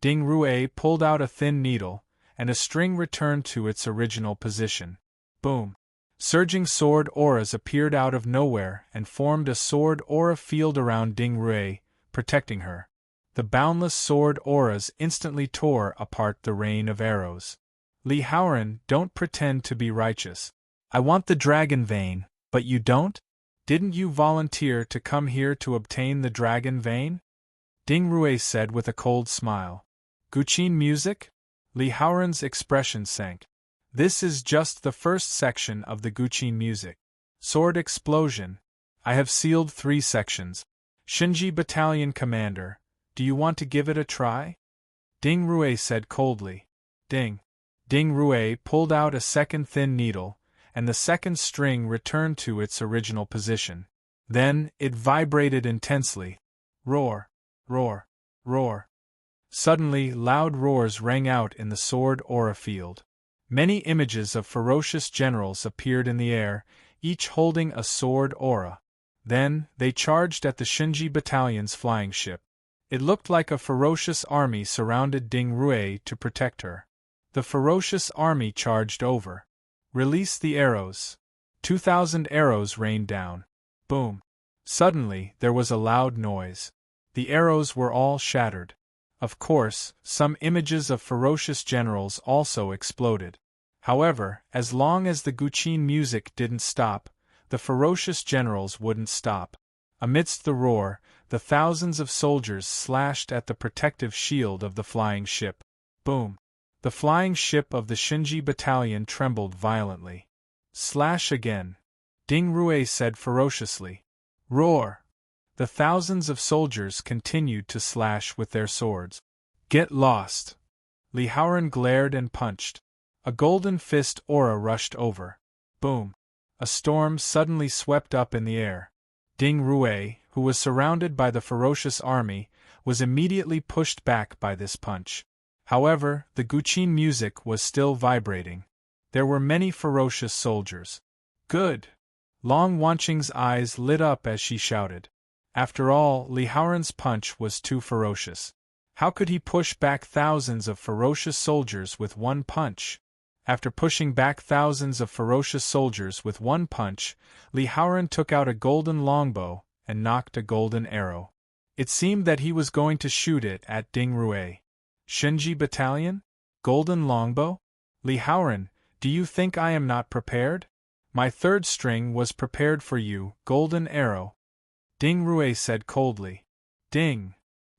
Ding Rue pulled out a thin needle, and a string returned to its original position. Boom! Surging sword auras appeared out of nowhere and formed a sword aura field around Ding Rue, protecting her. The boundless sword auras instantly tore apart the rain of arrows. Li Haoran, don't pretend to be righteous. I want the dragon vein, but you don't? Didn't you volunteer to come here to obtain the dragon vein? Ding Rue said with a cold smile. Guqin music? Li Haoran's expression sank. This is just the first section of the guqin music. Sword explosion. I have sealed 3 sections. Shinji Battalion Commander, do you want to give it a try? Ding Rue said coldly. Ding. Ding Rue pulled out a second thin needle, and the second string returned to its original position. Then, it vibrated intensely. Roar! Roar! Roar! Suddenly, loud roars rang out in the sword aura field. Many images of ferocious generals appeared in the air, each holding a sword aura. Then, they charged at the Shinji Battalion's flying ship. It looked like a ferocious army surrounded Ding Rue to protect her. The ferocious army charged over. Release the arrows. 2,000 arrows rained down. Boom! Suddenly, there was a loud noise. The arrows were all shattered. Of course, some images of ferocious generals also exploded. However, as long as the guqin music didn't stop, the ferocious generals wouldn't stop. Amidst the roar, the thousands of soldiers slashed at the protective shield of the flying ship. Boom! The flying ship of the Shinji Battalion trembled violently. Slash again. Ding Rue said ferociously. Roar! The thousands of soldiers continued to slash with their swords. Get lost! Li Haoran glared and punched. A golden fist aura rushed over. Boom! A storm suddenly swept up in the air. Ding Rue, who was surrounded by the ferocious army, was immediately pushed back by this punch. However, the Guqin music was still vibrating. There were many ferocious soldiers. Good! Long Wanqing's eyes lit up as she shouted. After all, Li Haoran's punch was too ferocious. How could he push back thousands of ferocious soldiers with one punch? After pushing back thousands of ferocious soldiers with one punch, Li Haoran took out a golden longbow and knocked a golden arrow. It seemed that he was going to shoot it at Ding Rue. Shenji Battalion? Golden longbow? Li Haoran, do you think I am not prepared? My third string was prepared for you, golden arrow. Ding Rue said coldly. Ding!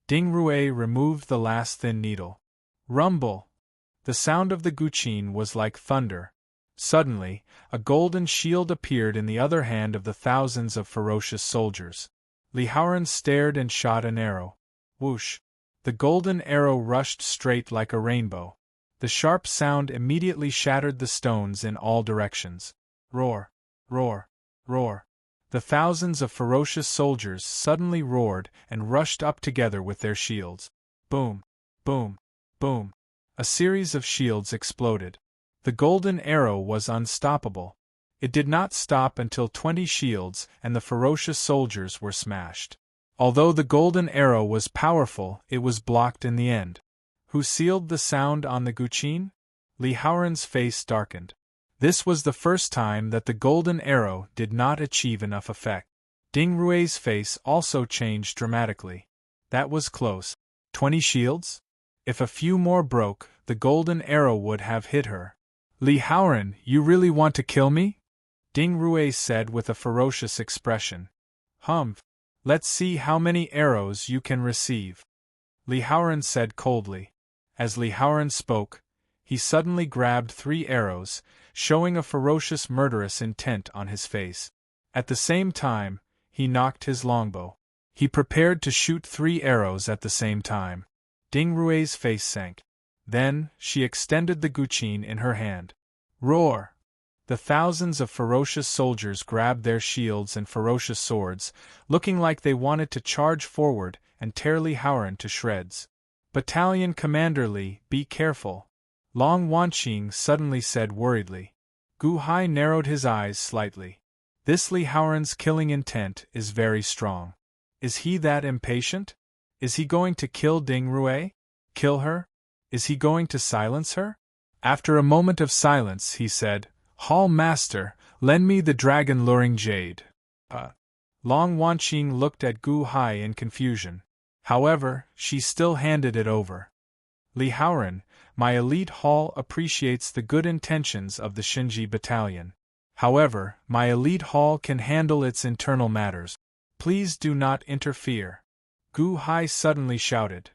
Ding Rue removed the last thin needle. Rumble! The sound of the Guqin was like thunder. Suddenly, a golden shield appeared in the other hand of the thousands of ferocious soldiers. Li Haoran stared and shot an arrow. Whoosh! The golden arrow rushed straight like a rainbow. The sharp sound immediately shattered the stones in all directions. Roar! Roar! Roar! The thousands of ferocious soldiers suddenly roared and rushed up together with their shields. Boom! Boom! Boom! A series of shields exploded. The golden arrow was unstoppable. It did not stop until 20 shields and the ferocious soldiers were smashed. Although the golden arrow was powerful, it was blocked in the end. Who sealed the sound on the Guqin? Li Haoran's face darkened. This was the first time that the golden arrow did not achieve enough effect. Ding Rue's face also changed dramatically. That was close. 20 shields? If a few more broke, the golden arrow would have hit her. Li Haoran, you really want to kill me? Ding Rue said with a ferocious expression. Humph. Let's see how many arrows you can receive. Li Haoran said coldly. As Li Haoran spoke, he suddenly grabbed 3 arrows, showing a ferocious murderous intent on his face. At the same time, he knocked his longbow. He prepared to shoot 3 arrows at the same time. Ding Rue's face sank. Then, she extended the Guqin in her hand. Roar! The thousands of ferocious soldiers grabbed their shields and ferocious swords, looking like they wanted to charge forward and tear Li Haoran to shreds. Battalion Commander Li, be careful. Long Wanqing suddenly said worriedly. Gu Hai narrowed his eyes slightly. This Li Haoran's killing intent is very strong. Is he that impatient? Is he going to kill Ding Rue? Kill her? Is he going to silence her? After a moment of silence, he said, Hall Master, lend me the dragon-luring jade. Long Wanqing looked at Gu Hai in confusion. However, she still handed it over. Li Haoran, my elite hall appreciates the good intentions of the Shenji Battalion. However, my elite hall can handle its internal matters. Please do not interfere. Gu Hai suddenly shouted.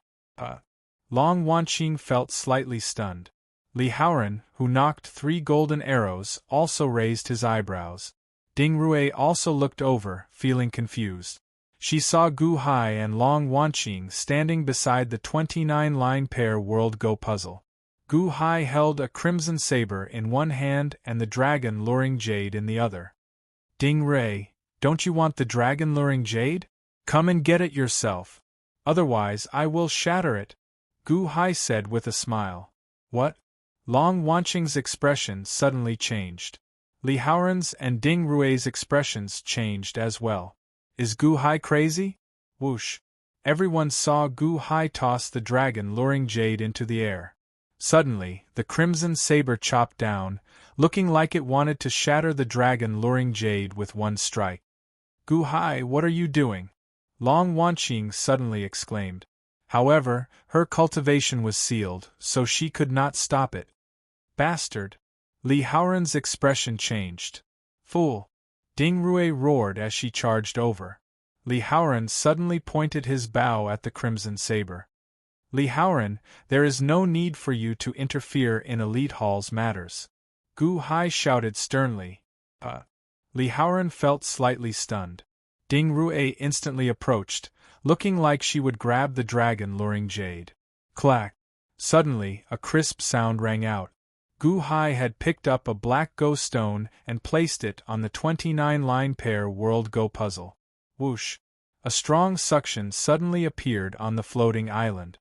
Long Wanqing felt slightly stunned. Li Haoran, who knocked 3 golden arrows, also raised his eyebrows. Ding Rue also looked over, feeling confused. She saw Gu Hai and Long Wanqing standing beside the 29-line pair World Go puzzle. Gu Hai held a crimson saber in one hand and the dragon-luring jade in the other. Ding Rue, don't you want the dragon-luring jade? Come and get it yourself. Otherwise I will shatter it. Gu Hai said with a smile. What? Long Wanqing's expression suddenly changed. Li Haoran's and Ding Rue's expressions changed as well. Is Gu Hai crazy? Whoosh! Everyone saw Gu Hai toss the dragon-luring jade into the air. Suddenly, the crimson saber chopped down, looking like it wanted to shatter the dragon-luring jade with one strike. Gu Hai, what are you doing? Long Wanqing suddenly exclaimed. However, her cultivation was sealed, so she could not stop it. Bastard! Li Haoran's expression changed. Fool! Ding Rue roared as she charged over. Li Haoran suddenly pointed his bow at the crimson saber. Li Haoran, there is no need for you to interfere in Elite Hall's matters. Gu Hai shouted sternly. Li Haoran felt slightly stunned. Ding Rue instantly approached, looking like she would grab the dragon-luring jade. Clack! Suddenly, a crisp sound rang out. Gu Hai had picked up a black Go stone and placed it on the 29-line pair world Go puzzle. Whoosh! A strong suction suddenly appeared on the floating island.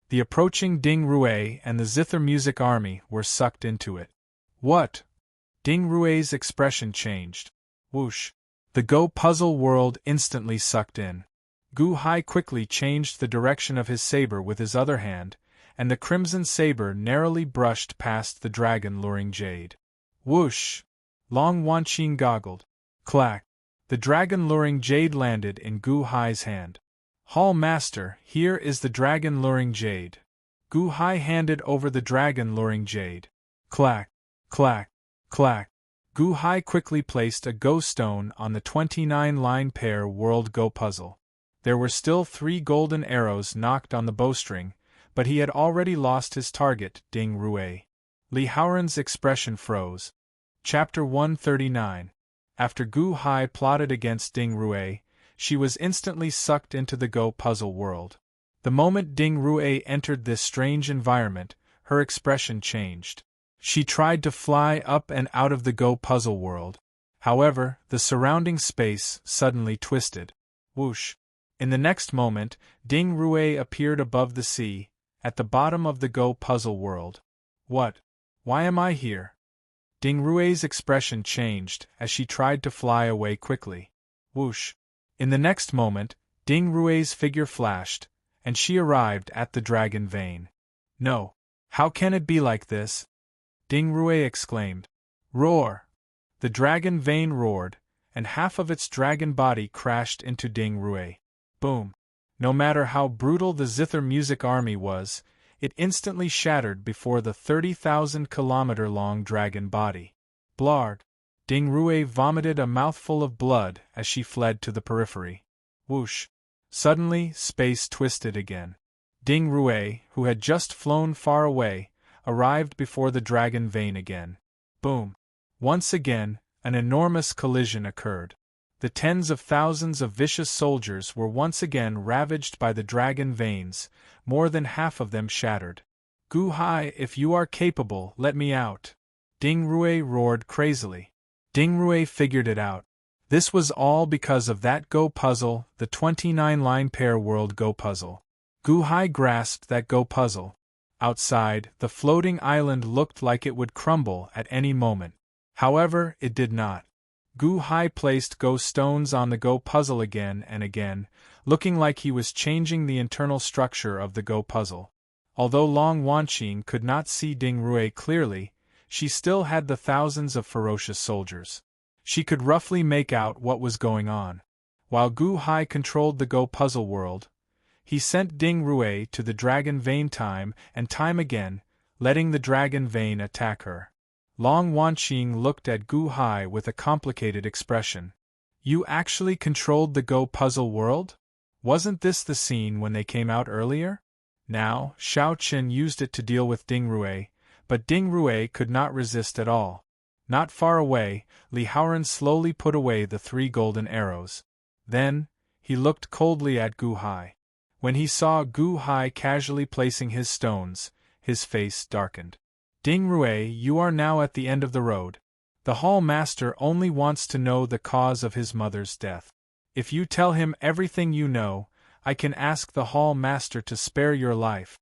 The approaching Ding Rue and the Zither Music Army were sucked into it. What? Ding Rue's expression changed. Whoosh! The Go puzzle world instantly sucked in. Gu Hai quickly changed the direction of his saber with his other hand, and the crimson saber narrowly brushed past the dragon luring jade. Whoosh! Long Wanqing goggled. Clack! The dragon luring jade landed in Gu Hai's hand. Hall Master, here is the dragon luring jade. Gu Hai handed over the dragon luring jade. Clack! Clack! Clack! Gu Hai quickly placed a Go stone on the 29-line pair world Go puzzle. There were still 3 golden arrows knocked on the bowstring, but he had already lost his target, Ding Rue. Li Haoran's expression froze. Chapter 139. After Gu Hai plotted against Ding Rue, she was instantly sucked into the Go puzzle world. The moment Ding Rue entered this strange environment, her expression changed. She tried to fly up and out of the Go puzzle world. However, the surrounding space suddenly twisted. Whoosh! In the next moment, Ding Rue appeared above the sea, at the bottom of the Go puzzle world. What? Why am I here? Ding Rue's expression changed as she tried to fly away quickly. Whoosh! In the next moment, Ding Rue's figure flashed, and she arrived at the dragon vein. No! How can it be like this? Ding Rue exclaimed. Roar! The dragon vein roared, and half of its dragon body crashed into Ding Rue. Boom! No matter how brutal the Zither Music Army was, it instantly shattered before the 30,000-kilometer-long dragon body. Blard! Ding Rue vomited a mouthful of blood as she fled to the periphery. Whoosh! Suddenly, space twisted again. Ding Rue, who had just flown far away, arrived before the dragon vein again. Boom! Once again, an enormous collision occurred. The tens of thousands of vicious soldiers were once again ravaged by the dragon veins, more than half of them shattered. Gu Hai, if you are capable, let me out! Ding Rue roared crazily. Ding Rue figured it out. This was all because of that Go puzzle, the 29-line pair world Go puzzle. Gu Hai grasped that Go puzzle. Outside, the floating island looked like it would crumble at any moment. However, it did not. Gu Hai placed Go stones on the Go puzzle again and again, looking like he was changing the internal structure of the Go puzzle. Although Long Wanqing could not see Ding Rue clearly, she still had the thousands of ferocious soldiers. She could roughly make out what was going on. While Gu Hai controlled the Go puzzle world, he sent Ding Rue to the dragon vein time and time again, letting the dragon vein attack her. Long Wanqing looked at Gu Hai with a complicated expression. You actually controlled the Go puzzle world? Wasn't this the scene when they came out earlier? Now, Shao Qin used it to deal with Ding Rue, but Ding Rue could not resist at all. Not far away, Li Haoran slowly put away the 3 golden arrows. Then, he looked coldly at Gu Hai. When he saw Gu Hai casually placing his stones, his face darkened. Ding Rue, you are now at the end of the road. The Hall Master only wants to know the cause of his mother's death. If you tell him everything you know, I can ask the Hall Master to spare your life.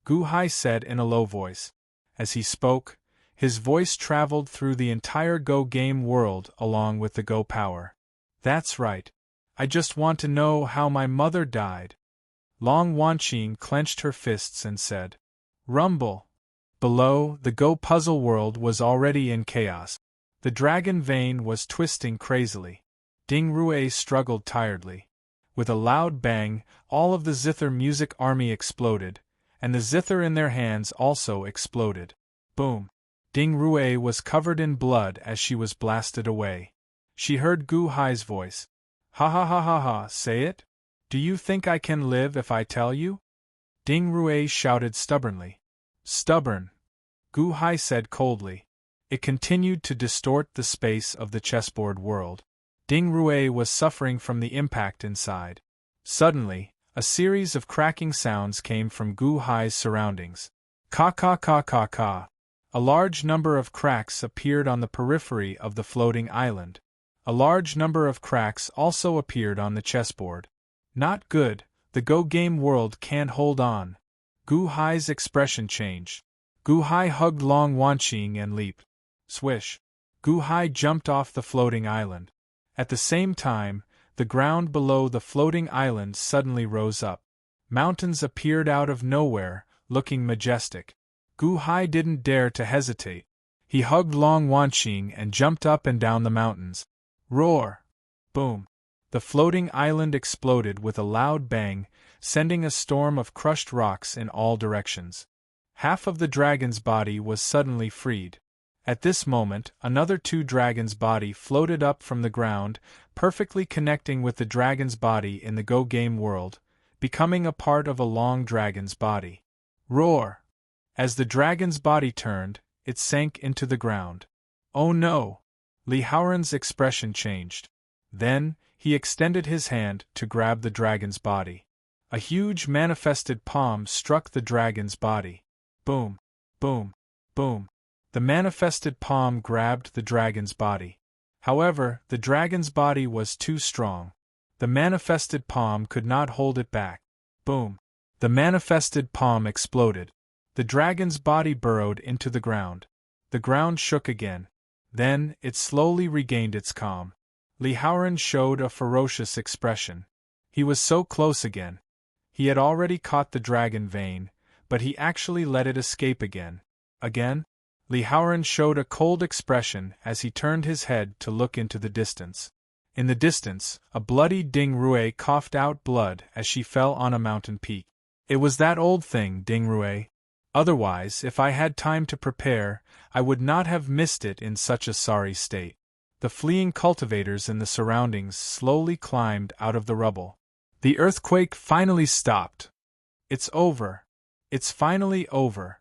Gu Hai said in a low voice. As he spoke, his voice traveled through the entire Go game world along with the Go power. That's right. I just want to know how my mother died. Long Wanqing clenched her fists and said. Rumble! Below, the Go puzzle world was already in chaos. The dragon vein was twisting crazily. Ding Rue struggled tiredly. With a loud bang, all of the Zither Music Army exploded, and the Zither in their hands also exploded. Boom! Ding Rue was covered in blood as she was blasted away. She heard Gu Hai's voice. Ha ha ha ha ha, say it? Do you think I can live if I tell you? Ding Rue shouted stubbornly. Stubborn, Gu Hai said coldly. It continued to distort the space of the chessboard world. Ding Rue was suffering from the impact inside. Suddenly, a series of cracking sounds came from Gu Hai's surroundings. Ka ka ka ka ka. A large number of cracks appeared on the periphery of the floating island. A large number of cracks also appeared on the chessboard. Not good, the Go Game world can't hold on. Gu Hai's expression changed. Gu Hai hugged Long Wanqing and leaped. Swish. Gu Hai jumped off the floating island. At the same time, the ground below the floating island suddenly rose up. Mountains appeared out of nowhere, looking majestic. Gu Hai didn't dare to hesitate. He hugged Long Wanqing and jumped up and down the mountains. Roar! Boom! The floating island exploded with a loud bang, sending a storm of crushed rocks in all directions. Half of the dragon's body was suddenly freed. At this moment, another 2 dragon's body floated up from the ground, perfectly connecting with the dragon's body in the Go Game world, becoming a part of a long dragon's body. Roar! As the dragon's body turned, it sank into the ground. Oh no! Li Haoran's expression changed. Then, he extended his hand to grab the dragon's body. A huge manifested palm struck the dragon's body. Boom! Boom! Boom! The manifested palm grabbed the dragon's body. However, the dragon's body was too strong. The manifested palm could not hold it back. Boom! The manifested palm exploded. The dragon's body burrowed into the ground. The ground shook again. Then, it slowly regained its calm. Li Haoran showed a ferocious expression. He was so close again. He had already caught the dragon vein, but he actually let it escape again. Again? Li Haoran showed a cold expression as he turned his head to look into the distance. In the distance, a bloody Ding Rue coughed out blood as she fell on a mountain peak. It was that old thing, Ding Rue. Otherwise, if I had time to prepare, I would not have missed it in such a sorry state. The fleeing cultivators in the surroundings slowly climbed out of the rubble. The earthquake finally stopped. It's over. It's finally over.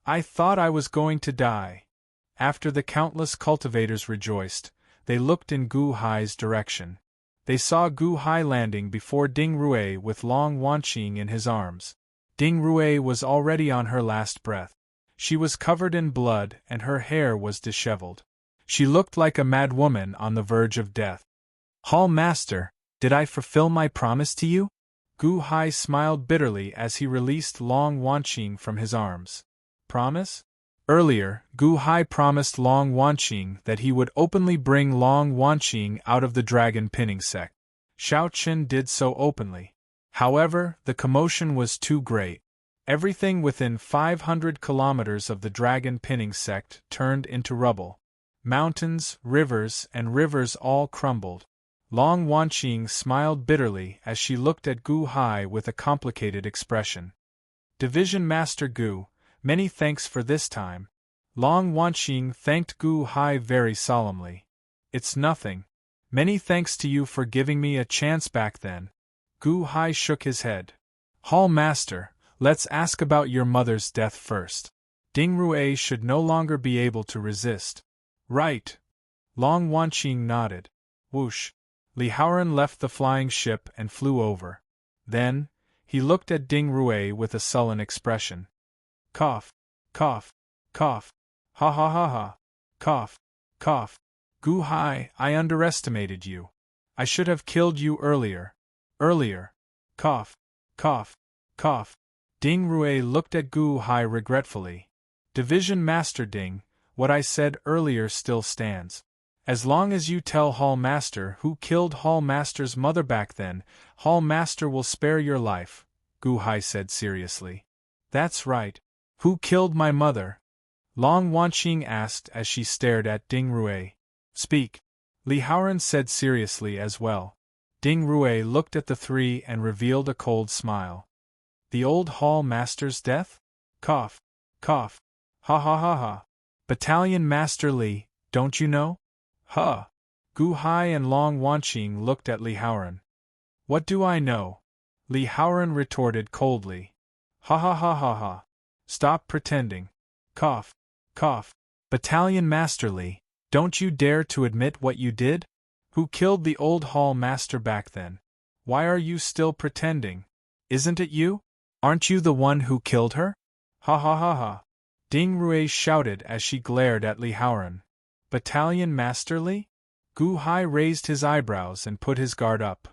I thought I was going to die. After the countless cultivators rejoiced, they looked in Gu Hai's direction. They saw Gu Hai landing before Ding Rue with Long Wanqing in his arms. Ding Rue was already on her last breath. She was covered in blood and her hair was disheveled. She looked like a mad woman on the verge of death. Hall Master, did I fulfill my promise to you? Gu Hai smiled bitterly as he released Long Wanqing from his arms. Promise? Earlier, Gu Hai promised Long Wanqing that he would openly bring Long Wanqing out of the dragon pinning sect. Xiao Qin did so openly. However, the commotion was too great. Everything within 500 kilometers of the dragon pinning sect turned into rubble. Mountains, and rivers all crumbled. Long Wanqing smiled bitterly as she looked at Gu Hai with a complicated expression. Division Master Gu, many thanks for this time. Long Wanqing thanked Gu Hai very solemnly. It's nothing. Many thanks to you for giving me a chance back then. Gu Hai shook his head. Hall Master, let's ask about your mother's death first. Ding Rue should no longer be able to resist. Right. Long Wanqing nodded. Whoosh. Li Haoran left the flying ship and flew over. Then, he looked at Ding Rue with a sullen expression. Cough. Cough. Cough. Ha ha ha ha. Cough. Cough. Gu Hai, I underestimated you. I should have killed you earlier. Earlier. Cough. Cough. Cough. Ding Rue looked at Gu Hai regretfully. Division Master Ding, what I said earlier still stands. As long as you tell Hall Master who killed Hall Master's mother back then, Hall Master will spare your life, Gu Hai said seriously. That's right. Who killed my mother? Long Wanqing asked as she stared at Ding Rue. Speak. Li Haoran said seriously as well. Ding Rue looked at the three and revealed a cold smile. The old Hall Master's death? Cough. Cough. Ha ha ha ha. Battalion Master Li, don't you know? Huh. Gu Hai and Long Wanqing looked at Li Haoran. What do I know? Li Haoran retorted coldly. Ha ha ha ha ha. Stop pretending. Cough. Cough. Battalion Master Li, don't you dare to admit what you did? Who killed the old Hall Master back then? Why are you still pretending? Isn't it you? Aren't you the one who killed her? Ha ha ha ha! Ding Rui shouted as she glared at Li Haoran. Battalion Master Li? Gu Hai raised his eyebrows and put his guard up.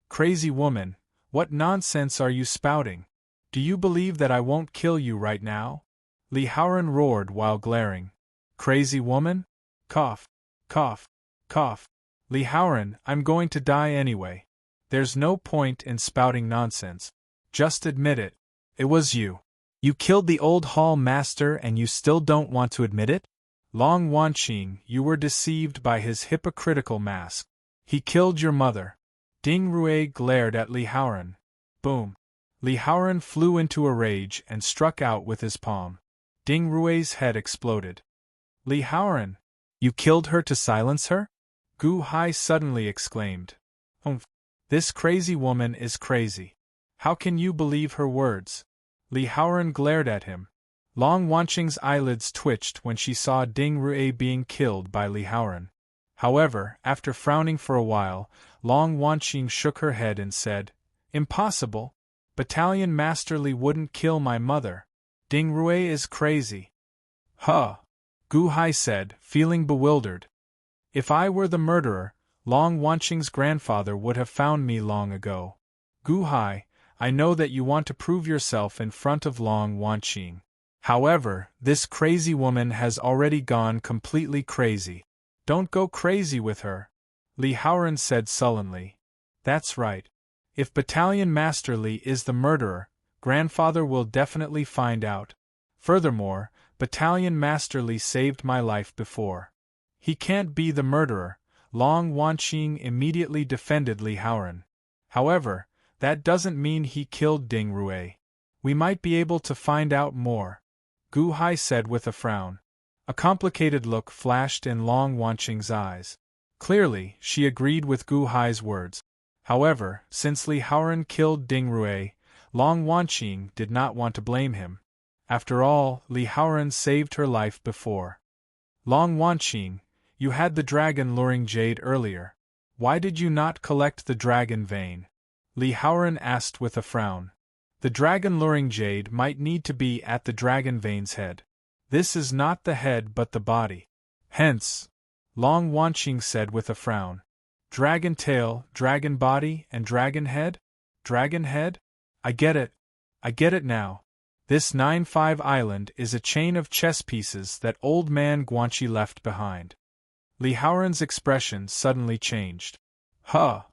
Crazy woman, what nonsense are you spouting? Do you believe that I won't kill you right now? Li Haoran roared while glaring. Crazy woman? Cough, cough, cough. Li Haoran, I'm going to die anyway. There's no point in spouting nonsense. Just admit it. It was you. You killed the old hall master and you still don't want to admit it? Long Wanqing, you were deceived by his hypocritical mask. He killed your mother. Ding Rui glared at Li Haoran. Boom. Li Haoran flew into a rage and struck out with his palm. Ding Rui's head exploded. Li Haoran, you killed her to silence her? Gu Hai suddenly exclaimed. Humph. This crazy woman is crazy. How can you believe her words? Li Haoran glared at him. Long Wanqing's eyelids twitched when she saw Ding Rui being killed by Li Haoran. However, after frowning for a while, Long Wanqing shook her head and said, Impossible! Battalion Master Li wouldn't kill my mother. Ding Rui is crazy. Huh! Gu Hai said, feeling bewildered. If I were the murderer, Long Wanqing's grandfather would have found me long ago. Gu Hai, I know that you want to prove yourself in front of Long Wanqing. However, this crazy woman has already gone completely crazy. Don't go crazy with her, Li Haoran said sullenly. That's right. If Battalion Master Li is the murderer, grandfather will definitely find out. Furthermore, Battalion Master Li saved my life before. He can't be the murderer, Long Wanqing immediately defended Li Haoran. However, that doesn't mean he killed Ding Rui. We might be able to find out more, Gu Hai said with a frown. A complicated look flashed in Long Wanqing's eyes. Clearly, she agreed with Gu Hai's words. However, since Li Haoran killed Ding Rui, Long Wanqing did not want to blame him. After all, Li Haoran saved her life before. Long Wanqing, you had the dragon luring jade earlier. Why did you not collect the dragon vein? Li Haoran asked with a frown. The dragon luring jade might need to be at the dragon vein's head. This is not the head but the body. Hence, Long Wanqing said with a frown. Dragon tail, dragon body, and dragon head? Dragon head? I get it. I get it now. This 9-5 island is a chain of chess pieces that old man Guanxi left behind. Li Haoran's expression suddenly changed. Huh!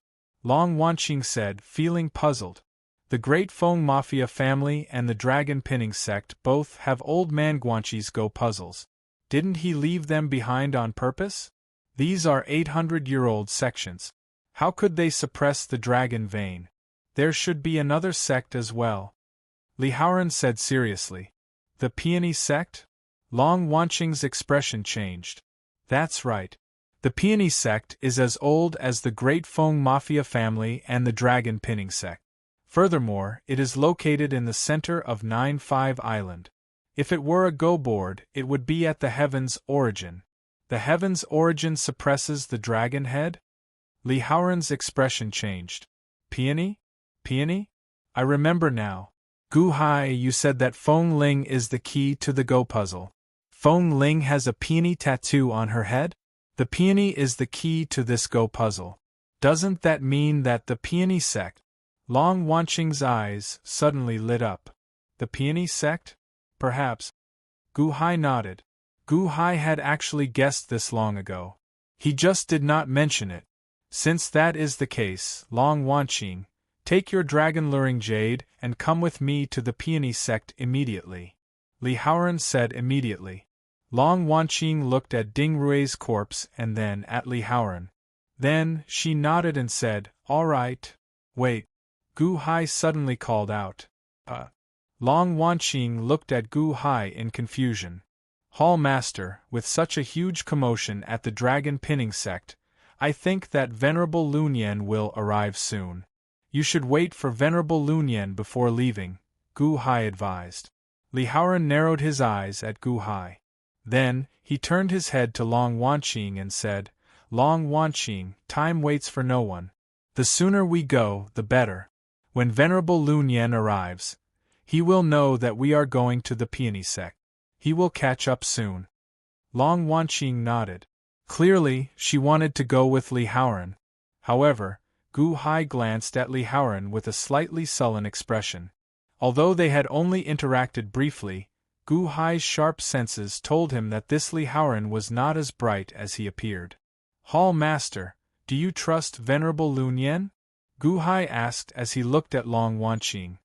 Long Wanqing said, feeling puzzled. The Great Feng Mafia family and the Dragon Pinning sect both have old man Guanxi's Go puzzles. Didn't he leave them behind on purpose? These are 800-year-old sections. How could they suppress the dragon vein? There should be another sect as well. Li Haoran said seriously. The Peony sect? Long Wanqing's expression changed. That's right. The Peony sect is as old as the Great Feng Mafia family and the Dragon Pinning sect. Furthermore, it is located in the center of 9-5 Island. If it were a Go board, it would be at the Heaven's Origin. The Heaven's Origin suppresses the dragon head? Li Haoran's expression changed. Peony? Peony? I remember now. Gu Hai, you said that Feng Ling is the key to the Go puzzle. Feng Ling has a peony tattoo on her head? The peony is the key to this Go puzzle. Doesn't that mean that the Peony sect? Long Wanqing's eyes suddenly lit up. The Peony sect? Perhaps. Gu Hai nodded. Gu Hai had actually guessed this long ago. He just did not mention it. Since that is the case, Long Wanqing, take your dragon-luring jade and come with me to the Peony sect immediately. Li Haoran said immediately. Long Wanqing looked at Ding Rui's corpse and then at Li Haoran. Then, she nodded and said, All right. Wait. Gu Hai suddenly called out. Long Wanqing looked at Gu Hai in confusion. Hall Master, with such a huge commotion at the Dragon Pinning sect, I think that Venerable Lunyan will arrive soon. You should wait for Venerable Lunyan before leaving, Gu Hai advised. Li Haoran narrowed his eyes at Gu Hai. Then, he turned his head to Long Wanqing and said, Long Wanqing, time waits for no one. The sooner we go, the better. When Venerable Lunyan arrives, He will know that we are going to the peony sect. He will catch up soon. Long Wanqing nodded. Clearly, she wanted to go with Li Haoran. However, Gu Hai glanced at Li Haoran with a slightly sullen expression. Although they had only interacted briefly, Gu Hai's sharp senses told him that this Li Haoran was not as bright as he appeared. Hall Master, do you trust Venerable Lun Yen? Gu Hai asked as he looked at Long Wanqing.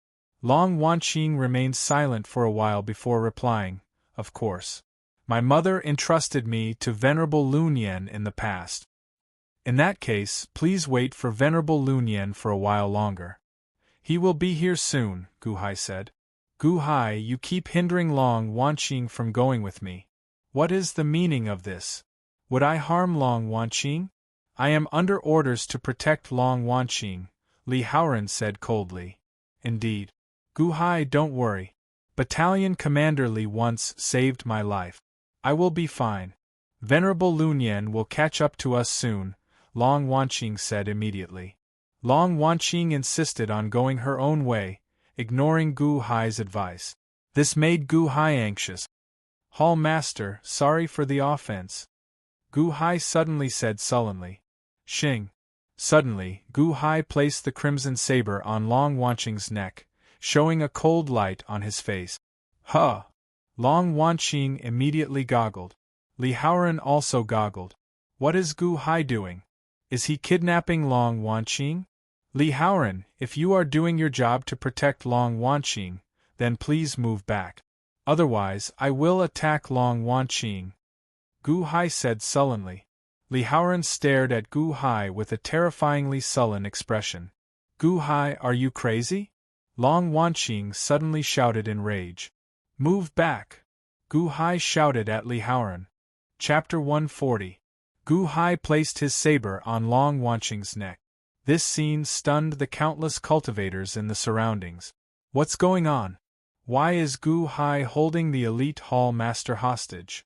Long Wanqing remained silent for a while before replying, of course. My mother entrusted me to Venerable Lun Yen in the past. In that case, please wait for Venerable Lun Yen for a while longer. He will be here soon, Gu Hai said. Gu Hai, you keep hindering Long Wanqing from going with me. What is the meaning of this? Would I harm Long Wanqing? I am under orders to protect Long Wanqing, Li Haoran said coldly. Indeed. Gu Hai, don't worry. Battalion Commander Li once saved my life. I will be fine. Venerable Lun Yen will catch up to us soon, Long Wanqing said immediately. Long Wanqing insisted on going her own way, ignoring Gu Hai's advice. This made Gu Hai anxious. Hall Master, sorry for the offense. Gu Hai suddenly said sullenly. Xing. Suddenly, Gu Hai placed the crimson saber on Long Wanqing's neck, showing a cold light on his face. Huh! Long Wanqing immediately goggled. Li Haoran also goggled. What is Gu Hai doing? Is he kidnapping Long Wanqing? Li Haoran, if you are doing your job to protect Long Wanqing, then please move back. Otherwise, I will attack Long Wanqing. Gu Hai said sullenly. Li Haoran stared at Gu Hai with a terrifyingly sullen expression. Gu Hai, are you crazy? Long Wanqing suddenly shouted in rage. Move back! Gu Hai shouted at Li Haoran. Chapter 140. Gu Hai placed his saber on Long Wanqing's neck. This scene stunned the countless cultivators in the surroundings. What's going on? Why is Gu Hai holding the elite hall master hostage?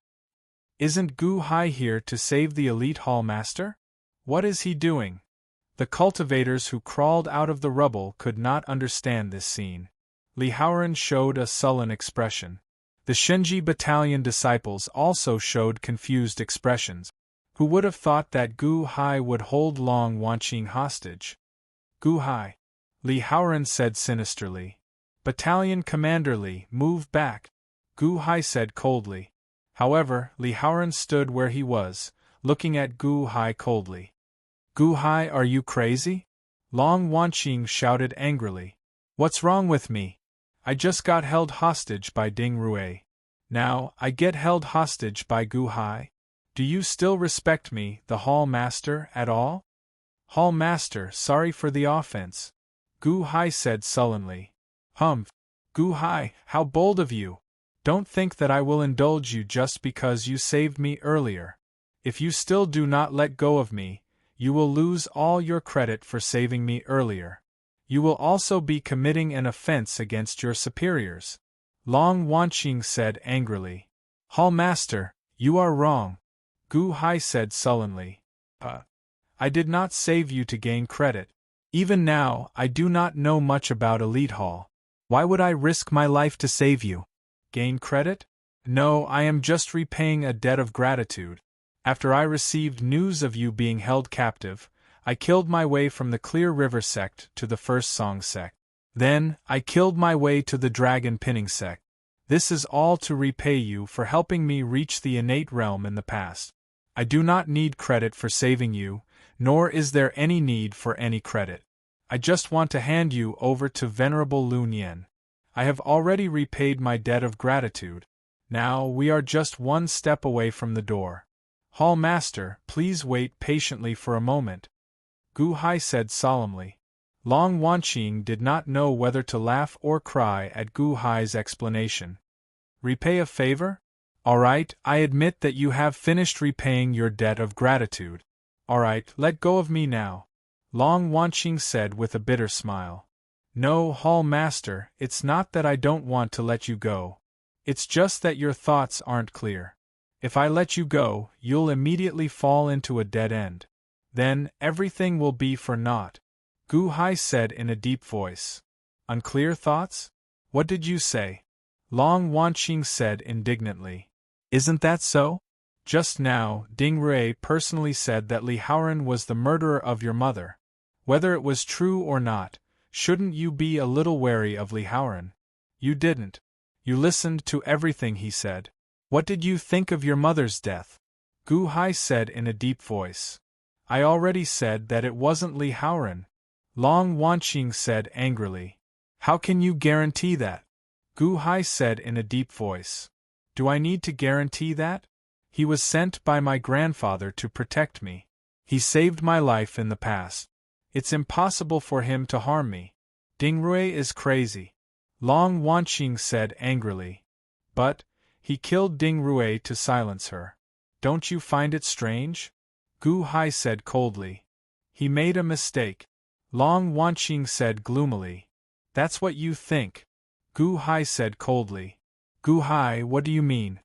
Isn't Gu Hai here to save the elite hall master? What is he doing? The cultivators who crawled out of the rubble could not understand this scene. Li Haoran showed a sullen expression. The Shenji battalion disciples also showed confused expressions. Who would have thought that Gu Hai would hold Long Wanqing hostage? Gu Hai. Li Haoran said sinisterly. Battalion Commander Li, move back. Gu Hai said coldly. However, Li Haoran stood where he was, looking at Gu Hai coldly. Gu Hai, are you crazy? Long Wanqing shouted angrily. What's wrong with me? I just got held hostage by Ding Rue. Now, I get held hostage by Gu Hai? Do you still respect me, the Hall Master, at all? Hall Master, sorry for the offense. Gu Hai said sullenly. Humph. Gu Hai, how bold of you! Don't think that I will indulge you just because you saved me earlier. If you still do not let go of me, you will lose all your credit for saving me earlier. You will also be committing an offense against your superiors. Long Wanqing said angrily. Hall Master, you are wrong. Gu Hai said sullenly. I did not save you to gain credit. Even now, I do not know much about Elite Hall. Why would I risk my life to save you? Gain credit? No, I am just repaying a debt of gratitude. After I received news of you being held captive, I killed my way from the Clear River sect to the First Song sect. Then, I killed my way to the Dragon Pinning sect. This is all to repay you for helping me reach the innate realm in the past. I do not need credit for saving you, nor is there any need for any credit. I just want to hand you over to Venerable Lun Yen. I have already repaid my debt of gratitude. Now we are just one step away from the door. Hall Master, please wait patiently for a moment. Gu Hai said solemnly. Long Wanqing did not know whether to laugh or cry at Gu Hai's explanation. Repay a favor? All right, I admit that you have finished repaying your debt of gratitude. All right, let go of me now. Long Wanqing said with a bitter smile. No, Hall Master, it's not that I don't want to let you go. It's just that your thoughts aren't clear. If I let you go, you'll immediately fall into a dead end. Then, everything will be for naught. Gu Hai said in a deep voice. Unclear thoughts? What did you say? Long Wanqing said indignantly. Isn't that so? Just now, Ding Rui personally said that Li Haoran was the murderer of your mother. Whether it was true or not, shouldn't you be a little wary of Li Haoran? You didn't. You listened to everything he said. What did you think of your mother's death? Gu Hai said in a deep voice. I already said that it wasn't Li Haoran. Long Wanqing said angrily. How can you guarantee that? Gu Hai said in a deep voice. Do I need to guarantee that? He was sent by my grandfather to protect me. He saved my life in the past. It's impossible for him to harm me. Ding Rui is crazy. Long Wanqing said angrily. But, he killed Ding Rui to silence her. Don't you find it strange? Gu Hai said coldly. He made a mistake. Long Wanqing said gloomily. That's what you think. Gu Hai said coldly. Gu Hai, what do you mean?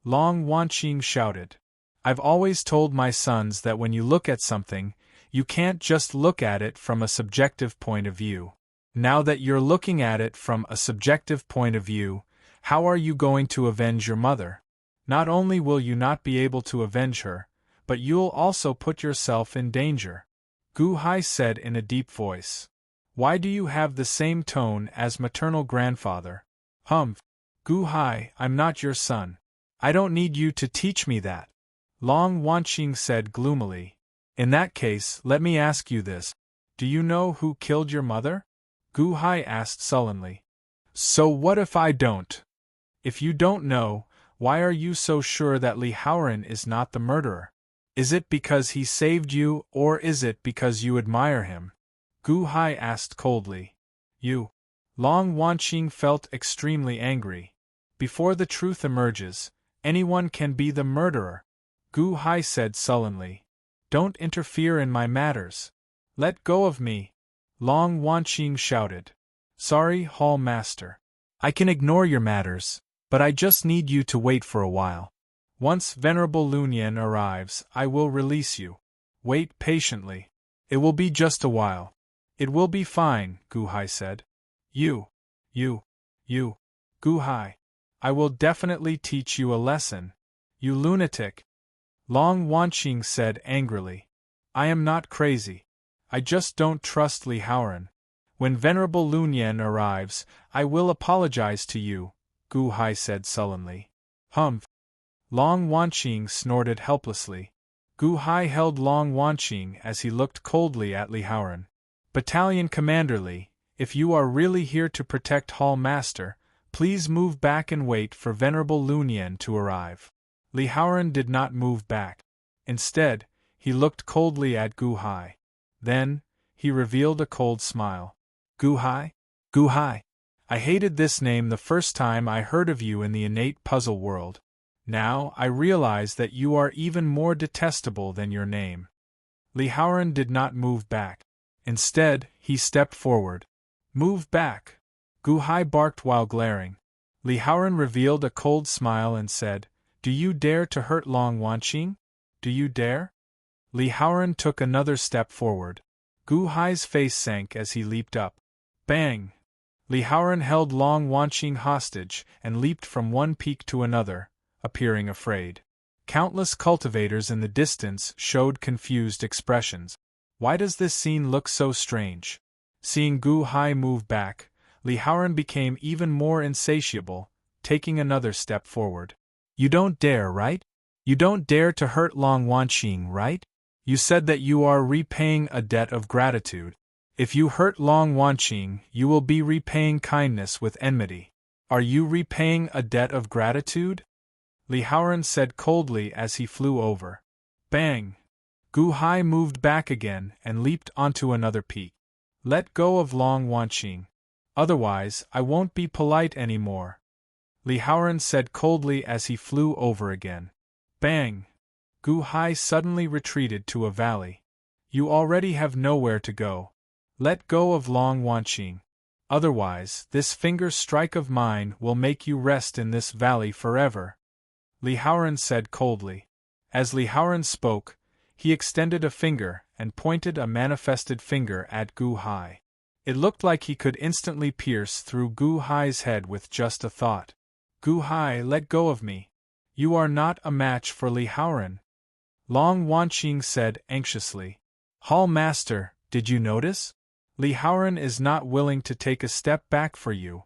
Long Wanqing shouted. I've always told my sons that when you look at something, you can't just look at it from a subjective point of view. Now that you're looking at it from a subjective point of view, how are you going to avenge your mother? Not only will you not be able to avenge her, but you'll also put yourself in danger. Gu Hai said in a deep voice. Why do you have the same tone as maternal grandfather? Gu Hai, I'm not your son. I don't need you to teach me that. Long Wanqing said gloomily. In that case, let me ask you this. Do you know who killed your mother? Gu Hai asked sullenly. So what if I don't? If you don't know, why are you so sure that Li Haoran is not the murderer? Is it because he saved you, or is it because you admire him? Gu Hai asked coldly. You. Long Wanqing felt extremely angry. Before the truth emerges, anyone can be the murderer. Gu Hai said sullenly. Don't interfere in my matters. Let go of me. Long Wanqing shouted. Sorry, Hall Master. I can ignore your matters, but I just need you to wait for a while. Once Venerable Lunyan arrives, I will release you. Wait patiently. It will be just a while. It will be fine, Gu Hai said. You. Gu Hai. I will definitely teach you a lesson. You lunatic. Long Wanqing said angrily. I am not crazy. I just don't trust Li Haoran. When Venerable Lunyan arrives, I will apologize to you, Gu Hai said sullenly. Long Wanqing snorted helplessly. Gu Hai held Long Wanqing as he looked coldly at Li Haoran. Battalion Commander Li, if you are really here to protect Hall Master, please move back and wait for Venerable Lunyan to arrive. Li Haoran did not move back. Instead, he looked coldly at Gu Hai. Then, he revealed a cold smile. Gu Hai? Gu Hai. I hated this name the first time I heard of you in the innate puzzle world. Now I realize that you are even more detestable than your name. Li Haoran did not move back. Instead, he stepped forward. Move back! Gu Hai barked while glaring. Li Haoran revealed a cold smile and said, Do you dare to hurt Long Wanqing? Do you dare? Li Haoran took another step forward. Gu Hai's face sank as he leaped up. Bang! Li Haoran held Long Wanqing hostage and leaped from one peak to another, appearing afraid. Countless cultivators in the distance showed confused expressions. Why does this scene look so strange? Seeing Gu Hai move back, Li Haoran became even more insatiable, taking another step forward. You don't dare, right? You don't dare to hurt Long Wanqing, right? You said that you are repaying a debt of gratitude. If you hurt Long Wanqing, you will be repaying kindness with enmity. Are you repaying a debt of gratitude? Li Haoran said coldly as he flew over. Bang! Gu Hai moved back again and leaped onto another peak. Let go of Long Wanqing. Otherwise, I won't be polite anymore. Li Haoran said coldly as he flew over again. Bang! Gu Hai suddenly retreated to a valley. You already have nowhere to go. Let go of Long Wanqing. Otherwise, this finger strike of mine will make you rest in this valley forever. Li Haoran said coldly. As Li Haoran spoke, he extended a finger and pointed a manifested finger at Gu Hai. It looked like he could instantly pierce through Gu Hai's head with just a thought. Gu Hai, let go of me. You are not a match for Li Haoran. Long Wanqing said anxiously. Hall Master, did you notice? Li Haoran is not willing to take a step back for you.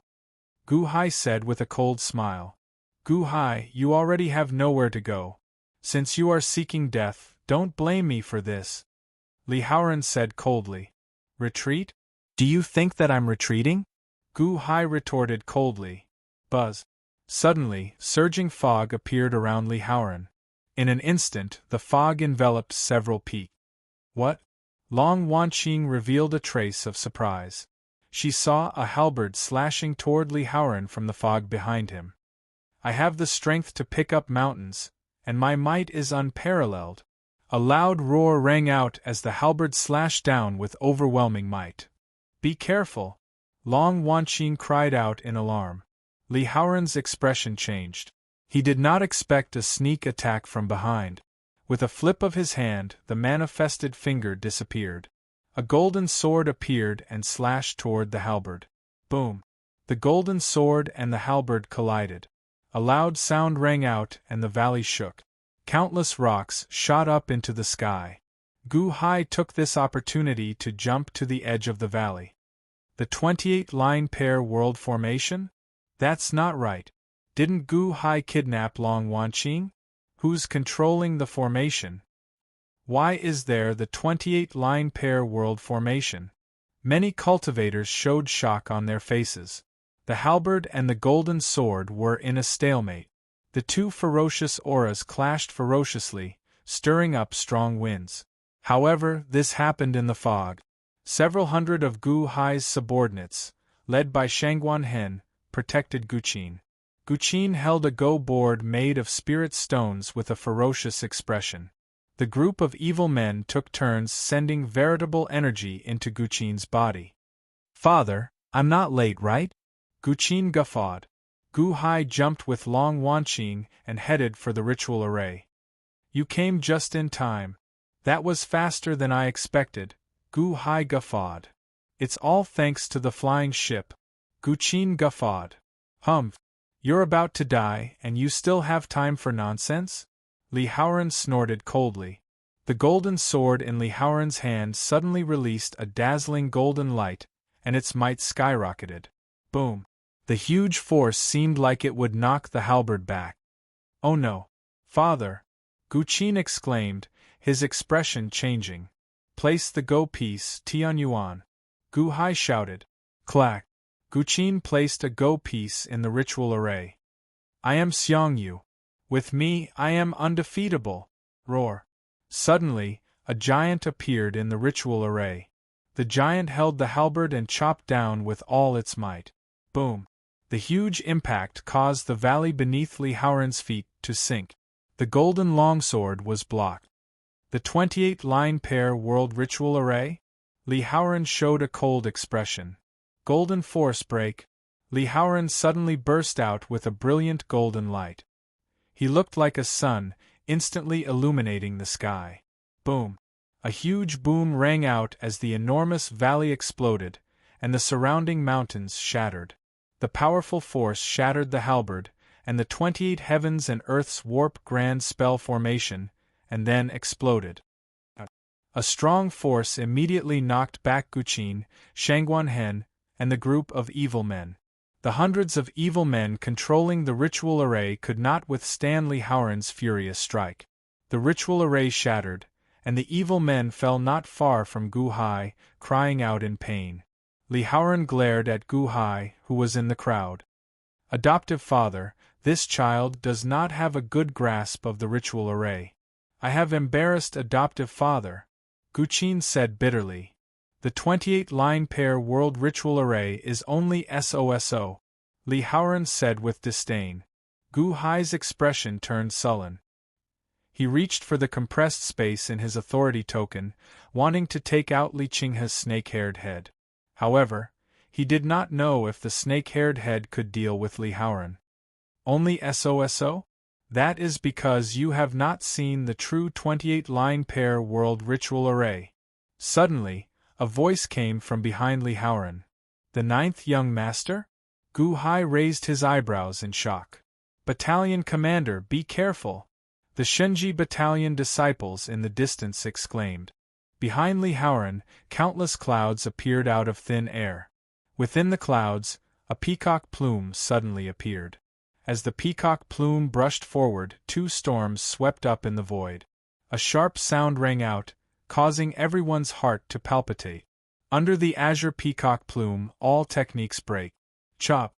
Gu Hai said with a cold smile. Gu Hai, you already have nowhere to go. Since you are seeking death, don't blame me for this. Li Haoran said coldly. Retreat? Do you think that I'm retreating? Gu Hai retorted coldly. Buzz. Suddenly, surging fog appeared around Li Haoran. In an instant, the fog enveloped several peaks. What? Long Wanqing revealed a trace of surprise. She saw a halberd slashing toward Li Haoran from the fog behind him. I have the strength to pick up mountains, and my might is unparalleled. A loud roar rang out as the halberd slashed down with overwhelming might. Be careful! Long Wanqing cried out in alarm. Li Haoran's expression changed. He did not expect a sneak attack from behind. With a flip of his hand, the manifested finger disappeared. A golden sword appeared and slashed toward the halberd. Boom! The golden sword and the halberd collided. A loud sound rang out and the valley shook. Countless rocks shot up into the sky. Gu Hai took this opportunity to jump to the edge of the valley. The 28-line pair world formation? That's not right. Didn't Gu Hai kidnap Long Wanqing? Who's controlling the formation? Why is there the 28-line pair world formation? Many cultivators showed shock on their faces. The halberd and the golden sword were in a stalemate. The two ferocious auras clashed ferociously, stirring up strong winds. However, this happened in the fog. Several hundred of Gu Hai's subordinates, led by Shangguan Hen, protected Guqin. Guqin held a go board made of spirit stones with a ferocious expression. The group of evil men took turns sending veritable energy into Guqin's body. Father, I'm not late, right? Guqin guffawed. Gu Hai jumped with Long Wanqing and headed for the ritual array. You came just in time. That was faster than I expected, Gu Hai guffawed. It's all thanks to the flying ship. Guqin guffawed. Humph. You're about to die and you still have time for nonsense? Li Haoran snorted coldly. The golden sword in Li Haoran's hand suddenly released a dazzling golden light, and its might skyrocketed. Boom. The huge force seemed like it would knock the halberd back. Oh no. Father! Guqin exclaimed, his expression changing. Place the go piece, Tianyuan. Gu Hai shouted. Clack. Guqin placed a go piece in the ritual array. I am Xiongyu. With me, I am undefeatable. Roar. Suddenly, a giant appeared in the ritual array. The giant held the halberd and chopped down with all its might. Boom. The huge impact caused the valley beneath Li Haoran's feet to sink. The golden longsword was blocked. The 28-line pair world ritual array? Li Haoran showed a cold expression. Golden force break. Li Haoran suddenly burst out with a brilliant golden light. He looked like a sun, instantly illuminating the sky. Boom. A huge boom rang out as the enormous valley exploded, and the surrounding mountains shattered. The powerful force shattered the halberd, and the 28 heavens and earth's warp grand spell formation, and then exploded. A strong force immediately knocked back Guqin, Shangguan Hen, and the group of evil men. The hundreds of evil men controlling the ritual array could not withstand Li Haoran's furious strike. The ritual array shattered, and the evil men fell not far from Gu Hai, crying out in pain. Li Haoran glared at Gu Hai, who was in the crowd. Adoptive father, this child does not have a good grasp of the ritual array. I have embarrassed adoptive father, Guqin said bitterly. The 28-line pair world ritual array is only SOSO, Li Haoran said with disdain. Gu Hai's expression turned sullen. He reached for the compressed space in his authority token, wanting to take out Li Qinghe's snake-haired head. However, he did not know if the snake-haired head could deal with Li Haoran. Only SOSO? That is because you have not seen the true 28-line pair world ritual array. Suddenly, A voice came from behind Li Haoran. The ninth young master? Gu Hai raised his eyebrows in shock. Battalion commander, be careful! The Shenji battalion disciples in the distance exclaimed. Behind Li Haoran, countless clouds appeared out of thin air. Within the clouds, a peacock plume suddenly appeared. As the peacock plume brushed forward, two storms swept up in the void. A sharp sound rang out, causing everyone's heart to palpitate. Under the azure peacock plume, all techniques break. Chop!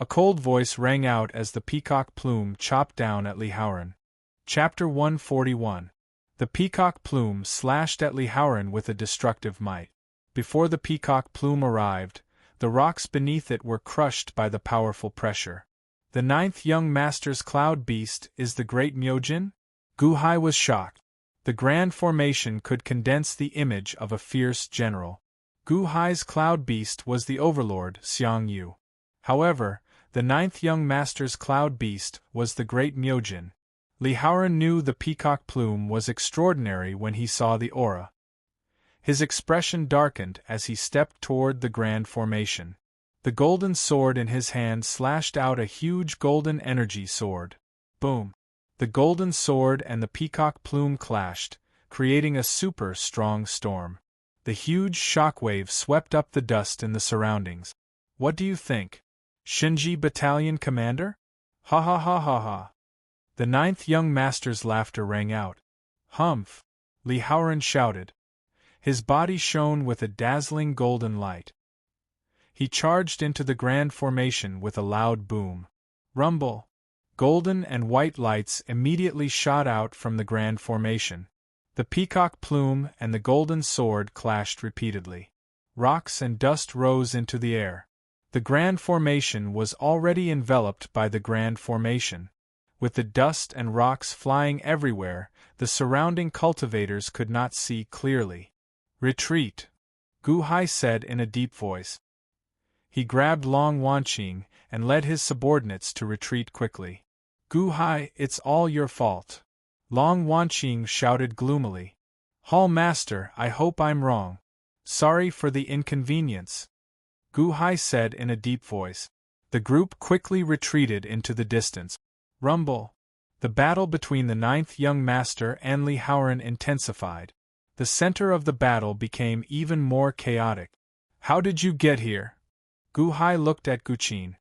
A cold voice rang out as the peacock plume chopped down at Li Haoran. Chapter 141. The peacock plume slashed at Li Haoran with a destructive might. Before the peacock plume arrived, the rocks beneath it were crushed by the powerful pressure. The ninth young master's cloud beast is the great Myojin? Gu Hai was shocked. The grand formation could condense the image of a fierce general. Gu Hai's cloud beast was the overlord Xiang Yu. However, the ninth young master's cloud beast was the great Myojin. Li Haoran knew the peacock plume was extraordinary when he saw the aura. His expression darkened as he stepped toward the grand formation. The golden sword in his hand slashed out a huge golden energy sword. Boom! The golden sword and the peacock plume clashed, creating a super strong storm. The huge shockwave swept up the dust in the surroundings. What do you think? Shinji battalion commander? Ha ha ha ha ha. The ninth young master's laughter rang out. Humph! Li Haoran shouted. His body shone with a dazzling golden light. He charged into the grand formation with a loud boom. Rumble! Golden and white lights immediately shot out from the grand formation. The peacock plume and the golden sword clashed repeatedly. Rocks and dust rose into the air. The grand formation was already enveloped by the grand formation. With the dust and rocks flying everywhere, the surrounding cultivators could not see clearly. Retreat! Gu Hai said in a deep voice. He grabbed Long Wanqing and led his subordinates to retreat quickly. Gu Hai, it's all your fault. Long Wanqing shouted gloomily. Hall Master, I hope I'm wrong. Sorry for the inconvenience. Gu Hai said in a deep voice. The group quickly retreated into the distance. Rumble! The battle between the ninth young master and Li Haoran intensified. The center of the battle became even more chaotic. How did you get here? Gu Hai looked at Guqin.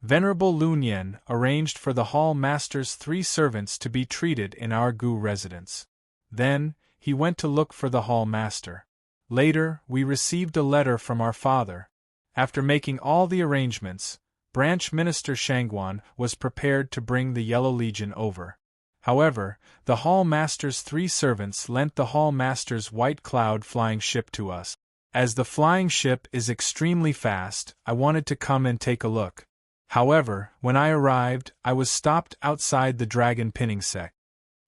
Venerable Lun Yen arranged for the hall master's 3 servants to be treated in our Gu residence. Then, he went to look for the hall master. Later, we received a letter from our father. After making all the arrangements, Branch Minister Shangguan was prepared to bring the Yellow Legion over. However, the hall master's 3 servants lent the hall master's white cloud flying ship to us. As the flying ship is extremely fast, I wanted to come and take a look. However, when I arrived, I was stopped outside the dragon pinning sect.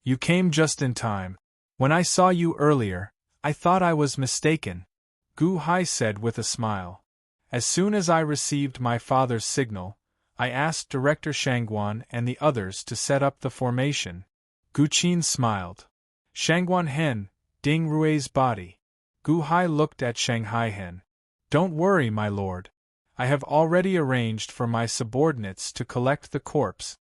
You came just in time. When I saw you earlier, I thought I was mistaken, Gu Hai said with a smile. As soon as I received my father's signal, I asked Director Shangguan and the others to set up the formation. Guqin smiled. Shangguan Hen, Ding Rui's body. Gu Hai looked at Shanghai Hen. Don't worry, my lord. I have already arranged for my subordinates to collect the corpse.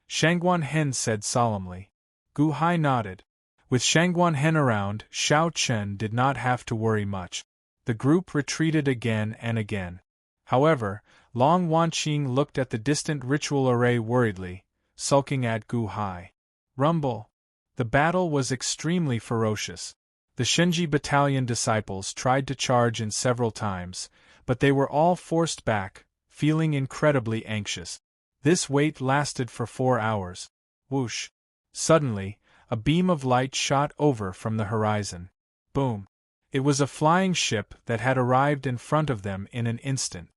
Shangguan Hen said solemnly. Gu Hai nodded. With Shangguan Hen around, Xiao Chen did not have to worry much. The group retreated again and again. However, Long Wanqing looked at the distant ritual array worriedly, sulking at Gu Hai. Rumble! The battle was extremely ferocious. The Shenji battalion disciples tried to charge in several times, but they were all forced back, feeling incredibly anxious. This wait lasted for 4 hours. Whoosh! Suddenly, a beam of light shot over from the horizon. Boom! It was a flying ship that had arrived in front of them in an instant.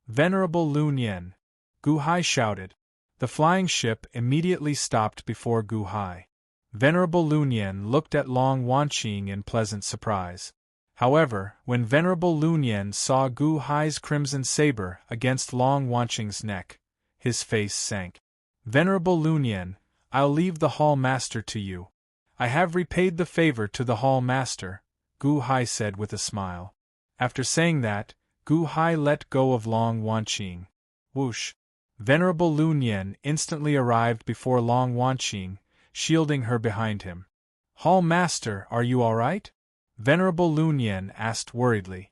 Venerable Lun Yen! Gu Hai shouted. The flying ship immediately stopped before Gu Hai. Venerable Lun Yen looked at Long Wanqing in pleasant surprise. However, when Venerable Lun Yen saw Gu Hai's crimson saber against Long Wanqing's neck, his face sank. Venerable Lun Yen, I'll leave the hall master to you. I have repaid the favor to the hall master, Gu Hai said with a smile. After saying that, Gu Hai let go of Long Wanqing. Whoosh! Venerable Lu Nian instantly arrived before Long Wanqing, shielding her behind him. Hall Master, are you all right? Venerable Lu Nian asked worriedly.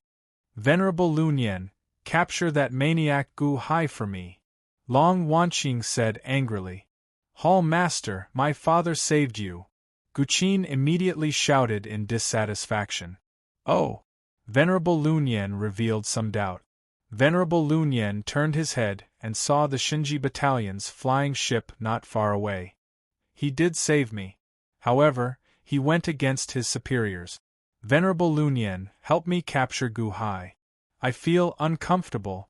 Venerable Lu Nian, capture that maniac Gu Hai for me. Long Wanqing said angrily. Hall Master, my father saved you. Gu Qin immediately shouted in dissatisfaction. Oh! Venerable Lu Nian revealed some doubt. Venerable Lu Nian turned his head and saw the Shinji battalion's flying ship not far away. He did save me. However, he went against his superiors. Venerable Lu Nian, help me capture Gu Hai. I feel uncomfortable.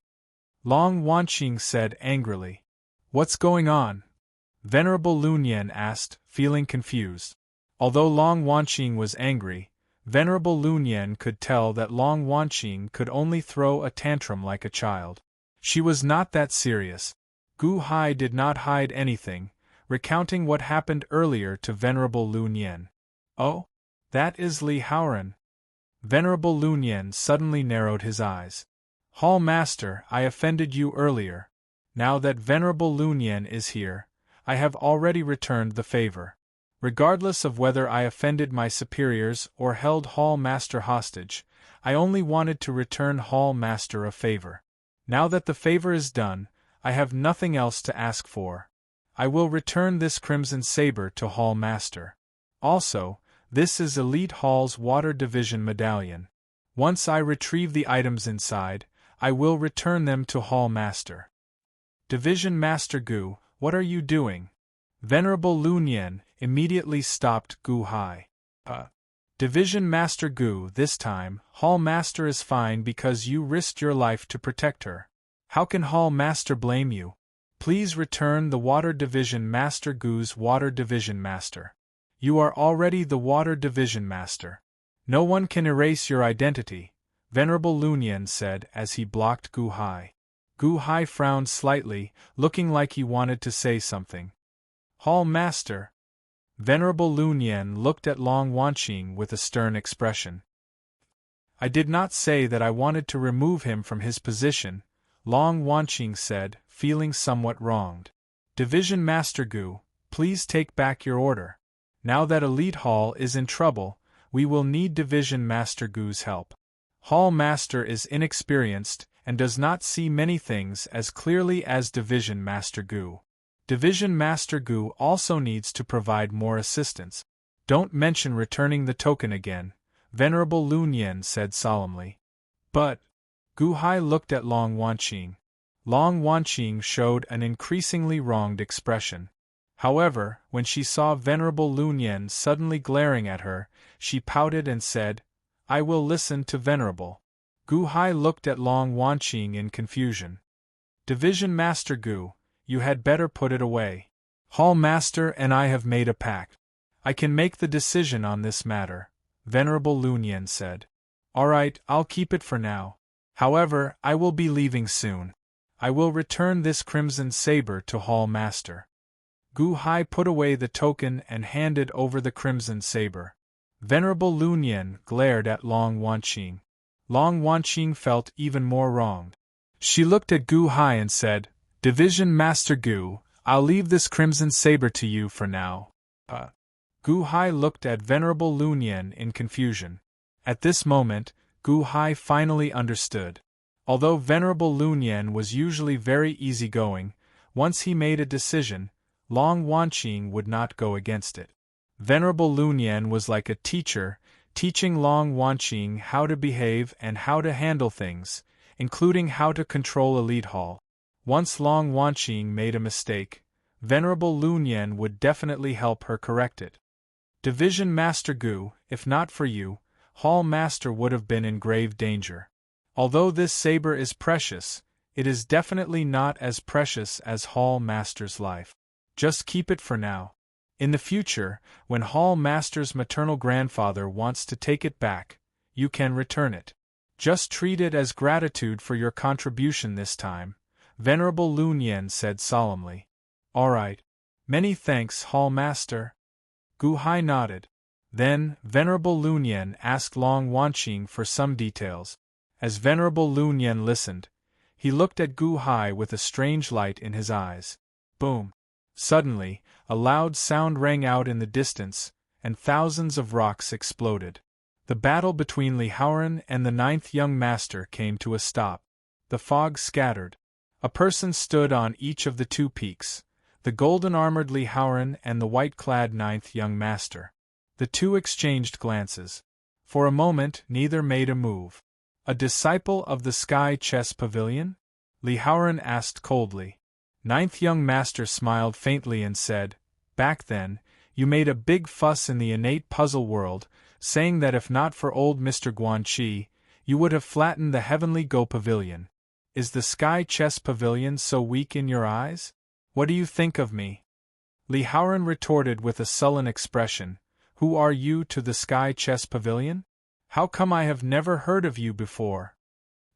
Long Wanqing said angrily. What's going on? Venerable Lu Nian asked, feeling confused. Although Long Wanqing was angry, Venerable Lu Nian could tell that Long Wanqing could only throw a tantrum like a child. She was not that serious. Gu Hai did not hide anything, recounting what happened earlier to Venerable Lu Nian. Oh? That is Li Haoran. Venerable Lu Nian suddenly narrowed his eyes. Hall Master, I offended you earlier. Now that Venerable Lu Nian is here, I have already returned the favor. Regardless of whether I offended my superiors or held Hall Master hostage, I only wanted to return Hall Master a favor. Now that the favor is done, I have nothing else to ask for. I will return this Crimson Saber to Hall Master. Also, this is Elite Hall's Water Division medallion. Once I retrieve the items inside, I will return them to Hall Master. Division Master Gu, what are you doing? Venerable Lu Nian immediately stopped Gu Hai. Division Master Gu, this time, Hall Master is fine because you risked your life to protect her. How can Hall Master blame you? Please return the Water Division Master Gu's Water Division Master. You are already the Water Division Master. No one can erase your identity, Venerable Lu Nian said as he blocked Gu Hai. Gu Hai frowned slightly, looking like he wanted to say something. Hall Master. Venerable Lu Nian looked at Long Wanqing with a stern expression. I did not say that I wanted to remove him from his position, Long Wanqing said, feeling somewhat wronged. Division Master Gu, please take back your order. Now that Elite Hall is in trouble, we will need Division Master Gu's help. Hall Master is inexperienced and does not see many things as clearly as Division Master Gu. Division Master Gu also needs to provide more assistance. Don't mention returning the token again, Venerable Lu Nian said solemnly. But, Gu Hai looked at Long Wanqing. Long Wanqing showed an increasingly wronged expression. However, when she saw Venerable Lu Nian suddenly glaring at her, she pouted and said, I will listen to Venerable. Gu Hai looked at Long Wanqing in confusion. Division Master Gu, you had better put it away. Hall Master and I have made a pact. I can make the decision on this matter, Venerable Lu Nian said. Alright, I'll keep it for now. However, I will be leaving soon. I will return this Crimson Saber to Hall Master. Gu Hai put away the token and handed over the Crimson Saber. Venerable Lu Nian glared at Long Wanqing. Long Wanqing felt even more wronged. She looked at Gu Hai and said, Division Master Gu, I'll leave this Crimson Saber to you for now. Gu Hai looked at Venerable Lu Nian in confusion. At this moment, Gu Hai finally understood. Although Venerable Lu Nian was usually very easygoing, once he made a decision, Long Wanqing would not go against it. Venerable Lu Nian was like a teacher, teaching Long Wanqing how to behave and how to handle things, including how to control Elite Hall. Once Long Wanqing made a mistake, Venerable Lu Nian would definitely help her correct it. Division Master Gu, if not for you, Hall Master would have been in grave danger. Although this saber is precious, it is definitely not as precious as Hall Master's life. Just keep it for now. In the future, when Hall Master's maternal grandfather wants to take it back, you can return it. Just treat it as gratitude for your contribution this time, Venerable Lu Nian said solemnly. Alright. Many thanks, Hall Master. Gu Hai nodded. Then, Venerable Lu Nian asked Long Wanqing for some details. As Venerable Lu Nian listened, he looked at Gu Hai with a strange light in his eyes. Boom! Suddenly, a loud sound rang out in the distance, and thousands of rocks exploded. The battle between Li Haoran and the ninth young master came to a stop. The fog scattered. A person stood on each of the two peaks, the golden-armored Li Haoran and the white-clad ninth young master. The two exchanged glances. For a moment neither made a move. A disciple of the Sky Chess Pavilion? Li Haoran asked coldly. Ninth young master smiled faintly and said, Back then, you made a big fuss in the innate puzzle world, saying that if not for old Mr. Guanqi, you would have flattened the Heavenly Go Pavilion. Is the Sky Chess Pavilion so weak in your eyes? What do you think of me? Li Haoran retorted with a sullen expression, Who are you to the Sky Chess Pavilion? How come I have never heard of you before?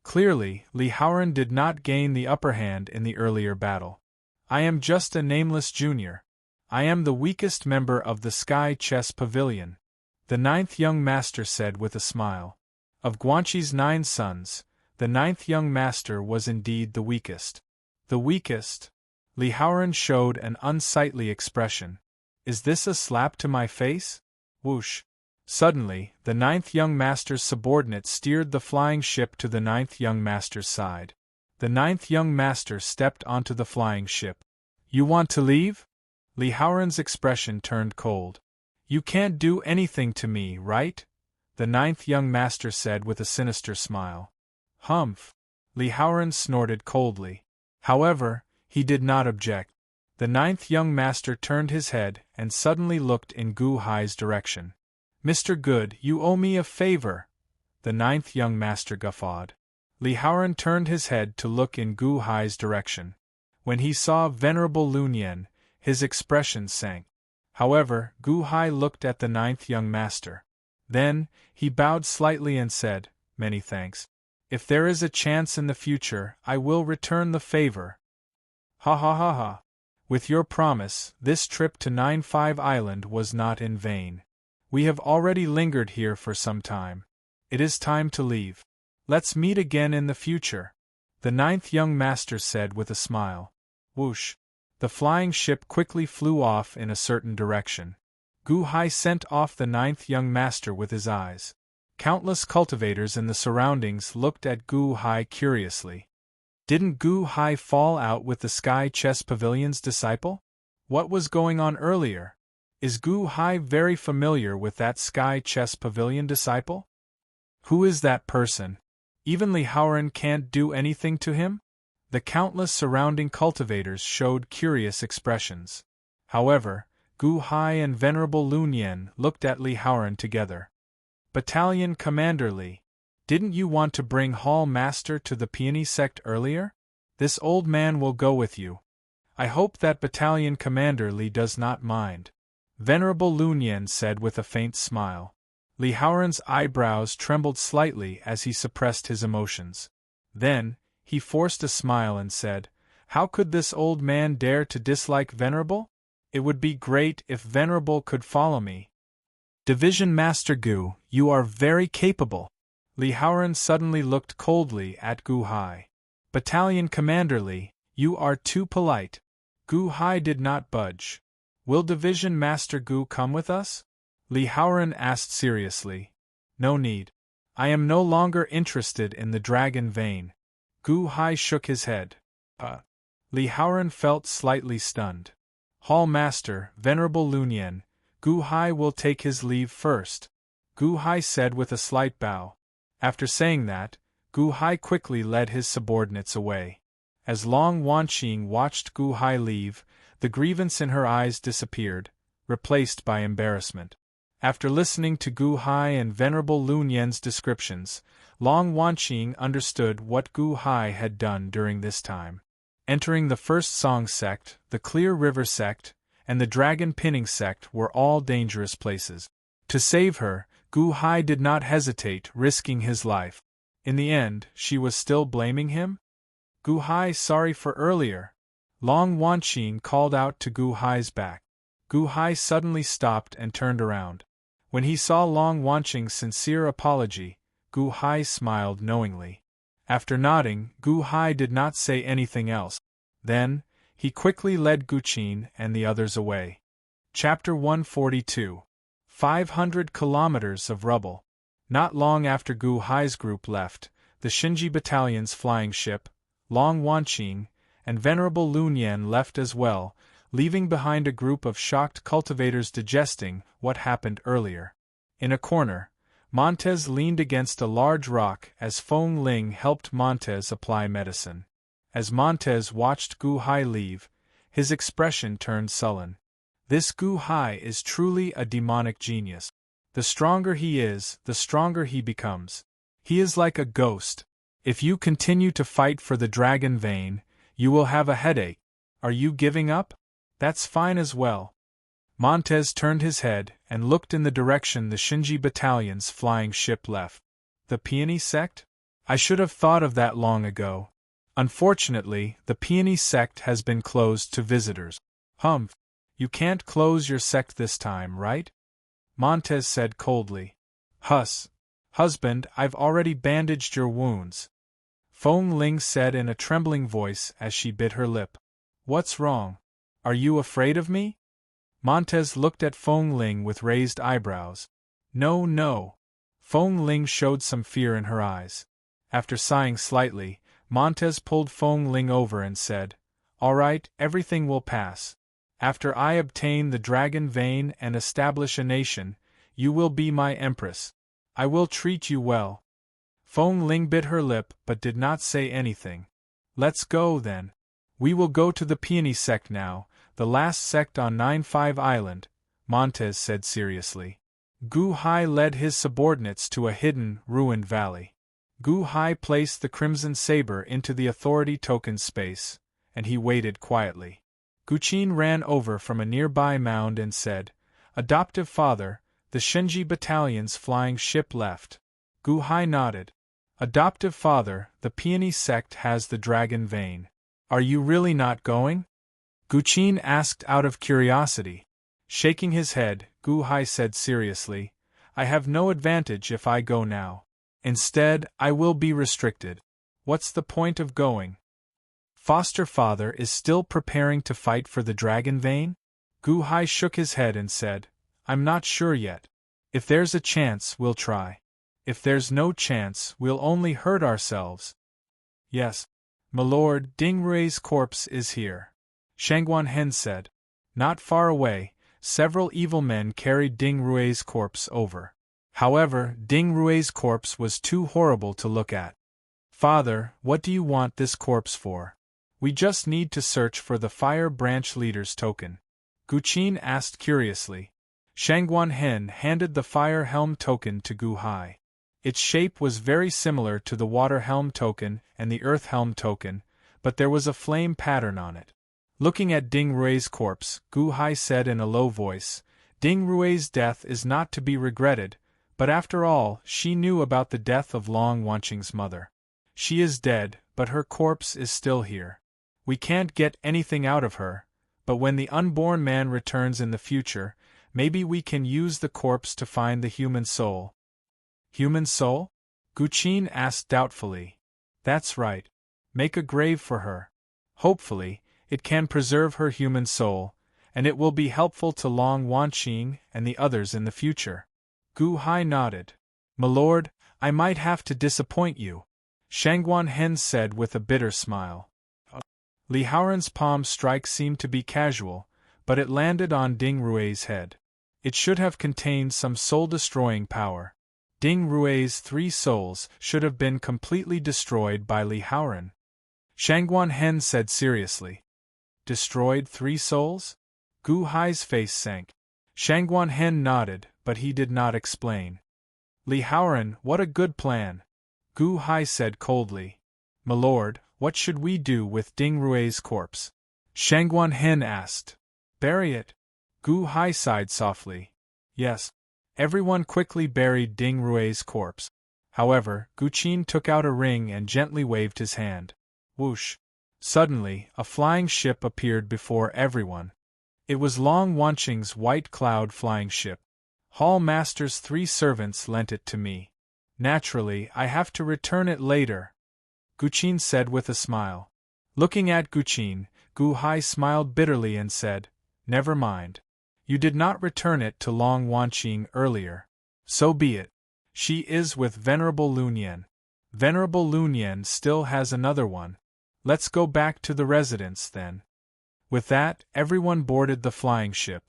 Clearly, Li Haoran did not gain the upper hand in the earlier battle. I am just a nameless junior. I am the weakest member of the Sky Chess Pavilion, the ninth young master said with a smile. Of Guanqi's 9 sons, the ninth young master was indeed the weakest. The weakest? Li Haoran showed an unsightly expression. Is this a slap to my face? Whoosh! Suddenly, the ninth young master's subordinate steered the flying ship to the ninth young master's side. The ninth young master stepped onto the flying ship. You want to leave? Li Haoran's expression turned cold. You can't do anything to me, right? The ninth young master said with a sinister smile. Humph! Li Haoran snorted coldly. However, he did not object. The ninth young master turned his head and suddenly looked in Gu Hai's direction. Mr. Good, you owe me a favor. The ninth young master guffawed. Li Haoran turned his head to look in Gu Hai's direction. When he saw Venerable Lu Nian, his expression sank. However, Gu Hai looked at the ninth young master. Then, he bowed slightly and said, Many thanks. If there is a chance in the future, I will return the favor. Ha ha ha ha. With your promise, this trip to 9-5 Island was not in vain. We have already lingered here for some time. It is time to leave. Let's meet again in the future, the ninth young master said with a smile. Whoosh! The flying ship quickly flew off in a certain direction. Gu Hai sent off the ninth young master with his eyes. Countless cultivators in the surroundings looked at Gu Hai curiously. Didn't Gu Hai fall out with the Sky Chess Pavilion's disciple? What was going on earlier? Is Gu Hai very familiar with that Sky Chess Pavilion disciple? Who is that person? Even Li Haoran can't do anything to him? The countless surrounding cultivators showed curious expressions. However, Gu Hai and Venerable Lu Nian looked at Li Haoran together. Battalion Commander Li, didn't you want to bring Hall Master to the Peony sect earlier? This old man will go with you. I hope that Battalion Commander Li does not mind. Venerable Lu Nian said with a faint smile. Li Haoran's eyebrows trembled slightly as he suppressed his emotions. Then, he forced a smile and said, How could this old man dare to dislike Venerable? It would be great if Venerable could follow me. Division Master Gu, you are very capable. Li Haoran suddenly looked coldly at Gu Hai. Battalion Commander Li, you are too polite. Gu Hai did not budge. Will Division Master Gu come with us? Li Haoran asked seriously. No need. I am no longer interested in the dragon vein. Gu Hai shook his head. Li Haoran felt slightly stunned. Hall Master, Venerable Lu Nian, Gu Hai will take his leave first, Gu Hai said with a slight bow. After saying that, Gu Hai quickly led his subordinates away. As Long Wanqing watched Gu Hai leave, the grievance in her eyes disappeared, replaced by embarrassment. After listening to Gu Hai and Venerable Lu Nian's descriptions, Long Wanqing understood what Gu Hai had done during this time. Entering the First Song sect, the Clear River sect, and the Dragon Pinning sect were all dangerous places. To save her, Gu Hai did not hesitate, risking his life. In the end, she was still blaming him? Gu Hai, sorry for earlier. Long Wanqing called out to Gu Hai's back. Gu Hai suddenly stopped and turned around. When he saw Long Wanqing's sincere apology, Gu Hai smiled knowingly. After nodding, Gu Hai did not say anything else. Then, he quickly led Guqin and the others away. Chapter 142. 500 kilometers of rubble. Not long after Gu Hai's group left, the Shinji Battalion's flying ship, Long Wanqing, and Venerable Lun Yan left as well, leaving behind a group of shocked cultivators digesting what happened earlier. In a corner, Montez leaned against a large rock as Feng Ling helped Montez apply medicine. As Montez watched Gu Hai leave, his expression turned sullen. This Gu Hai is truly a demonic genius. The stronger he is, the stronger he becomes. He is like a ghost. If you continue to fight for the dragon vein, you will have a headache. Are you giving up? That's fine as well. Montez turned his head and looked in the direction the Shinji Battalion's flying ship left. The Peony sect? I should have thought of that long ago. Unfortunately, the Peony sect has been closed to visitors. Humph. You can't close your sect this time, right? Montez said coldly. Husband, I've already bandaged your wounds. Feng Ling said in a trembling voice as she bit her lip. What's wrong? Are you afraid of me? Montez looked at Feng Ling with raised eyebrows. No. Feng Ling showed some fear in her eyes. After sighing slightly, Montez pulled Feng Ling over and said, All right, everything will pass. After I obtain the dragon vein and establish a nation, you will be my empress. I will treat you well. Feng Ling bit her lip but did not say anything. Let's go then. We will go to the Peony sect now, the last sect on 9-5 Island, Montez said seriously. Gu Hai led his subordinates to a hidden, ruined valley. Gu Hai placed the crimson saber into the authority token space, and he waited quietly. Guqin ran over from a nearby mound and said, Adoptive father, the Shinji Battalion's flying ship left. Gu Hai nodded. Adoptive father, the Peony sect has the dragon vein. Are you really not going? Guqin asked out of curiosity. Shaking his head, Gu Hai said seriously, I have no advantage if I go now. Instead, I will be restricted. What's the point of going? Foster father is still preparing to fight for the dragon vein? Gu Hai shook his head and said, I'm not sure yet. If there's a chance, we'll try. If there's no chance, we'll only hurt ourselves. Yes. Milord, Ding Rui's corpse is here. Shangguan Hen said. Not far away, several evil men carried Ding Rui's corpse over. However, Ding Rui's corpse was too horrible to look at. Father, what do you want this corpse for? We just need to search for the Fire Branch Leader's token. Guqin asked curiously. Shangguan Hen handed the Fire Helm token to Gu Hai. Its shape was very similar to the Water Helm token and the Earth Helm token, but there was a flame pattern on it. Looking at Ding Rui's corpse, Gu Hai said in a low voice, Ding Rui's death is not to be regretted, but after all, she knew about the death of Long Wanqing's mother. She is dead, but her corpse is still here. We can't get anything out of her, but when the unborn man returns in the future, maybe we can use the corpse to find the human soul. Human soul? Guqin asked doubtfully. That's right. Make a grave for her. Hopefully, it can preserve her human soul, and it will be helpful to Long Wanqing and the others in the future. Gu Hai nodded. Milord, I might have to disappoint you, Shangguan Hen said with a bitter smile. Li Haoran's palm strike seemed to be casual, but it landed on Ding Rui's head. It should have contained some soul-destroying power. Ding Rui's 3 souls should have been completely destroyed by Li Haoran. Shangguan Hen said seriously. Destroyed 3 souls? Gu Hai's face sank. Shangguan Hen nodded, but he did not explain. Li Haoran, what a good plan. Gu Hai said coldly. Milord, what should we do with Ding Rui's corpse? Shangguan Hen asked. Bury it. Gu Hai sighed softly. Yes. Everyone quickly buried Ding Rui's corpse. However, Guqin took out a ring and gently waved his hand. Whoosh! Suddenly, a flying ship appeared before everyone. It was Long Wanqing's White Cloud flying ship. Hall Master's 3 servants lent it to me. Naturally, I have to return it later, Guqin said with a smile. Looking at Guqin, Gu Hai smiled bitterly and said, Never mind. You did not return it to Long Wanqing earlier. So be it. She is with Venerable Lunyan. Venerable Lunyan still has another one. Let's go back to the residence then. With that, everyone boarded the flying ship.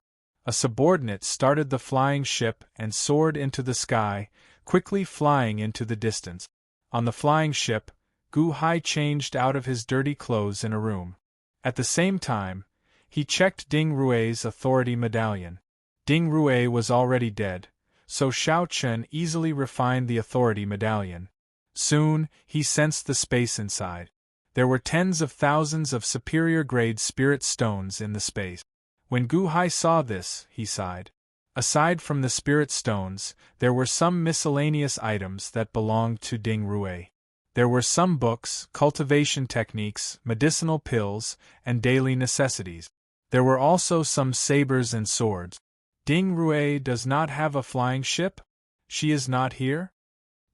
A subordinate started the flying ship and soared into the sky, quickly flying into the distance. On the flying ship, Gu Hai changed out of his dirty clothes in a room. At the same time, he checked Ding Rue's authority medallion. Ding Rue was already dead, so Xiao Chen easily refined the authority medallion. Soon, he sensed the space inside. There were tens of thousands of superior-grade spirit stones in the space. When Gu Hai saw this, he sighed. Aside from the spirit stones, there were some miscellaneous items that belonged to Ding Rue. There were some books, cultivation techniques, medicinal pills, and daily necessities. There were also some sabers and swords. Ding Rue does not have a flying ship? She is not here?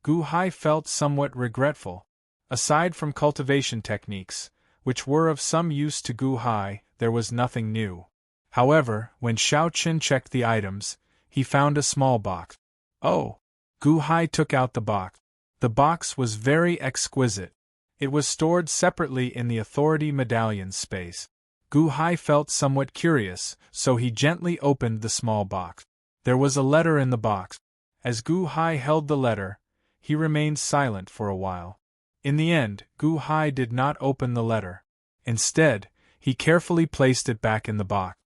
Gu Hai felt somewhat regretful. Aside from cultivation techniques, which were of some use to Gu Hai, there was nothing new. However, when Xiao Chen checked the items, he found a small box. Oh! Gu Hai took out the box. The box was very exquisite. It was stored separately in the authority medallion space. Gu Hai felt somewhat curious, so he gently opened the small box. There was a letter in the box. As Gu Hai held the letter, he remained silent for a while. In the end, Gu Hai did not open the letter. Instead, he carefully placed it back in the box.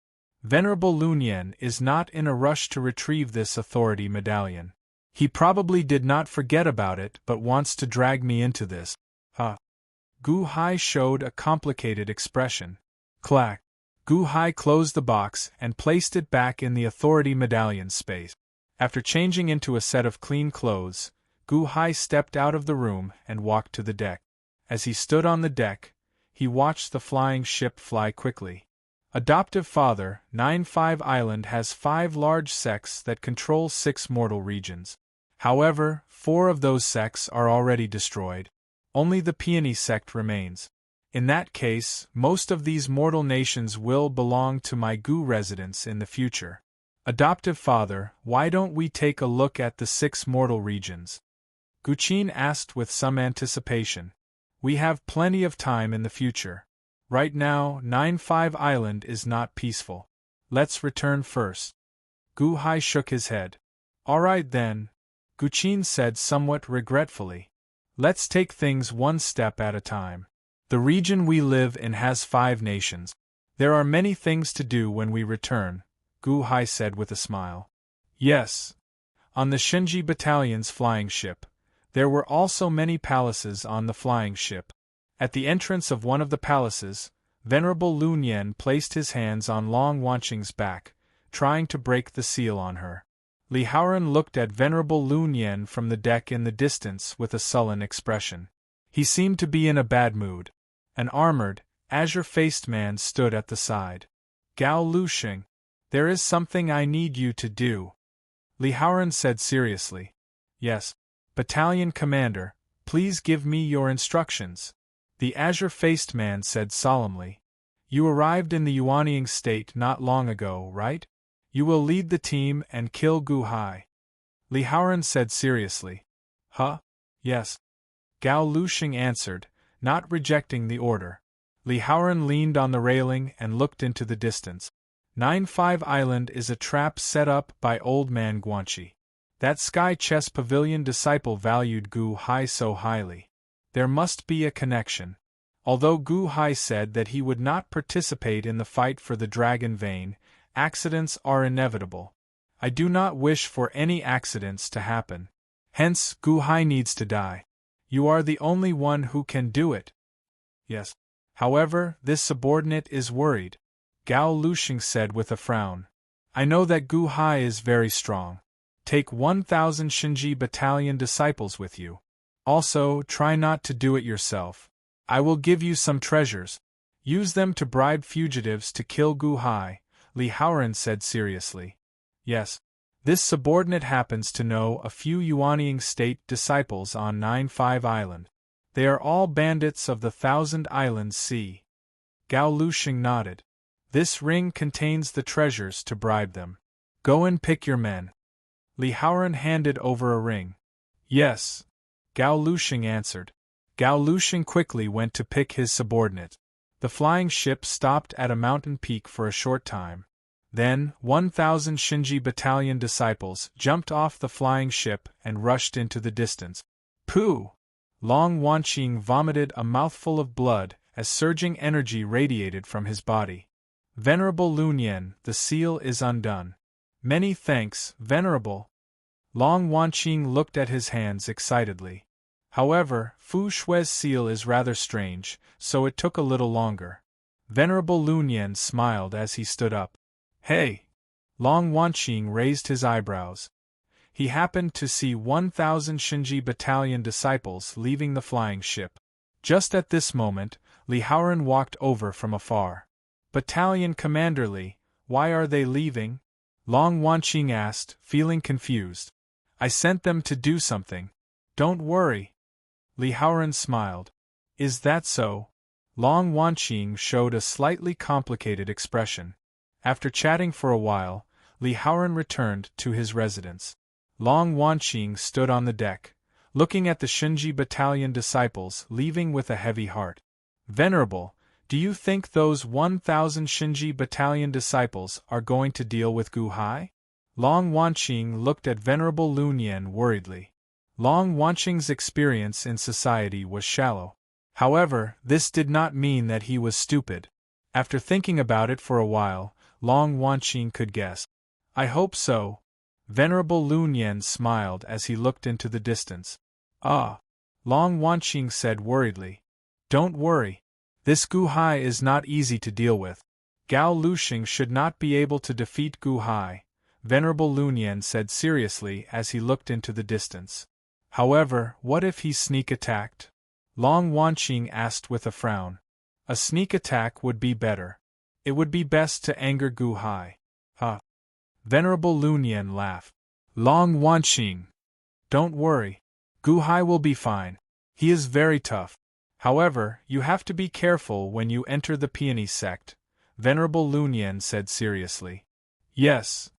Venerable Lunyan is not in a rush to retrieve this authority medallion. He probably did not forget about it but wants to drag me into this. Gu Hai showed a complicated expression. Clack. Gu Hai closed the box and placed it back in the authority medallion space. After changing into a set of clean clothes, Gu Hai stepped out of the room and walked to the deck. As he stood on the deck, he watched the flying ship fly quickly. Adoptive Father, 9-5 Island has 5 large sects that control 6 mortal regions. However, 4 of those sects are already destroyed. Only the Peony sect remains. In that case, most of these mortal nations will belong to my Gu residence in the future. Adoptive Father, why don't we take a look at the 6 mortal regions? Guqin asked with some anticipation. We have plenty of time in the future. Right now, 9-5 Island is not peaceful. Let's return first. Gu Hai shook his head. All right then, Guqin said somewhat regretfully. Let's take things one step at a time. The region we live in has 5 nations. There are many things to do when we return, Gu Hai said with a smile. Yes. On the Shinji Battalion's flying ship, there were also many palaces on the flying ship. At the entrance of one of the palaces, Venerable Lunyan placed his hands on Long Wanqing's back, trying to break the seal on her. Li Haoran looked at Venerable Lunyan from the deck in the distance with a sullen expression. He seemed to be in a bad mood. An armored, azure-faced man stood at the side. Gao Luxing, there is something I need you to do. Li Haoran said seriously. Yes. Battalion Commander, please give me your instructions. The azure-faced man said solemnly. You arrived in the Yuanying state not long ago, right? You will lead the team and kill Gu Hai. Li Haoran said seriously. Huh? Yes. Gao Luxing answered, not rejecting the order. Li Haoran leaned on the railing and looked into the distance. 9-5 Island is a trap set up by Old Man Guanxi. That Sky Chess Pavilion disciple valued Gu Hai so highly. There must be a connection. Although Gu Hai said that he would not participate in the fight for the Dragon Vein, accidents are inevitable. I do not wish for any accidents to happen. Hence, Gu Hai needs to die. You are the only one who can do it. Yes. However, this subordinate is worried, Gao Luxing said with a frown. I know that Gu Hai is very strong. Take 1,000 Shinji Battalion disciples with you. Also, try not to do it yourself. I will give you some treasures. Use them to bribe fugitives to kill Gu Hai, Li Haoran said seriously. Yes. This subordinate happens to know a few Yuanying state disciples on 9-5 Island. They are all bandits of the Thousand Islands Sea. Gao Lushing nodded. This ring contains the treasures to bribe them. Go and pick your men. Li Haoran handed over a ring. Yes. Gao Lushing answered. Gao Lushing quickly went to pick his subordinate. The flying ship stopped at a mountain peak for a short time. Then, 1,000 Shinji battalion disciples jumped off the flying ship and rushed into the distance. Pooh! Long Wanqing vomited a mouthful of blood as surging energy radiated from his body. Venerable Lunyan, the seal is undone. Many thanks, Venerable. Long Wanqing looked at his hands excitedly. However, Fu Shui's seal is rather strange, so it took a little longer. Venerable Lunyan smiled as he stood up. Hey! Long Wanqing raised his eyebrows. He happened to see 1,000 Shinji battalion disciples leaving the flying ship. Just at this moment, Li Haoran walked over from afar. Battalion Commander Li, why are they leaving? Long Wanqing asked, feeling confused. I sent them to do something. Don't worry. Li Haoran smiled. Is that so? Long Wanqing showed a slightly complicated expression. After chatting for a while, Li Haoran returned to his residence. Long Wanqing stood on the deck, looking at the Shinji battalion disciples leaving with a heavy heart. Venerable, do you think those 1,000 Shinji battalion disciples are going to deal with Gu Hai? Long Wanqing looked at Venerable Lunyan worriedly. Long Wanqing's experience in society was shallow. However, this did not mean that he was stupid. After thinking about it for a while, Long Wanqing could guess. I hope so. Venerable Lunyan smiled as he looked into the distance. Ah! Long Wanqing said worriedly. Don't worry. This Gu Hai is not easy to deal with. Gao Lushing should not be able to defeat Gu Hai, Venerable Lunyan said seriously as he looked into the distance. However, what if he sneak attacked? Long Wanqing asked with a frown. A sneak attack would be better. It would be best to anger Gu Hai. Huh. Venerable Lunyan laughed. Long Wanqing. Don't worry. Gu Hai will be fine. He is very tough. However, you have to be careful when you enter the Peony sect, Venerable Lunyan said seriously. Yes.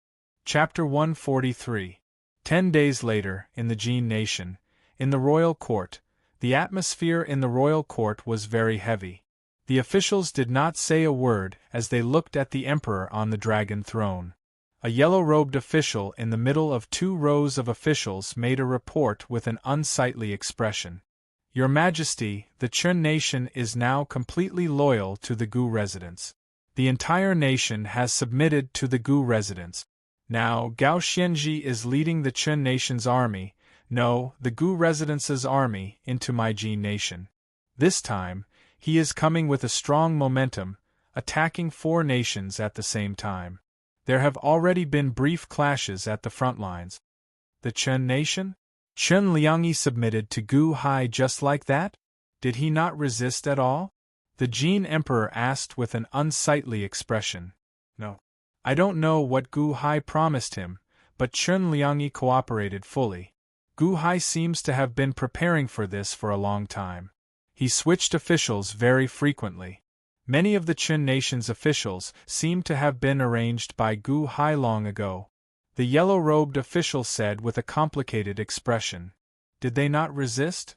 Chapter 143. 10 days later, in the Jin Nation, in the royal court, the atmosphere in the royal court was very heavy. The officials did not say a word as they looked at the emperor on the dragon throne. A yellow-robed official in the middle of 2 rows of officials made a report with an unsightly expression. Your Majesty, the Chun nation is now completely loyal to the Gu residents. The entire nation has submitted to the Gu residents. Now, Gao Xianji is leading the Chun nation's army, no, the Gu residents' army, into my Jin nation. This time, he is coming with a strong momentum, attacking 4 nations at the same time. There have already been brief clashes at the front lines. The Chun nation? Chun Liangyi submitted to Gu Hai just like that? Did he not resist at all? The Jin emperor asked with an unsightly expression. No. I don't know what Gu Hai promised him, but Chun Liangyi cooperated fully. Gu Hai seems to have been preparing for this for a long time. He switched officials very frequently. Many of the Chun nation's officials seem to have been arranged by Gu Hai long ago. The yellow-robed official said with a complicated expression. Did they not resist?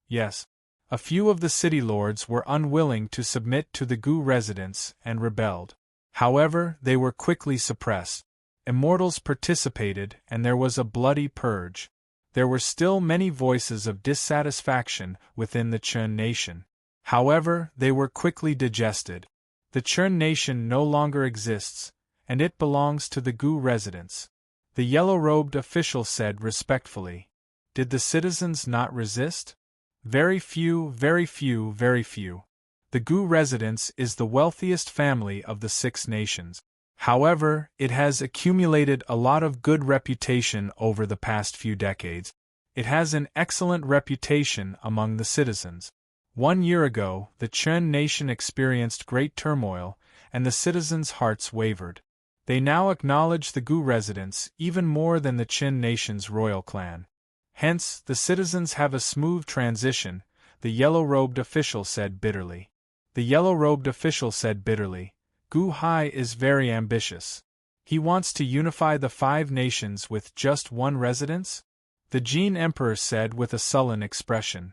Yes. A few of the city lords were unwilling to submit to the Gu residents and rebelled. However, they were quickly suppressed. Immortals participated and there was a bloody purge. There were still many voices of dissatisfaction within the Chun nation. However, they were quickly digested. The Chun nation no longer exists, and it belongs to the Gu residents. The yellow-robed official said respectfully. Did the citizens not resist? Very few, very few, very few. The Gu residence is the wealthiest family of the 6 nations. However, it has accumulated a lot of good reputation over the past few decades. It has an excellent reputation among the citizens. 1 year ago, the Chun nation experienced great turmoil, and the citizens' hearts wavered. They now acknowledge the Gu residents even more than the Qin nation's royal clan. Hence, the citizens have a smooth transition, the yellow-robed official said bitterly. The yellow-robed official said bitterly, Gu Hai is very ambitious. He wants to unify the 5 nations with just one residence? The Jin Emperor said with a sullen expression.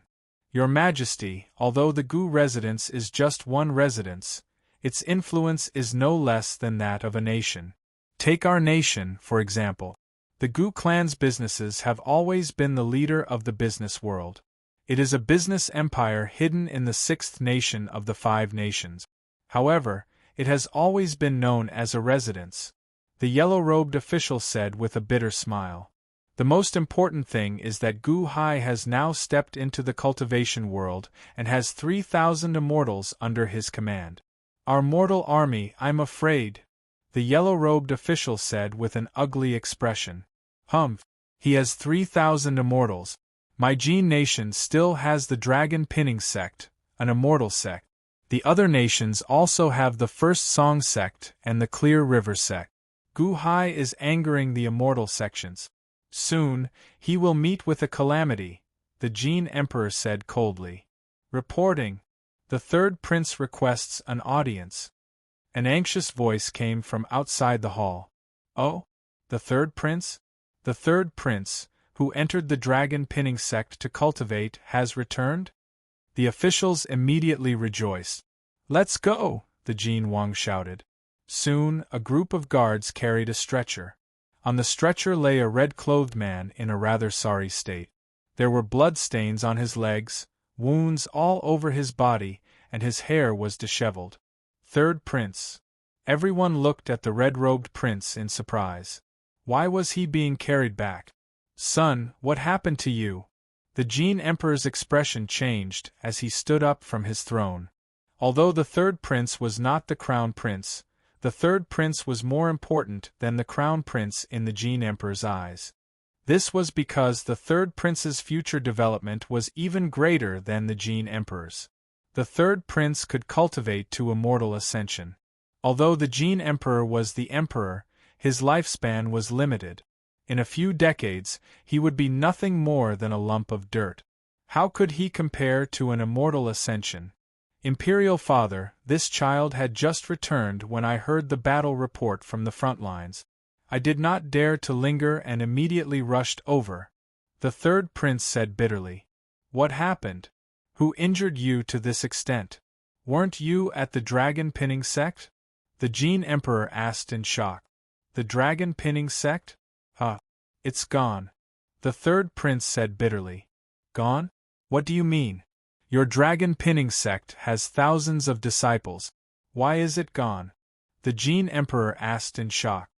Your Majesty, although the Gu residence is just one residence, its influence is no less than that of a nation. Take our nation, for example. The Gu clan's businesses have always been the leader of the business world. It is a business empire hidden in the 6th nation of the 5 nations. However, it has always been known as a residence. The yellow-robed official said with a bitter smile. The most important thing is that Gu Hai has now stepped into the cultivation world and has 3,000 immortals under his command. Our mortal army, I'm afraid, the yellow-robed official said with an ugly expression. Humph, he has 3,000 immortals. My Jin nation still has the Dragon Pinning sect, an immortal sect. The other nations also have the First Song sect and the Clear River sect. Gu Hai is angering the immortal sections. Soon, he will meet with a calamity, the Jin Emperor said coldly. Reporting. The 3rd prince requests an audience. An anxious voice came from outside the hall. Oh? The 3rd prince? The 3rd prince, who entered the Dragon Pinning sect to cultivate, has returned? The officials immediately rejoiced. Let's go, the Jin Wang shouted. Soon, a group of guards carried a stretcher. On the stretcher lay a red-clothed man in a rather sorry state. There were bloodstains on his legs, wounds all over his body, and his hair was disheveled. 3rd prince. Everyone looked at the red-robed prince in surprise. Why was he being carried back? Son, what happened to you? The Jin Emperor's expression changed as he stood up from his throne. Although the 3rd prince was not the crown prince, the 3rd prince was more important than the crown prince in the Jin Emperor's eyes. This was because the 3rd prince's future development was even greater than the Jin Emperor's. The 3rd prince could cultivate to immortal ascension. Although the Jin Emperor was the emperor, his lifespan was limited. In a few decades, he would be nothing more than a lump of dirt. How could he compare to an immortal ascension? Imperial Father, this child had just returned when I heard the battle report from the front lines. I did not dare to linger and immediately rushed over. The 3rd prince said bitterly. What happened? Who injured you to this extent? Weren't you at the Dragon Pinning sect? The Jin Emperor asked in shock. The Dragon Pinning sect? It's gone. The 3rd prince said bitterly. Gone? What do you mean? Your Dragon Pinning sect has thousands of disciples. Why is it gone? The Jin Emperor asked in shock.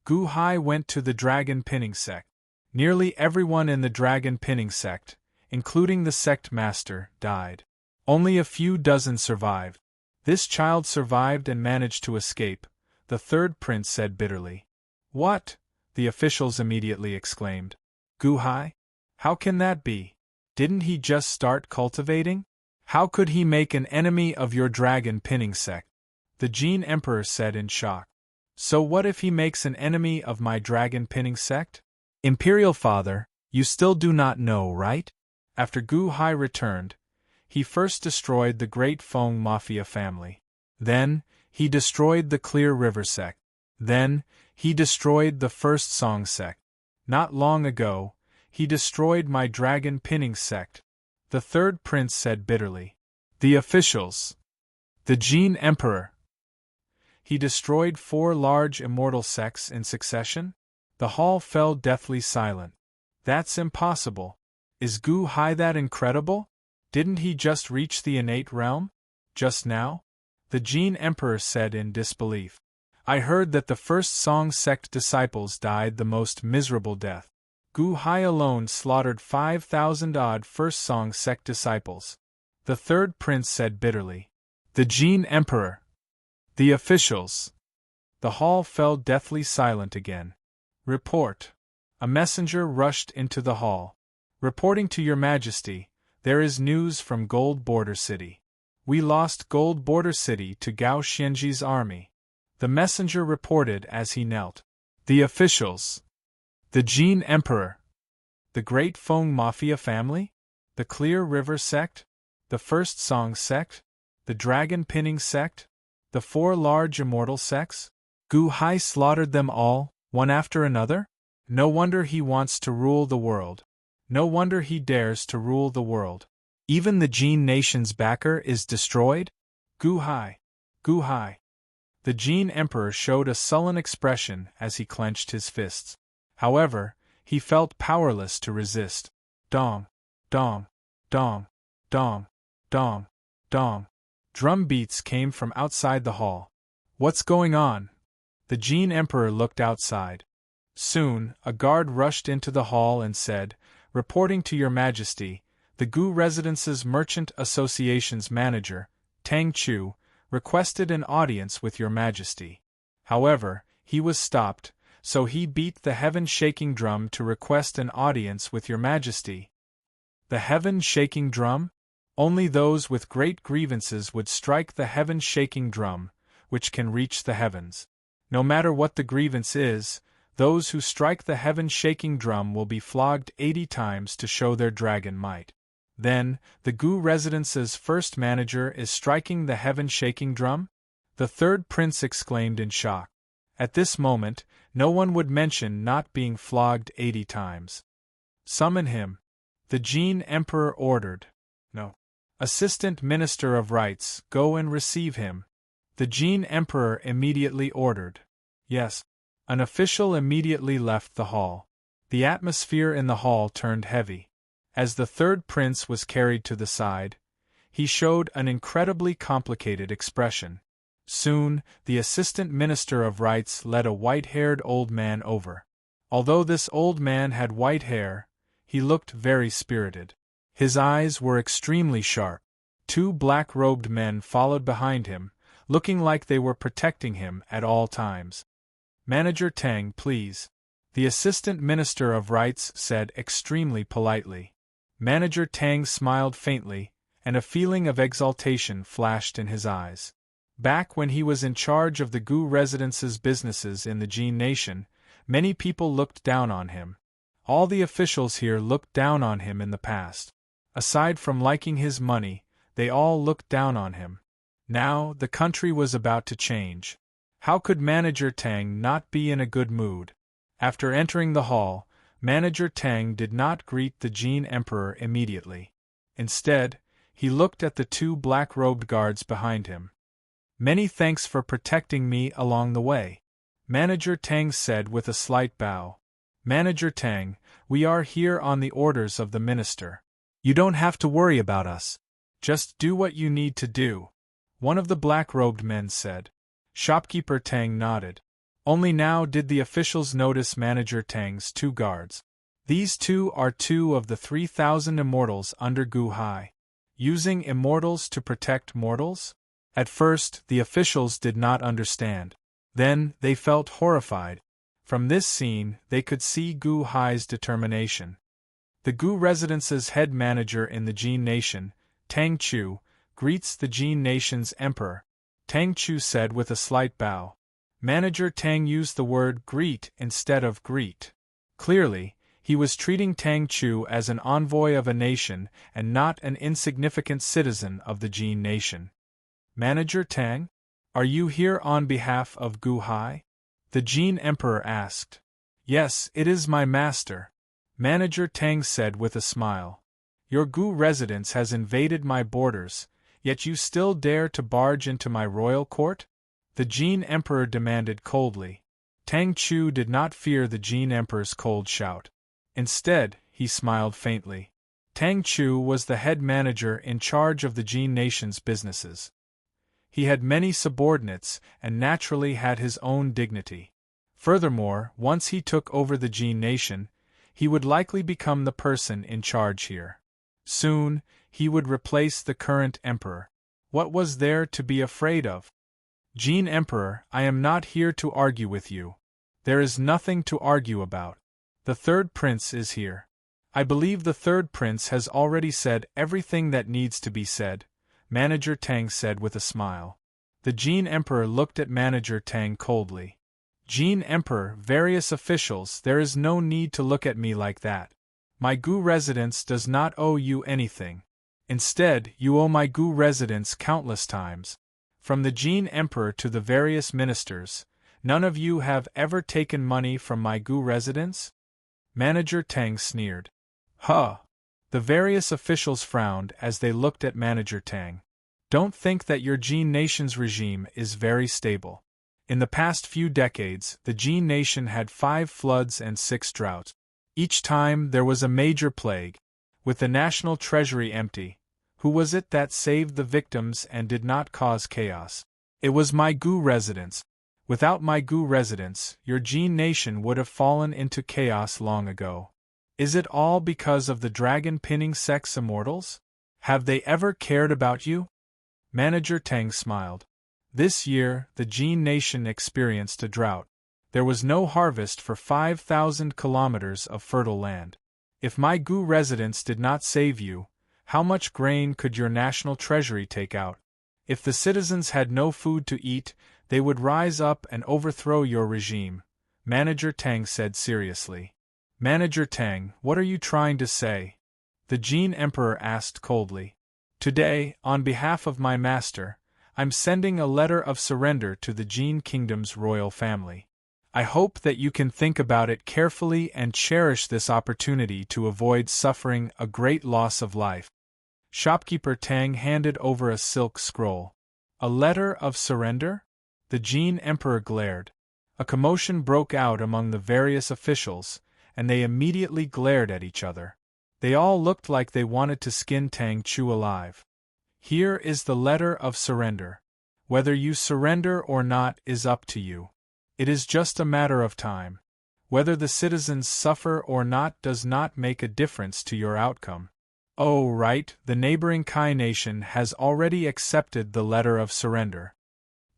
Gu Hai went to the Dragon Pinning sect. Nearly everyone in the Dragon Pinning sect, including the sect master, died. Only a few dozen survived. This child survived and managed to escape, the 3rd prince said bitterly. What? The officials immediately exclaimed. Gu Hai? How can that be? Didn't he just start cultivating? How could he make an enemy of your Dragon Pinning sect? The Jin Emperor said in shock. So what if he makes an enemy of my Dragon Pinning sect? Imperial Father, you still do not know, right? After Gu Hai returned, he first destroyed the Great Feng Mafia family. Then, he destroyed the Clear River sect. Then, he destroyed the First Song sect. Not long ago, he destroyed my Dragon Pinning sect. The 3rd prince said bitterly. The officials. The Jin Emperor. He destroyed 4 large immortal sects in succession? The hall fell deathly silent. That's impossible. Is Gu Hai that incredible? Didn't he just reach the innate realm? Just now? The Jin Emperor said in disbelief. I heard that the First Song sect disciples died the most miserable death. Gu Hai alone slaughtered 5,000-odd First Song sect disciples. The 3rd prince said bitterly. The Jin Emperor. The officials. The hall fell deathly silent again. Report. A messenger rushed into the hall. Reporting to Your Majesty, there is news from Gold Border City. We lost Gold Border City to Gao Xianji's army. the messenger reported as he knelt. The officials. The Jin Emperor. The Great Feng Mafia family? The Clear River sect? The First Song sect? The Dragon Pinning sect? The 4 large immortal sects? Gu Hai slaughtered them all, one after another? No wonder he wants to rule the world. No wonder he dares to rule the world. Even the Jin nation's backer is destroyed? Gu Hai. Gu Hai. The Jin Emperor showed a sullen expression as he clenched his fists. However, he felt powerless to resist. Dong. Dong. Dong. Dong. Dong. Dong. Drum beats came from outside the hall. What's going on? The Jin Emperor looked outside. Soon, a guard rushed into the hall and said, "Reporting to Your Majesty, the Gu Residence's Merchant Association's manager, Tang Chu, requested an audience with Your Majesty. However, he was stopped, so he beat the heaven-shaking drum to request an audience with Your Majesty." The heaven-shaking drum? Only those with great grievances would strike the heaven-shaking drum, which can reach the heavens. No matter what the grievance is, those who strike the heaven-shaking drum will be flogged 80 times to show their dragon might. Then, the Gu Residence's first manager is striking the heaven-shaking drum? The third prince exclaimed in shock. At this moment, no one would mention not being flogged 80 times. Summon him. The Jin Emperor ordered. No. Assistant Minister of Rites, go and receive him. The Jin Emperor immediately ordered. Yes. An official immediately left the hall. The atmosphere in the hall turned heavy. As the third prince was carried to the side, he showed an incredibly complicated expression. Soon, the Assistant Minister of Rites led a white-haired old man over. Although this old man had white hair, he looked very spirited. His eyes were extremely sharp. 2 black-robed men followed behind him, looking like they were protecting him at all times. "Manager Tang, please," the Assistant Minister of Rites said extremely politely. Manager Tang smiled faintly, and a feeling of exaltation flashed in his eyes. Back when he was in charge of the Gu Residence's businesses in the Jin Nation, many people looked down on him. All the officials here looked down on him in the past. Aside from liking his money, they all looked down on him. Now, the country was about to change. How could Manager Tang not be in a good mood? After entering the hall, Manager Tang did not greet the Jin Emperor immediately. Instead, he looked at the 2 black-robed guards behind him. "Many thanks for protecting me along the way," Manager Tang said with a slight bow. "Manager Tang, we are here on the orders of the minister. You don't have to worry about us. Just do what you need to do," one of the black-robed men said. Shopkeeper Tang nodded. Only now did the officials notice Manager Tang's 2 guards. These 2 are 2 of the 3,000 immortals under Gu Hai. Using immortals to protect mortals? At first, the officials did not understand. Then, they felt horrified. From this scene, they could see Gu Hai's determination. The Gu Residence's head manager in the Jin Nation, Tang Chu, greets the Jin Nation's emperor. Tang Chu said with a slight bow. Manager Tang used the word greet instead of greet. Clearly, he was treating Tang Chu as an envoy of a nation and not an insignificant citizen of the Jin Nation. "Manager Tang? Are you here on behalf of Gu Hai?" the Jin Emperor asked. "Yes, it is my master," Manager Tang said with a smile. "Your Gu residence has invaded my borders, yet you still dare to barge into my royal court?" the Jin Emperor demanded coldly. Tang Chu did not fear the Jin Emperor's cold shout. Instead, he smiled faintly. Tang Chu was the head manager in charge of the Jin Nation's businesses. He had many subordinates and naturally had his own dignity. Furthermore, once he took over the Jin Nation, he would likely become the person in charge here. Soon, he would replace the current emperor. What was there to be afraid of? "Jin Emperor, I am not here to argue with you. There is nothing to argue about. The third prince is here. I believe the third prince has already said everything that needs to be said," Manager Tang said with a smile. The Jin Emperor looked at Manager Tang coldly. Jin Emperor, various officials, there is no need to look at me like that. My Gu residence does not owe you anything. Instead, you owe my Gu residence countless times. From the Jin Emperor to the various ministers, none of you have ever taken money from my Gu residence? Manager Tang sneered. Huh! The various officials frowned as they looked at Manager Tang. Don't think that your Jin nation's regime is very stable. In the past few decades, the Jin nation had 5 floods and 6 droughts. Each time there was a major plague. With the national treasury empty, who was it that saved the victims and did not cause chaos? It was my Gu residence. Without my Gu residence, your Jin nation would have fallen into chaos long ago. Is it all because of the dragon pinning sex immortals? Have they ever cared about you? Manager Tang smiled. This year, the Jin nation experienced a drought. There was no harvest for 5,000 kilometers of fertile land. If my Gu residence did not save you, how much grain could your national treasury take out? If the citizens had no food to eat, they would rise up and overthrow your regime, Manager Tang said seriously. Manager Tang, what are you trying to say? The Jin Emperor asked coldly. Today, on behalf of my master, I'm sending a letter of surrender to the Jin Kingdom's royal family. I hope that you can think about it carefully and cherish this opportunity to avoid suffering a great loss of life. Shopkeeper Tang handed over a silk scroll. A letter of surrender? The Jin Emperor glared. A commotion broke out among the various officials, and they immediately glared at each other. They all looked like they wanted to skin Tang Chu alive. Here is the letter of surrender. Whether you surrender or not is up to you. It is just a matter of time. Whether the citizens suffer or not does not make a difference to your outcome. Oh, right, the neighboring Kai nation has already accepted the letter of surrender.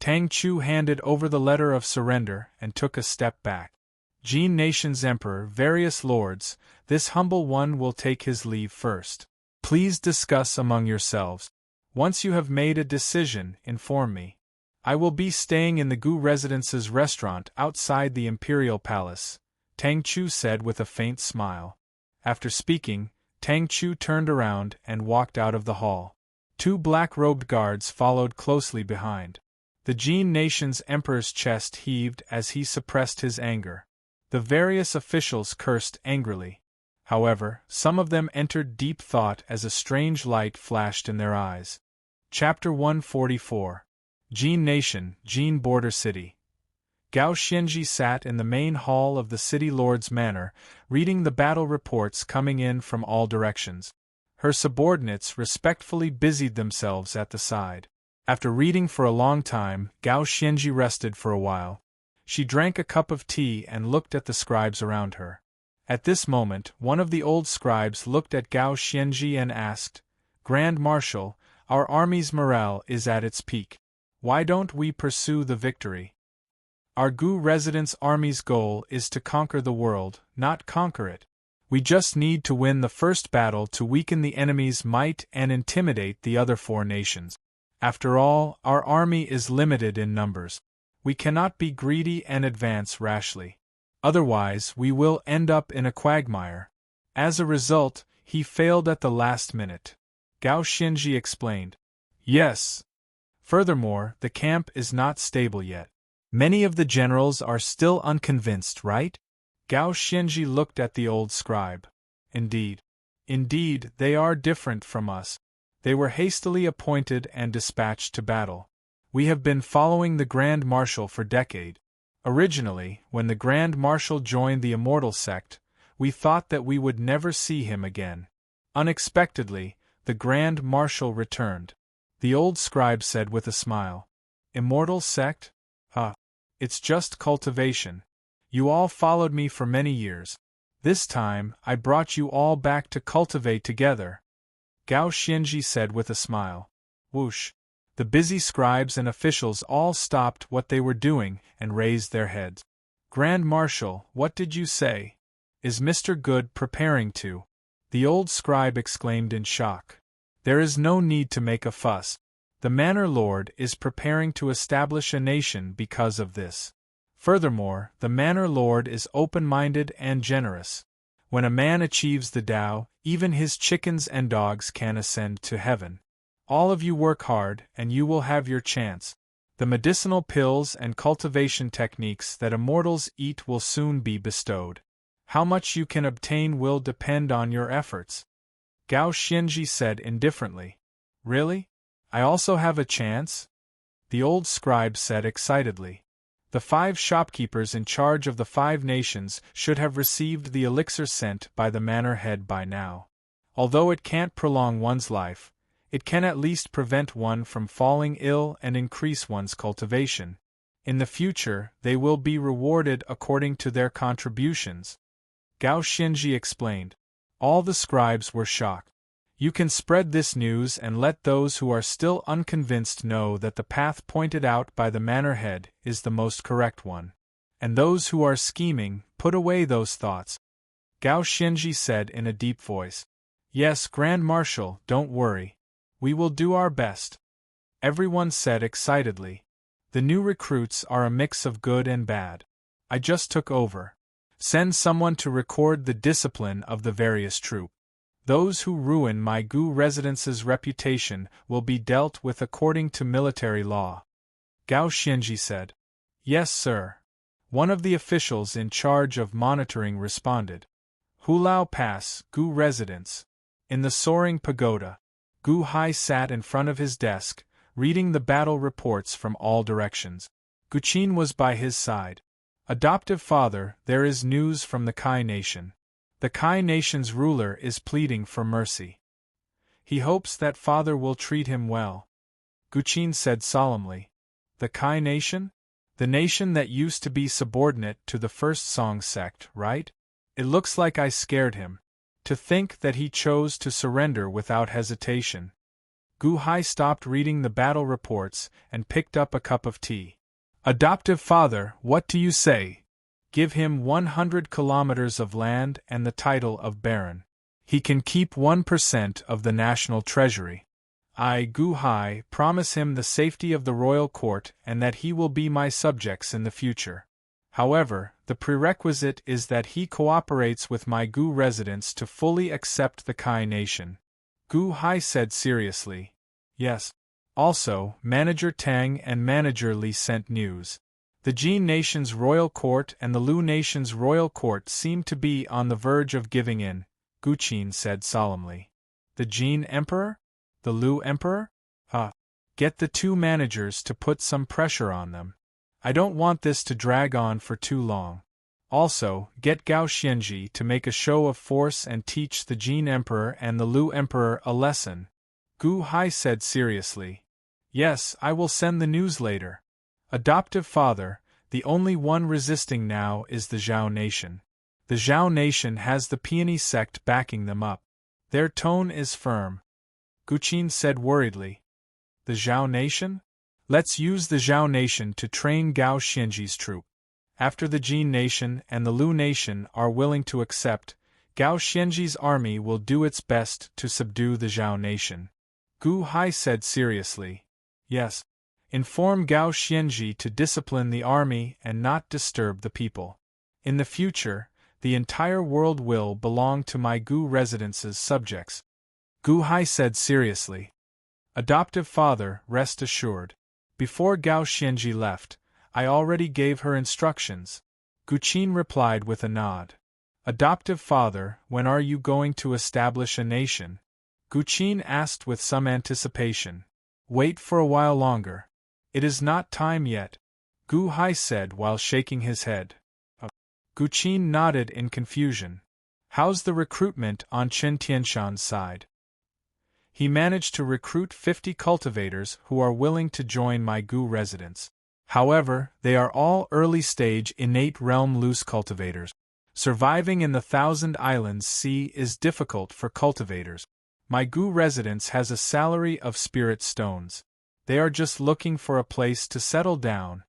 Tang Chu handed over the letter of surrender and took a step back. Jin nation's emperor, various lords, this humble one will take his leave first. Please discuss among yourselves. Once you have made a decision, inform me. I will be staying in the Gu Residence's restaurant outside the Imperial Palace, Tang Chu said with a faint smile. After speaking, Tang Chu turned around and walked out of the hall. 2 black-robed guards followed closely behind. The Jin nation's emperor's chest heaved as he suppressed his anger. The various officials cursed angrily. However, some of them entered deep thought as a strange light flashed in their eyes. Chapter 144. Jin Nation, Jin Border City. Gao Xianji sat in the main hall of the city lord's manor, reading the battle reports coming in from all directions. Her subordinates respectfully busied themselves at the side. After reading for a long time, Gao Xianji rested for a while. She drank a cup of tea and looked at the scribes around her. At this moment, one of the old scribes looked at Gao Xianji and asked, Grand Marshal, our army's morale is at its peak. Why don't we pursue the victory? Our Gu Residence Army's goal is to conquer the world, not conquer it. We just need to win the first battle to weaken the enemy's might and intimidate the other 4 nations. After all, our army is limited in numbers. We cannot be greedy and advance rashly. Otherwise, we will end up in a quagmire. As a result, he failed at the last minute. Gao Xianji explained. Yes. Furthermore, the camp is not stable yet. Many of the generals are still unconvinced, right? Gao Xianji looked at the old scribe. Indeed. Indeed, they are different from us. They were hastily appointed and dispatched to battle. We have been following the Grand Marshal for decades. Originally, when the Grand Marshal joined the Immortal sect, we thought that we would never see him again. Unexpectedly, the Grand Marshal returned. The old scribe said with a smile. Immortal sect? It's just cultivation. You all followed me for many years. This time, I brought you all back to cultivate together. Gao Xianji said with a smile. Whoosh! The busy scribes and officials all stopped what they were doing and raised their heads. Grand Marshal, what did you say? Is Mr. Good preparing to? The old scribe exclaimed in shock. There is no need to make a fuss. The Manor Lord is preparing to establish a nation because of this. Furthermore, the Manor Lord is open-minded and generous. When a man achieves the Tao, even his chickens and dogs can ascend to heaven. All of you work hard, and you will have your chance. The medicinal pills and cultivation techniques that immortals eat will soon be bestowed. How much you can obtain will depend on your efforts. Gao Xianji said indifferently. Really? I also have a chance? The old scribe said excitedly. The 5 shopkeepers in charge of the 5 nations should have received the elixir sent by the manor head by now. Although it can't prolong one's life, it can at least prevent one from falling ill and increase one's cultivation. In the future, they will be rewarded according to their contributions. Gao Xianji explained. All the scribes were shocked. You can spread this news and let those who are still unconvinced know that the path pointed out by the manor head is the most correct one. And those who are scheming, put away those thoughts. Gao Xianji said in a deep voice. Yes, Grand Marshal, don't worry. We will do our best. Everyone said excitedly. The new recruits are a mix of good and bad. I just took over. Send someone to record the discipline of the various troops. Those who ruin my Gu residence's reputation will be dealt with according to military law. Gao Xianji said. Yes, sir. One of the officials in charge of monitoring responded. Hulao Pass, Gu residence. In the soaring pagoda, Gu Hai sat in front of his desk, reading the battle reports from all directions. Guqin was by his side. Adoptive father, there is news from the Kai nation. The Kai nation's ruler is pleading for mercy. He hopes that father will treat him well. Guqin said solemnly. The Kai nation? The nation that used to be subordinate to the First Song sect, right? It looks like I scared him. To think that he chose to surrender without hesitation. Gu Hai stopped reading the battle reports and picked up a cup of tea. Adoptive father, what do you say? Give him 100 kilometers of land and the title of Baron. He can keep 1% of the national treasury. I, Gu Hai, promise him the safety of the royal court and that he will be my subjects in the future. However, the prerequisite is that he cooperates with my Gu residents to fully accept the Kai nation. Gu Hai said seriously. Yes. Also, Manager Tang and Manager Li sent news. The Jin nation's royal court and the Lu nation's royal court seem to be on the verge of giving in, Guqin said solemnly. The Jin emperor? The Lu emperor? Get the 2 managers to put some pressure on them. I don't want this to drag on for too long. Also, get Gao Xianji to make a show of force and teach the Jin emperor and the Lu emperor a lesson. Gu Hai said seriously. Yes, I will send the news later. Adoptive father, the only one resisting now is the Zhao nation. The Zhao nation has the Peony sect backing them up. Their tone is firm. Guqin said worriedly. The Zhao nation? Let's use the Zhao nation to train Gao Xianji's troop. After the Jin nation and the Lu nation are willing to accept, Gao Xianji's army will do its best to subdue the Zhao nation. Gu Hai said seriously. Yes. Inform Gao Xianji to discipline the army and not disturb the people. In the future, the entire world will belong to my Gu residence's subjects. Gu Hai said seriously. Adoptive father, rest assured. Before Gao Xianji left, I already gave her instructions. Guqin replied with a nod. Adoptive father, when are you going to establish a nation? Guqin asked with some anticipation. Wait for a while longer. It is not time yet, Gu Hai said while shaking his head. Guqin nodded in confusion. How's the recruitment on Chen Tianshan's side? He managed to recruit 50 cultivators who are willing to join my Gu residence. However, they are all early-stage innate realm loose cultivators. Surviving in the Thousand Islands Sea is difficult for cultivators. My Gu residence has a salary of spirit stones. They are just looking for a place to settle down.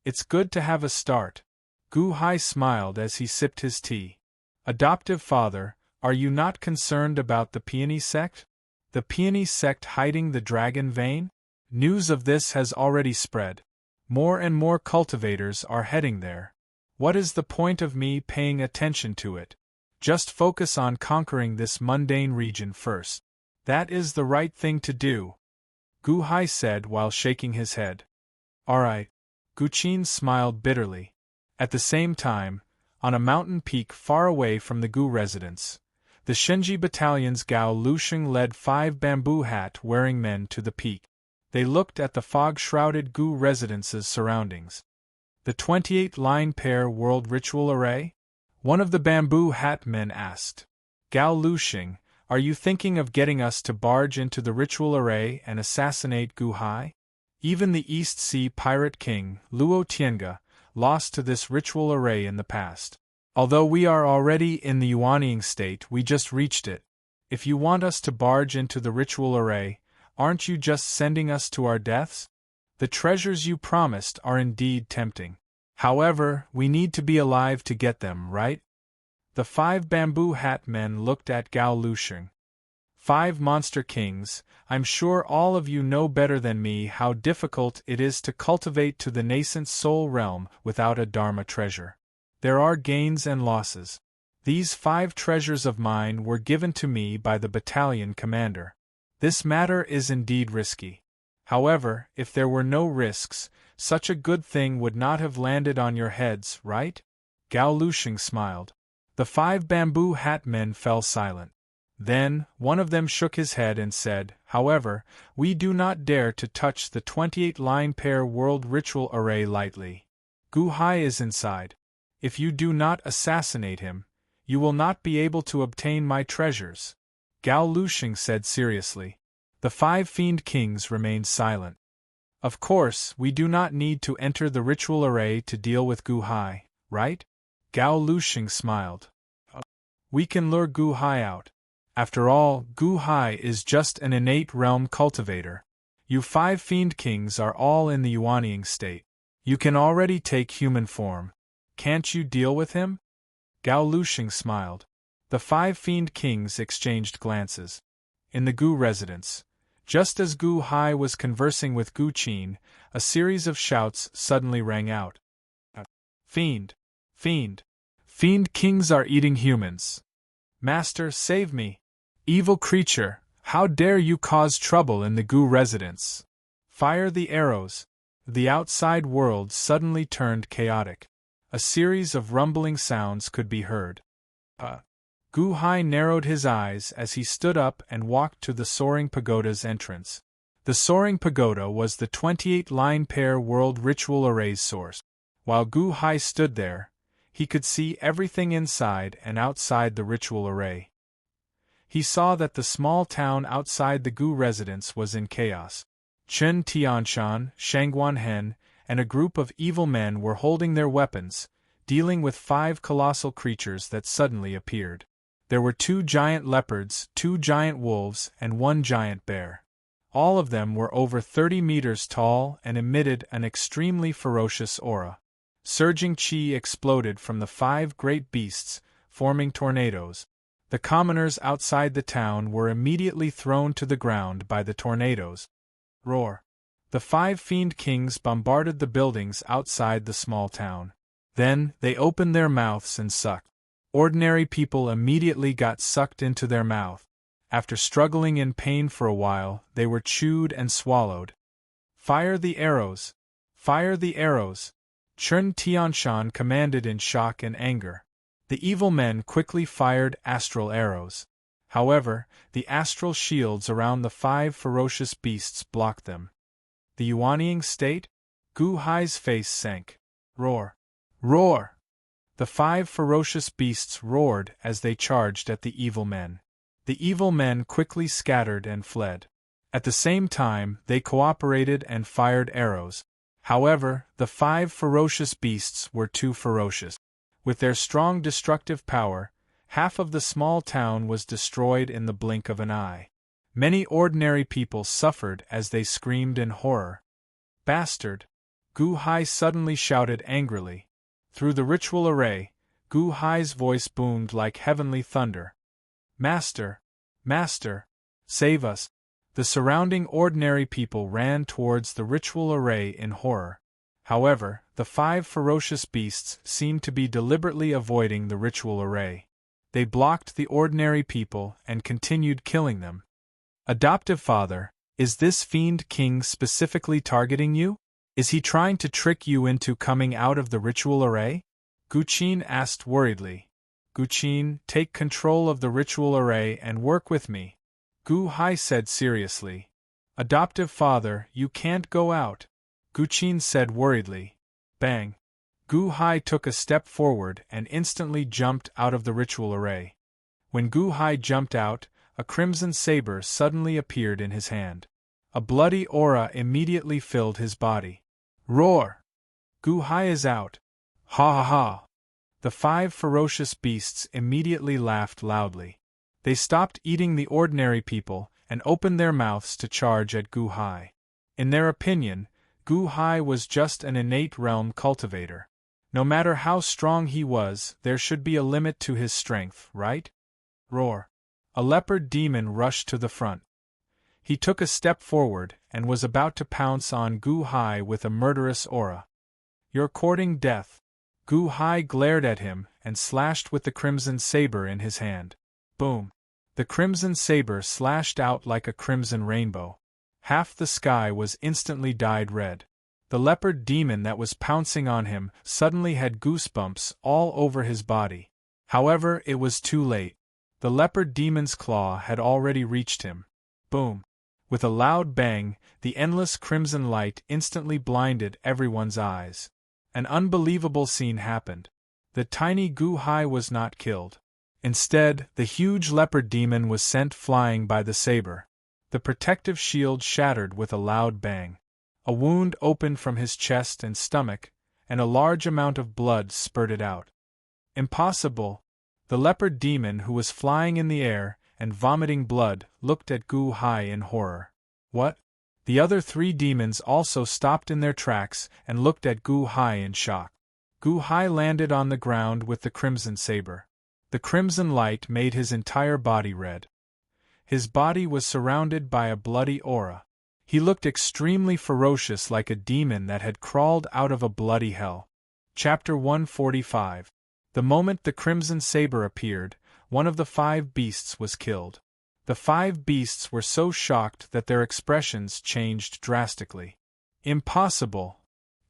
It's good to have a start. Gu Hai smiled as he sipped his tea. Adoptive father, are you not concerned about the Peony sect? The Peony sect hiding the dragon vein? News of this has already spread. More and more cultivators are heading there. What is the point of me paying attention to it? Just focus on conquering this mundane region first. That is the right thing to do, Gu Hai said while shaking his head. Alright. Gu Qin smiled bitterly. At the same time, on a mountain peak far away from the Gu residence, the Shenji battalion's Gao Lusheng led 5 bamboo hat-wearing men to the peak. They looked at the fog-shrouded Gu residence's surroundings. The 28-line pair world ritual array? One of the bamboo hat men asked. Gao Lusheng, are you thinking of getting us to barge into the ritual array and assassinate Gu Hai? Even the East Sea pirate king, Luo Tiange, lost to this ritual array in the past. Although we are already in the Yuanying state, we just reached it. If you want us to barge into the ritual array, aren't you just sending us to our deaths? The treasures you promised are indeed tempting. However, we need to be alive to get them, right? The 5 bamboo hat men looked at Gao Lusheng. 5 monster kings, I'm sure all of you know better than me how difficult it is to cultivate to the nascent soul realm without a Dharma treasure. There are gains and losses. These 5 treasures of mine were given to me by the battalion commander. This matter is indeed risky. However, if there were no risks, such a good thing would not have landed on your heads, right? Gao Lusheng smiled. The 5 bamboo hat men fell silent. Then, one of them shook his head and said, however, we do not dare to touch the 28-line pair world ritual array lightly. Gu Hai is inside. If you do not assassinate him, you will not be able to obtain my treasures, Gao Lusheng said seriously. The 5 fiend kings remained silent. Of course, we do not need to enter the ritual array to deal with Gu Hai, right? Gao Lusheng smiled. We can lure Gu Hai out. After all, Gu Hai is just an innate realm cultivator. You 5 fiend kings are all in the Yuanying state. You can already take human form. Can't you deal with him? Gao Lusheng smiled. The 5 fiend kings exchanged glances. In the Gu residence, just as Gu Hai was conversing with Gu Qin, a series of shouts suddenly rang out. Fiend! Fiend! Fiend kings are eating humans! Master, save me! Evil creature, how dare you cause trouble in the Gu residence? Fire the arrows! The outside world suddenly turned chaotic. A series of rumbling sounds could be heard. Gu Hai narrowed his eyes as he stood up and walked to the Soaring Pagoda's entrance. The Soaring Pagoda was the 28-line pair world ritual array's source. While Gu Hai stood there, he could see everything inside and outside the ritual array. He saw that the small town outside the Gu residence was in chaos. Chen Tianshan, Shangguan Hen, and a group of evil men were holding their weapons, dealing with 5 colossal creatures that suddenly appeared. There were 2 giant leopards, 2 giant wolves, and 1 giant bear. All of them were over 30 meters tall and emitted an extremely ferocious aura. Surging chi exploded from the 5 great beasts, forming tornadoes. The commoners outside the town were immediately thrown to the ground by the tornadoes. Roar! The 5 fiend kings bombarded the buildings outside the small town. Then, they opened their mouths and sucked. Ordinary people immediately got sucked into their mouth. After struggling in pain for a while, they were chewed and swallowed. Fire the arrows! Fire the arrows! Chen Tianshan commanded in shock and anger. The evil men quickly fired astral arrows. However, the astral shields around the 5 ferocious beasts blocked them. The Yuanying state? Gu Hai's face sank. Roar! Roar! The 5 ferocious beasts roared as they charged at the evil men. The evil men quickly scattered and fled. At the same time, they cooperated and fired arrows. However, the 5 ferocious beasts were too ferocious. With their strong destructive power, half of the small town was destroyed in the blink of an eye. Many ordinary people suffered as they screamed in horror. Bastard! Gu Hai suddenly shouted angrily. Through the ritual array, Gu Hai's voice boomed like heavenly thunder. Master! Master! Save us! The surrounding ordinary people ran towards the ritual array in horror. However, the 5 ferocious beasts seemed to be deliberately avoiding the ritual array. They blocked the ordinary people and continued killing them. Adoptive father, is this fiend king specifically targeting you? Is he trying to trick you into coming out of the ritual array? Guqin asked worriedly. Guqin, take control of the ritual array and work with me. Gu Hai said seriously. Adoptive father, you can't go out. Guqin said worriedly. Bang. Gu Hai took a step forward and instantly jumped out of the ritual array. When Gu Hai jumped out, a crimson saber suddenly appeared in his hand. A bloody aura immediately filled his body. Roar! Gu Hai is out. Ha ha ha! The 5 ferocious beasts immediately laughed loudly. They stopped eating the ordinary people and opened their mouths to charge at Gu Hai. In their opinion, Gu Hai was just an innate realm cultivator. No matter how strong he was, there should be a limit to his strength, right? Roar! A leopard demon rushed to the front. He took a step forward and was about to pounce on Gu Hai with a murderous aura. You're courting death. Gu Hai glared at him and slashed with the crimson saber in his hand. Boom! The crimson saber slashed out like a crimson rainbow. Half the sky was instantly dyed red. The leopard demon that was pouncing on him suddenly had goosebumps all over his body. However, it was too late. The leopard demon's claw had already reached him. Boom! With a loud bang, the endless crimson light instantly blinded everyone's eyes. An unbelievable scene happened. The tiny Gu Hai was not killed. Instead, the huge leopard demon was sent flying by the saber. The protective shield shattered with a loud bang. A wound opened from his chest and stomach, and a large amount of blood spurted out. Impossible! The leopard demon, who was flying in the air and vomiting blood, looked at Gu Hai in horror. What? The other 3 demons also stopped in their tracks and looked at Gu Hai in shock. Gu Hai landed on the ground with the crimson saber. The crimson light made his entire body red. His body was surrounded by a bloody aura. He looked extremely ferocious, like a demon that had crawled out of a bloody hell. Chapter 145. The moment the crimson saber appeared, one of the 5 beasts was killed. The 5 beasts were so shocked that their expressions changed drastically. Impossible!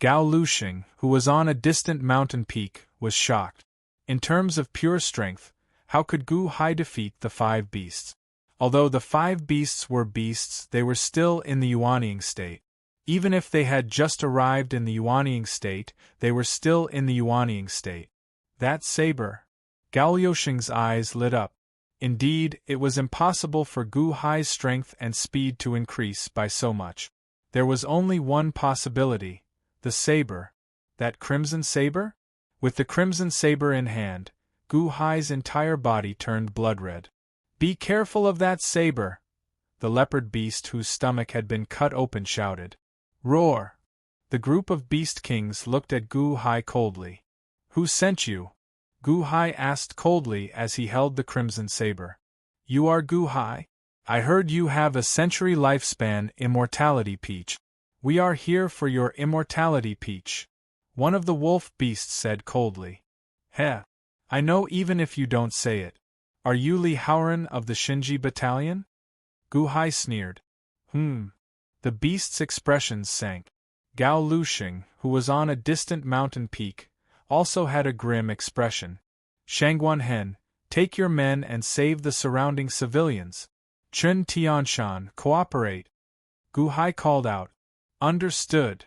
Gao Luxing, who was on a distant mountain peak, was shocked. In terms of pure strength, how could Gu Hai defeat the 5 beasts? Although the 5 beasts were beasts, they were still in the Yuanying state. Even if they had just arrived in the Yuanying state, they were still in the Yuanying state. That saber! Gao Luxing's eyes lit up. Indeed, it was impossible for Gu Hai's strength and speed to increase by so much. There was only one possibility: the saber. That crimson saber? With the crimson saber in hand, Gu Hai's entire body turned blood-red. Be careful of that saber! The leopard beast, whose stomach had been cut open, shouted. Roar! The group of beast kings looked at Gu Hai coldly. Who sent you? Gu Hai asked coldly as he held the crimson saber. You are Gu Hai? I heard you have a century lifespan immortality peach. We are here for your immortality peach. One of the wolf beasts said coldly. Heh! I know even if you don't say it. Are you Li Haoran of the Shinji battalion? Gu Hai sneered. The beast's expressions sank. Gao Luxing, who was on a distant mountain peak, also had a grim expression. Shangguan Hen, take your men and save the surrounding civilians. Chen Tianshan, cooperate. Gu Hai called out. Understood.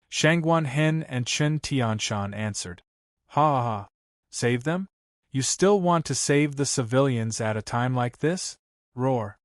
Shangguan Hen and Chen Tianshan answered. Ha ha ha. Save them? You still want to save the civilians at a time like this? Roar.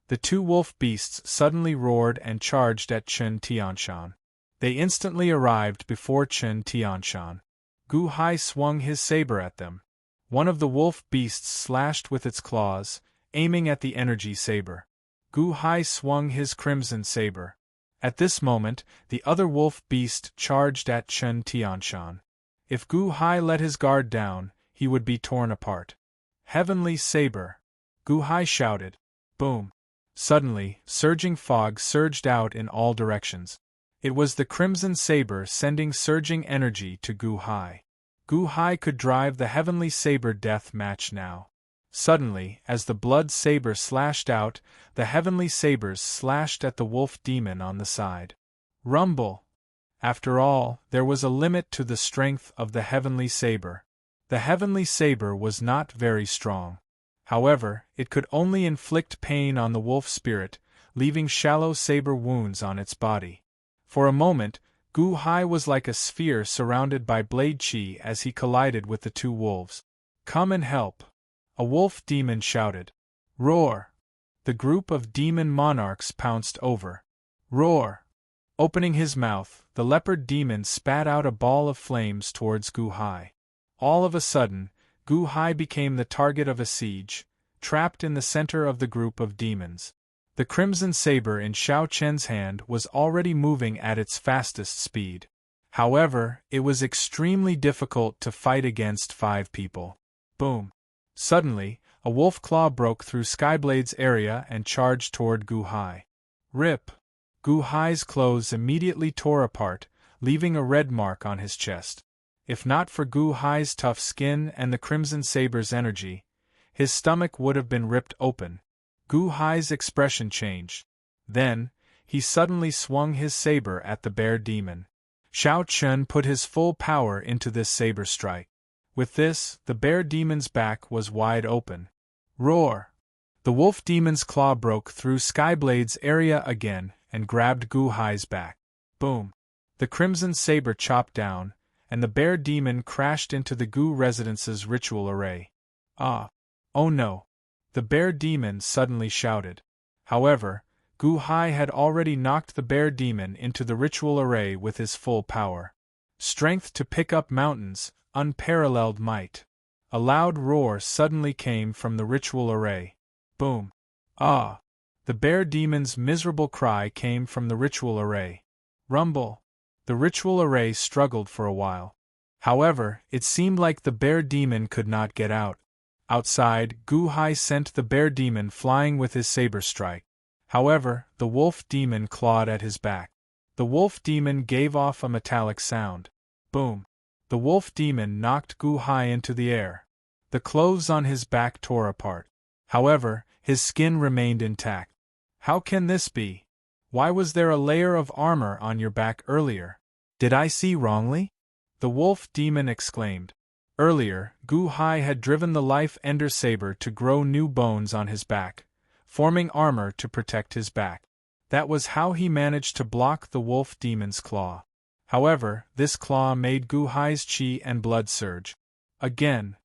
The 2 wolf beasts suddenly roared and charged at Chen Tianshan. They instantly arrived before Chen Tianshan. Gu Hai swung his saber at them. One of the wolf beasts slashed with its claws, aiming at the energy saber. Gu Hai swung his crimson saber. At this moment, the other wolf beast charged at Chen Tianshan. If Gu Hai let his guard down, he would be torn apart. Heavenly saber! Gu Hai shouted. Boom! Suddenly, surging fog surged out in all directions. It was the Crimson Saber sending surging energy to Gu Hai. Gu Hai could drive the Heavenly Saber death match now. Suddenly, as the blood saber slashed out, the Heavenly Sabers slashed at the wolf demon on the side. Rumble! After all, there was a limit to the strength of the Heavenly Saber. The Heavenly Saber was not very strong. However, it could only inflict pain on the wolf spirit, leaving shallow saber wounds on its body. For a moment, Gu Hai was like a sphere surrounded by blade chi as he collided with the two wolves. "Come and help!" a wolf demon shouted. Roar! The group of demon monarchs pounced over. Roar! Opening his mouth, the leopard demon spat out a ball of flames towards Gu Hai. All of a sudden, Gu Hai became the target of a siege, trapped in the center of the group of demons. The crimson saber in Xiao Chen's hand was already moving at its fastest speed. However, it was extremely difficult to fight against 5 people. Boom! Suddenly, a wolf claw broke through Skyblade's area and charged toward Gu Hai. Rip! Gu Hai's clothes immediately tore apart, leaving a red mark on his chest. If not for Gu Hai's tough skin and the Crimson Saber's energy, his stomach would have been ripped open. Gu Hai's expression changed. Then, he suddenly swung his saber at the bear demon. Xiao Chen put his full power into this saber strike. With this, the bear demon's back was wide open. Roar! The wolf demon's claw broke through Skyblade's area again and grabbed Gu Hai's back. Boom! The crimson saber chopped down, and the bear demon crashed into the Gu residence's ritual array. Ah! Oh no! The bear demon suddenly shouted. However, Gu Hai had already knocked the bear demon into the ritual array with his full power. Strength to pick up mountains, unparalleled might. A loud roar suddenly came from the ritual array. Boom! Ah! The bear demon's miserable cry came from the ritual array. Rumble! The ritual array struggled for a while. However, it seemed like the bear demon could not get out. Outside, Gu Hai sent the bear demon flying with his saber strike. However, the wolf demon clawed at his back. The wolf demon gave off a metallic sound. Boom! The wolf demon knocked Gu Hai into the air. The clothes on his back tore apart. However, his skin remained intact. How can this be? Why was there a layer of armor on your back earlier? Did I see wrongly? The wolf demon exclaimed. Earlier, Gu Hai had driven the life ender saber to grow new bones on his back, forming armor to protect his back. That was how he managed to block the wolf demon's claw. However, this claw made Gu Hai's chi and blood surge. Again.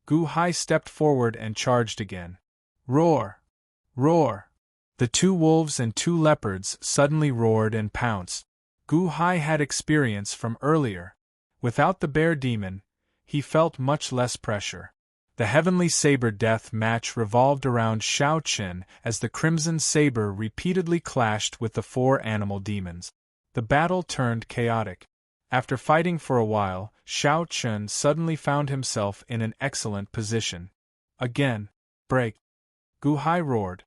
Gu Hai stepped forward and charged again. Roar! Roar! The 2 wolves and 2 leopards suddenly roared and pounced. Gu Hai had experience from earlier. Without the bear demon, he felt much less pressure. The Heavenly Saber death match revolved around Xiao Chen as the Crimson Saber repeatedly clashed with the 4 animal demons. The battle turned chaotic. After fighting for a while, Xiao Chen suddenly found himself in an excellent position. Again, break! Gu Hai roared.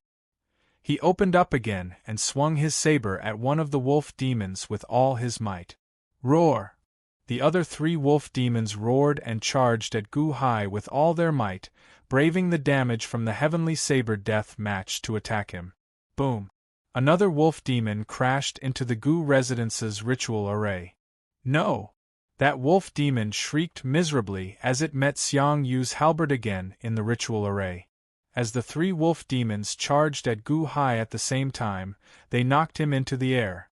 He opened up again and swung his saber at one of the wolf demons with all his might. Roar! The other 3 wolf demons roared and charged at Gu Hai with all their might, braving the damage from the Heavenly Saber death match to attack him. Boom! Another wolf demon crashed into the Gu residence's ritual array. No! That wolf demon shrieked miserably as it met Xiang Yu's halberd again in the ritual array. As the 3 wolf demons charged at Gu Hai at the same time, they knocked him into the air.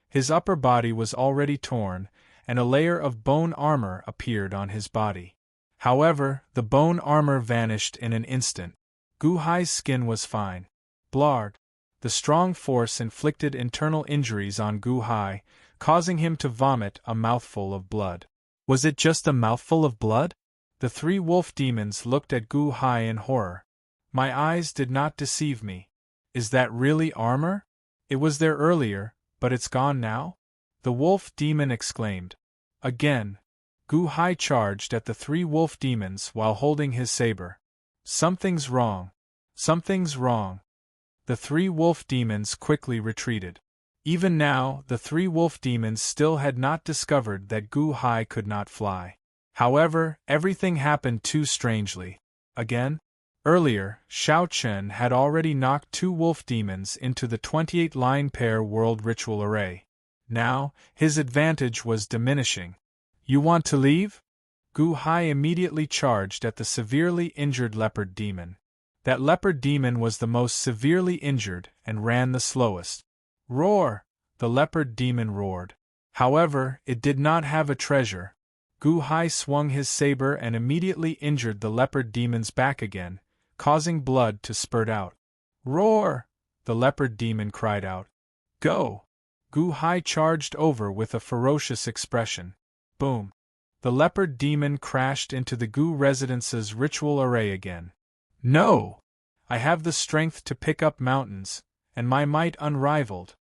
His upper body was already torn, and a layer of bone armor appeared on his body. However, the bone armor vanished in an instant. Gu Hai's skin was fine. Blard! The strong force inflicted internal injuries on Gu Hai, causing him to vomit a mouthful of blood. Was it just a mouthful of blood? The 3 wolf demons looked at Gu Hai in horror. My eyes did not deceive me. Is that really armor? It was there earlier, but it's gone now? The wolf demon exclaimed. Again. Gu Hai charged at the 3 wolf demons while holding his saber. Something's wrong. Something's wrong. The 3 wolf demons quickly retreated. Even now, the 3 wolf demons still had not discovered that Gu Hai could not fly. However, everything happened too strangely. Again? Earlier, Shao Chen had already knocked 2 wolf demons into the 28-line pair world ritual array. Now, his advantage was diminishing. You want to leave? Gu Hai immediately charged at the severely injured leopard demon. That leopard demon was the most severely injured and ran the slowest. Roar! The leopard demon roared. However, it did not have a treasure. Gu Hai swung his saber and immediately injured the leopard demon's back again, causing blood to spurt out. Roar! The leopard demon cried out. Go! Gu Hai charged over with a ferocious expression. Boom! The leopard demon crashed into the Gu residence's ritual array again. No! I have the strength to pick up mountains, and my might unrivaled.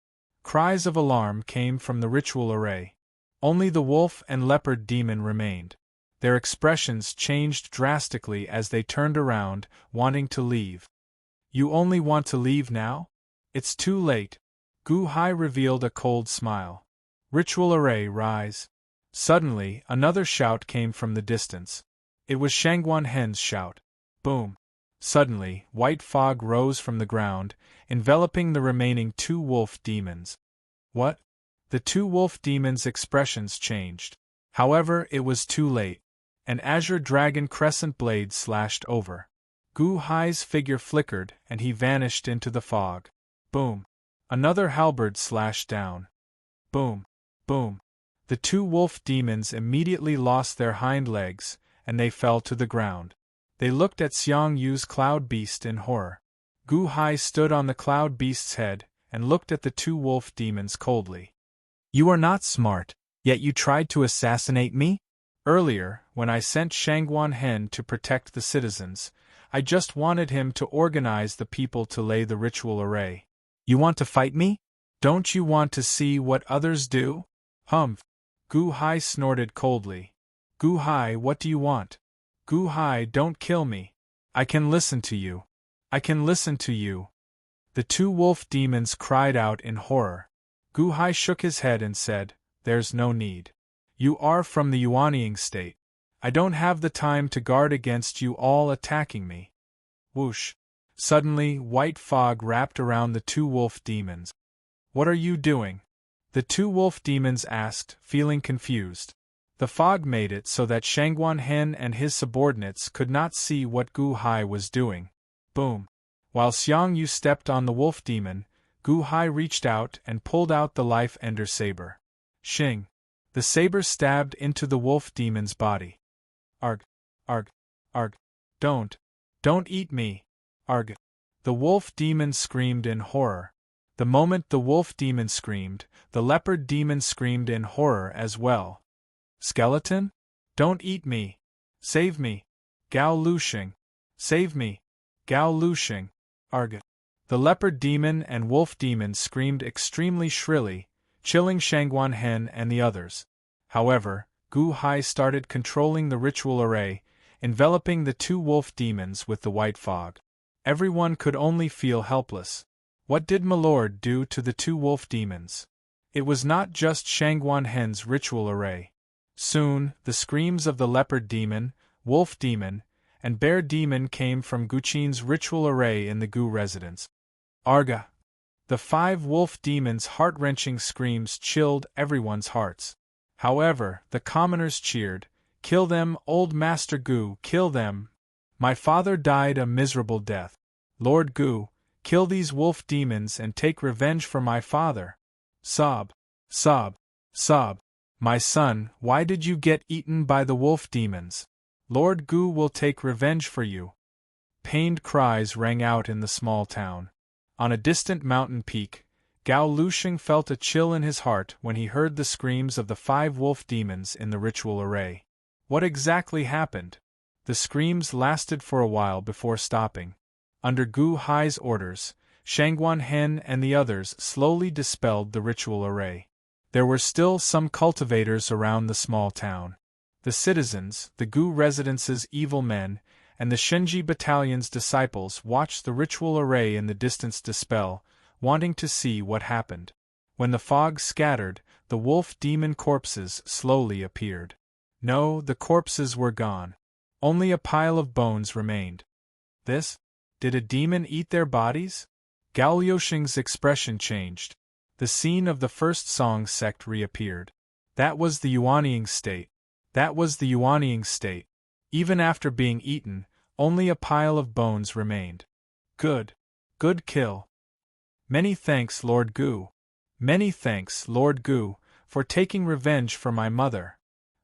Cries of alarm came from the ritual array. Only the wolf and leopard demon remained. Their expressions changed drastically as they turned around, wanting to leave. You only want to leave now? It's too late. Gu Hai revealed a cold smile. Ritual array, rise. Suddenly, another shout came from the distance. It was Shangguan Hen's shout. Boom! Suddenly, white fog rose from the ground, enveloping the remaining 2 wolf demons. What? The 2 wolf demons' expressions changed. However, it was too late. An azure dragon crescent blade slashed over. Gu Hai's figure flickered and he vanished into the fog. Boom! Another halberd slashed down. Boom! Boom! The 2 wolf demons immediately lost their hind legs, and they fell to the ground. They looked at Xiang Yu's cloud beast in horror. Gu Hai stood on the cloud beast's head and looked at the 2 wolf demons coldly. You are not smart, yet you tried to assassinate me? Earlier, when I sent Shangguan Hen to protect the citizens, I just wanted him to organize the people to lay the ritual array. You want to fight me? Don't you want to see what others do? Humph! Gu Hai snorted coldly. Gu Hai, what do you want? Gu Hai, don't kill me. I can listen to you. I can listen to you. The 2 wolf demons cried out in horror. Gu Hai shook his head and said, There's no need. You are from the Yuanying state. I don't have the time to guard against you all attacking me. Whoosh! Suddenly, white fog wrapped around the 2 wolf demons. What are you doing? The 2 wolf demons asked, feeling confused. The fog made it so that Shangguan Hen and his subordinates could not see what Gu Hai was doing. Boom! While Xiang Yu stepped on the wolf demon, Gu Hai reached out and pulled out the life ender saber. Shing! The saber stabbed into the wolf demon's body. Arg! Arg! Arg! Don't eat me! Arg! The wolf demon screamed in horror. The moment the wolf demon screamed, the leopard demon screamed in horror as well. Skeleton? Don't eat me! Save me! Gao Luxing! Save me! Gao Luxing! Arg! The leopard demon and wolf demon screamed extremely shrilly, chilling Shangguan Hen and the others. However, Gu Hai started controlling the ritual array, enveloping the 2 wolf demons with the white fog. Everyone could only feel helpless. What did Milord do to the 2 wolf demons? It was not just Shangguan Hen's ritual array. Soon, the screams of the leopard demon, wolf demon, and bear demon came from Guqin's ritual array in the Gu residence. Arga! The 5 wolf demons' heart-wrenching screams chilled everyone's hearts. However, the commoners cheered, Kill them, old Master Gu, kill them! My father died a miserable death. Lord Gu, kill these wolf demons and take revenge for my father. Sob! Sob! Sob! My son, why did you get eaten by the wolf demons? Lord Gu will take revenge for you. Pained cries rang out in the small town. On a distant mountain peak, Gao Luxing felt a chill in his heart when he heard the screams of the 5 wolf demons in the ritual array. What exactly happened? The screams lasted for a while before stopping. Under Gu Hai's orders, Shangguan Hen and the others slowly dispelled the ritual array. There were still some cultivators around the small town. The citizens, the Gu residence's evil men, and the Shinji Battalion's disciples watched the ritual array in the distance dispel, wanting to see what happened. When the fog scattered, the wolf demon corpses slowly appeared. No, the corpses were gone. Only a pile of bones remained. This? Did a demon eat their bodies? Gao Liuxing's expression changed. The scene of the first song sect reappeared. That was the Yuanying state. That was the Yuanying state. Even after being eaten, only a pile of bones remained. Good. Good kill. Many thanks, Lord Gu. Many thanks, Lord Gu, for taking revenge for my mother.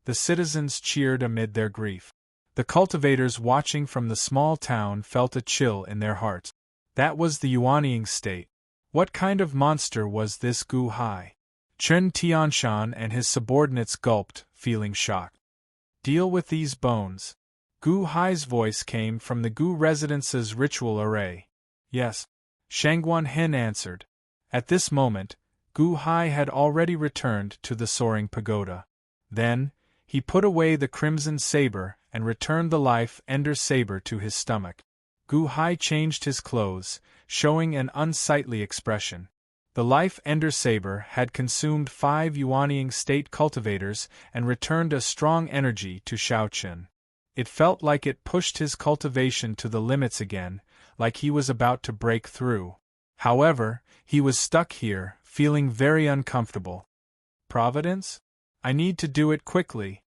The citizens cheered amid their grief. The cultivators watching from the small town felt a chill in their hearts. That was the Yuanying state. What kind of monster was this Gu Hai? Chen Tianshan and his subordinates gulped, feeling shocked. Deal with these bones. Gu Hai's voice came from the Gu residence's ritual array. Yes. Shangguan Hen answered. At this moment, Gu Hai had already returned to the soaring pagoda. Then, he put away the crimson saber and returned the life ender saber to his stomach. Gu Hai changed his clothes, showing an unsightly expression. The life ender saber had consumed 5 Yuanying state cultivators and returned a strong energy to Shaochen. It felt like it pushed his cultivation to the limits again, like he was about to break through. However, he was stuck here, feeling very uncomfortable. Providence? I need to do it quickly.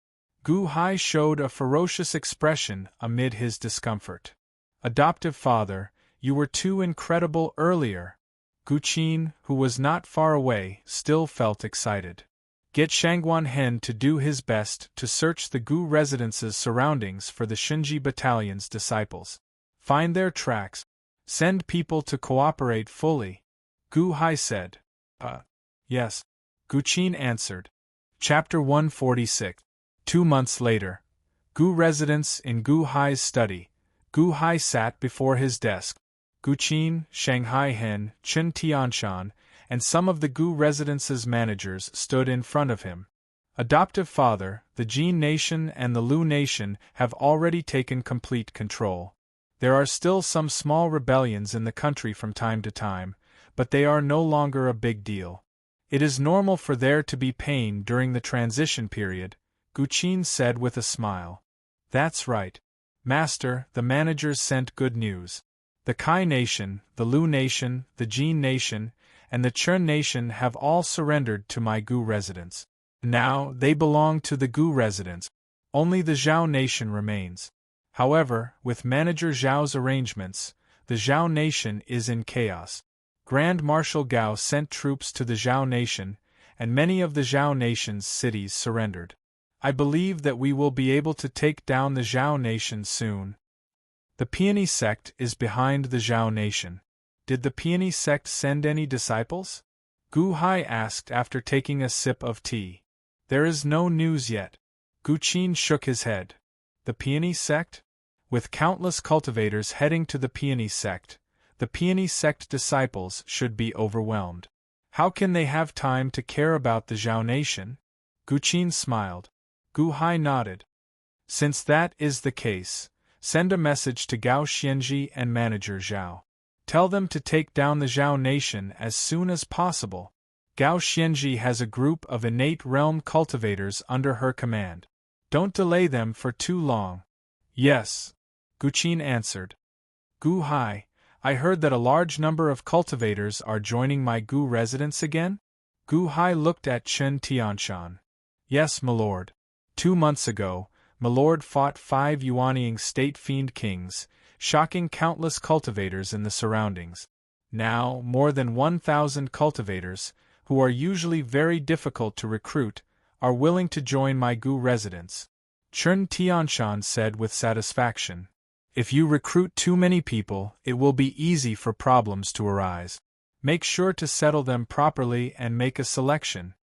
Gu Hai showed a ferocious expression amid his discomfort. Adoptive father, you were too incredible earlier. Gu Qin, who was not far away, still felt excited. Get Shangguan Hen to do his best to search the Gu residence's surroundings for the Shinji Battalion's disciples. Find their tracks. Send people to cooperate fully. Gu Hai said. Yes. Gu Qin answered. Chapter 146. 2 months later. Gu residence in Gu Hai's study. Gu Hai sat before his desk. Gu Qin, Shanghai Hen, Chen Tianshan, and some of the Gu residence's managers stood in front of him. Adoptive father, the Jin Nation and the Lu Nation have already taken complete control. There are still some small rebellions in the country from time to time, but they are no longer a big deal. It is normal for there to be pain during the transition period, Gu Qin said with a smile. That's right. Master, the managers sent good news. The Kai Nation, the Lu Nation, the Jin Nation, and the Chen Nation have all surrendered to my Gu residence. Now, they belong to the Gu residence. Only the Zhao Nation remains. However, with Manager Zhao's arrangements, the Zhao Nation is in chaos. Grand Marshal Gao sent troops to the Zhao Nation, and many of the Zhao Nation's cities surrendered. I believe that we will be able to take down the Zhao Nation soon. The Peony sect is behind the Zhao Nation. Did the Peony sect send any disciples? Gu Hai asked after taking a sip of tea. There is no news yet. Gu Qin shook his head. The Peony sect? With countless cultivators heading to the Peony sect, the Peony sect disciples should be overwhelmed. How can they have time to care about the Zhao Nation? Gu Qin smiled. Gu Hai nodded. Since that is the case, send a message to Gao Xianji and Manager Zhao. Tell them to take down the Zhao Nation as soon as possible. Gao Xianji has a group of innate realm cultivators under her command. Don't delay them for too long. Yes. Gu Qin answered. Gu Hai, I heard that a large number of cultivators are joining my Gu residence again? Gu Hai looked at Chen Tianshan. Yes, my lord. 2 months ago, my lord fought 5 Yuanying state fiend kings, shocking countless cultivators in the surroundings. Now, more than 1,000 cultivators, who are usually very difficult to recruit, are willing to join my Gu residence. Chen Tianshan said with satisfaction. If you recruit too many people, it will be easy for problems to arise. Make sure to settle them properly and make a selection.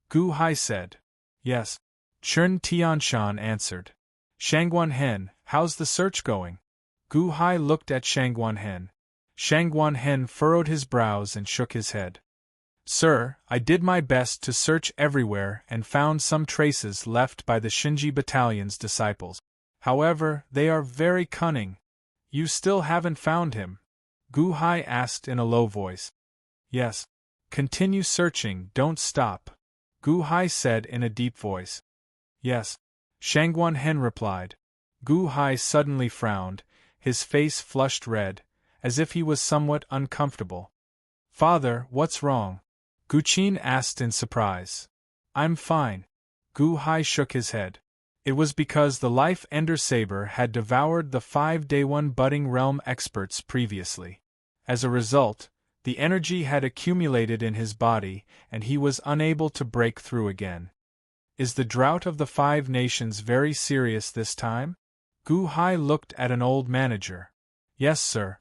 Gu Hai said. Yes. Chen Tianshan answered. Shangguan Hen, how's the search going? Gu Hai looked at Shangguan Hen. Shangguan Hen furrowed his brows and shook his head. Sir, I did my best to search everywhere and found some traces left by the Shinji Battalion's disciples. However, they are very cunning. You still haven't found him? Gu Hai asked in a low voice. Yes. Continue searching, don't stop, Gu Hai said in a deep voice. Yes. Shangguan Hen replied. Gu Hai suddenly frowned, his face flushed red, as if he was somewhat uncomfortable. Father, what's wrong? Gu Qin asked in surprise. I'm fine. Gu Hai shook his head. It was because the life ender saber had devoured the 5 Day One budding realm experts previously. As a result, the energy had accumulated in his body and he was unable to break through again. Is the drought of the 5 nations very serious this time? Gu Hai looked at an old manager. Yes, sir.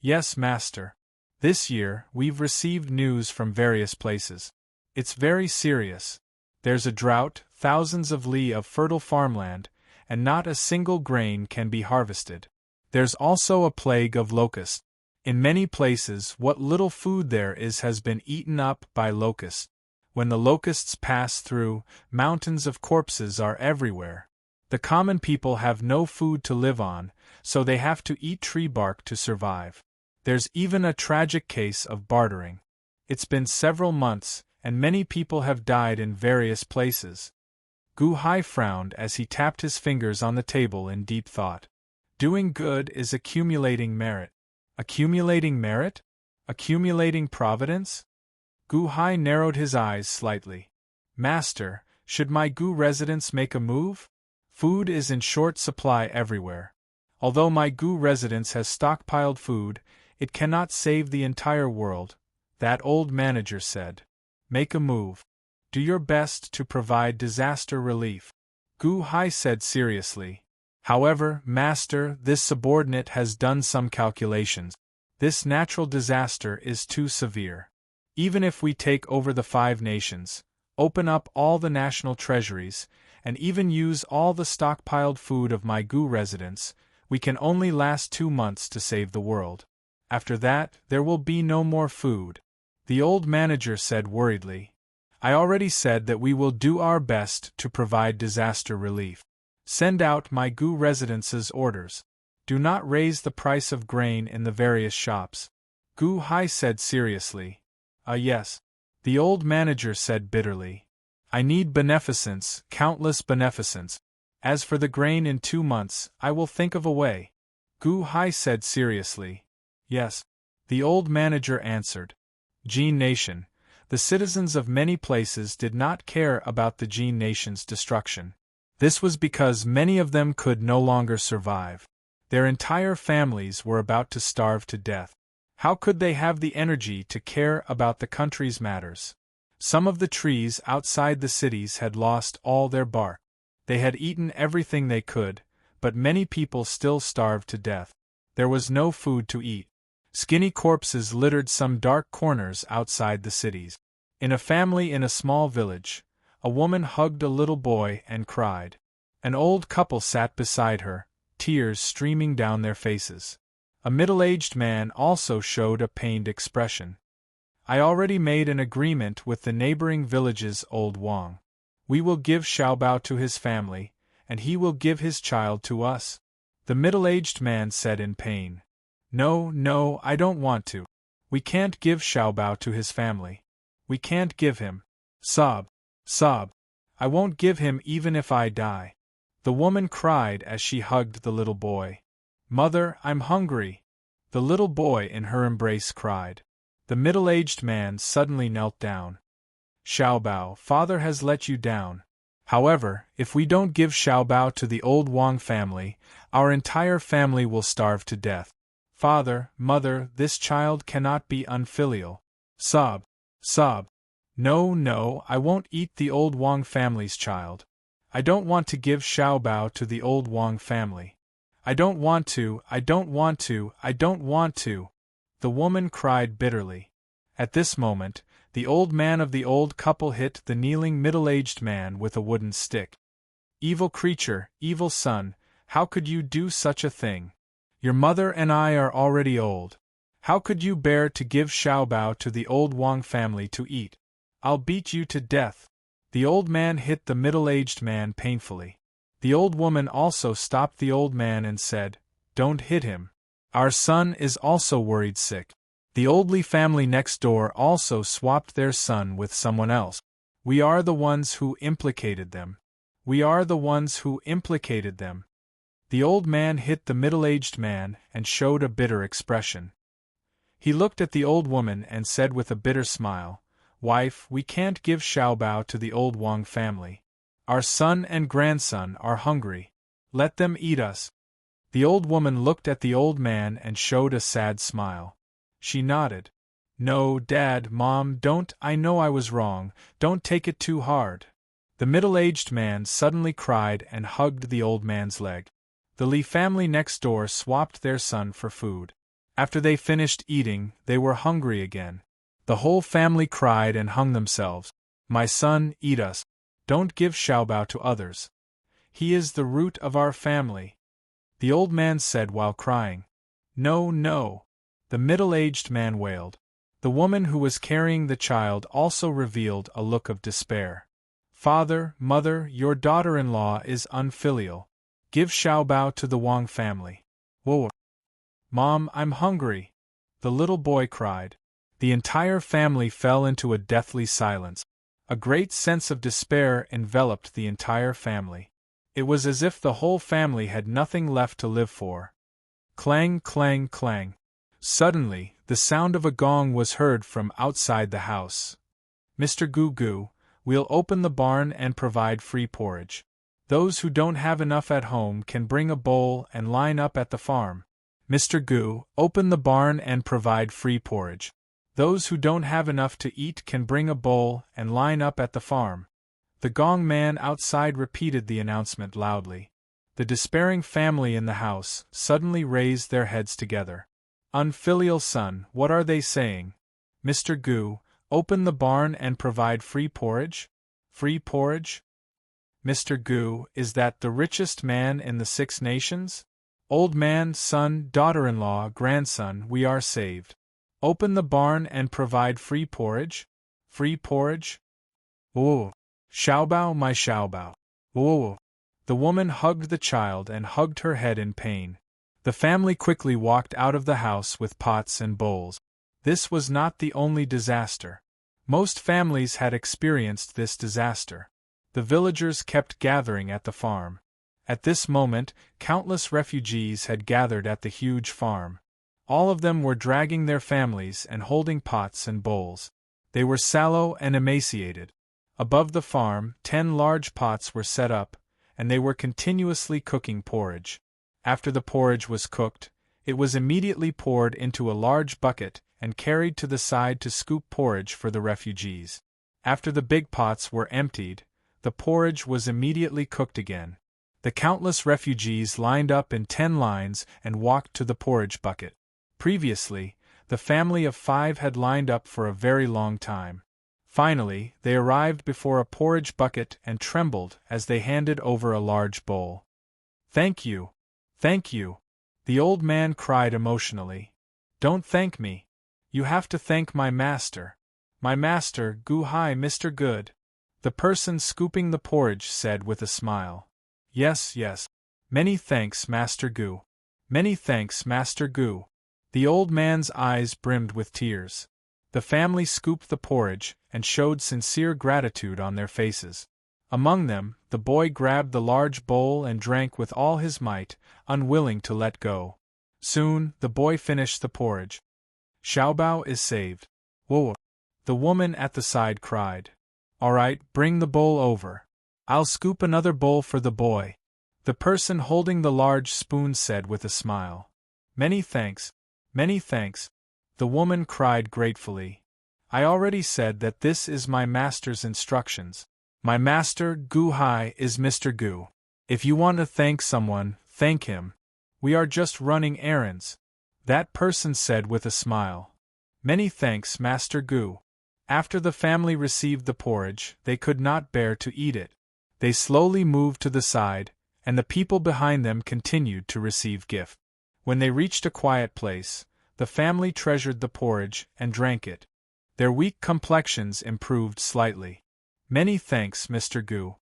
Yes, master. This year, we've received news from various places. It's very serious. There's a drought, thousands of li of fertile farmland, and not a single grain can be harvested. There's also a plague of locusts. In many places, what little food there is has been eaten up by locusts. When the locusts pass through, mountains of corpses are everywhere. The common people have no food to live on, so they have to eat tree bark to survive. There's even a tragic case of bartering. It's been several months, and many people have died in various places. Gu Hai frowned as he tapped his fingers on the table in deep thought. Doing good is accumulating merit. Accumulating merit? Accumulating providence? Gu Hai narrowed his eyes slightly. Master, should my Gu residents make a move? Food is in short supply everywhere. Although my Gu residence has stockpiled food, it cannot save the entire world, that old manager said. Make a move. Do your best to provide disaster relief. Gu Hai said seriously. However, master, this subordinate has done some calculations. This natural disaster is too severe. Even if we take over the 5 nations, open up all the national treasuries, and even use all the stockpiled food of my Gu residents, we can only last 2 months to save the world. After that, there will be no more food. The old manager said worriedly. I already said that we will do our best to provide disaster relief. Send out my Gu residence's orders. Do not raise the price of grain in the various shops. Gu Hai said seriously. Yes. The old manager said bitterly. I need beneficence, countless beneficence. As for the grain in 2 months, I will think of a way. Gu Hai said seriously. Yes. The old manager answered. Jin Nation. The citizens of many places did not care about the Jin Nation's destruction. This was because many of them could no longer survive. Their entire families were about to starve to death. How could they have the energy to care about the country's matters? Some of the trees outside the cities had lost all their bark. They had eaten everything they could, but many people still starved to death. There was no food to eat. Skinny corpses littered some dark corners outside the cities. In a family in a small village, a woman hugged a little boy and cried. An old couple sat beside her, tears streaming down their faces. A middle-aged man also showed a pained expression. I already made an agreement with the neighboring village's old Wang. We will give Xiaobao to his family, and he will give his child to us. The middle-aged man said in pain. No, I don't want to. We can't give Xiaobao to his family. We can't give him. Sob. I won't give him even if I die. The woman cried as she hugged the little boy. Mother, I'm hungry. The little boy in her embrace cried. The middle-aged man suddenly knelt down. Xiaobao, father has let you down. However, if we don't give Xiaobao to the old Wang family, our entire family will starve to death. Father, mother, this child cannot be unfilial. Sob. No, I won't eat the old Wang family's child. I don't want to give Xiaobao to the old Wang family. I don't want to. The woman cried bitterly. At this moment, the old man of the old couple hit the kneeling middle-aged man with a wooden stick. Evil creature, evil son, how could you do such a thing? Your mother and I are already old. How could you bear to give Xiaobao to the old Wang family to eat? I'll beat you to death. The old man hit the middle-aged man painfully. The old woman also stopped the old man and said, "Don't hit him. Our son is also worried sick." The Oldley family next door also swapped their son with someone else. We are the ones who implicated them. We are the ones who implicated them. The old man hit the middle-aged man and showed a bitter expression. He looked at the old woman and said with a bitter smile, "Wife, we can't give Xiaobao to the old Wang family. Our son and grandson are hungry. Let them eat us." The old woman looked at the old man and showed a sad smile. She nodded. "No, Dad, Mom, don't, I know I was wrong, don't take it too hard." The middle-aged man suddenly cried and hugged the old man's leg. The Li family next door swapped their son for food. After they finished eating, they were hungry again. The whole family cried and hung themselves. "My son, eat us. Don't give Xiaobao to others. He is the root of our family." The old man said while crying. "No, no." The middle-aged man wailed. The woman who was carrying the child also revealed a look of despair. "Father, Mother, your daughter-in-law is unfilial. Give Xiaobao to the Wang family." "Whoa. Mom, I'm hungry," the little boy cried. The entire family fell into a deathly silence. A great sense of despair enveloped the entire family. It was as if the whole family had nothing left to live for. Clang, clang, clang. Suddenly, the sound of a gong was heard from outside the house. "Mr. Goo Goo, we'll open the barn and provide free porridge. Those who don't have enough at home can bring a bowl and line up at the farm. Mr. Goo, open the barn and provide free porridge. Those who don't have enough to eat can bring a bowl and line up at the farm." The gong man outside repeated the announcement loudly. The despairing family in the house suddenly raised their heads together. "Unfilial son, what are they saying? Mr. Goo, open the barn and provide free porridge? Free porridge? Mr. Goo, is that the richest man in the 6 nations? Old man, son, daughter-in-law, grandson, we are saved. Open the barn and provide free porridge? Free porridge? Oh, Xiaobao, my Xiaobao. Oh." The woman hugged the child and hugged her head in pain. The family quickly walked out of the house with pots and bowls. This was not the only disaster. Most families had experienced this disaster. The villagers kept gathering at the farm. At this moment, countless refugees had gathered at the huge farm. All of them were dragging their families and holding pots and bowls. They were sallow and emaciated. Above the farm, 10 large pots were set up, and they were continuously cooking porridge. After the porridge was cooked, it was immediately poured into a large bucket and carried to the side to scoop porridge for the refugees. After the big pots were emptied, the porridge was immediately cooked again. The countless refugees lined up in 10 lines and walked to the porridge bucket. Previously, the family of 5 had lined up for a very long time. Finally, they arrived before a porridge bucket and trembled as they handed over a large bowl. "Thank you. Thank you." The old man cried emotionally. "Don't thank me. You have to thank my master. My master, Gu Hai, Mr. Good." The person scooping the porridge said with a smile. "Yes, yes. Many thanks, Master Gu. Many thanks, Master Gu." The old man's eyes brimmed with tears. The family scooped the porridge and showed sincere gratitude on their faces. Among them, the boy grabbed the large bowl and drank with all his might, unwilling to let go. Soon, the boy finished the porridge. "Xiaobao is saved." "Whoa!" the woman at the side cried. "All right, bring the bowl over. I'll scoop another bowl for the boy." The person holding the large spoon said with a smile. "Many thanks, many thanks." The woman cried gratefully. "I already said that this is my master's instructions. My master, Gu Hai, is Mr. Gu. If you want to thank someone, thank him. We are just running errands." That person said with a smile. "Many thanks, Master Gu." After the family received the porridge, they could not bear to eat it. They slowly moved to the side, and the people behind them continued to receive gift. When they reached a quiet place, the family treasured the porridge and drank it. Their weak complexions improved slightly. "Many thanks, Mr. Gu.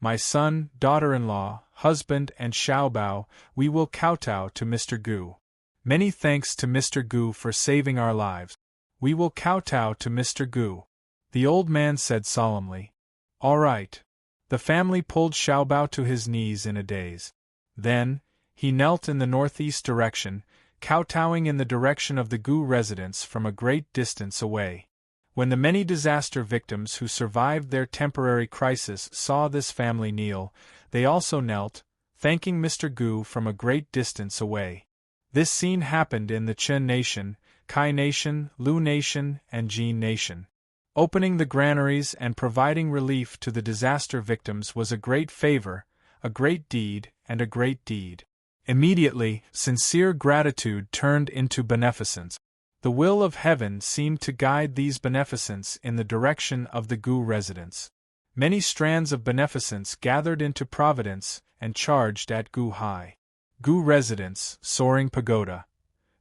My son, daughter-in-law, husband and Xiaobao, we will kowtow to Mr. Gu. Many thanks to Mr. Gu for saving our lives. We will kowtow to Mr. Gu. The old man said solemnly. All right. The family pulled Xiaobao to his knees in a daze. Then, he knelt in the northeast direction, kowtowing in the direction of the Gu residence from a great distance away. When the many disaster victims who survived their temporary crisis saw this family kneel, they also knelt, thanking Mr. Gu from a great distance away. This scene happened in the Chen Nation, Kai Nation, Lu Nation, and Jin Nation. Opening the granaries and providing relief to the disaster victims was a great favor, a great deed, and a great deed. Immediately, sincere gratitude turned into beneficence. The will of heaven seemed to guide these beneficents in the direction of the Gu residence. Many strands of beneficence gathered into providence and charged at Gu Hai. Gu residence, soaring pagoda.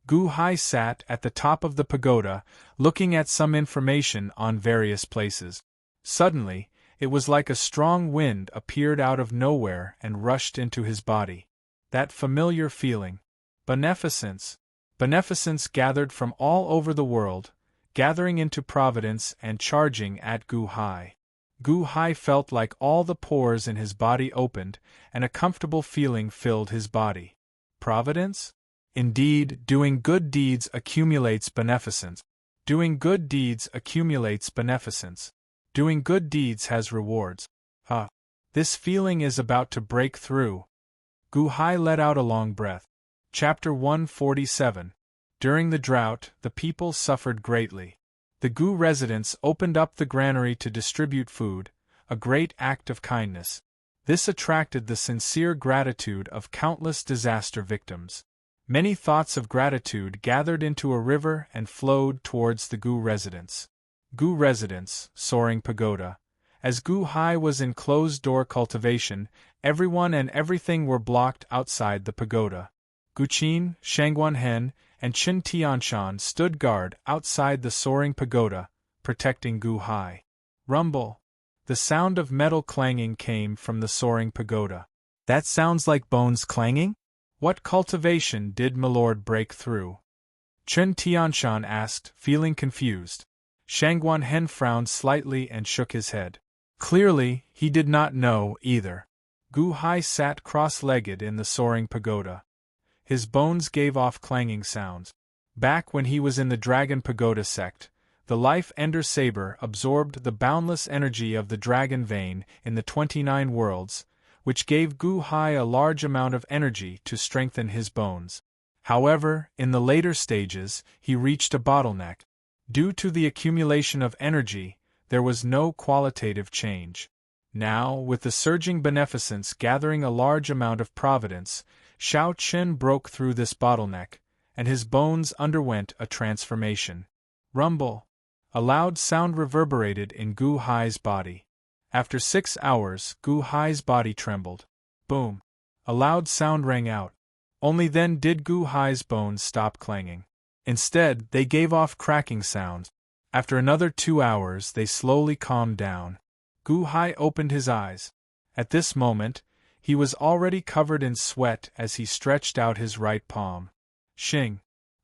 Gu Hai sat at the top of the pagoda, looking at some information on various places. Suddenly, it was like a strong wind appeared out of nowhere and rushed into his body. That familiar feeling. Beneficence. Beneficence gathered from all over the world, gathering into providence and charging at Gu Hai. Gu Hai felt like all the pores in his body opened, and a comfortable feeling filled his body. Providence? Indeed, doing good deeds accumulates beneficence. Doing good deeds accumulates beneficence. Doing good deeds has rewards. This feeling is about to break through. Gu Hai let out a long breath. Chapter 147. During the drought, the people suffered greatly. The Gu residents opened up the granary to distribute food, a great act of kindness. This attracted the sincere gratitude of countless disaster victims. Many thoughts of gratitude gathered into a river and flowed towards the Gu residence. Gu residence, soaring pagoda. As Gu Hai was in closed-door cultivation, everyone and everything were blocked outside the pagoda. Gu Qin, Shangguan Hen, and Qin Tianshan stood guard outside the soaring pagoda, protecting Gu Hai. Rumble. The sound of metal clanging came from the soaring pagoda. That sounds like bones clanging? What cultivation did Milord break through? Qin Tianshan asked, feeling confused. Shangguan Hen frowned slightly and shook his head. Clearly, he did not know either. Gu Hai sat cross-legged in the soaring pagoda. His bones gave off clanging sounds. Back when he was in the Dragon Pagoda sect, the Life Ender Saber absorbed the boundless energy of the Dragon Vein in the 29 worlds, which gave Gu Hai a large amount of energy to strengthen his bones. However, in the later stages, he reached a bottleneck. Due to the accumulation of energy, there was no qualitative change. Now, with the surging beneficence gathering a large amount of providence, Xiao Chen broke through this bottleneck, and his bones underwent a transformation. Rumble. A loud sound reverberated in Gu Hai's body. After 6 hours, Gu Hai's body trembled. Boom. A loud sound rang out. Only then did Gu Hai's bones stop clanging. Instead, they gave off cracking sounds. After another 2 hours, they slowly calmed down. Gu Hai opened his eyes. At this moment, he was already covered in sweat as he stretched out his right palm. Xing.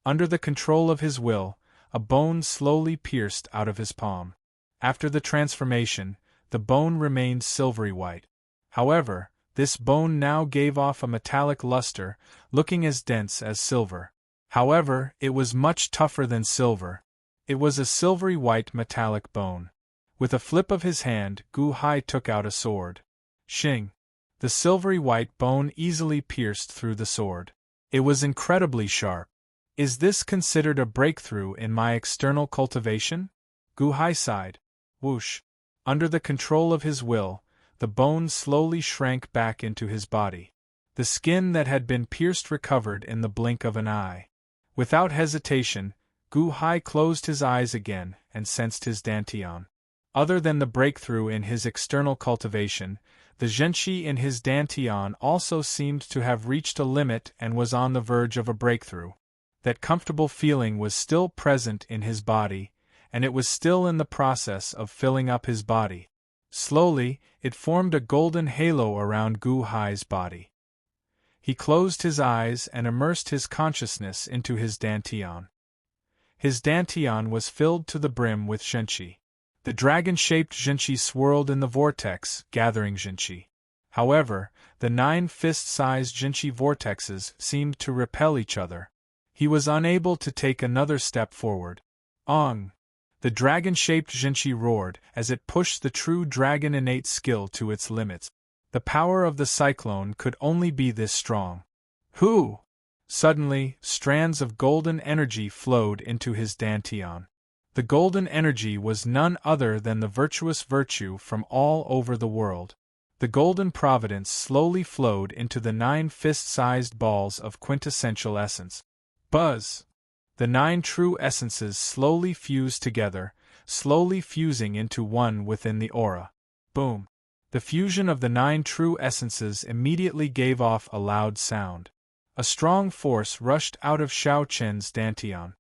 Under the control of his will, a bone slowly pierced out of his palm. After the transformation, the bone remained silvery white. However, this bone now gave off a metallic luster, looking as dense as silver. However, it was much tougher than silver. It was a silvery white metallic bone. With a flip of his hand, Gu Hai took out a sword. Xing. The silvery white bone easily pierced through the sword. It was incredibly sharp. Is this considered a breakthrough in my external cultivation? Gu Hai sighed. Whoosh. Under the control of his will, the bone slowly shrank back into his body. The skin that had been pierced recovered in the blink of an eye. Without hesitation, Gu Hai closed his eyes again and sensed his dantian. Other than the breakthrough in his external cultivation, the zhenqi in his dantian also seemed to have reached a limit and was on the verge of a breakthrough. That comfortable feeling was still present in his body, and it was still in the process of filling up his body. Slowly, it formed a golden halo around Gu Hai's body. He closed his eyes and immersed his consciousness into his dantian. His dantian was filled to the brim with zhenqi. The dragon-shaped zhenqi swirled in the vortex, gathering zhenqi. However, the 9 fist-sized zhenqi vortexes seemed to repel each other. He was unable to take another step forward. Ong! The dragon-shaped zhenqi roared as it pushed the true dragon innate skill to its limits. The power of the cyclone could only be this strong. Hu! Suddenly, strands of golden energy flowed into his dantian. The golden energy was none other than the virtuous virtue from all over the world. The golden providence slowly flowed into the 9 fist-sized balls of quintessential essence. Buzz! The 9 true essences slowly fused together, slowly fusing into one within the aura. Boom! The fusion of the 9 true essences immediately gave off a loud sound. A strong force rushed out of Xiao Chen's dantian.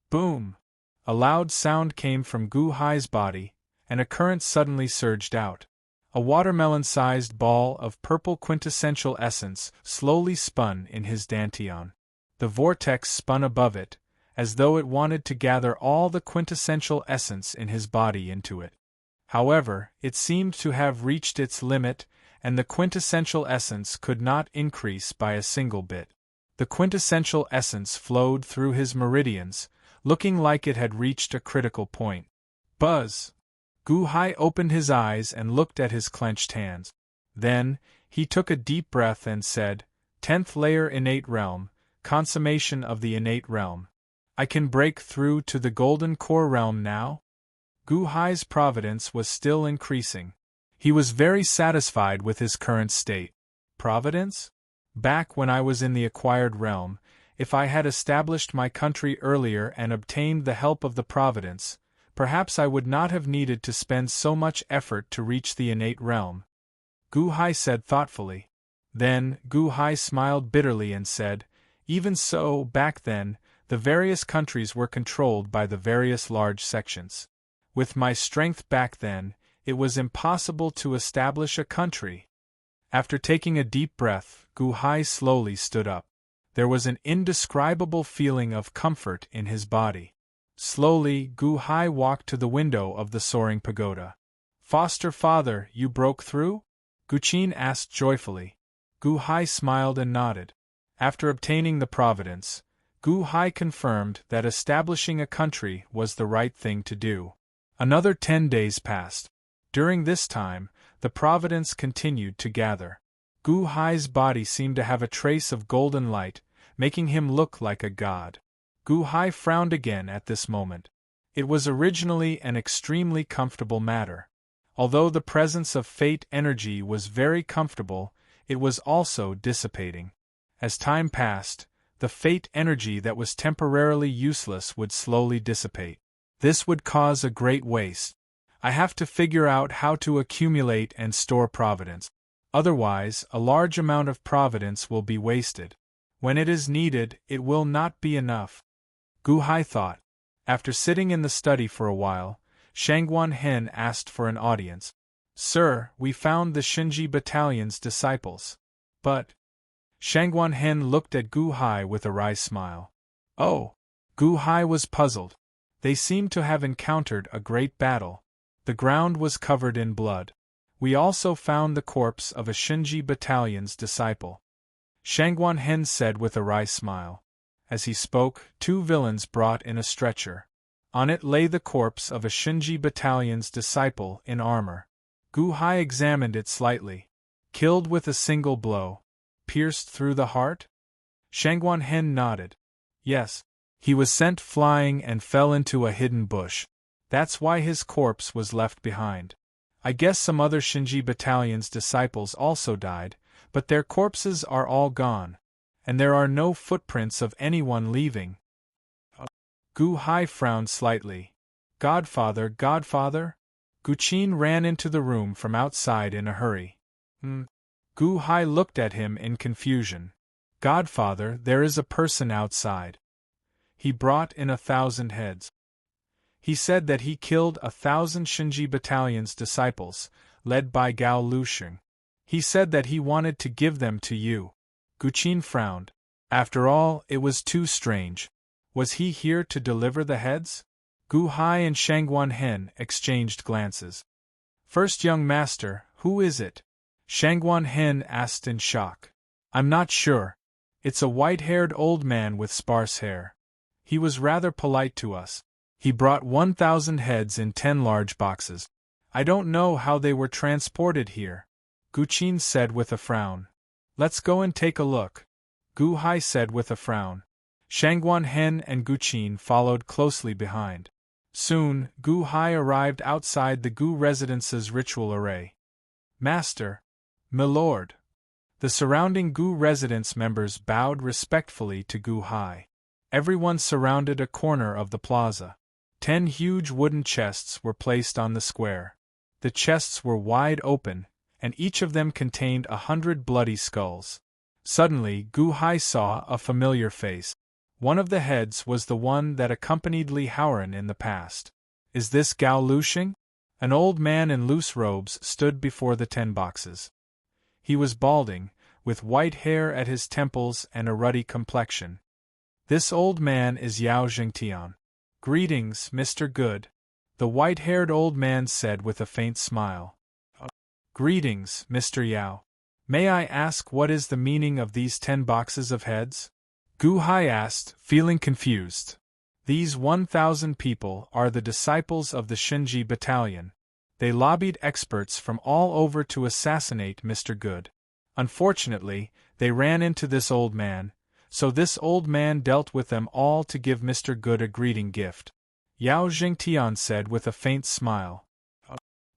Boom! A loud sound came from Gu Hai's body, and a current suddenly surged out. A watermelon-sized ball of purple quintessential essence slowly spun in his dantian. The vortex spun above it, as though it wanted to gather all the quintessential essence in his body into it. However, it seemed to have reached its limit, and the quintessential essence could not increase by a single bit. The quintessential essence flowed through his meridians, looking like it had reached a critical point. Buzz! Gu Hai opened his eyes and looked at his clenched hands. Then, he took a deep breath and said, 10th layer innate realm, consummation of the innate realm. I can break through to the golden core realm now? Gu Hai's providence was still increasing. He was very satisfied with his current state. Providence? Back when I was in the acquired realm, if I had established my country earlier and obtained the help of the providence, perhaps I would not have needed to spend so much effort to reach the innate realm. Gu Hai said thoughtfully. Then, Gu Hai smiled bitterly and said, even so, back then, the various countries were controlled by the various large sections. With my strength back then, it was impossible to establish a country. After taking a deep breath, Gu Hai slowly stood up. There was an indescribable feeling of comfort in his body. Slowly, Gu Hai walked to the window of the soaring pagoda. Foster father, you broke through? Guqin asked joyfully. Gu Hai smiled and nodded. After obtaining the providence, Gu Hai confirmed that establishing a country was the right thing to do. Another 10 days passed. During this time, the providence continued to gather. Gu Hai's body seemed to have a trace of golden light, making him look like a god. Gu Hai frowned again at this moment. It was originally an extremely comfortable matter. Although the presence of fate energy was very comfortable, it was also dissipating. As time passed, the fate energy that was temporarily useless would slowly dissipate. This would cause a great waste. I have to figure out how to accumulate and store providence. Otherwise, a large amount of providence will be wasted. When it is needed, it will not be enough. Gu Hai thought. After sitting in the study for a while, Shangguan Hen asked for an audience. Sir, we found the Shinji Battalion's disciples. But... Shangguan Hen looked at Gu Hai with a wry smile. Oh! Gu Hai was puzzled. They seemed to have encountered a great battle. The ground was covered in blood. We also found the corpse of a Shinji Battalion's disciple. Shangguan Hen said with a wry smile. As he spoke, 2 villains brought in a stretcher. On it lay the corpse of a Shinji Battalion's disciple in armor. Gu Hai examined it slightly. Killed with a single blow. Pierced through the heart? Shangguan Hen nodded. Yes. He was sent flying and fell into a hidden bush. That's why his corpse was left behind. I guess some other Shinji Battalion's disciples also died, but their corpses are all gone. And there are no footprints of anyone leaving. Gu Hai frowned slightly. Godfather, Godfather? Guqin ran into the room from outside in a hurry. Gu Hai looked at him in confusion. Godfather, there is a person outside. He brought in 1,000 heads. He said that he killed 1,000 Shinji Battalion's disciples, led by Gao Lusheng. He said that he wanted to give them to you. Gu Qin frowned. After all, it was too strange. Was he here to deliver the heads? Gu Hai and Shangguan Hen exchanged glances. First young master, who is it? Shangguan Hen asked in shock. I'm not sure. It's a white-haired old man with sparse hair. He was rather polite to us. He brought 1,000 heads in 10 large boxes. I don't know how they were transported here, Gu Qin said with a frown. Let's go and take a look, Gu Hai said with a frown. Shangguan Hen and Gu Qin followed closely behind. Soon, Gu Hai arrived outside the Gu residence's ritual array. Master, milord. The surrounding Gu residence members bowed respectfully to Gu Hai. Everyone surrounded a corner of the plaza. 10 huge wooden chests were placed on the square. The chests were wide open, and each of them contained 100 bloody skulls. Suddenly, Gu Hai saw a familiar face. One of the heads was the one that accompanied Li Haoran in the past. Is this Gao Lusheng? An old man in loose robes stood before the 10 boxes. He was balding, with white hair at his temples and a ruddy complexion. This old man is Yao Jingtian. Greetings, Mr. Good, the white-haired old man said with a faint smile. Greetings, Mr. Yao. May I ask what is the meaning of these 10 boxes of heads? Gu Hai asked, feeling confused. These 1,000 people are the disciples of the Shinji battalion. They lobbied experts from all over to assassinate Mr. Good. Unfortunately, they ran into this old man, so this old man dealt with them all to give Mr. Good a greeting gift, Yao Jingtian said with a faint smile.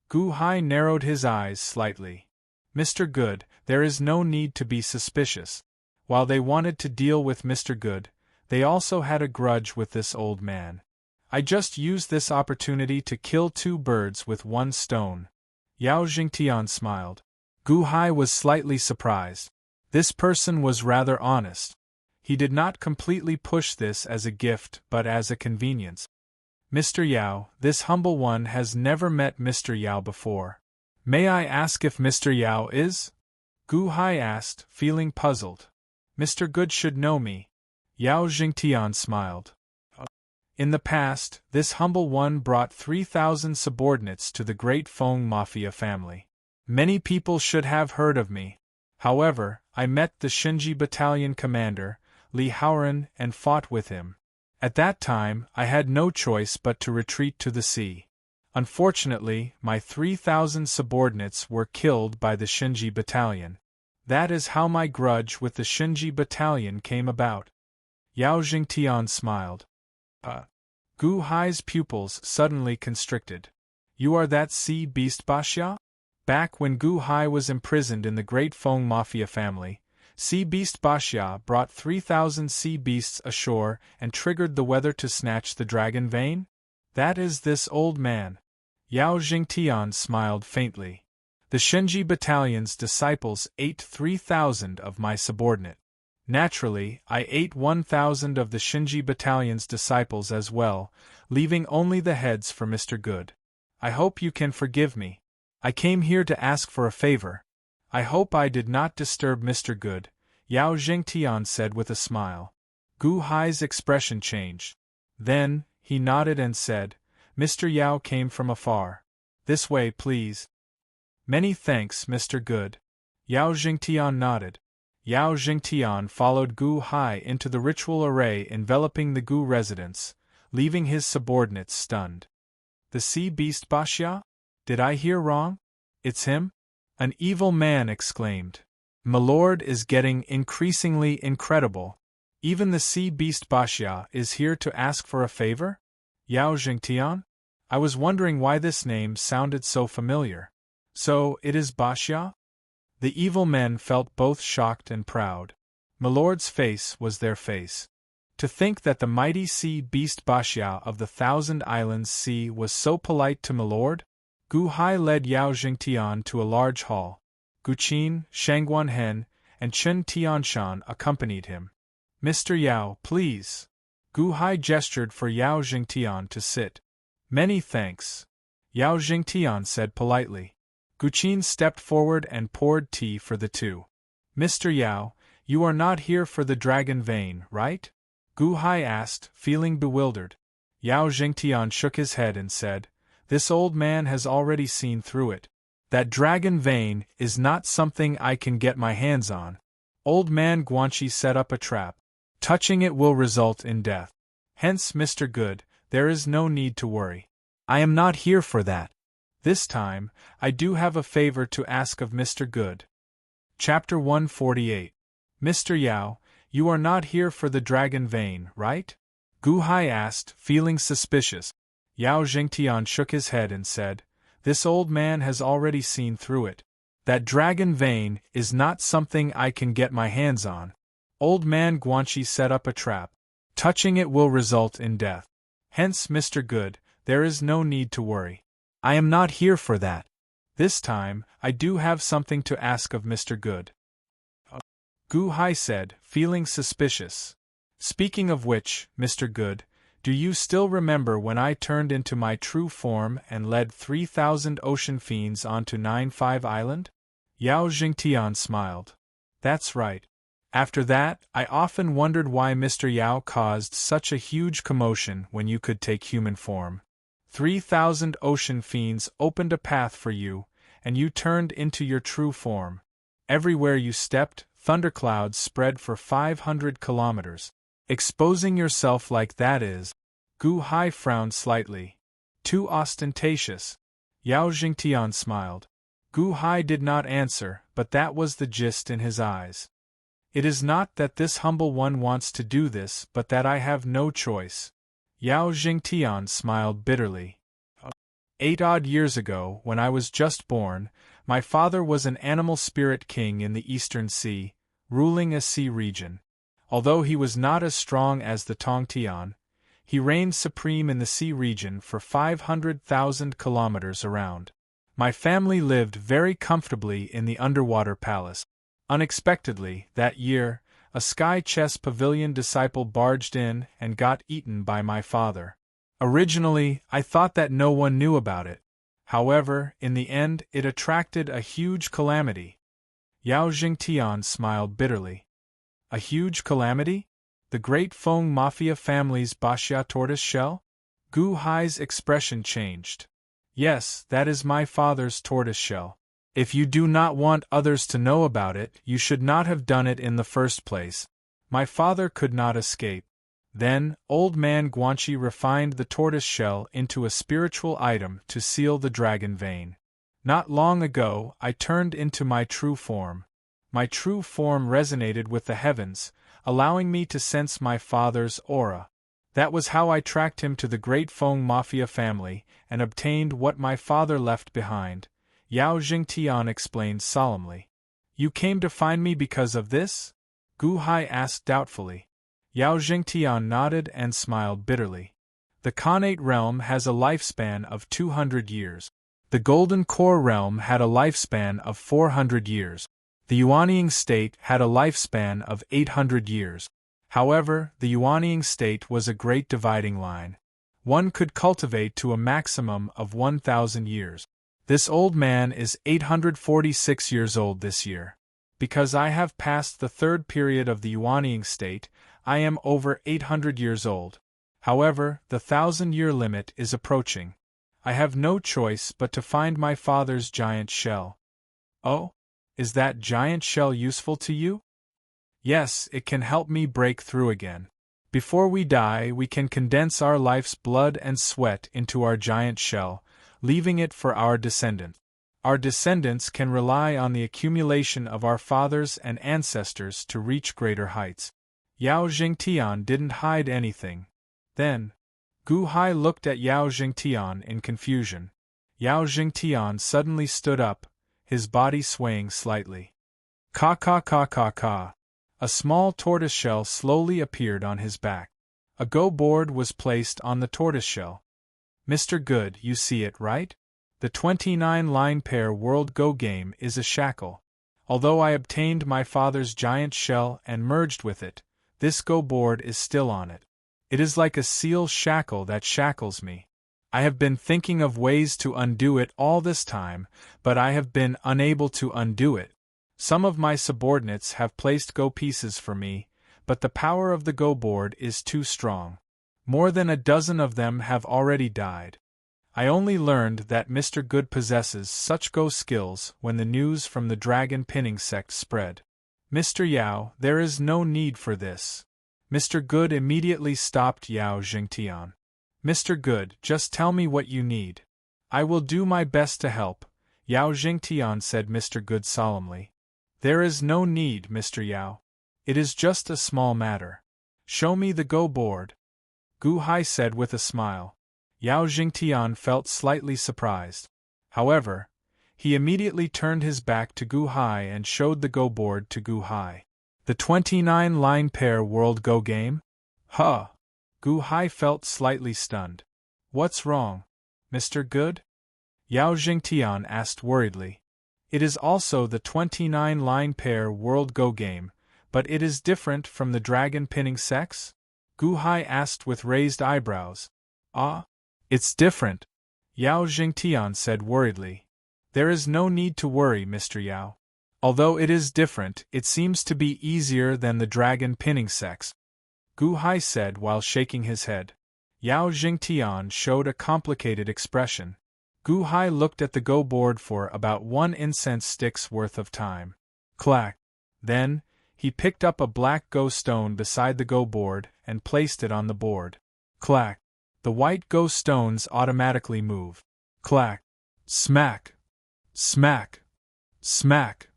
Gu Hai narrowed his eyes slightly. Mr. Good, there is no need to be suspicious. While they wanted to deal with Mr. Good, they also had a grudge with this old man. I just used this opportunity to kill 2 birds with 1 stone. Yao Jingtian smiled. Gu Hai was slightly surprised. This person was rather honest. He did not completely push this as a gift but as a convenience. Mr. Yao, this humble one has never met Mr. Yao before. May I ask if Mr. Yao is? Gu Hai asked, feeling puzzled. Mr. Good should know me. Yao Jingtian smiled. In the past, this humble one brought 3,000 subordinates to the great Feng Mafia family. Many people should have heard of me. However, I met the Shinji battalion commander, Li Haoran, and fought with him. At that time, I had no choice but to retreat to the sea. Unfortunately, my 3,000 subordinates were killed by the Shinji battalion. That is how my grudge with the Shinji battalion came about. Yao Jingtian smiled. Gu Hai's pupils suddenly constricted. You are that sea beast Baxia? Back when Gu Hai was imprisoned in the great Feng Mafia family, Sea Beast Baxia brought 3,000 sea beasts ashore and triggered the weather to snatch the dragon vein? That is this old man. Yao Jingtian smiled faintly. The Shinji battalion's disciples ate 3,000 of my subordinate. Naturally, I ate 1,000 of the Shinji battalion's disciples as well, leaving only the heads for Mr. Good. I hope you can forgive me. I came here to ask for a favor. I hope I did not disturb Mr. Good, Yao Jingtian said with a smile. Gu Hai's expression changed. Then, he nodded and said, Mr. Yao came from afar. This way, please. Many thanks, Mr. Good. Yao Jingtian nodded. Yao Jingtian followed Gu Hai into the ritual array enveloping the Gu residence, leaving his subordinates stunned. The sea beast Baxia? Did I hear wrong? It's him? An evil man exclaimed. Milord is getting increasingly incredible. Even the sea beast Baxia is here to ask for a favor? Yao Jingtian? I was wondering why this name sounded so familiar. So, it is Baxia? The evil men felt both shocked and proud. Milord's face was their face. To think that the mighty sea beast Baxia of the 1,000 Islands Sea was so polite to Milord? Gu Hai led Yao Jingtian to a large hall. Gu Qin, Shangguan Hen, and Chen Tianshan accompanied him. Mr. Yao, please. Gu Hai gestured for Yao Jingtian to sit. Many thanks. Yao Jingtian said politely. Guqin stepped forward and poured tea for the two. Mr. Yao, you are not here for the dragon vein, right? Gu Hai asked, feeling bewildered. Yao Jingtian shook his head and said, this old man has already seen through it. That dragon vein is not something I can get my hands on. Old man Guanxi set up a trap. Touching it will result in death. Hence, Mr. Good, there is no need to worry. I am not here for that. This time, I do have a favor to ask of Mr. Good. Chapter 148. Mr. Yao, you are not here for the dragon vein, right? Gu Hai asked, feeling suspicious. Yao Jingtian shook his head and said, this old man has already seen through it. That dragon vein is not something I can get my hands on. Old man Guanxi set up a trap. Touching it will result in death. Hence, Mr. Good, there is no need to worry. I am not here for that. This time, I do have something to ask of Mr. Good. Gu Hai said, feeling suspicious. Speaking of which, Mr. Good, do you still remember when I turned into my true form and led 3,000 ocean fiends onto 9-5 Island? Yao Jingtian smiled. That's right. After that, I often wondered why Mr. Yao caused such a huge commotion when you could take human form. 3,000 ocean fiends opened a path for you, and you turned into your true form. Everywhere you stepped, thunderclouds spread for 500 kilometers. Exposing yourself like that is… Gu Hai frowned slightly. Too ostentatious. Yao Jingtian smiled. Gu Hai did not answer, but that was the gist in his eyes. It is not that this humble one wants to do this, but that I have no choice. Yao Jingtian smiled bitterly. 8 odd years ago, when I was just born, my father was an animal spirit king in the Eastern Sea, ruling a sea region. Although he was not as strong as the Tongtian, he reigned supreme in the sea region for 500,000 kilometers around. My family lived very comfortably in the underwater palace. Unexpectedly, that year, a sky chess pavilion disciple barged in and got eaten by my father. Originally, I thought that no one knew about it. However, in the end, it attracted a huge calamity. Yao Jingtian smiled bitterly. A huge calamity? The great Feng Mafia family's Baxia tortoise shell? Gu Hai's expression changed. Yes, that is my father's tortoise shell. If you do not want others to know about it, you should not have done it in the first place. My father could not escape. Then, old man Guanxi refined the tortoise shell into a spiritual item to seal the dragon vein. Not long ago, I turned into my true form. My true form resonated with the heavens, allowing me to sense my father's aura. That was how I tracked him to the great Feng Mafia family and obtained what my father left behind. Yao Jingtian explained solemnly. You came to find me because of this? Gu Hai asked doubtfully. Yao Jingtian nodded and smiled bitterly. The Khanate realm has a lifespan of 200 years. The Golden Core realm had a lifespan of 400 years. The Yuanying state had a lifespan of 800 years. However, the Yuanying state was a great dividing line. One could cultivate to a maximum of 1,000 years. This old man is 846 years old this year. Because I have passed the third period of the Yuanying state, I am over 800 years old. However, the 1,000-year limit is approaching. I have no choice but to find my father's giant shell. Oh? Is that giant shell useful to you? Yes, it can help me break through again. Before we die, we can condense our life's blood and sweat into our giant shell, leaving it for our descendants. Our descendants can rely on the accumulation of our fathers and ancestors to reach greater heights. Yao Jingtian didn't hide anything. Then, Gu Hai looked at Yao Jingtian in confusion. Yao Jingtian suddenly stood up, his body swaying slightly. Ka ka ka ka ka. A small tortoiseshell slowly appeared on his back. A go board was placed on the tortoiseshell. Mr. Good, you see it, right? The 29-line pair World Go game is a shackle. Although I obtained my father's giant shell and merged with it, this go board is still on it. It is like a seal shackle that shackles me. I have been thinking of ways to undo it all this time, but I have been unable to undo it. Some of my subordinates have placed Go pieces for me, but the power of the Go board is too strong. More than a dozen of them have already died. I only learned that Mr. Good possesses such Go skills when the news from the dragon pinning sect spread. Mr. Yao, there is no need for this. Mr. Good immediately stopped Yao Jingtian. Mr. Good, just tell me what you need. I will do my best to help, Yao Jingtian said Mr. Good solemnly. There is no need, Mr. Yao. It is just a small matter. Show me the Go board. Gu Hai said with a smile. Yao Jingtian felt slightly surprised. However, he immediately turned his back to Gu Hai and showed the Go board to Gu Hai. The 29-line pair World Go game? Huh! Gu Hai felt slightly stunned. What's wrong, Mr. Good? Yao Jingtian asked worriedly. It is also the 29-line pair World Go game, but it is different from the dragon pinning sex? Gu Hai asked with raised eyebrows. Ah? It's different, Yao Jingtian said worriedly. There is no need to worry, Mr. Yao. Although it is different, it seems to be easier than the dragon pinning sex, Gu Hai said while shaking his head. Yao Jingtian showed a complicated expression. Gu Hai looked at the Go board for about 1 incense stick's worth of time. Clack! Then, he picked up a black Go stone beside the Go board and placed it on the board. Clack! The white Go stones automatically move. Clack! Smack! Smack! Smack!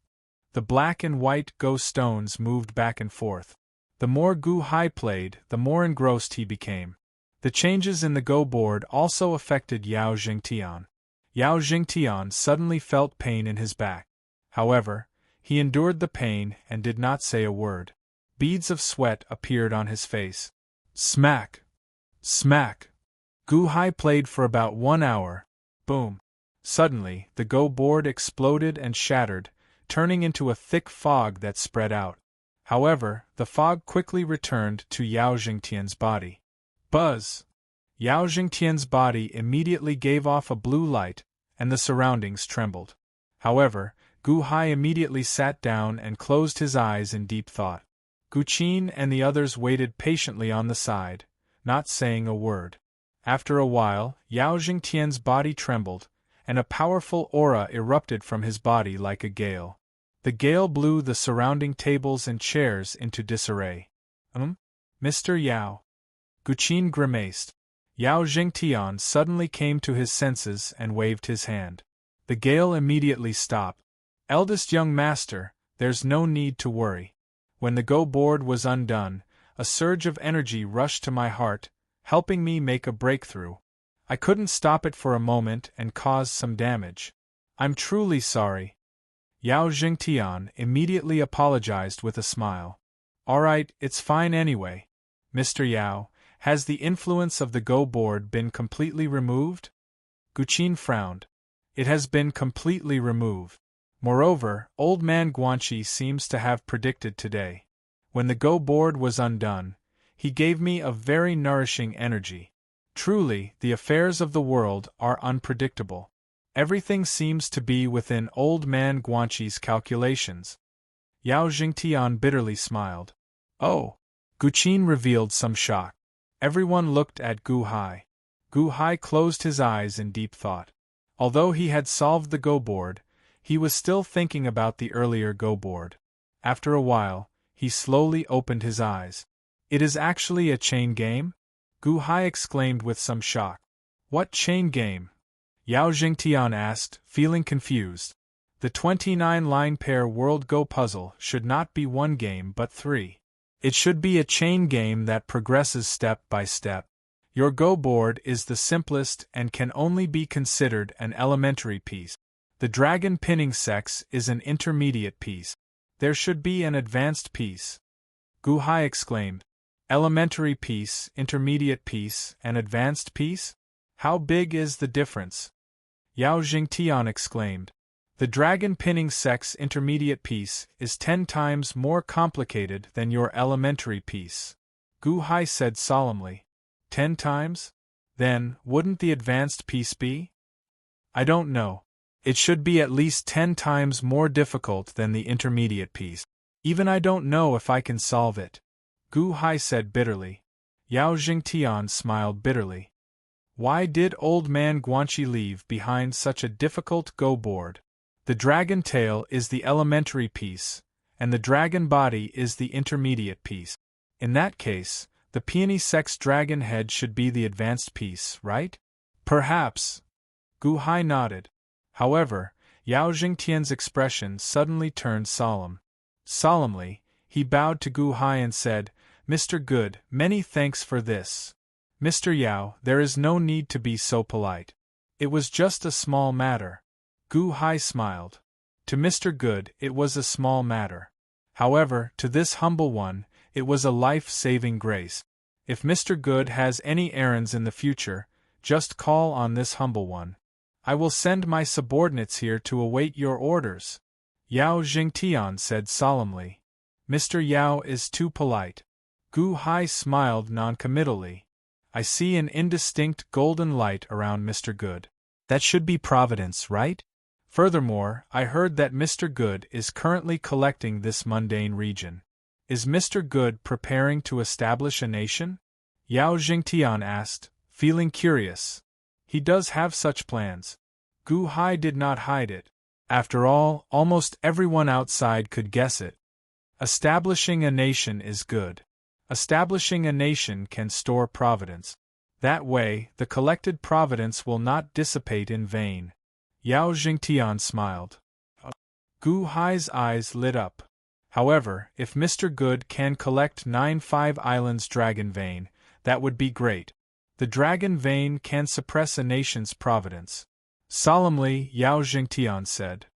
The black and white Go stones moved back and forth. The more Gu Hai played, the more engrossed he became. The changes in the Go board also affected Yao Jingtian. Yao Jingtian suddenly felt pain in his back. However, he endured the pain and did not say a word. Beads of sweat appeared on his face. Smack! Smack! Gu Hai played for about 1 hour. Boom! Suddenly, the Go board exploded and shattered, turning into a thick fog that spread out. However, the fog quickly returned to Yao Jingtian's body. Buzz! Yao Jingtian's body immediately gave off a blue light, and the surroundings trembled. However, Gu Hai immediately sat down and closed his eyes in deep thought. Gu Qin and the others waited patiently on the side, not saying a word. After a while, Yao Jingtian's body trembled, and a powerful aura erupted from his body like a gale. The gale blew the surrounding tables and chairs into disarray. Mr. Yao. Gu Qin grimaced. Yao Jingtian suddenly came to his senses and waved his hand. The gale immediately stopped. Eldest young master, there's no need to worry. When the Go board was undone, a surge of energy rushed to my heart, helping me make a breakthrough. I couldn't stop it for a moment and caused some damage. I'm truly sorry. Yao Jingtian immediately apologized with a smile. Alright, it's fine anyway. Mr. Yao, has the influence of the Go board been completely removed? Gu Qin frowned. It has been completely removed. Moreover, old man Guanxi seems to have predicted today. When the Go board was undone, he gave me a very nourishing energy. Truly, the affairs of the world are unpredictable. Everything seems to be within old man Guanxi's calculations. Yao Jingtian bitterly smiled. Oh! Gu Qin revealed some shock. Everyone looked at Gu Hai. Gu Hai closed his eyes in deep thought. Although he had solved the Go board, he was still thinking about the earlier Go board. After a while, he slowly opened his eyes. It is actually a chain game? Gu Hai exclaimed with some shock. What chain game? Yao Jingtian asked, feeling confused. The 29-line pair World Go puzzle should not be 1 game but 3. It should be a chain game that progresses step by step. Your Go board is the simplest and can only be considered an elementary piece. The dragon pinning sex is an intermediate piece. There should be an advanced piece. Gu Hai exclaimed. Elementary piece, intermediate piece, and advanced piece? How big is the difference? Yao Jingtian exclaimed. The dragon pinning sex intermediate piece is 10 times more complicated than your elementary piece. Gu Hai said solemnly. 10 times? Then, wouldn't the advanced piece be? I don't know. It should be at least 10 times more difficult than the intermediate piece. Even I don't know if I can solve it, Gu Hai said bitterly. Yao Jingtian smiled bitterly. Why did old man Guanxi leave behind such a difficult go-board? The dragon tail is the elementary piece, and the dragon body is the intermediate piece. In that case, the peony sex dragon head should be the advanced piece, right? Perhaps. Gu Hai nodded. However, Yao Jingtian's expression suddenly turned solemn. Solemnly, he bowed to Gu Hai and said, Mr. Good, many thanks for this. Mr. Yao, there is no need to be so polite. It was just a small matter. Gu Hai smiled. To Mr. Good, it was a small matter. However, to this humble one, it was a life-saving grace. If Mr. Good has any errands in the future, just call on this humble one. I will send my subordinates here to await your orders. Yao Jingtian said solemnly. Mr. Yao is too polite. Gu Hai smiled noncommittally. I see an indistinct golden light around Mr. Good. That should be Providence, right? Furthermore, I heard that Mr. Good is currently collecting this mundane region. Is Mr. Good preparing to establish a nation? Yao Jingtian asked, feeling curious. He does have such plans. Gu Hai did not hide it. After all, almost everyone outside could guess it. Establishing a nation is good. Establishing a nation can store providence. That way, the collected providence will not dissipate in vain. Yao Jingtian smiled. Gu Hai's eyes lit up. However, if Mr. Good can collect 9 Islands dragon vein, that would be great. The dragon vein can suppress a nation's providence. Solemnly, Yao Jingtian said.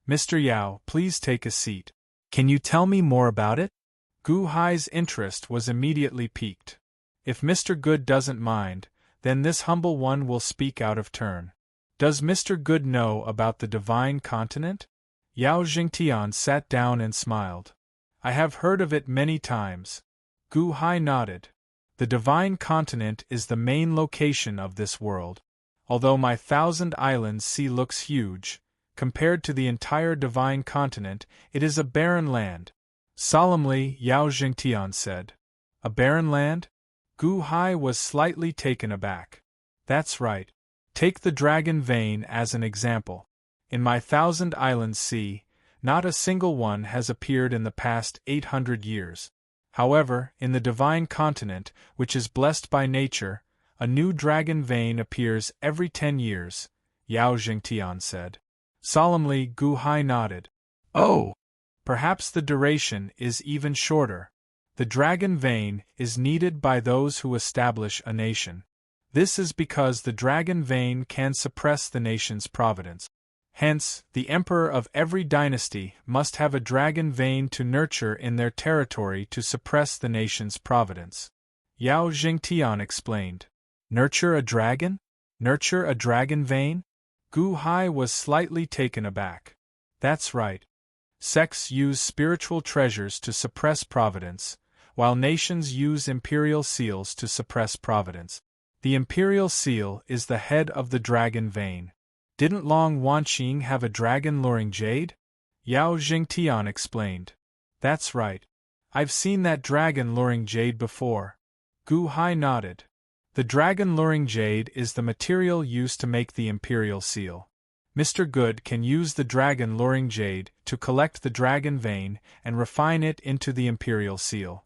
Mr. Yao, please take a seat. Can you tell me more about it? Gu Hai's interest was immediately piqued. If Mr. Good doesn't mind, then this humble one will speak out of turn. Does Mr. Good know about the divine continent? Yao Jingtian sat down and smiled. I have heard of it many times. Gu Hai nodded. The divine continent is the main location of this world. Although my 1,000 Islands sea looks huge, compared to the entire divine continent, it is a barren land. Solemnly, Yao Jingtian said. A barren land? Gu Hai was slightly taken aback. That's right. Take the dragon vein as an example. In my 1,000 Islands sea, not a single one has appeared in the past 800 years. However, in the divine continent, which is blessed by nature, a new dragon vein appears every 10 years, Yao Jingtian said. Solemnly, Gu Hai nodded. Oh! Perhaps the duration is even shorter. The dragon vein is needed by those who establish a nation. This is because the dragon vein can suppress the nation's providence. Hence, the emperor of every dynasty must have a dragon vein to nurture in their territory to suppress the nation's providence. Yao Jingtian explained. Nurture a dragon? Nurture a dragon vein? Gu Hai was slightly taken aback. That's right. Sects use spiritual treasures to suppress providence, while nations use imperial seals to suppress providence. The imperial seal is the head of the dragon vein. Didn't Long Wanqing have a dragon-luring jade? Yao Jingtian explained. That's right. I've seen that dragon-luring jade before. Gu Hai nodded. The dragon-luring jade is the material used to make the imperial seal. Mr. Good can use the dragon-luring jade to collect the dragon vein and refine it into the imperial seal.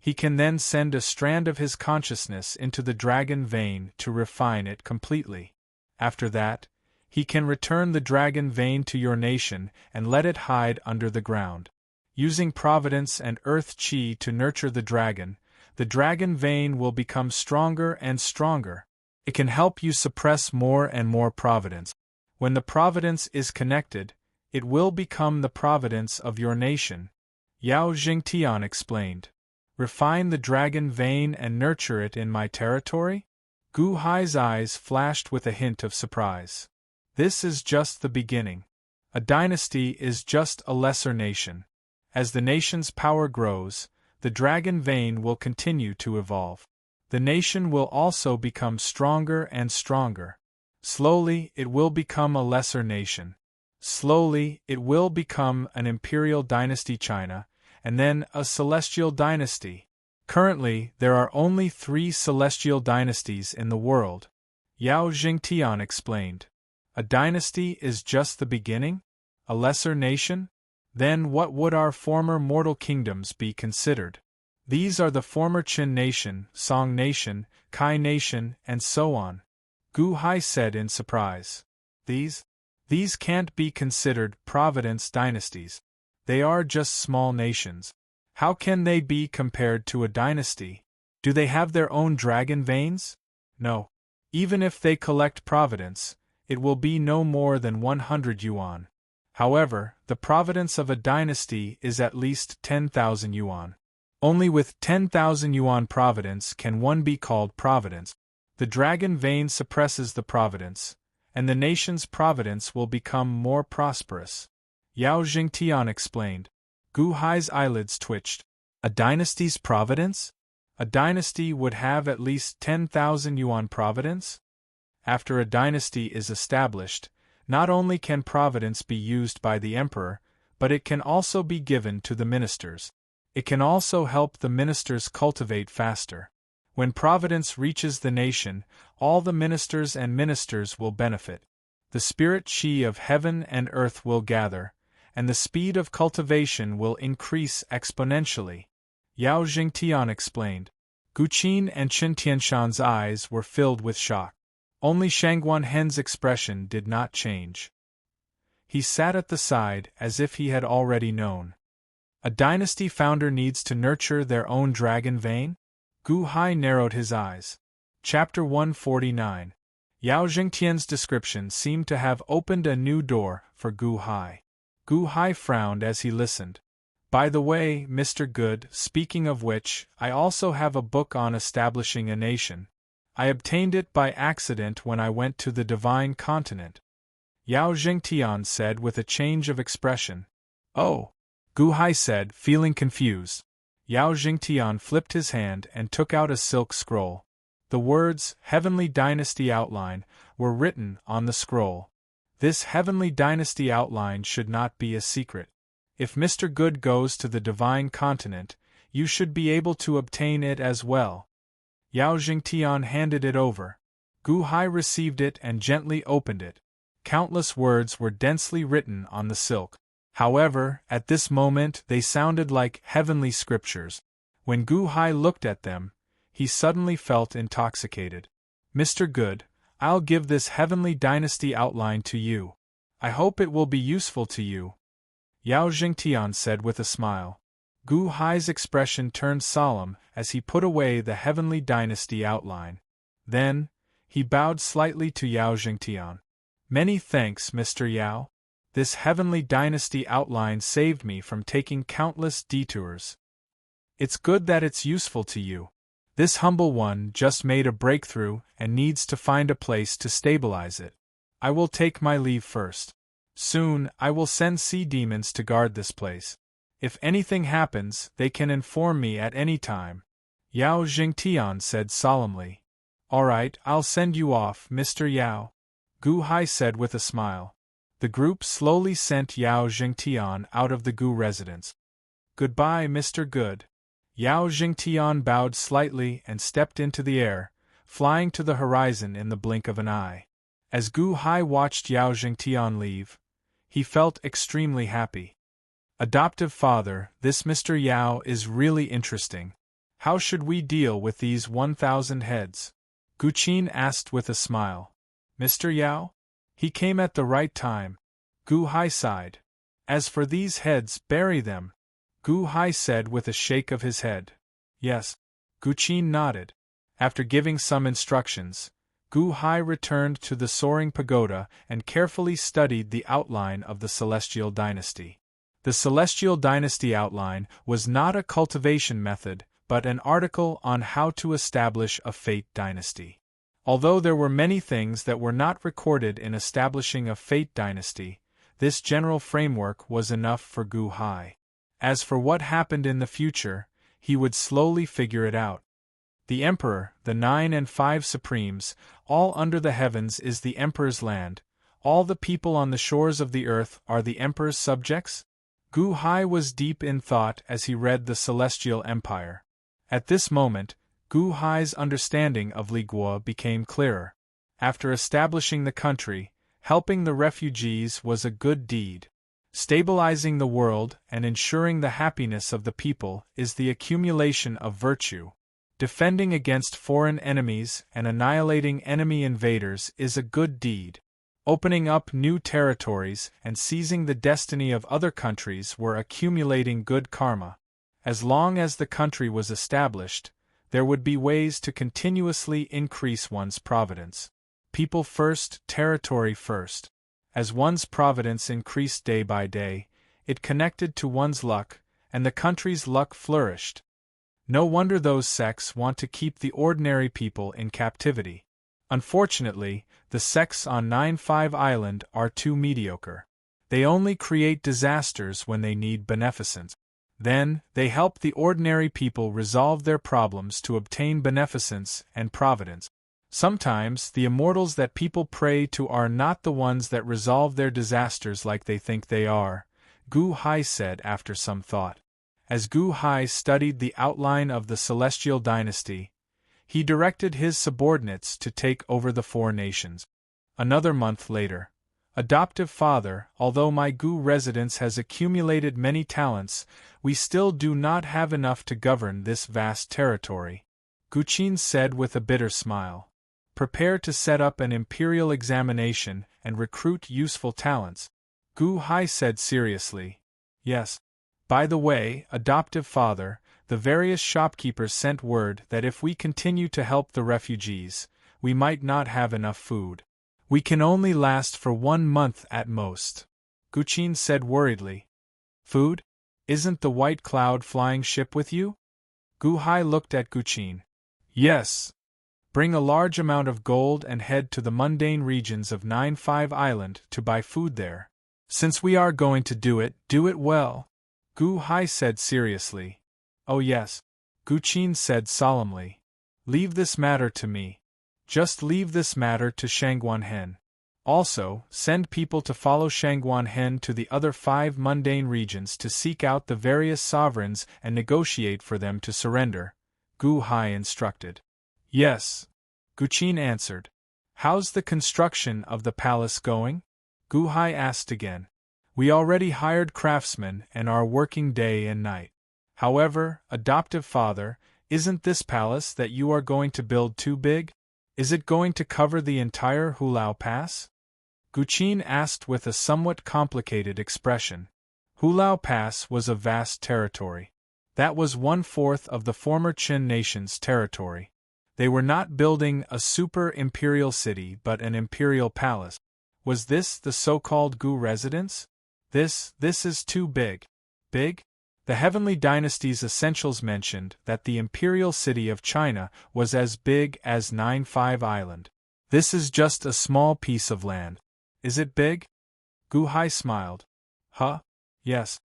He can then send a strand of his consciousness into the dragon vein to refine it completely. After that, he can return the dragon vein to your nation and let it hide under the ground. Using providence and earth chi to nurture the dragon vein will become stronger and stronger. It can help you suppress more and more providence. When the providence is connected, it will become the providence of your nation. Yao Jingtian explained. Refine the dragon vein and nurture it in my territory? Gu Hai's eyes flashed with a hint of surprise. This is just the beginning. A dynasty is just a lesser nation. As the nation's power grows, the dragon vein will continue to evolve. the nation will also become stronger and stronger. Slowly, it will become a lesser nation. Slowly, it will become an imperial dynasty China, and then a celestial dynasty. Currently, there are only 3 celestial dynasties in the world, Yao Jingtian explained. A dynasty is just the beginning? A lesser nation? Then what would our former mortal kingdoms be considered? These are the former Qin nation, Song nation, Kai nation, and so on. Gu Hai said in surprise. These can't be considered providence dynasties. They are just small nations. How can they be compared to a dynasty? Do they have their own dragon veins? No. Even if they collect providence, it will be no more than 100 yuan. However, the providence of a dynasty is at least 10,000 yuan. Only with 10,000 yuan providence can one be called providence. The dragon vein suppresses the providence, and the nation's providence will become more prosperous. Yao Jingtian explained. Gu Hai's eyelids twitched. A dynasty's providence? A dynasty would have at least 10,000 yuan providence? After a dynasty is established, not only can providence be used by the emperor, but it can also be given to the ministers. It can also help the ministers cultivate faster. When providence reaches the nation, all the ministers will benefit. The spirit qi of heaven and earth will gather, and the speed of cultivation will increase exponentially. Yao Jingtian explained. Guqin and Qin Tianshan's eyes were filled with shock. Only Shangguan Hen's expression did not change. He sat at the side as if he had already known. A dynasty founder needs to nurture their own dragon vein? Gu Hai narrowed his eyes. Chapter 149. Yao Jingtian's description seemed to have opened a new door for Gu Hai. Gu Hai frowned as he listened. By the way, Mr. Good, speaking of which, I also have a book on establishing a nation. I obtained it by accident when I went to the divine continent. Yao Jingtian said with a change of expression. Oh, Gu Hai said, feeling confused. Yao Jingtian flipped his hand and took out a silk scroll. The words, Heavenly Dynasty Outline, were written on the scroll. This Heavenly Dynasty Outline should not be a secret. If Mr. Good goes to the divine continent, you should be able to obtain it as well. Yao Jingtian handed it over. Gu Hai received it and gently opened it. Countless words were densely written on the silk. However, at this moment they sounded like heavenly scriptures. When Gu Hai looked at them, he suddenly felt intoxicated. Mr. Good, I'll give this Heavenly Dynasty outline to you. I hope it will be useful to you. Yao Jingtian said with a smile. Gu Hai's expression turned solemn as he put away the Heavenly Dynasty outline. Then, he bowed slightly to Yao Jingtian. Many thanks, Mr. Yao. This Heavenly Dynasty outline saved me from taking countless detours. It's good that it's useful to you. This humble one just made a breakthrough and needs to find a place to stabilize it. I will take my leave first. Soon, I will send sea demons to guard this place. If anything happens, they can inform me at any time. Yao Jingtian said solemnly. All right, I'll send you off, Mr. Yao. Gu Hai said with a smile. The group slowly sent Yao Jingtian out of the Gu residence. Goodbye, Mr. Good. Yao Jingtian bowed slightly and stepped into the air, flying to the horizon in the blink of an eye. As Gu Hai watched Yao Jingtian leave, he felt extremely happy. Adoptive father, this Mr. Yao is really interesting. How should we deal with these 1,000 heads? Guqin asked with a smile. Mr. Yao? He came at the right time. Gu Hai sighed. As for these heads, bury them. Gu Hai said with a shake of his head. Yes. Guqin nodded. After giving some instructions, Gu Hai returned to the soaring pagoda and carefully studied the outline of the Celestial Dynasty. The Celestial Dynasty outline was not a cultivation method, but an article on how to establish a fate dynasty. Although there were many things that were not recorded in establishing a fate dynasty, this general framework was enough for Gu Hai. As for what happened in the future, he would slowly figure it out. The Emperor, the 9 and 5 Supremes, all under the heavens is the Emperor's land. All the people on the shores of the earth are the Emperor's subjects? Gu Hai was deep in thought as he read the Celestial Empire. At this moment, Gu Hai's understanding of Li Guo became clearer. After establishing the country, helping the refugees was a good deed. Stabilizing the world and ensuring the happiness of the people is the accumulation of virtue. Defending against foreign enemies and annihilating enemy invaders is a good deed. Opening up new territories and seizing the destiny of other countries were accumulating good karma. As long as the country was established, there would be ways to continuously increase one's providence. People first, territory first. As one's providence increased day by day, it connected to one's luck, and the country's luck flourished. No wonder those sects want to keep the ordinary people in captivity. Unfortunately, the sects on 9-5 Island are too mediocre. They only create disasters when they need beneficence. Then, they help the ordinary people resolve their problems to obtain beneficence and providence. Sometimes, the immortals that people pray to are not the ones that resolve their disasters like they think they are, Gu Hai said after some thought. As Gu Hai studied the outline of the celestial dynasty, he directed his subordinates to take over the 4 nations. Another month later, adoptive father, although my Gu residence has accumulated many talents, we still do not have enough to govern this vast territory. Guqin said with a bitter smile. Prepare to set up an imperial examination and recruit useful talents. Gu Hai said seriously. Yes. By the way, adoptive father, the various shopkeepers sent word that if we continue to help the refugees, we might not have enough food. We can only last for 1 month at most. Guqin said worriedly. Food? Isn't the white cloud flying ship with you? Gu Hai looked at Guqin. Yes. Bring a large amount of gold and head to the mundane regions of 9-5 Island to buy food there. Since we are going to do it well. Gu Hai said seriously. Oh yes. Guqin said solemnly. Leave this matter to me. Just leave this matter to Shangguan Hen. Also, send people to follow Shangguan Hen to the other 5 mundane regions to seek out the various sovereigns and negotiate for them to surrender, Gu Hai instructed. Yes. Guqin answered. How's the construction of the palace going? Gu Hai asked again. We already hired craftsmen and are working day and night. However, adoptive father, isn't this palace that you are going to build too big? Is it going to cover the entire Hulao Pass? Guqin asked with a somewhat complicated expression. Hulao Pass was a vast territory. That was 1/4 of the former Qin nation's territory. They were not building a super-imperial city but an imperial palace. Was this the so-called Gu residence? This is too big. Big? The Heavenly Dynasty's Essentials mentioned that the imperial city of China was as big as 9-5 Island. This is just a small piece of land. Is it big? Gu Hai smiled. Huh? Yes.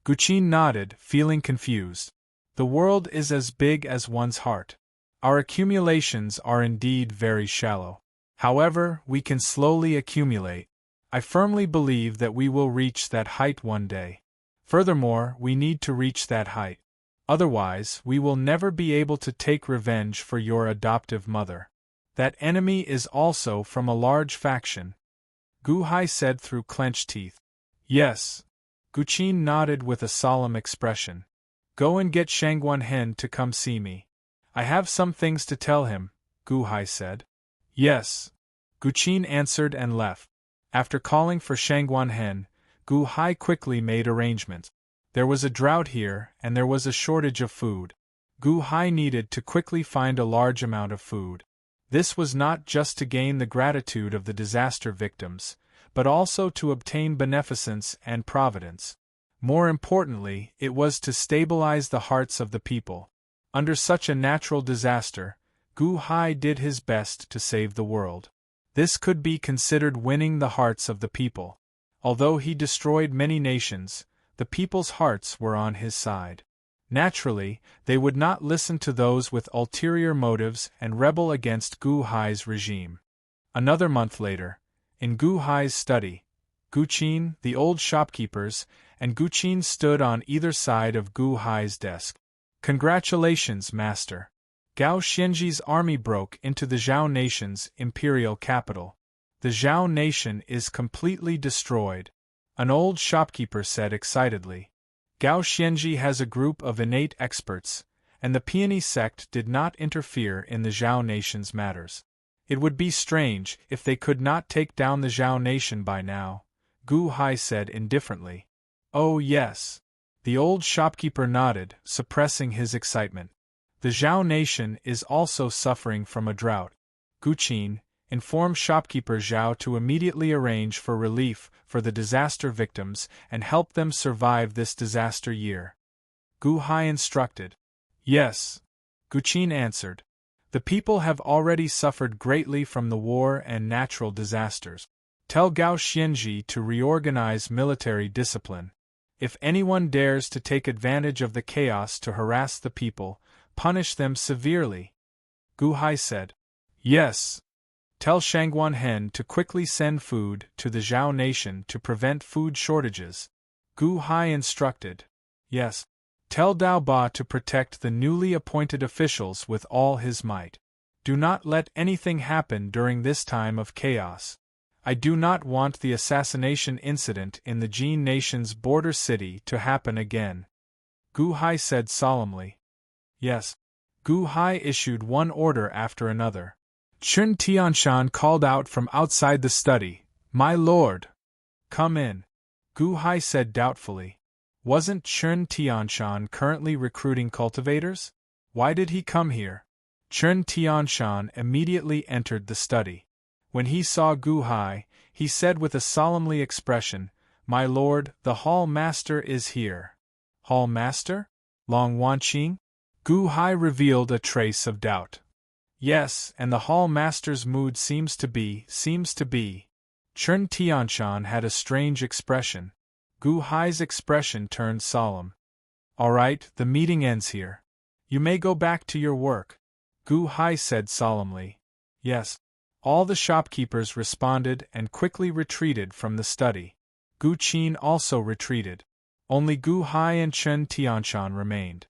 Guqin nodded, feeling confused. The world is as big as one's heart. Our accumulations are indeed very shallow. However, we can slowly accumulate. I firmly believe that we will reach that height one day. Furthermore, we need to reach that height. Otherwise, we will never be able to take revenge for your adoptive mother. That enemy is also from a large faction. Gu Hai said through clenched teeth. Yes. Guqin nodded with a solemn expression. Go and get Shangguan Hen to come see me. I have some things to tell him, Gu Hai said. Yes. Guqin answered and left. After calling for Shangguan Hen, Gu Hai quickly made arrangements. There was a drought here and there was a shortage of food. Gu Hai needed to quickly find a large amount of food. This was not just to gain the gratitude of the disaster victims, but also to obtain beneficence and providence. More importantly, it was to stabilize the hearts of the people. Under such a natural disaster, Gu Hai did his best to save the world. This could be considered winning the hearts of the people. Although he destroyed many nations, the people's hearts were on his side. Naturally, they would not listen to those with ulterior motives and rebel against Gu Hai's regime. Another month later, in Gu Hai's study, Gu Qin, the old shopkeepers, and Gu Qin stood on either side of Gu Hai's desk. "Congratulations, master. Gao Xianji's army broke into the Zhao nation's imperial capital. The Zhao nation is completely destroyed," an old shopkeeper said excitedly. "Gao Xianji has a group of innate experts, and the Peony sect did not interfere in the Zhao nation's matters. It would be strange if they could not take down the Zhao nation by now," Gu Hai said indifferently. "Oh yes." The old shopkeeper nodded, suppressing his excitement. "The Zhao nation is also suffering from a drought. Gu Qin, inform shopkeeper Zhao to immediately arrange for relief for the disaster victims and help them survive this disaster year." Gu Hai instructed. "Yes," Gu Qin answered. "The people have already suffered greatly from the war and natural disasters. Tell Gao Xianji to reorganize military discipline. If anyone dares to take advantage of the chaos to harass the people, punish them severely." Gu Hai said. "Yes. Tell Shangguan Hen to quickly send food to the Zhao nation to prevent food shortages." Gu Hai instructed. "Yes. Tell Dao Ba to protect the newly appointed officials with all his might. Do not let anything happen during this time of chaos. I do not want the assassination incident in the Jin nation's border city to happen again." Gu Hai said solemnly. "Yes." Gu Hai issued one order after another. Chun Tianshan called out from outside the study, "My lord!" "Come in," Gu Hai said doubtfully. Wasn't Chun Tianshan currently recruiting cultivators? Why did he come here? Chun Tianshan immediately entered the study. When he saw Gu Hai, he said with a solemnly expression, "My lord, the hall master is here." "Hall master? Long Wanqing?" Gu Hai revealed a trace of doubt. "Yes, and the hall master's mood seems to be. Chun Tianshan had a strange expression. Gu Hai's expression turned solemn. "All right, the meeting ends here. You may go back to your work," Gu Hai said solemnly. "Yes." All the shopkeepers responded and quickly retreated from the study. Gu Qin also retreated. Only Gu Hai and Chun Tianshan remained.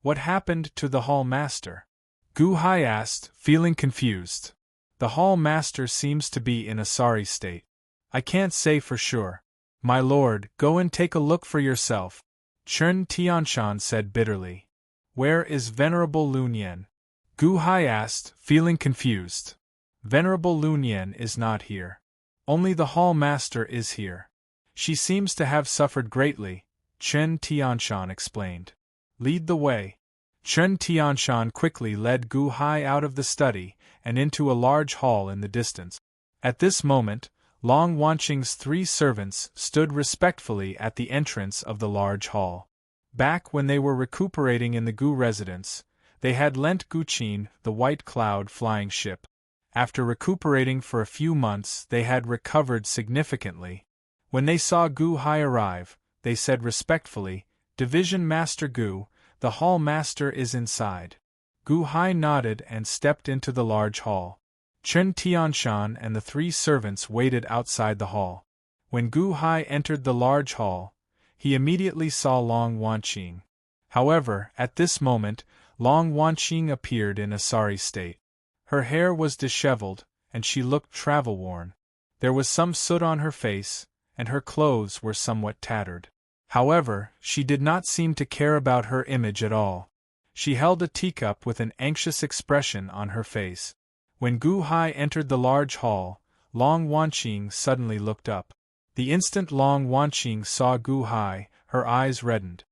"What happened to the hall master?" Gu Hai asked, feeling confused. "The hall master seems to be in a sorry state. I can't say for sure." "My lord, go and take a look for yourself," Chun Tianshan said bitterly. "Where is Venerable Lunyan?" Gu Hai asked, feeling confused. "Venerable Lunyan is not here. Only the hall master is here. She seems to have suffered greatly," Chun Tianshan explained. "Lead the way." Chun Tianshan quickly led Gu Hai out of the study and into a large hall in the distance. At this moment, Long Wanqing's 3 servants stood respectfully at the entrance of the large hall. Back when they were recuperating in the Gu residence, they had lent Gu Qin the White Cloud flying ship. After recuperating for a few months, they had recovered significantly. When they saw Gu Hai arrive, they said respectfully, "Division Master Gu, the hall master is inside." Gu Hai nodded and stepped into the large hall. Chun Tianshan and the 3 servants waited outside the hall. When Gu Hai entered the large hall, he immediately saw Long Wanqing. However, at this moment, Long Wanqing appeared in a sorry state. Her hair was disheveled, and she looked travel-worn. There was some soot on her face, and her clothes were somewhat tattered. However, she did not seem to care about her image at all. She held a teacup with an anxious expression on her face. When Gu Hai entered the large hall, Long Wanqing suddenly looked up. The instant Long Wanqing saw Gu Hai, her eyes reddened.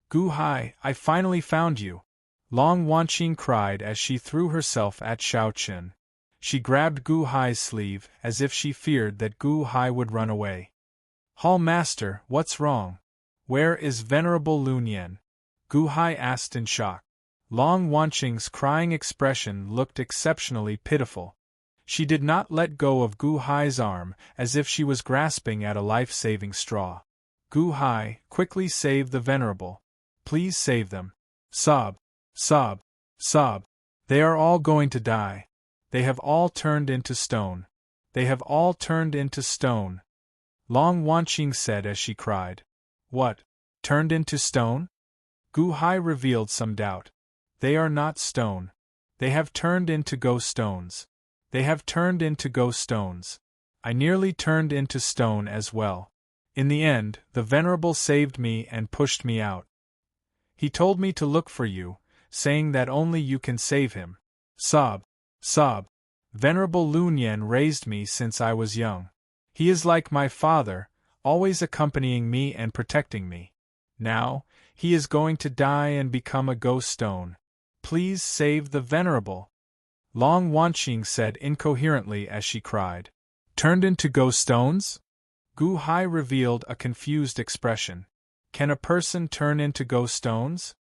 "Gu Hai, I finally found you!" Long Wanqing cried as she threw herself at Shao Chun. She grabbed Gu Hai's sleeve as if she feared that Gu Hai would run away. "Hall Master, what's wrong? Where is Venerable Lunyan?" Gu Hai asked in shock. Long Wanqing's crying expression looked exceptionally pitiful. She did not let go of Gu Hai's arm as if she was grasping at a life-saving straw. "Gu Hai, quickly save the Venerable!" Please save them. Sob, sob, sob. They are all going to die. They have all turned into stone. They have all turned into stone. Long Wanqing said as she cried. What? Turned into stone? Gu Hai revealed some doubt. They are not stone. They have turned into ghost stones. They have turned into ghost stones. I nearly turned into stone as well. In the end, the Venerable saved me and pushed me out. He told me to look for you, saying that only you can save him. Sob, sob. Venerable Lunyan raised me since I was young. He is like my father, always accompanying me and protecting me. Now, he is going to die and become a ghost stone. Please save the Venerable. Long Wanqing said incoherently as she cried. Turned into ghost stones? Gu Hai revealed a confused expression. Can a person turn into ghost stones?